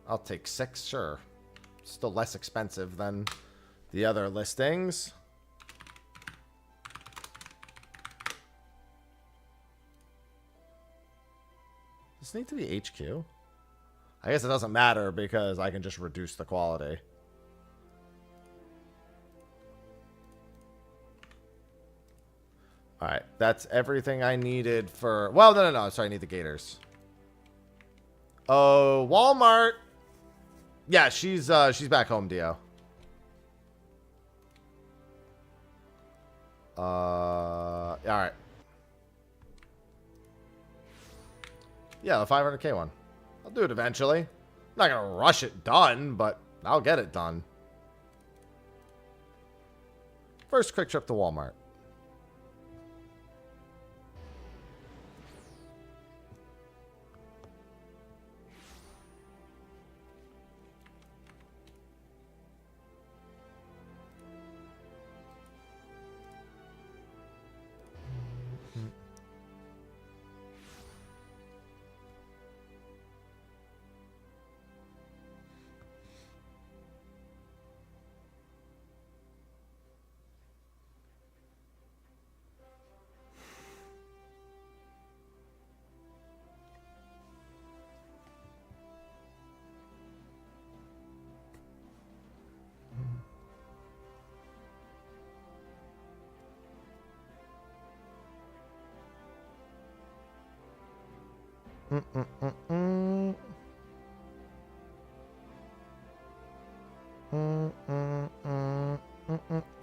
I'll take 6, sure. Still less expensive than the other listings. Does this need to be HQ? I guess it doesn't matter because I can just reduce the quality. Alright, that's everything I needed for... Well, no. Sorry, I need the gators. Oh, Walmart. Yeah, she's back home, Dio. Alright. Yeah, the 500k one. I'll do it eventually. I'm not gonna rush it done, but I'll get it done. First quick trip to Walmart.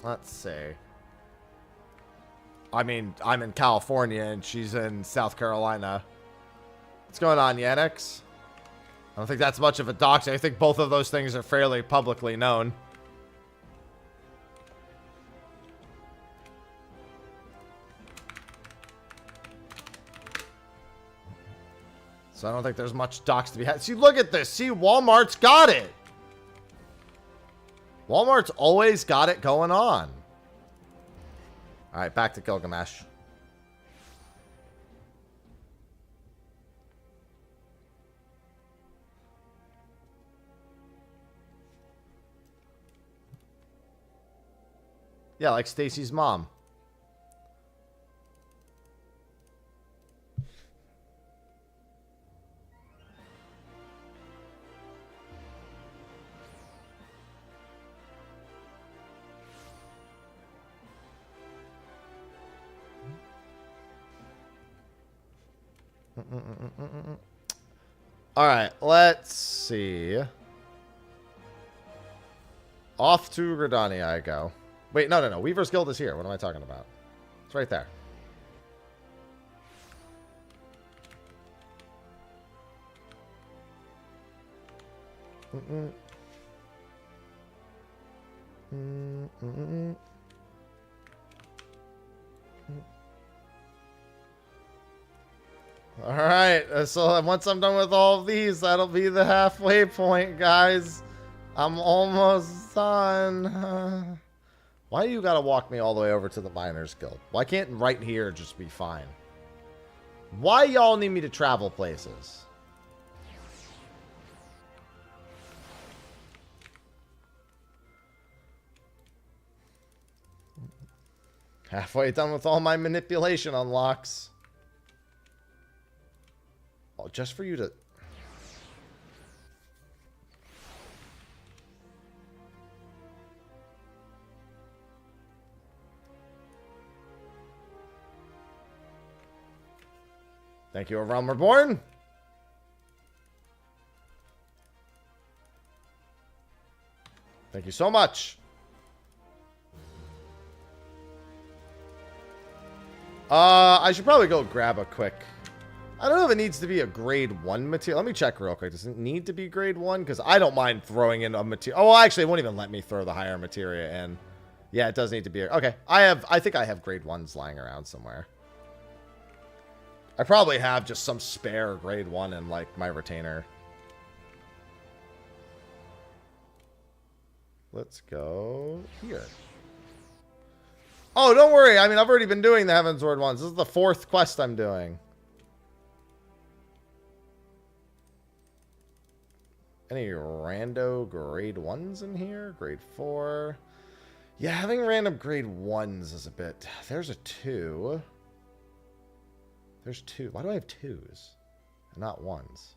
Let's see. I mean, I'm in California and she's in South Carolina. What's going on, Yanix? I don't think that's much of a doxing. I think both of those things are fairly publicly known. So I don't think there's much docs to be had. See, look at this. See, Walmart's got it. Walmart's always got it going on. All right, back to Gilgamesh. Yeah, like Stacy's mom. All right, let's see. Off to Redania I go. Wait, no. Weaver's Guild is here. What am I talking about? It's right there. Alright, so once I'm done with all of these, that'll be the halfway point, guys. I'm almost done. Why you gotta walk me all the way over to the Miners Guild? Why can't right here just be fine? Why y'all need me to travel places? Halfway done with all my manipulation unlocks. Oh, just for you to... Thank you, A Realm Reborn. Thank you so much. I should probably go grab a quick I don't know if it needs to be a grade 1 material. Let me check real quick. Does it need to be grade 1? Because I don't mind throwing in a material. Oh, actually, it won't even let me throw the higher materia in. Yeah, it does need to be. Okay, I think I have grade 1s lying around somewhere. I probably have just some spare grade 1 in, like, my retainer. Let's go here. Oh, don't worry. I mean, I've already been doing the Heavensward ones. This is the 4th quest I'm doing. Any rando grade 1s in here? Grade 4. Yeah, having random grade 1s is a bit... There's a 2. There's 2. Why do I have 2s? And not 1s?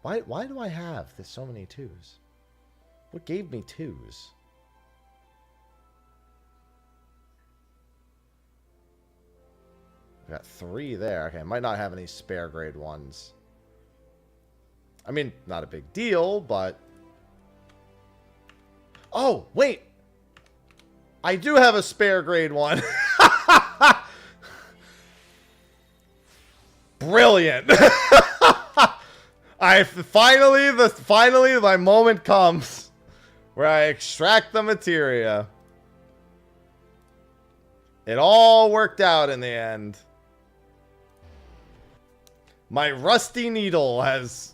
Why do I have this so many 2s? What gave me 2s? I got 3 there. Okay, I might not have any spare grade 1s. I mean, not a big deal, but... Oh, wait! I do have a spare grade 1. Brilliant! Finally my moment comes where I extract the materia. It all worked out in the end. My rusty needle has...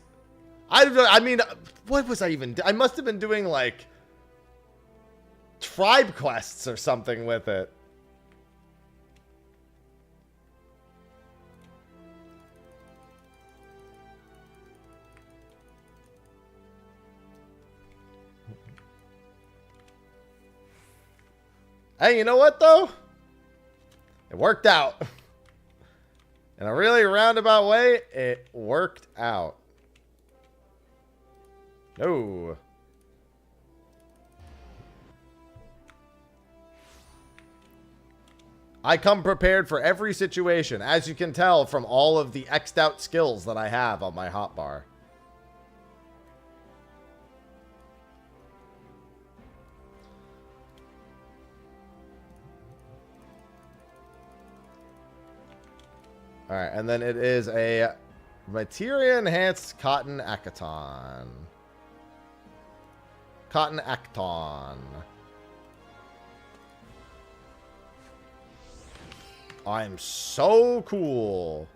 I mean, what was I even... I must have been doing, like, tribe quests or something with it. Hey, you know what, though? It worked out. In a really roundabout way, it worked out. No. I come prepared for every situation, as you can tell from all of the X'd out skills that I have on my hotbar. Alright, and then it is a Materia Enhanced Cotton Akaton. Cotton Acton. I'm so cool.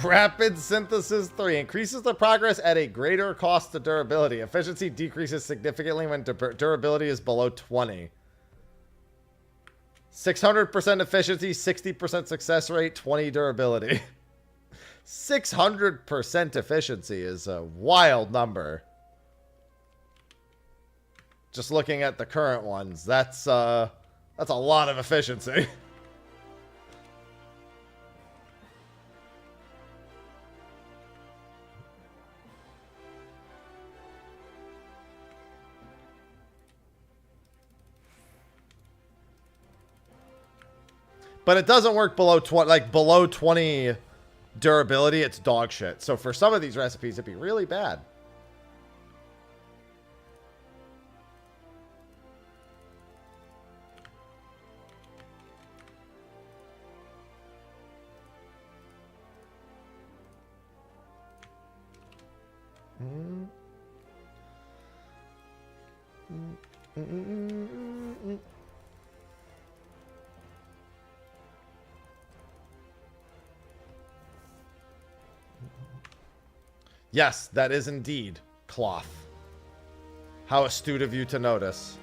Rapid Synthesis 3 increases the progress at a greater cost to durability. Efficiency decreases significantly when durability is below 20. 600% efficiency, 60% success rate, 20 durability. 600% efficiency is a wild number. Just looking at the current ones, that's a lot of efficiency. But it doesn't work below 20, like below 20 durability, it's dog shit. So for some of these recipes, it'd be really bad. Yes, that is indeed cloth. How astute of you to notice.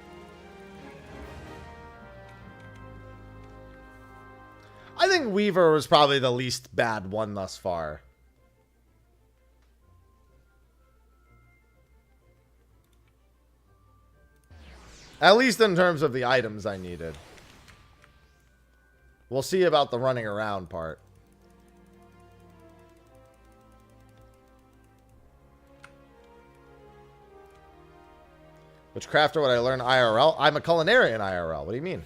I think Weaver was probably the least bad one thus far. At least in terms of the items I needed. We'll see about the running around part. Which crafter would I learn IRL? I'm a culinarian IRL. What do you mean?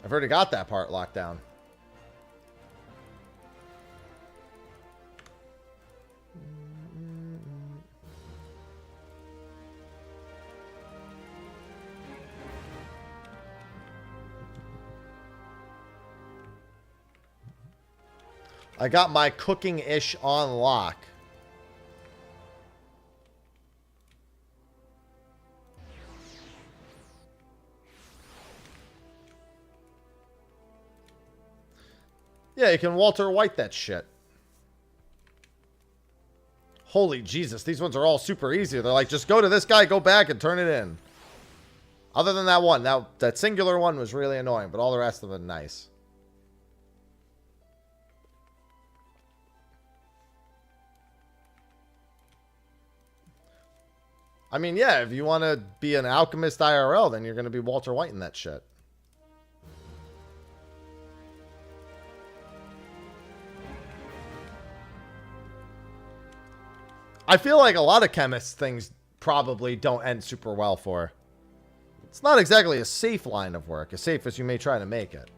I've already got that part locked down. I got my cooking-ish on lock. Yeah, you can Walter White that shit. Holy Jesus, these ones are all super easy. They're like, just go to this guy, go back, and turn it in. Other than that one. Now, that singular one was really annoying, but all the rest of them are nice. I mean, yeah, if you want to be an alchemist IRL, then you're going to be Walter White in that shit. I feel like a lot of chemists things probably don't end super well for. It's not exactly a safe line of work, as safe as you may try to make it.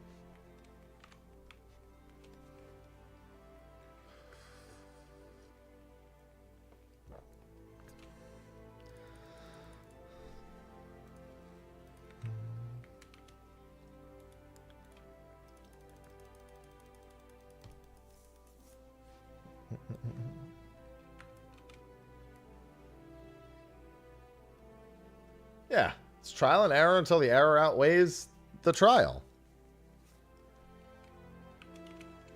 Yeah, it's trial and error until the error outweighs the trial.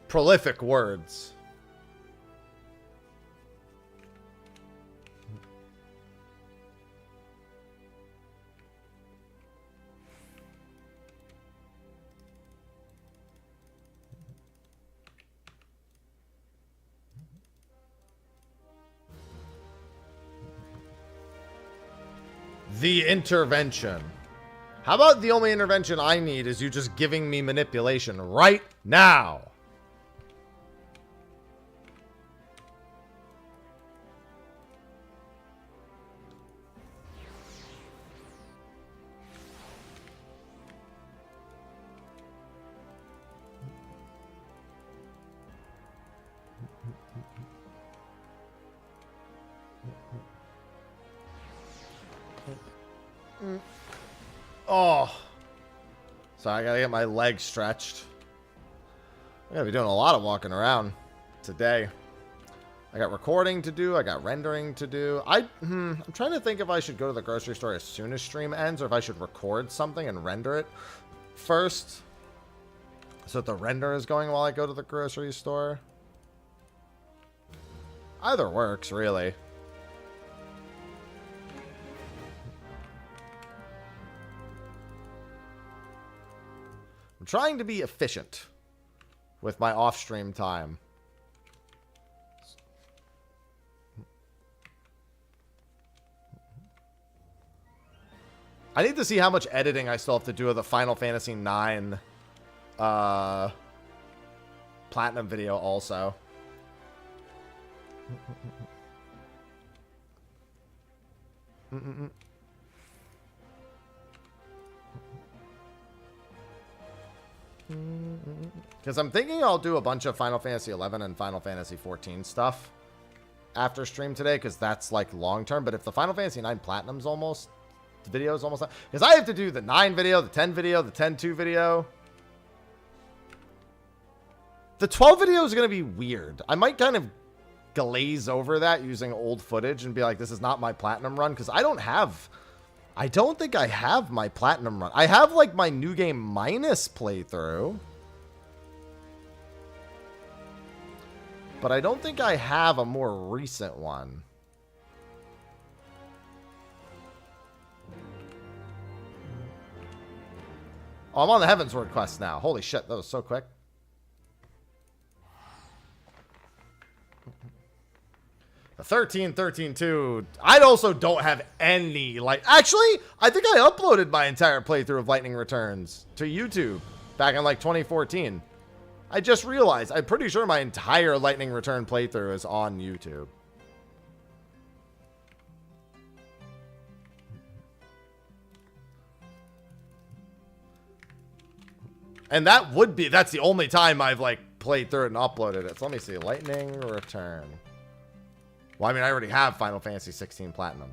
Prolific words. The intervention. How about the only intervention I need is you just giving me manipulation right now? Oh. Sorry, I gotta get my legs stretched. I'm gonna be doing a lot of walking around today. I got recording to do. I got rendering to do. I'm trying to think if I should go to the grocery store as soon as stream ends or if I should record something and render it first. So that the render is going while I go to the grocery store. Either works, really. I'm trying to be efficient with my off-stream time. I need to see how much editing I still have to do of the Final Fantasy IX Platinum video also. Because I'm thinking I'll do a bunch of Final Fantasy XI and Final Fantasy XIV stuff after stream today, because that's like long term. But if the Final Fantasy IX Platinum's almost, the video's almost, because I have to do the 9 video, the 10 video, the 10-2 video. The 12 video is going to be weird. I might kind of glaze over that using old footage and be like, this is not my Platinum run, because I don't think I have my Platinum run. I have, like, my New Game Minus playthrough. But I don't think I have a more recent one. Oh, I'm on the Heavensward quest now. Holy shit, that was so quick. The 13-13-2. I also don't have any, like... Actually, I think I uploaded my entire playthrough of Lightning Returns to YouTube back in, like, 2014. I just realized. I'm pretty sure my entire Lightning Return playthrough is on YouTube. And that's the only time I've, like, played through it and uploaded it. So let me see. Lightning Return. Well, I mean, I already have Final Fantasy 16 Platinum.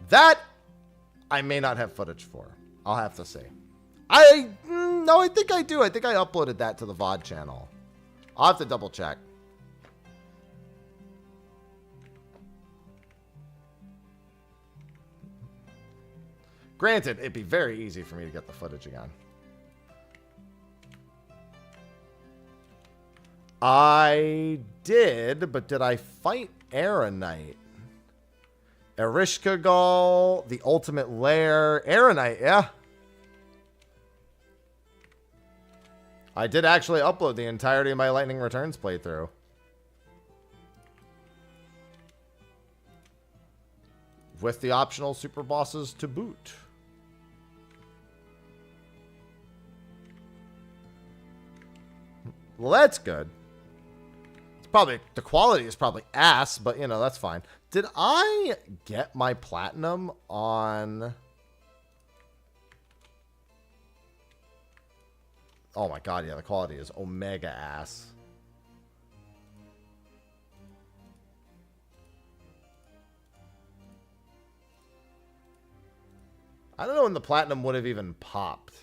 That I may not have footage for. I'll have to see. No, I think I do. I think I uploaded that to the VOD channel. I'll have to double check. Granted, it'd be very easy for me to get the footage again. I did, but did I fight Aeronite? Erishkigal, the Ultimate Lair. Aeronite, yeah. I did actually upload the entirety of my Lightning Returns playthrough. With the optional super bosses to boot. Well, that's good. It's probably, the quality is probably ass, but you know, that's fine. Did I get my platinum on... Oh my god, yeah, the quality is omega ass. I don't know when the platinum would have even popped.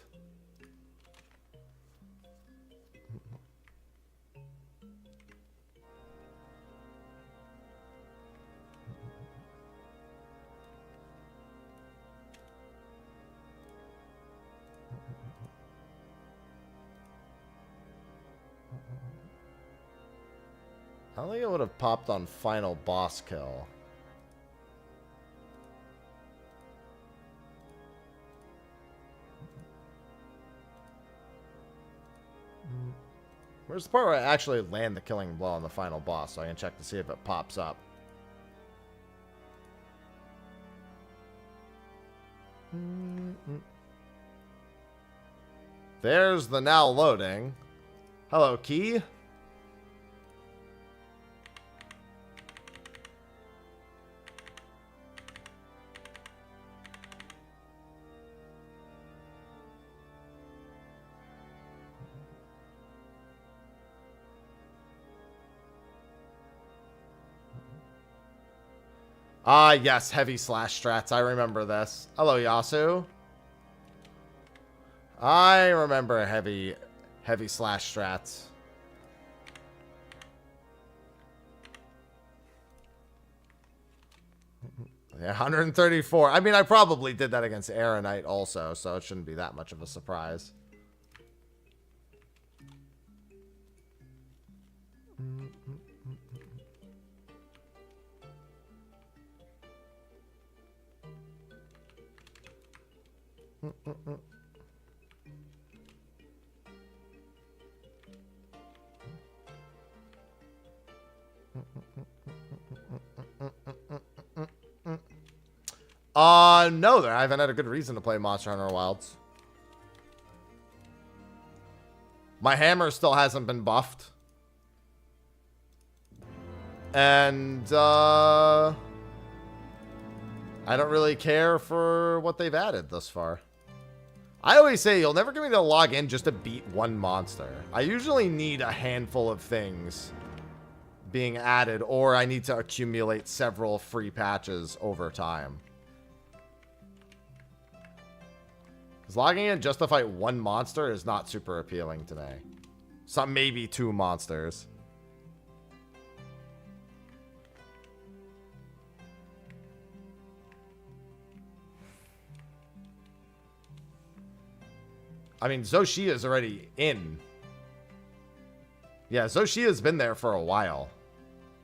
I don't think it would have popped on final boss kill. Where's the part where I actually land the killing blow on the final boss so I can check to see if it pops up? There's the now loading. Hello, Key. Ah, yes, heavy slash strats. I remember this. Hello, Yasu. I remember heavy slash strats. Yeah, 134. I mean, I probably did that against Aeronite also, so it shouldn't be that much of a surprise. No, I haven't had a good reason to play Monster Hunter Wilds. My hammer still hasn't been buffed. And, I don't really care for what they've added thus far. I always say you'll never get me to log in just to beat one monster. I usually need a handful of things being added, or I need to accumulate several free patches over time. Because logging in just to fight one monster is not super appealing to me. Some maybe two monsters. I mean, Zoshia's already in. Yeah, Zoshia's been there for a while.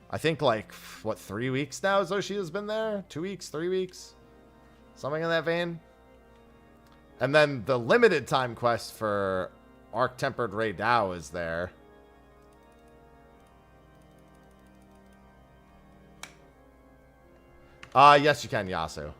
I think, like, what, 3 weeks now Zoshia's been there? 2 weeks, 3 weeks? Something in that vein. And then the limited time quest for Arc-Tempered Ray Dao is there. Yes, you can, Yasu.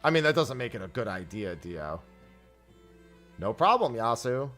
I mean, that doesn't make it a good idea, Dio. No problem, Yasu.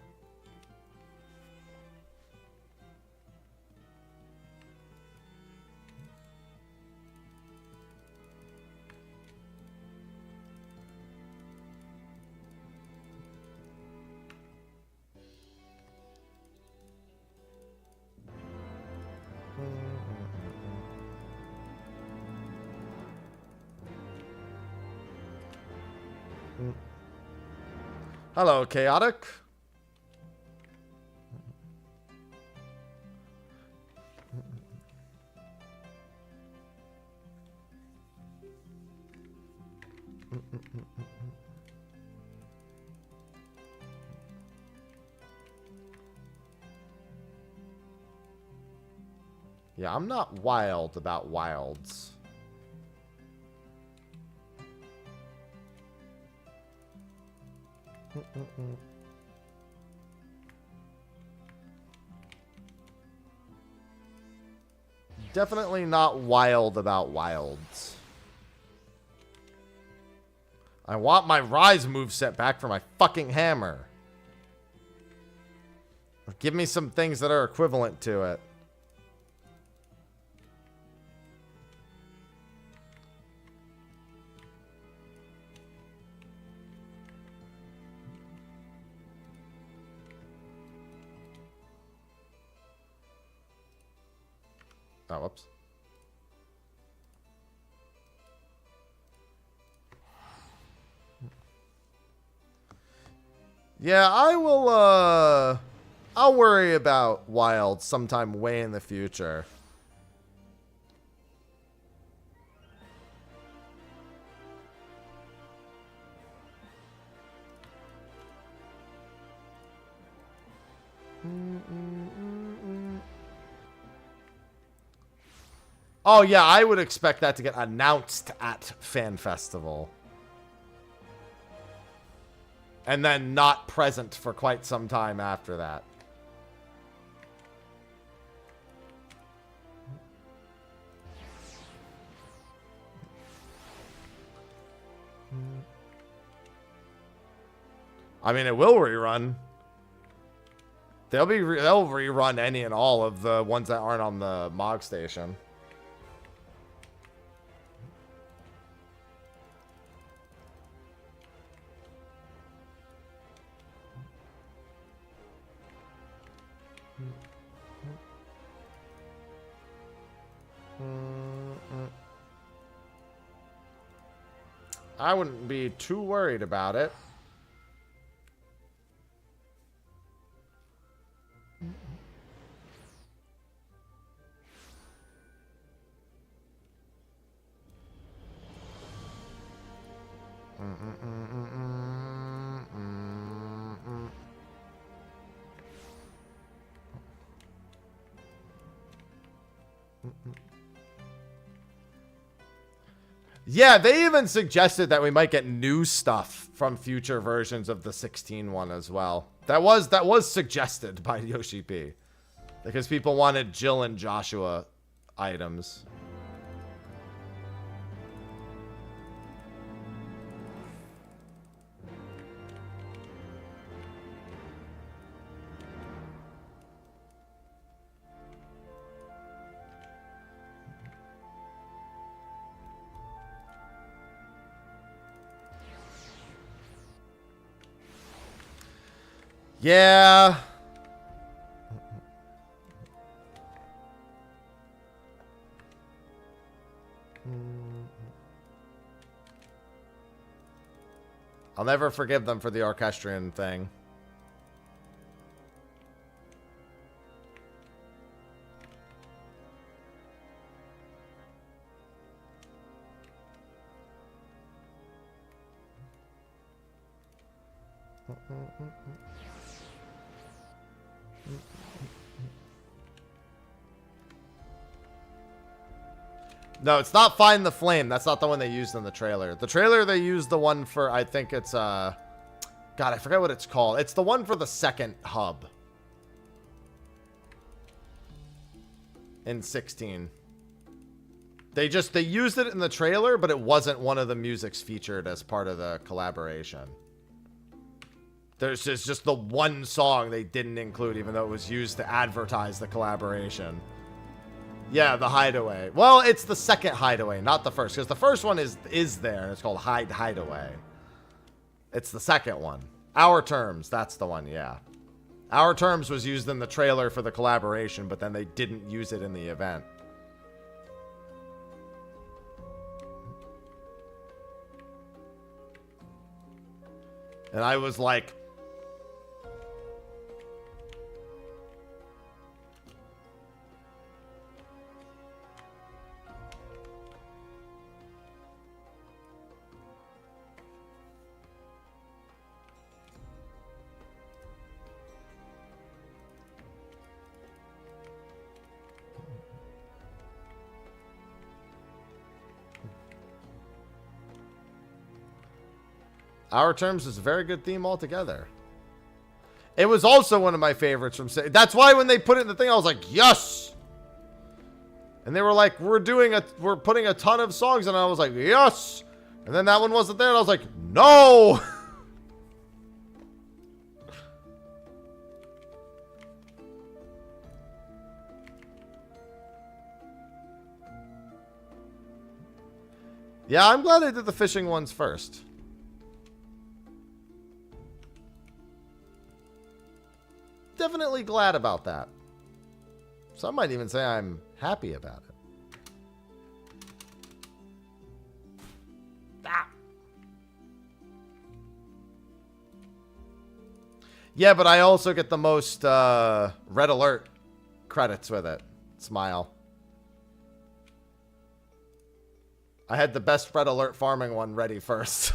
Hello, Chaotic. Yeah, I'm not wild about wilds. Definitely not wild about wilds. I want my Rise moveset back for my fucking hammer. Give me some things that are equivalent to it. Oh, whoops. Yeah, I will, I'll worry about wild sometime way in the future. Oh, yeah, I would expect that to get announced at Fan Festival. And then not present for quite some time after that. I mean, it will rerun. They'll rerun any and all of the ones that aren't on the Mog Station. I wouldn't be too worried about it. Yeah, they even suggested that we might get new stuff from future versions of the 16 one as well. That was suggested by Yoshi P. Because people wanted Jill and Joshua items. Yeah. I'll never forgive them for the orchestrion thing. No, it's not Find the Flame. That's not the one they used in the trailer. The trailer, they used the one for, I think it's, God, I forget what it's called. It's the one for the second hub. In 16. They used it in the trailer, but it wasn't one of the musics featured as part of the collaboration. There's just the one song they didn't include, even though it was used to advertise the collaboration. Yeah, the Hideaway. Well, it's the second Hideaway, not the first, because the first one is there, and it's called Hideaway. It's the second one. Our Terms, that's the one, yeah. Our Terms was used in the trailer for the collaboration, but then they didn't use it in the event. And I was like... Our Terms is a very good theme altogether. It was also one of my favorites from... That's why when they put it in the thing, I was like, yes! And they were like, we're putting a ton of songs, and I was like, yes! And then that one wasn't there, and I was like, no! Yeah, I'm glad they did the fishing ones first. Definitely glad about that. Some might even say I'm happy about it. Ah. Yeah, but I also get the most Red Alert credits with it. Smile. I had the best Red Alert farming one ready first.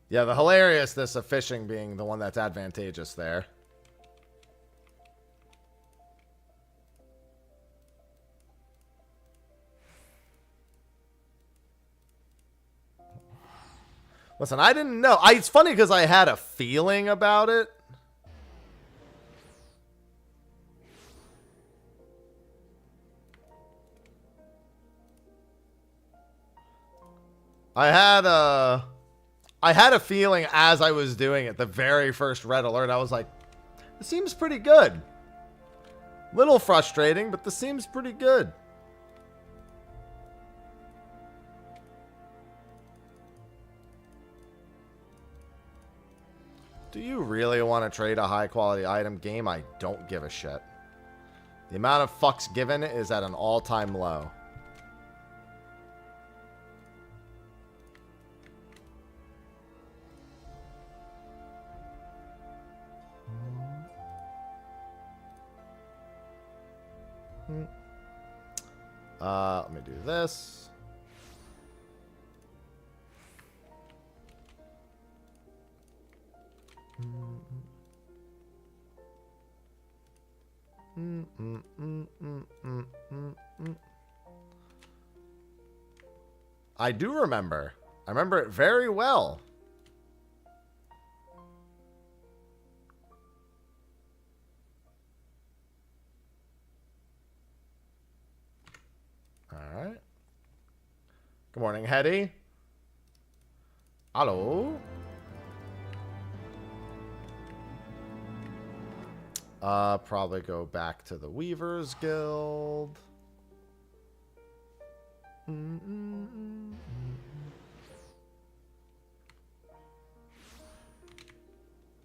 Yeah, the hilariousness of fishing being the one that's advantageous there. Listen, I didn't know. It's funny because I had a feeling about it. I had a feeling as I was doing it, the very first Red Alert, I was like, this seems pretty good. Little frustrating, but this seems pretty good. Do you really want to trade a high quality item? Game, I don't give a shit. The amount of fucks given is at an all-time low. Let me do this. I do remember. I remember it very well. Alright. Good morning, Hetty. Hello. Probably go back to the Weavers Guild.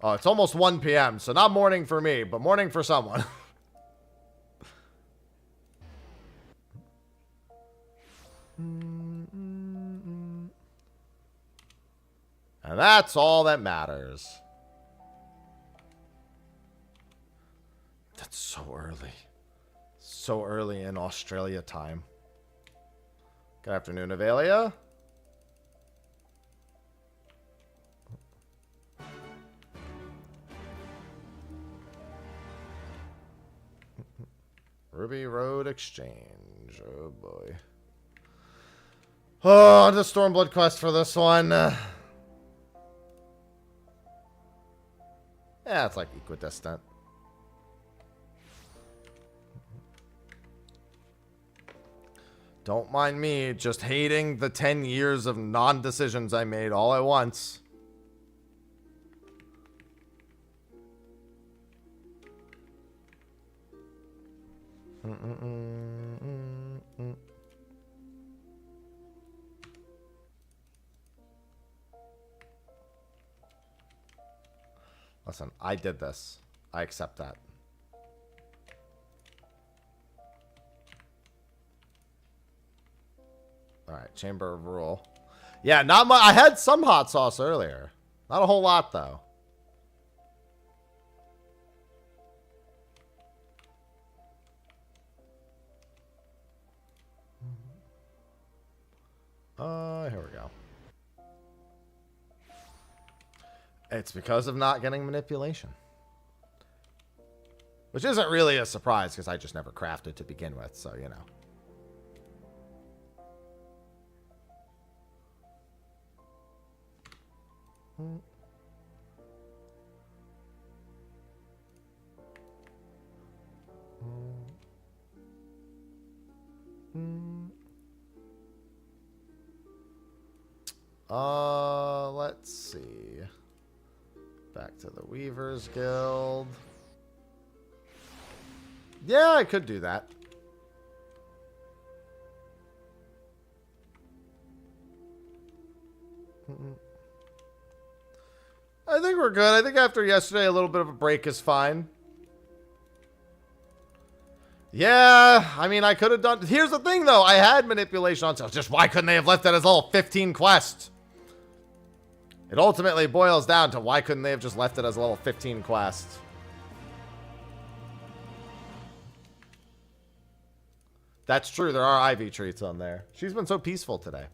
Oh, it's almost 1 p.m., so not morning for me, but morning for someone. And that's all that matters. That's so early. So early in Australia time. Good afternoon, Avelia. Ruby Road Exchange. Oh, boy. Oh, the Stormblood quest for this one. Yeah, it's like equidistant. Don't mind me just hating the 10 years of non-decisions I made all at once. Listen, I did this. I accept that. Alright, Chamber of Rule. Yeah, not much. I had some hot sauce earlier. Not a whole lot, though. Here we go. It's because of not getting manipulation. Which isn't really a surprise, because I just never crafted to begin with, so, you know. Let's see. Back to the Weavers Guild. Yeah, I could do that. I think we're good. I think after yesterday, a little bit of a break is fine. Yeah, I mean, I could have done... Here's the thing, though. I had manipulation on sale. Just why couldn't they have left it as a little 15 quest? It ultimately boils down to why couldn't they have just left it as a level 15 quest? That's true. There are ivy treats on there. She's been so peaceful today.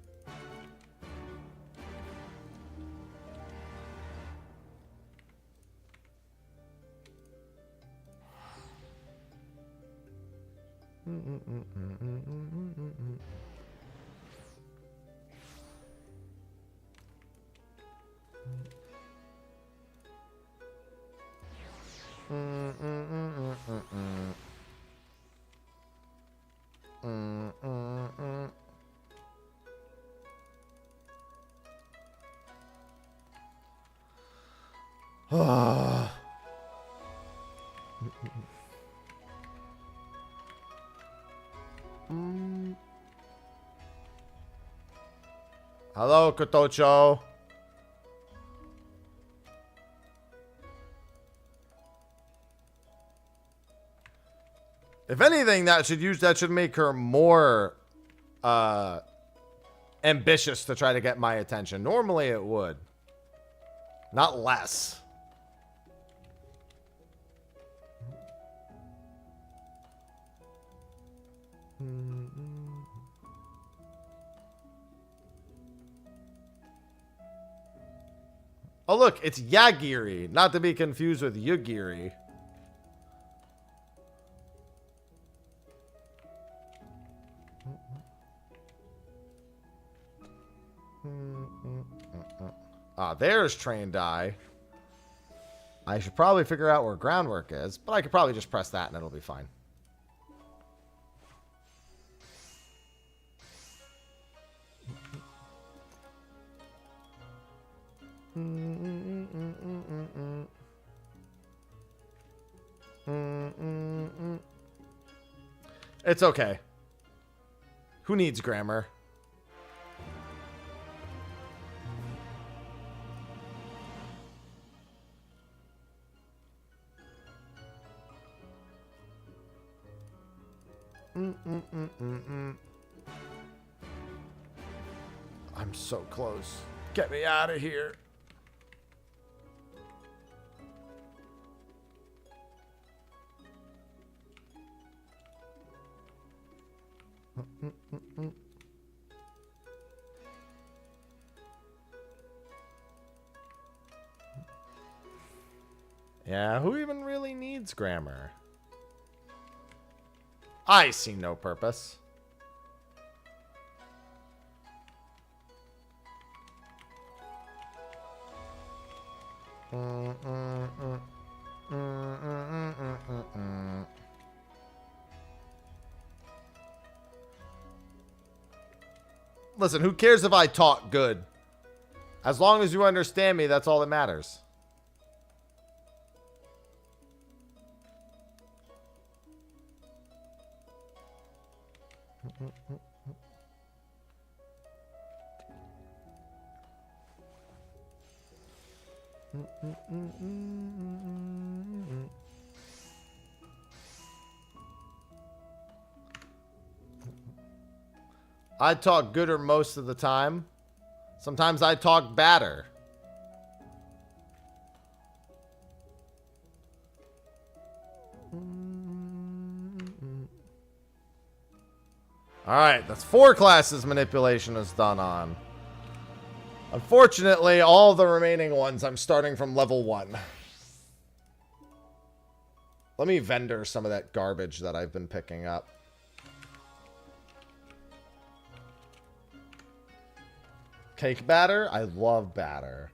Hello, Kotocho. If anything, that should make her more ambitious to try to get my attention. Normally it would. Not less. Oh, look, it's Yagiri, not to be confused with Yugiri. Ah, there's Trained Eye. I should probably figure out where Groundwork is, but I could probably just press that and it'll be fine. It's okay. Who needs grammar? I'm so close. Get me out of here. Yeah, who even really needs grammar? I see no purpose. Listen, who cares if I talk good? As long as you understand me, that's all that matters. I talk gooder most of the time. Sometimes I talk badder. Alright, that's 4 classes manipulation is done on. Unfortunately, all the remaining ones I'm starting from level 1. Let me vendor some of that garbage that I've been picking up. Cake batter? I love batter.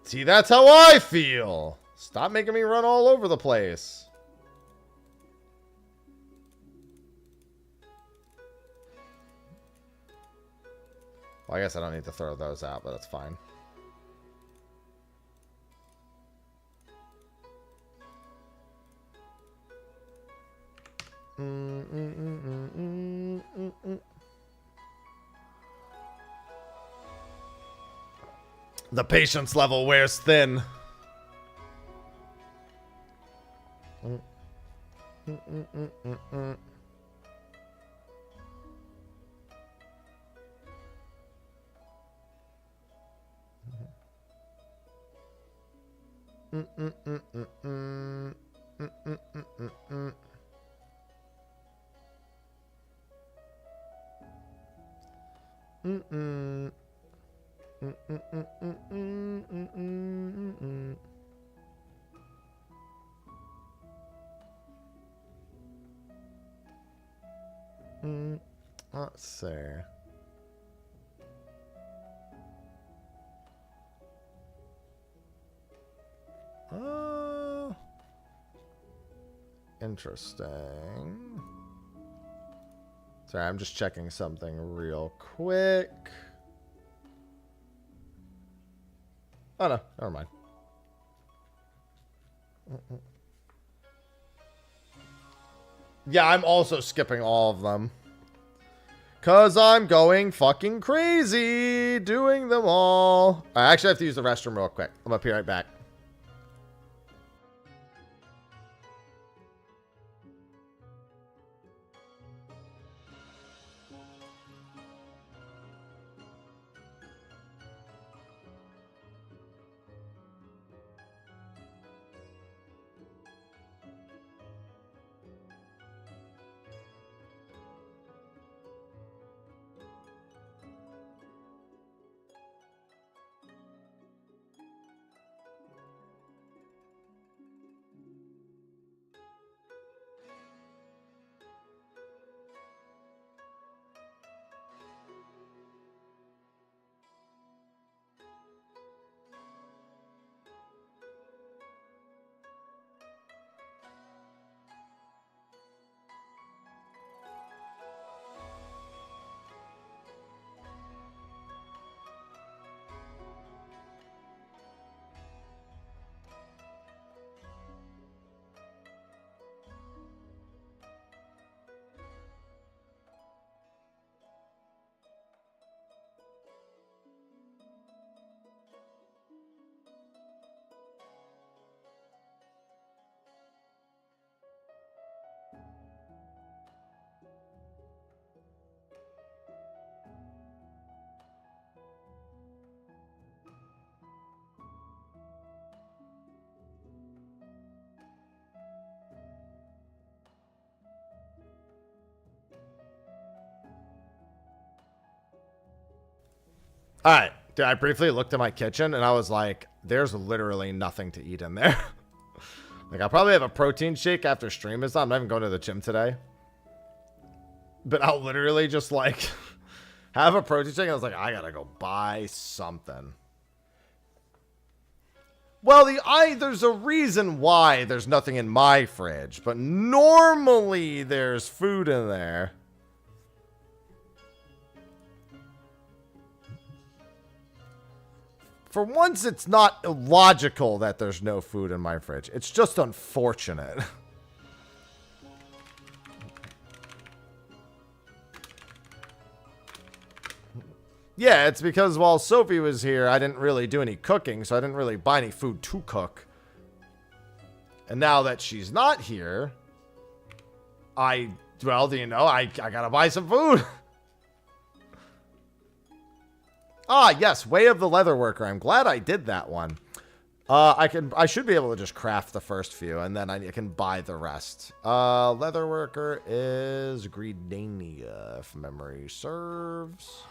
See, that's how I feel. Stop making me run all over the place. Well, I guess I don't need to throw those out, but that's fine. The patience level wears thin. Let's see. Interesting. Sorry, I'm just checking something real quick. Oh no, never mind. Yeah, I'm also skipping all of them. 'Cause I'm going fucking crazy doing them all. I actually have to use the restroom real quick. I'm gonna be right back. All right. Dude, I briefly looked at my kitchen and I was like, there's literally nothing to eat in there. Like, I'll probably have a protein shake after stream is done. I'm not even going to the gym today. But I'll literally just, like, have a protein shake. I was like, I gotta go buy something. Well, there's a reason why there's nothing in my fridge. But normally there's food in there. For once, it's not illogical that there's no food in my fridge. It's just unfortunate. Yeah, it's because while Sophie was here, I didn't really do any cooking, so I didn't really buy any food to cook. And now that she's not here, well, do you know, I gotta buy some food. Ah, yes, Way of the Leatherworker. I'm glad I did that one. I should be able to just craft the first few, and then I can buy the rest. Leatherworker is Gridania, if memory serves.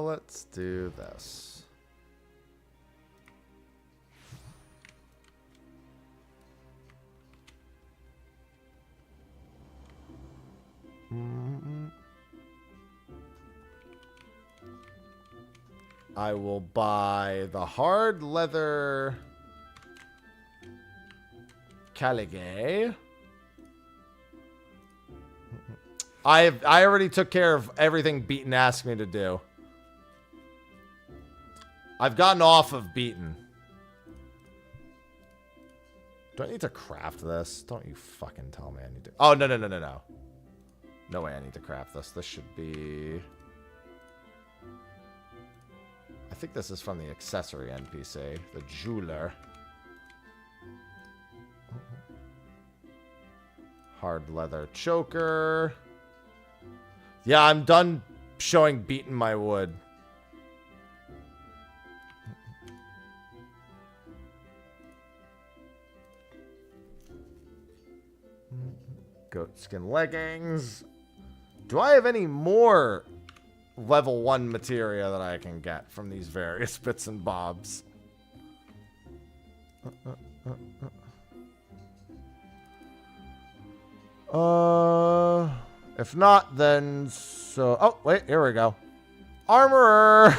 Let's do this. I will buy the hard leather Caligay. I already took care of everything Beaton asked me to do. I've gotten off of Beaton. Do I need to craft this? Don't you fucking tell me I need to. Oh, no. No way I need to craft this. This should be... I think this is from the accessory NPC. The jeweler. Hard leather choker. Yeah, I'm done showing Beaton my wood. Goatskin leggings. Do I have any more level 1 materia that I can get from these various bits and bobs? If not, then so... Oh, wait, here we go. Armorer!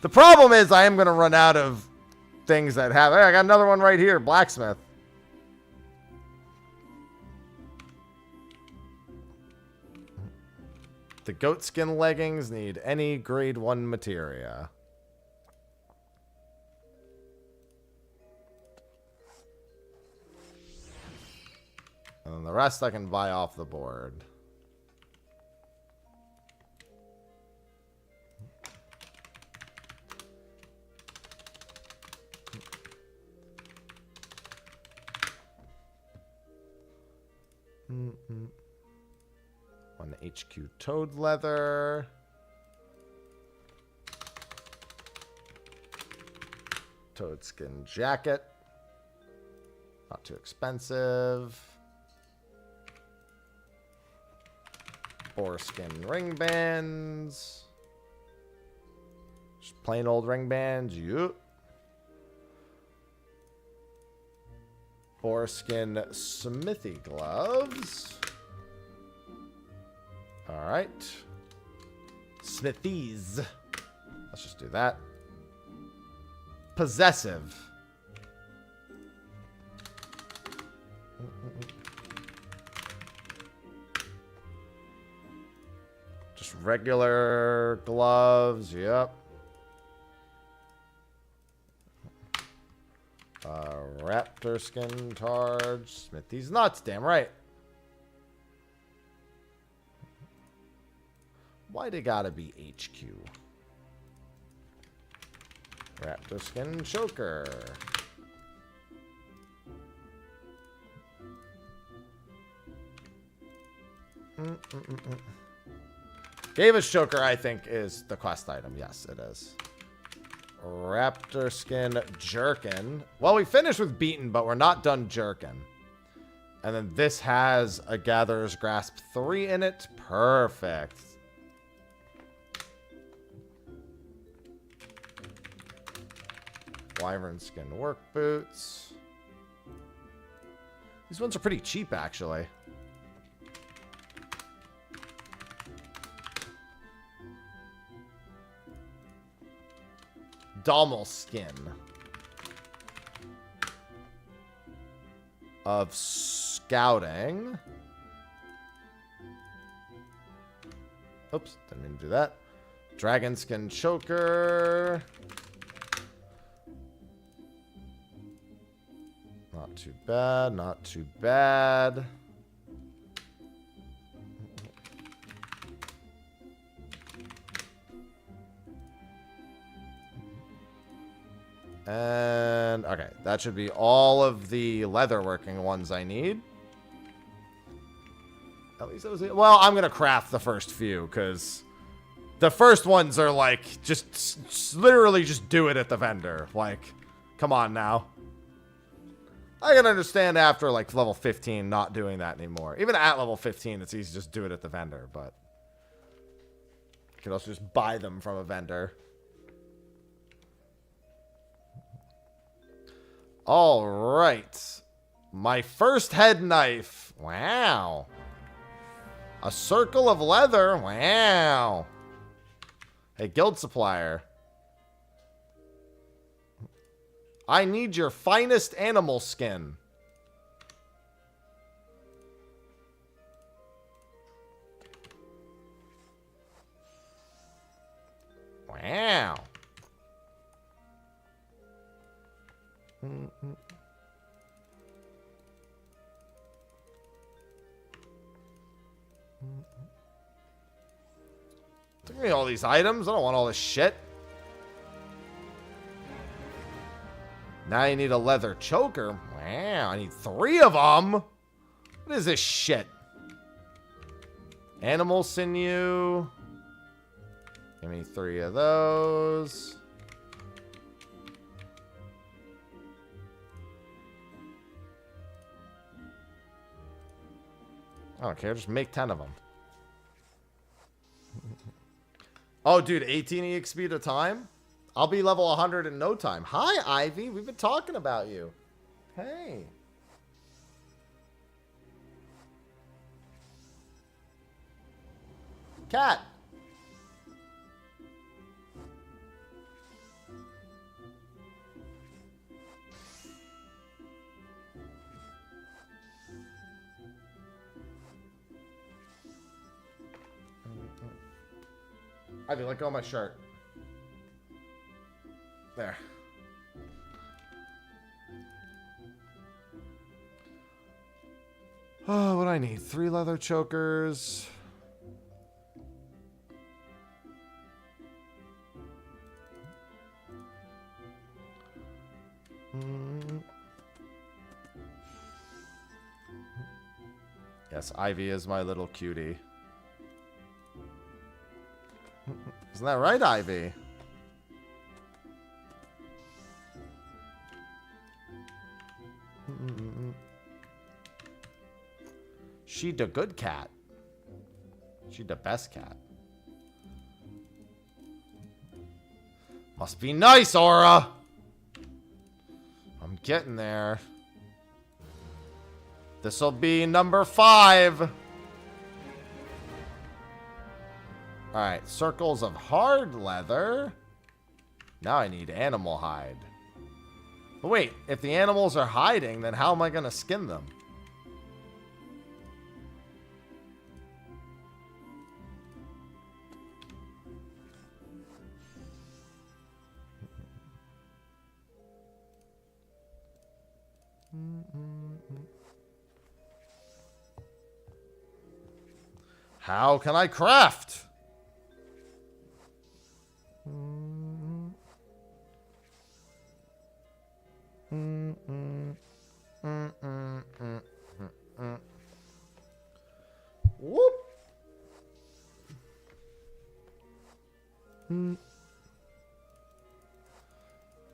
The problem is I am going to run out of things that have... Hey, I got another one right here. Blacksmith. The goatskin leggings need any grade 1 materia. And the rest I can buy off the board. One HQ toad leather. Toad skin jacket. Not too expensive. Boar skin ring bands. Just plain old ring bands. Yup. Boar skin smithy gloves. Alright. Smithies. Let's just do that. Possessive. Just regular gloves. Yep. Raptor skin targe. Smithy's nuts. Damn right. Why'd it gotta be HQ? Raptor skin choker. Gavish Choker, I think, is the quest item. Yes, it is. Raptor Skin Jerkin. Well, we finished with Beaten, but we're not done Jerkin. And then this has a Gatherer's Grasp 3 in it. Perfect. Wyvern Skin Work Boots. These ones are pretty cheap, actually. Dommel Skin. Of Scouting. Oops, didn't mean to do that. Dragon Skin Choker. Not too bad, not too bad. And, okay, that should be all of the leatherworking ones I need. At least it was, well, I'm going to craft the first few, because the first ones are like, just literally just do it at the vendor. Like, come on now. I can understand after, like, level 15 not doing that anymore. Even at level 15, it's easy to just do it at the vendor, but you can also just buy them from a vendor. All right. My first head knife. Wow. A circle of leather. Wow. Hey, guild supplier. I need your finest animal skin. Wow. Give me all these items. I don't want all this shit. Now you need a leather choker. Wow, I need 3 of them. What is this shit? Animal sinew. Give me 3 of those. I don't care. Just make 10 of them. Oh, dude. 18 EXP at a time? I'll be level 100 in no time. Hi, Ivy. We've been talking about you. Hey. Cat. Ivy, let go of my shirt. There. Oh, what do I need? 3 leather chokers. Yes, Ivy is my little cutie. Isn't that right, Ivy? She the good cat. She the best cat. Must be nice, Aura. I'm getting there. This'll be number 5. Alright, circles of hard leather. Now I need animal hide. But wait, if the animals are hiding, then how am I going to skin them? How can I craft? Whoop.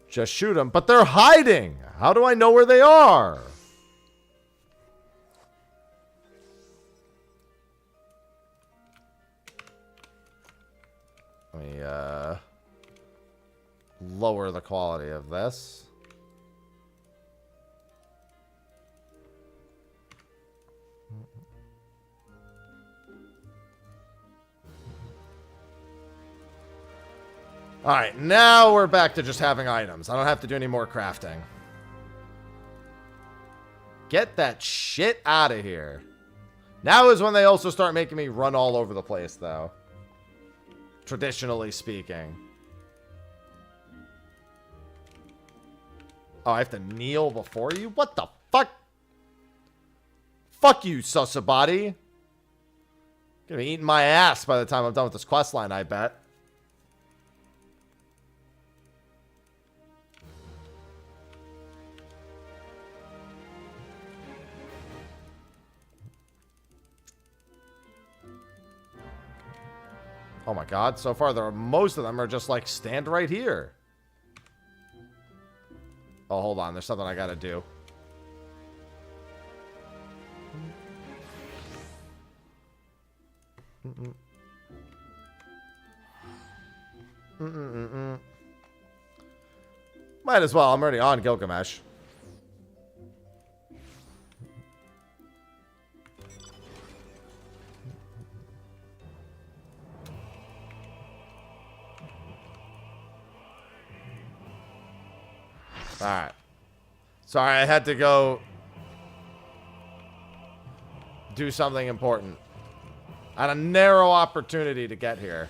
Just shoot them. But they're hiding. How do I know where they are? Let me, lower the quality of this. Alright, now we're back to just having items. I don't have to do any more crafting. Get that shit out of here. Now is when they also start making me run all over the place, though. Traditionally speaking. Oh, I have to kneel before you? What the fuck? Fuck you, Susabody. Gonna be eating my ass by the time I'm done with this quest line, I bet. Oh my god, so far most of them are just like, stand right here. Oh, hold on, there's something I gotta do. Might as well, I'm already on Gilgamesh. Alright. Sorry, I had to go do something important. I had a narrow opportunity to get here.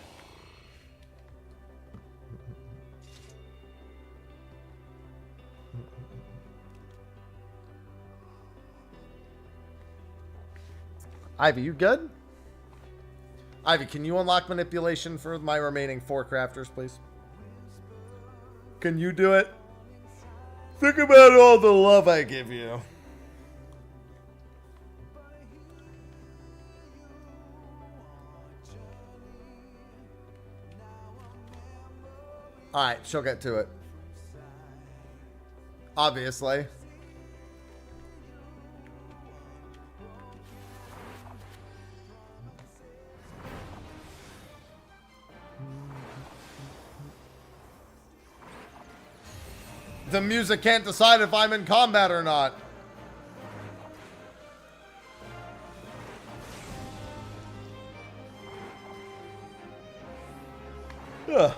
Ivy, you good? Ivy, can you unlock manipulation for my remaining 4 crafters, please? Can you do it? Think about all the love I give you. Alright, she'll get to it. Obviously. The music can't decide if I'm in combat or not. Ugh.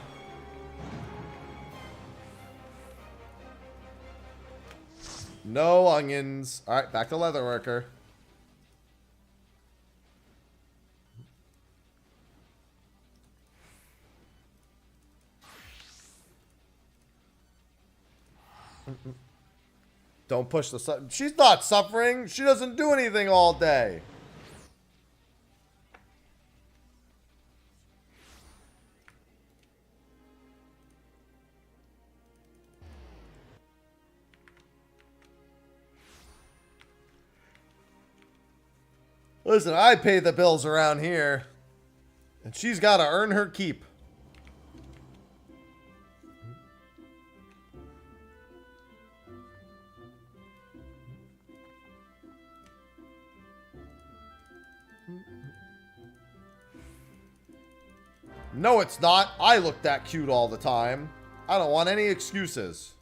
No onions. Alright, back to Leatherworker. Don't push the... She's not suffering. She doesn't do anything all day. Listen, I pay the bills around here. And she's got to earn her keep. No, it's not. I look that cute all the time. I don't want any excuses.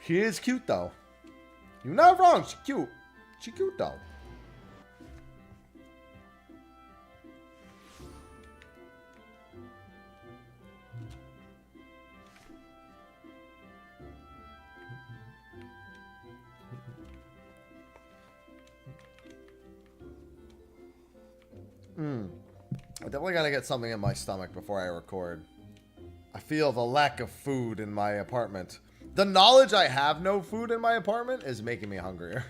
She is cute, though. You're not wrong. She's cute. She's cute, though. I definitely gotta get something in my stomach before I record. I feel the lack of food in my apartment. The knowledge I have no food in my apartment is making me hungrier.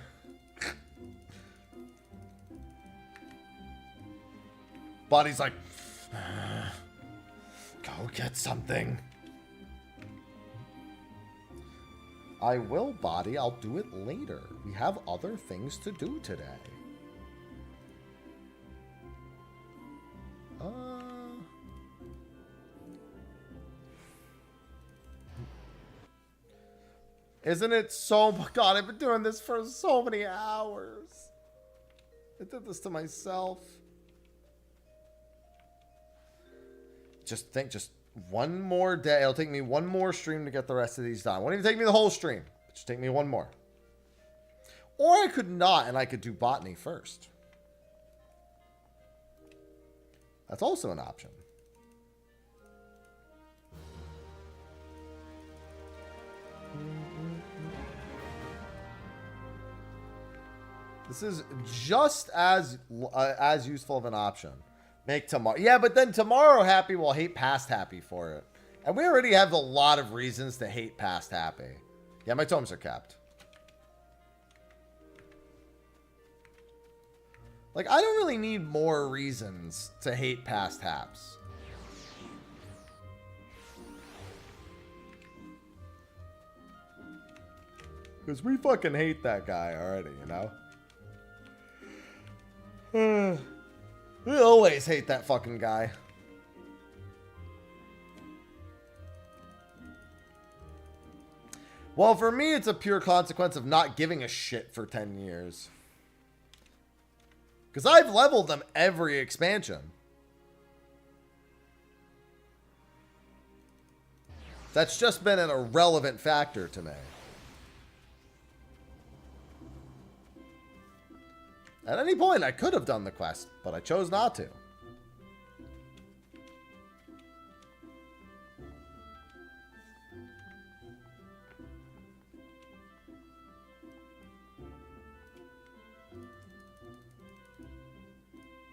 Body's like, go get something. I will, Body. I'll do it later. We have other things to do today. Isn't it so... God, I've been doing this for so many hours. I did this to myself. Just think, just one more day. It'll take me one more stream to get the rest of these done. It won't even take me the whole stream. Just take me one more. Or I could not, and I could do botany first. That's also an option. This is just as useful of an option. Make tomorrow. Yeah, but then tomorrow happy will hate past happy for it. And we already have a lot of reasons to hate past happy. Yeah, my tomes are capped. Like, I don't really need more reasons to hate past haps. Because we fucking hate that guy already, you know? We always hate that fucking guy. Well, for me, it's a pure consequence of not giving a shit for 10 years. Because I've leveled them every expansion. That's just been an irrelevant factor to me. At any point, I could have done the quest, but I chose not to.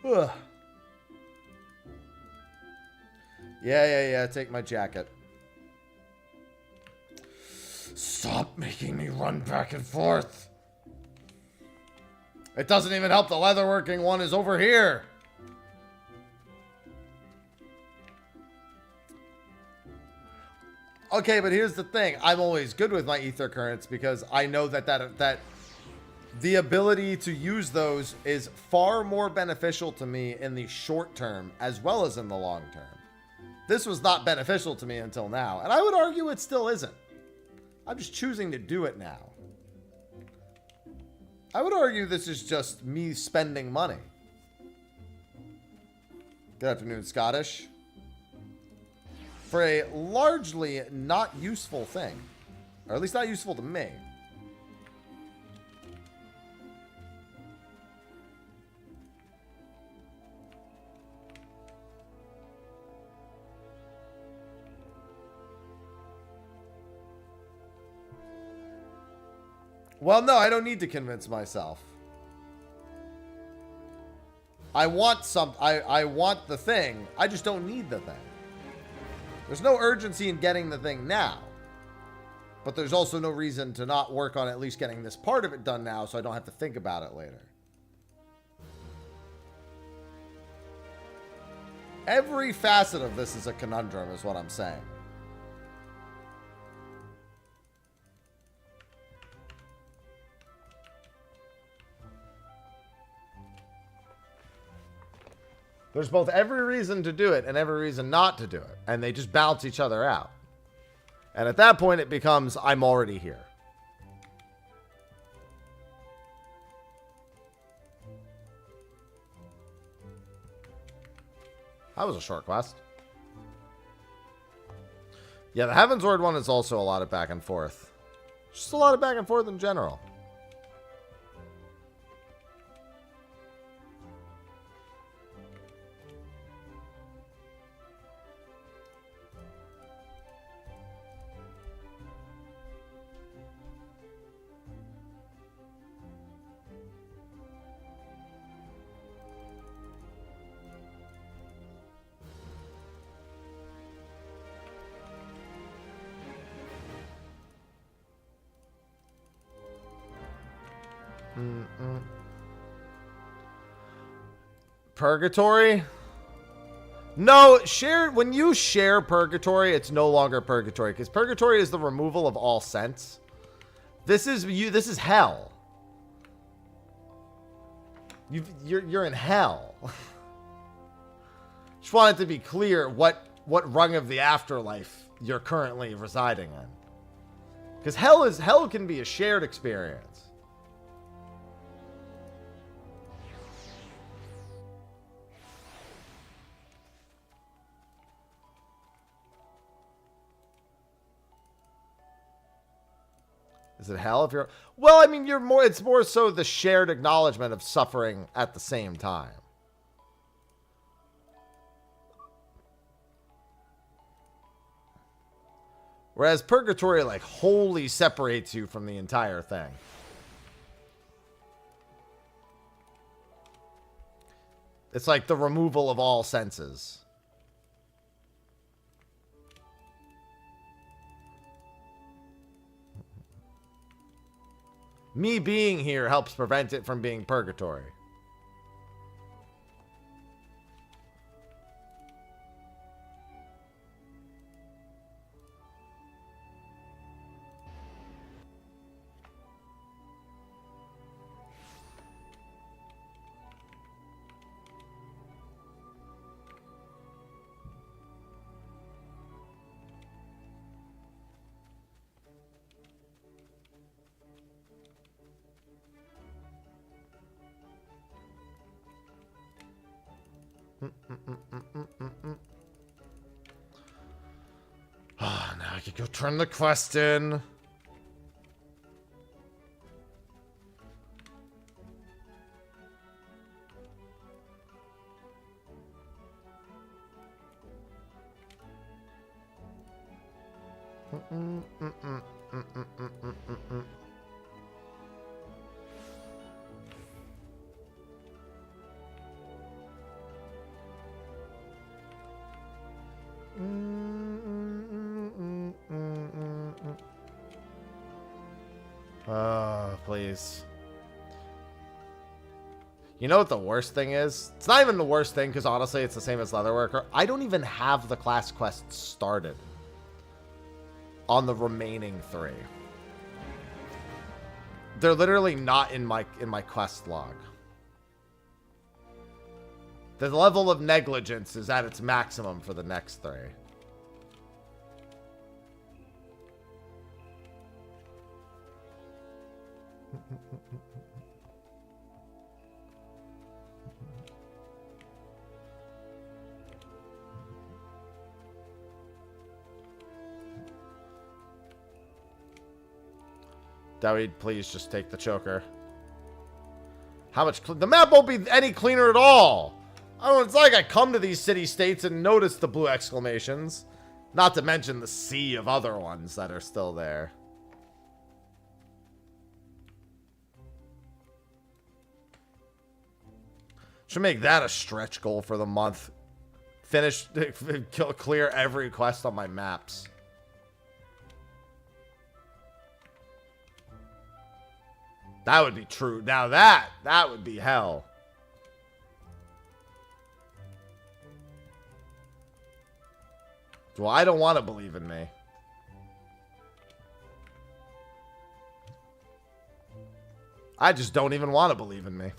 Ugh. Yeah. Take my jacket. Stop making me run back and forth. It doesn't even help the leatherworking one is over here. Okay, but here's the thing. I'm always good with my ether currents because I know that the ability to use those is far more beneficial to me in the short term as well as in the long term. This was not beneficial to me until now, and I would argue it still isn't. I'm just choosing to do it now. I would argue this is just me spending money. Good afternoon, Scottish. For a largely not useful thing. Or at least not useful to me. Well, no, I don't need to convince myself. I want I want the thing. I just don't need the thing. There's no urgency in getting the thing now. But there's also no reason to not work on at least getting this part of it done now so I don't have to think about it later. Every facet of this is a conundrum, is what I'm saying. There's both every reason to do it and every reason not to do it. And they just balance each other out. And at that point, it becomes, I'm already here. That was a short quest. Yeah, the Heavensward one is also a lot of back and forth. Just a lot of back and forth in general. Purgatory? No, when you share purgatory, it's no longer purgatory, because purgatory is the removal of all sense. This is hell. You're in hell. Just wanted to be clear what rung of the afterlife you're currently residing in. Because hell can be a shared experience. Is it hell if you're... Well, I mean, it's more so the shared acknowledgement of suffering at the same time. Whereas purgatory, like, wholly separates you from the entire thing. It's like the removal of all senses. Me being here helps prevent it from being purgatory. Now I can go turn the quest in. Please. You know what the worst thing is? It's not even the worst thing, because honestly, it's the same as Leatherworker. I don't even have the class quest started on the remaining 3. They're literally not in my quest log. The level of negligence is at its maximum for the next 3. David, please just take the choker. How much? The map won't be any cleaner at all. I don't. It's like I come to these city-states and notice the blue exclamations. Not to mention the sea of other ones that are still there. Should make that a stretch goal for the month. Clear every quest on my maps. That would be true. Now that would be hell. Well, I don't want to believe in me. I just don't even want to believe in me.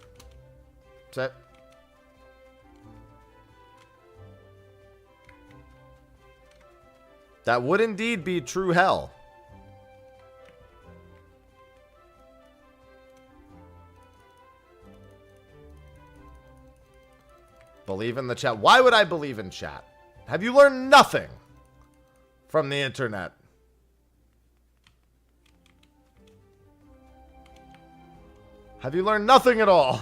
That's it. That would indeed be true hell. Believe in the chat. Why would I believe in chat? Have you learned nothing from the internet? Have you learned nothing at all?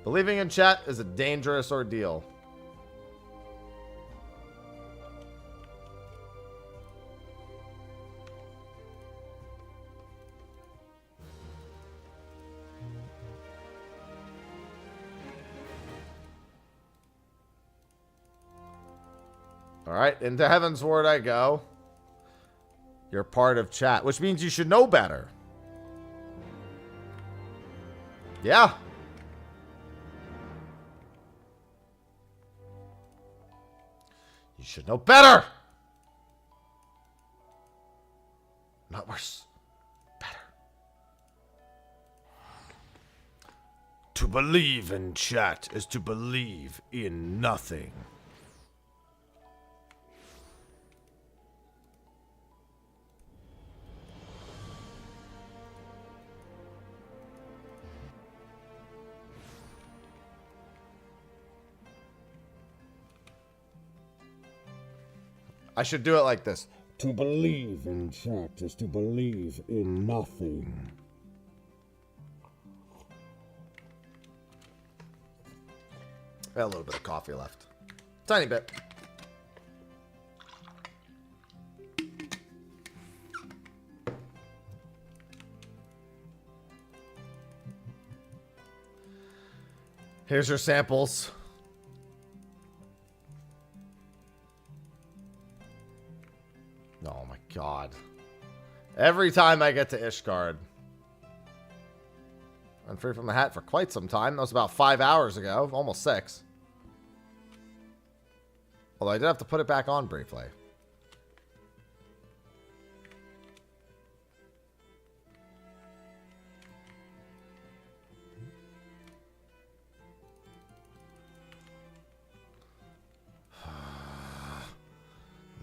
Believing in chat is a dangerous ordeal. Alright, into Heaven's Ward I go. You're part of chat, which means you should know better. Yeah. You should know better. Not worse. Better. To believe in chat is to believe in nothing. I should do it like this. To believe in chat is to believe in nothing. I got a little bit of coffee left. Tiny bit. Here's your samples. Oh my god. Every time I get to Ishgard. I'm free from the hat for quite some time. That was about 5 hours ago. Almost 6. Although I did have to put it back on briefly.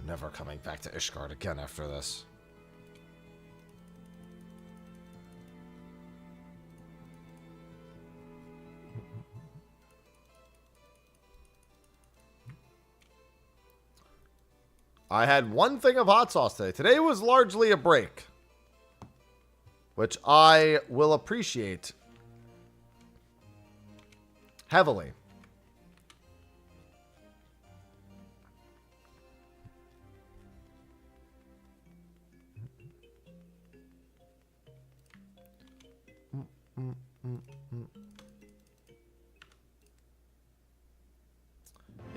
Never coming back to Ishgard again after this. I had one thing of hot sauce today. Today was largely a break, which I will appreciate heavily.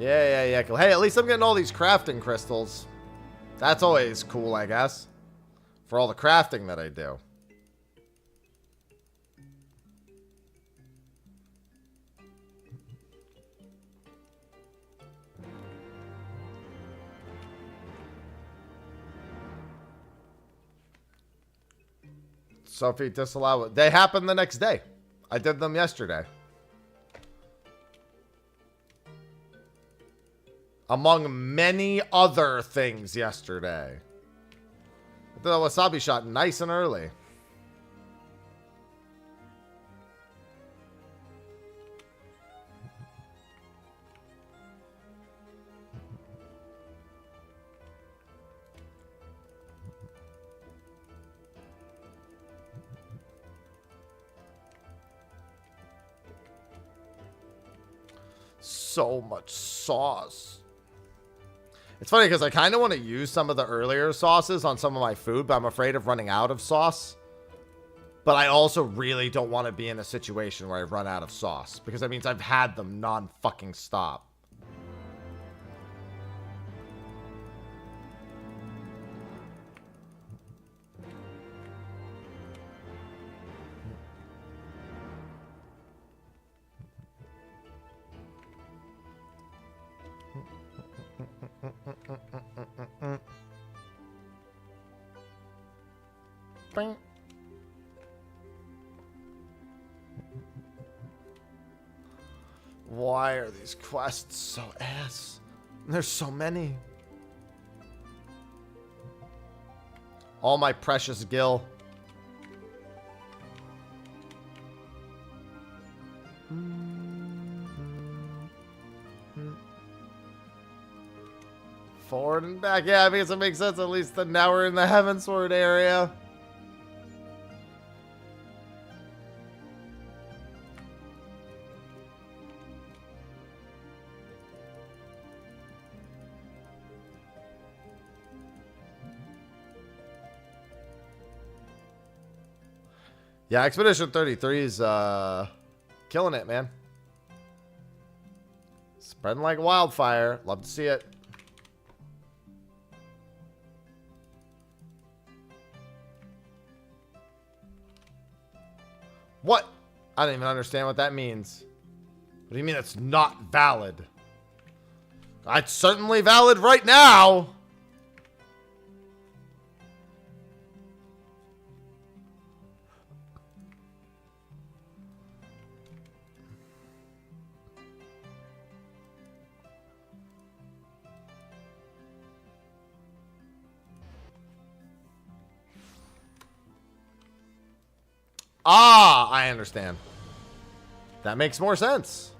Yeah. Hey, at least I'm getting all these crafting crystals. That's always cool, I guess. For all the crafting that I do. Sophie disallowed. They happened the next day. I did them yesterday. Among many other things yesterday. I did a wasabi shot nice and early. So much sauce. It's funny because I kind of want to use some of the earlier sauces on some of my food, but I'm afraid of running out of sauce. But I also really don't want to be in a situation where I run out of sauce, because that means I've had them non-fucking stop. Bing. Why are these quests so ass? There's so many. All my precious gil. Forward and back. Yeah, I guess it makes sense. At least now we're in the Heavensward area. Yeah, Expedition 33 is killing it, man. Spreading like wildfire. Love to see it. What? I don't even understand what that means. What do you mean it's not valid? It's certainly valid right now. Ah, I understand. That makes more sense.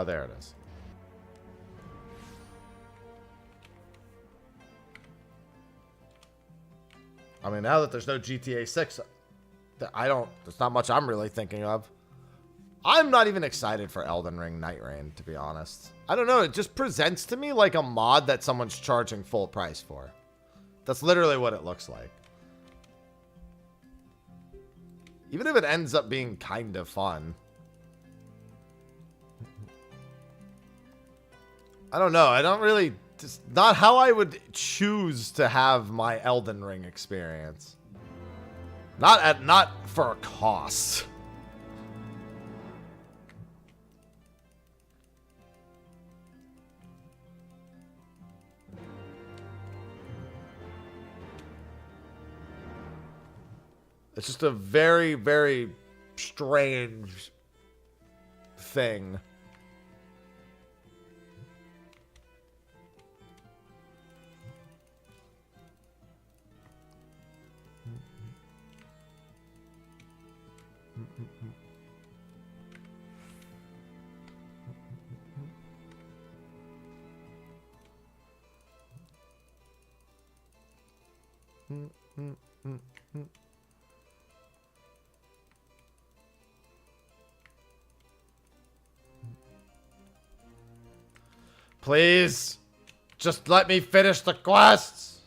There it is. I mean, now that there's no GTA 6, there's not much I'm really thinking of. I'm not even excited for Elden Ring Night Rain, to be honest. I don't know, it just presents to me like a mod that someone's charging full price for. That's literally what it looks like. Even if it ends up being kind of fun. I don't know. I don't really... Just not how I would choose to have my Elden Ring experience. Not for a cost. It's just a very, very strange thing. Please, just let me finish the quests.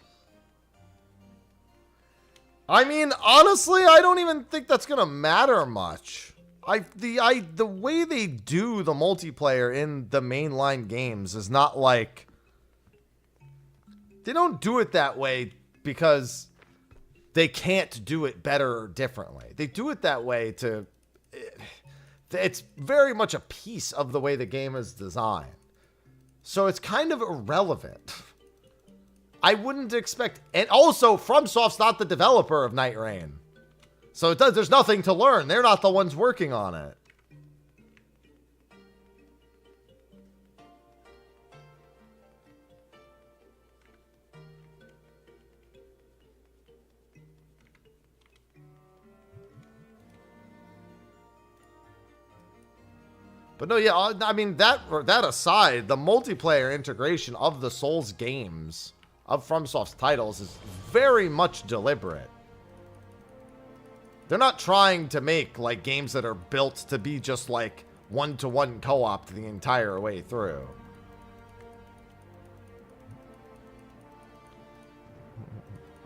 I mean, honestly, I don't even think that's gonna matter much. The way they do the multiplayer in the mainline games is not like... They don't do it that way because they can't do it better or differently. They do it that way to... It's very much a piece of the way the game is designed. So it's kind of irrelevant. I wouldn't expect... And also, FromSoft's not the developer of Night Rain. So there's nothing to learn. They're not the ones working on it. But no, yeah, I mean, that aside, the multiplayer integration of the Souls games, of FromSoft's titles, is very much deliberate. They're not trying to make, like, games that are built to be just, like, one-to-one co-op the entire way through.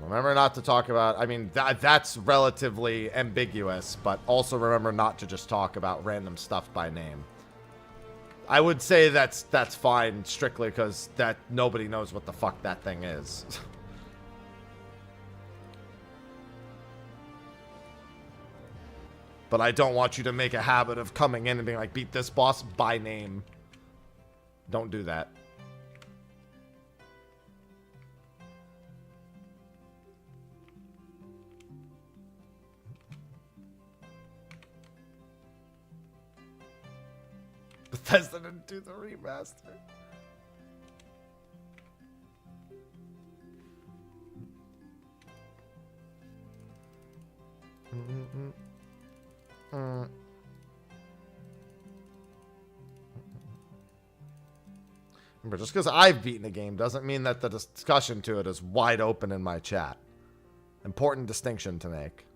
Remember not to talk about... I mean, that's relatively ambiguous, but also remember not to just talk about random stuff by name. I would say that's fine, strictly because that nobody knows what the fuck that thing is. But I don't want you to make a habit of coming in and being like, beat this boss by name. Don't do that. Bethesda didn't do the remaster. Remember, just because I've beaten a game doesn't mean that the discussion to it is wide open in my chat. Important distinction to make.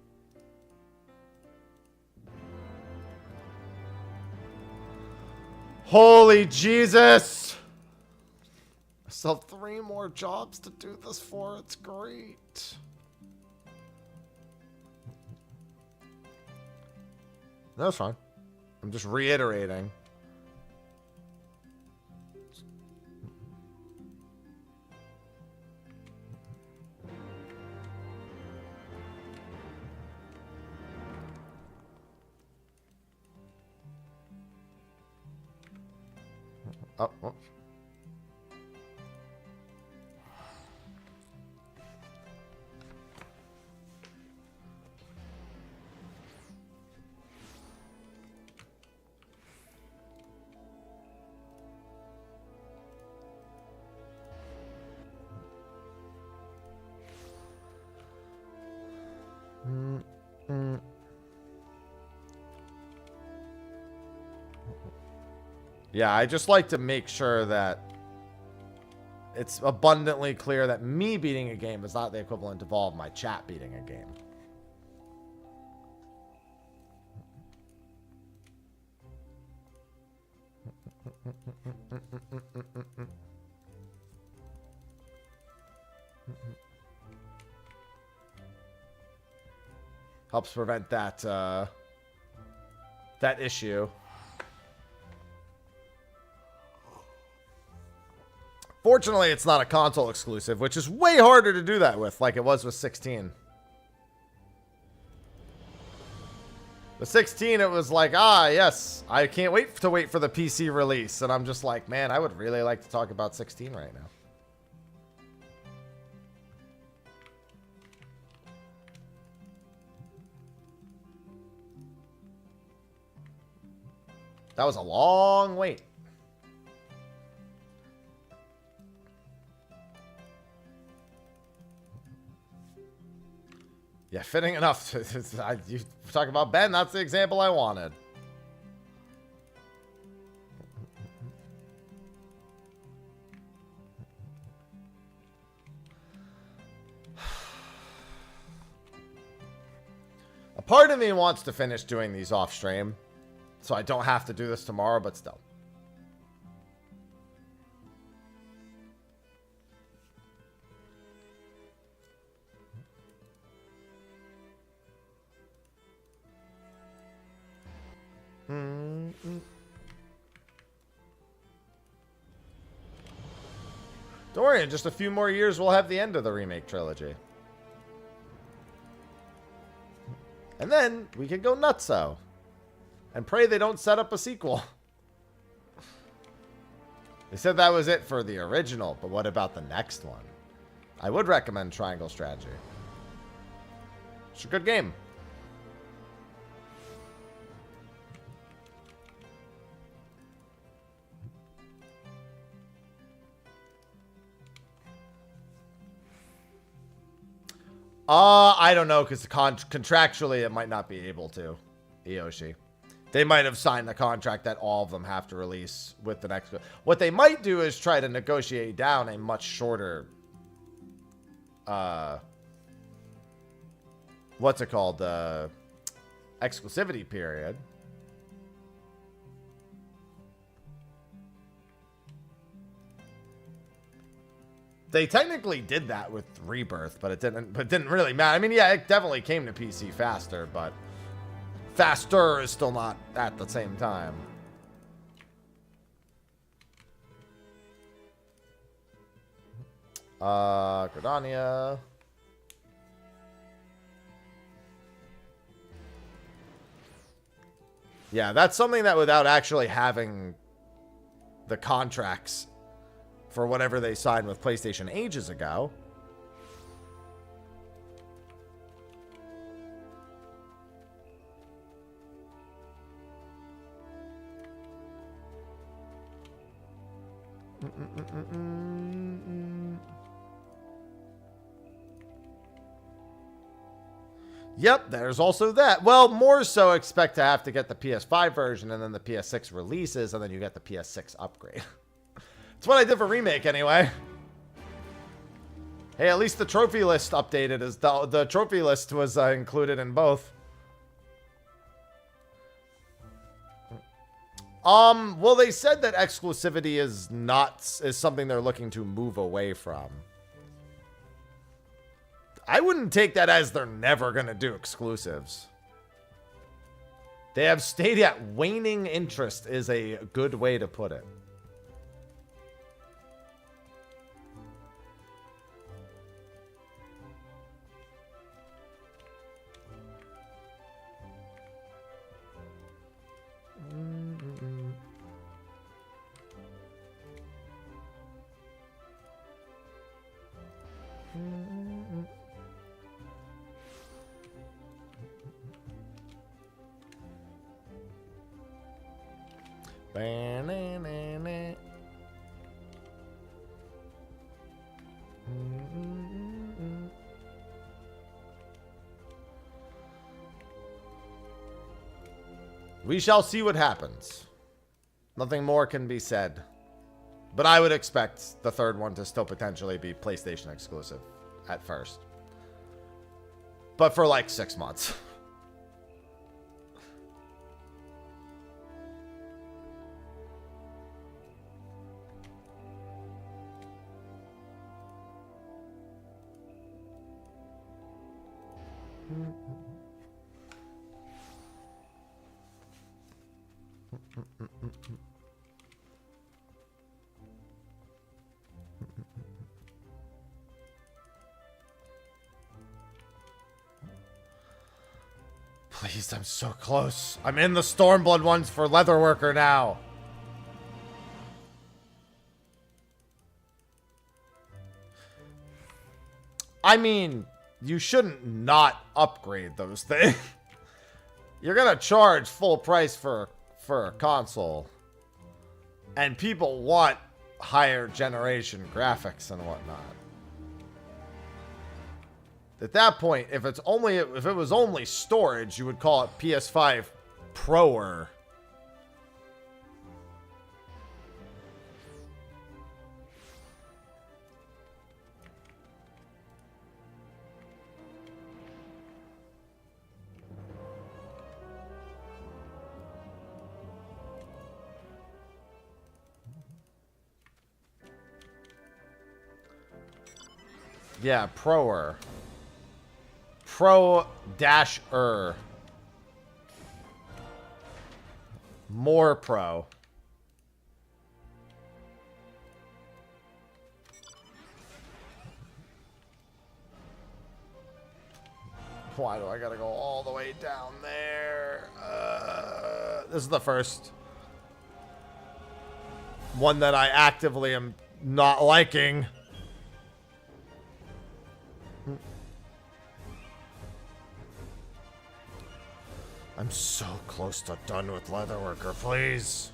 Holy Jesus! I still have 3 more jobs to do this for. It's great. That's fine. I'm just reiterating. Oh, oh. Yeah, I just like to make sure that it's abundantly clear that me beating a game is not the equivalent of all of my chat beating a game. Helps prevent that that issue. Fortunately, it's not a console exclusive, which is way harder to do that with, like it was with 16. With 16, it was like, ah, yes, I can't wait for the PC release. And I'm just like, man, I would really like to talk about 16 right now. That was a long wait. Yeah, fitting enough. You talk about Ben, that's the example I wanted. A part of me wants to finish doing these off stream, so I don't have to do this tomorrow, but still. Don't worry, in just a few more years, we'll have the end of the remake trilogy. And then we can go nutso. And pray they don't set up a sequel. They said that was it for the original, but what about the next one? I would recommend Triangle Strategy. It's a good game. I don't know, because contractually it might not be able to. Eoshi. They might have signed the contract that all of them have to release with the next. What they might do is try to negotiate down a much shorter, what's it called? Exclusivity period. They technically did that with Rebirth, but it didn't really matter. I mean, yeah, it definitely came to PC faster, but faster is still not at the same time. Gridania. Yeah, that's something that without actually having the contracts for whatever they signed with PlayStation ages ago. Yep, there's also that. Well, more so expect to have to get the PS5 version and then the PS6 releases and then you get the PS6 upgrade. That's what I did for Remake anyway. Hey, at least the trophy list updated. As the trophy list was included in both. Well, they said that exclusivity is something they're looking to move away from. I wouldn't take that as they're never going to do exclusives. They have stated at waning interest is a good way to put it. We shall see what happens. Nothing more can be said. But I would expect the third one to still potentially be PlayStation exclusive at first. But for like 6 months. Please, I'm so close. I'm in the Stormblood ones for Leatherworker now. I mean, you shouldn't not upgrade those things. You're gonna charge full price for a console. And people want higher generation graphics and whatnot. At that point, if it was only storage, you would call it PS5 Proer. Yeah, Proer. Pro-er. More pro. Why do I gotta go all the way down there? This is the first one that I actively am not liking. I'm so close to done with Leatherworker, please.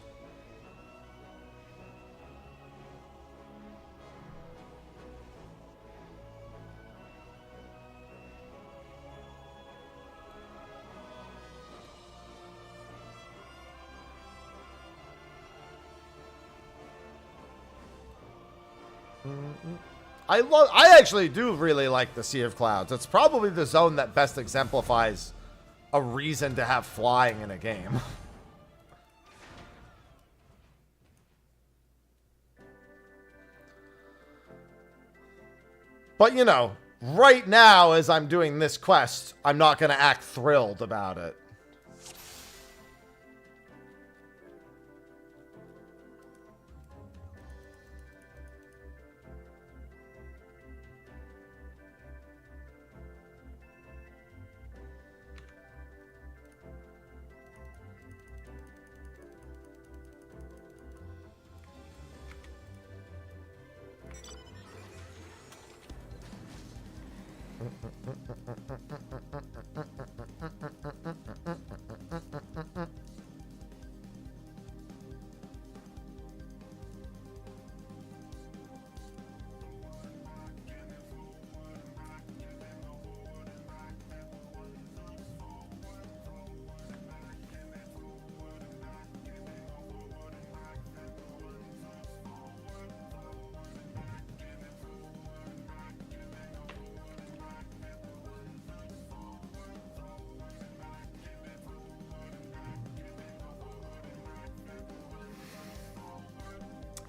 I actually do really like the Sea of Clouds. It's probably the zone that best exemplifies a reason to have flying in a game. But, you know, right now as I'm doing this quest, I'm not going to act thrilled about it.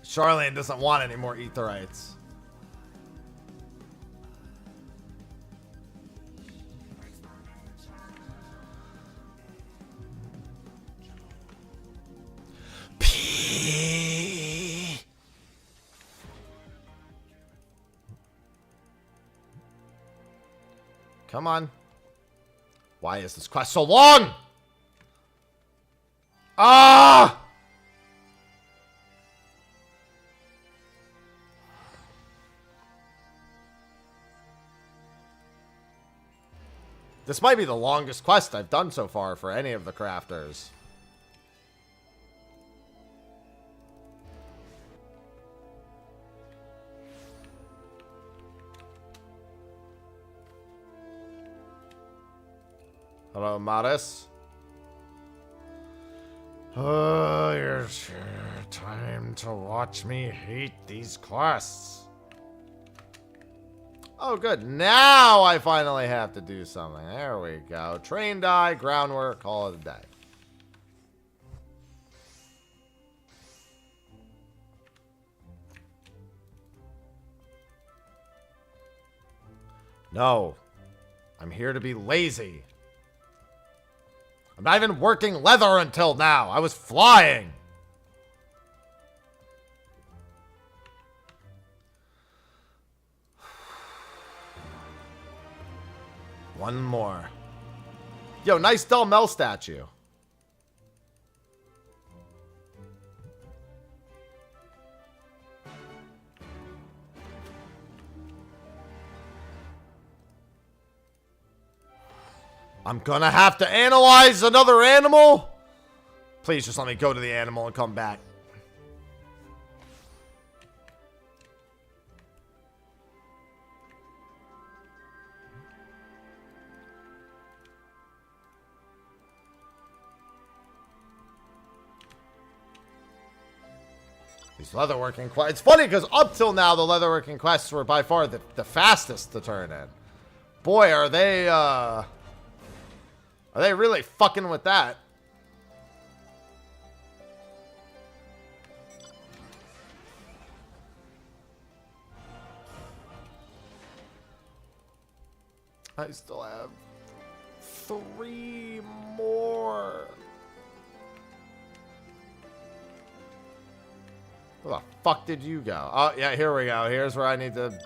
Charlene doesn't want any more Aetherites. Come on. Why is this quest so long? Ah! This might be the longest quest I've done so far for any of the crafters. Hello, Modest. Oh, here's time to watch me hate these quests. Oh, good. Now I finally have to do something. There we go. Train die, groundwork, call it a day. No. I'm here to be lazy. I'm not even working leather until now. I was flying. One more. Yo, nice Del Mel statue. I'm gonna have to analyze another animal? Please just let me go to the animal and come back. These leatherworking quests. It's funny because up till now, the leatherworking quests were by far the fastest to turn in. Boy, are they really fucking with that? I still have 3 more. Where the fuck did you go? Oh, yeah, here we go. Here's where I need to...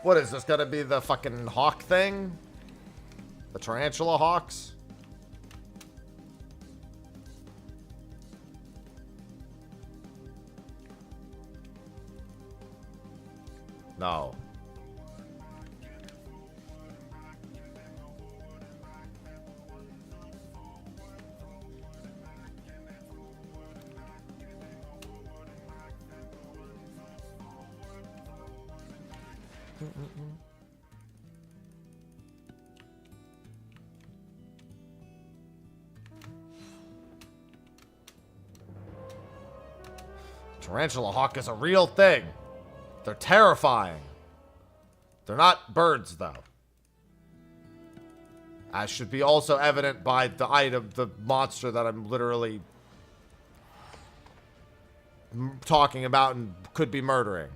What is this? Gonna be the fucking hawk thing? The tarantula hawks? No. Tarantula hawk is a real thing. They're terrifying. They're not birds, though. As should be also evident by the item, the monster that I'm literally talking about and could be murdering.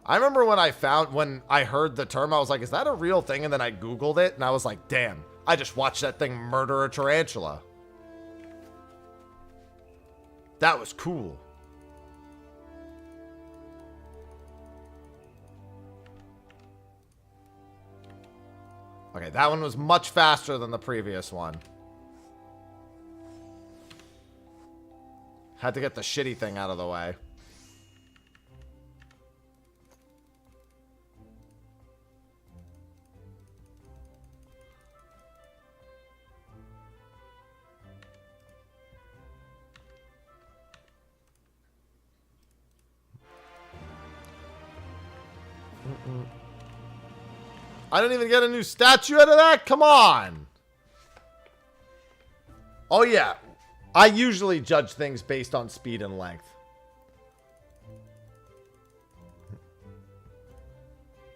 I remember when I heard the term, I was like, is that a real thing? And then I Googled it, and I was like, damn, I just watched that thing murder a tarantula. That was cool. Okay, that one was much faster than the previous one. Had to get the shitty thing out of the way. I didn't even get a new statue out of that? Come on. Oh, yeah. I usually judge things based on speed and length.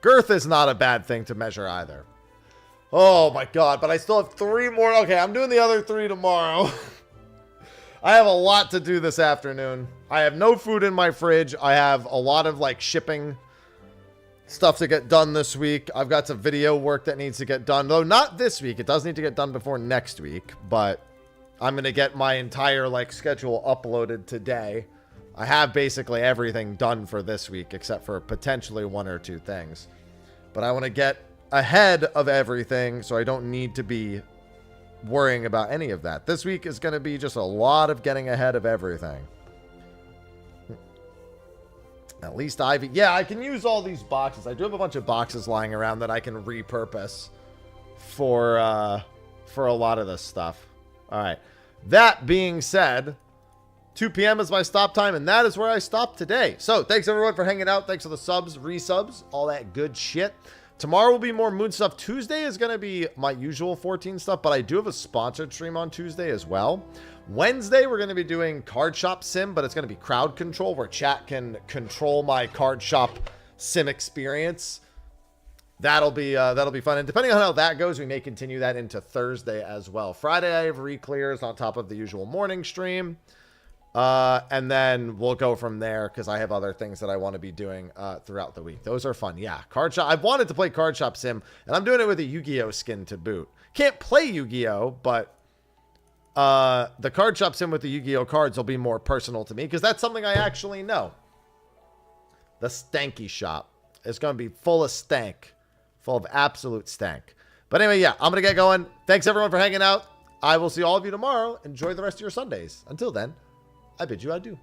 Girth is not a bad thing to measure either. Oh my god, but I still have 3 more. Okay, I'm doing the other 3 tomorrow. I have a lot to do this afternoon. I have no food in my fridge. I have a lot of like shipping stuff to get done this week. I've got some video work that needs to get done. Though not this week. It does need to get done before next week. But I'm going to get my entire like schedule uploaded today. I have basically everything done for this week except for potentially 1 or 2 things. But I want to get ahead of everything so I don't need to be worrying about any of that. This week is going to be just a lot of getting ahead of everything. At least Ivy. Yeah, I can use all these boxes. I do have a bunch of boxes lying around that I can repurpose for a lot of this stuff. All right. That being said, 2 p.m. is my stop time, and that is where I stopped today. So, thanks everyone for hanging out. Thanks for the subs, resubs, all that good shit. Tomorrow will be more Moon stuff. Tuesday is going to be my usual 14 stuff, but I do have a sponsored stream on Tuesday as well. Wednesday, we're going to be doing Card Shop Sim, but it's going to be crowd control, where chat can control my Card Shop Sim experience. That'll be fun. And depending on how that goes, we may continue that into Thursday as well. Friday, I have re-clears on top of the usual morning stream. And then we'll go from there because I have other things that I want to be doing throughout the week. Those are fun. Yeah, Card Shop. I've wanted to play Card Shop Sim, and I'm doing it with a Yu-Gi-Oh skin to boot. Can't play Yu-Gi-Oh, but the Card Shop Sim with the Yu-Gi-Oh cards will be more personal to me because that's something I actually know. The Stanky Shop is going to be full of stank. Full of absolute stank. But anyway, yeah, I'm going to get going. Thanks, everyone, for hanging out. I will see all of you tomorrow. Enjoy the rest of your Sundays. Until then, I bid you adieu.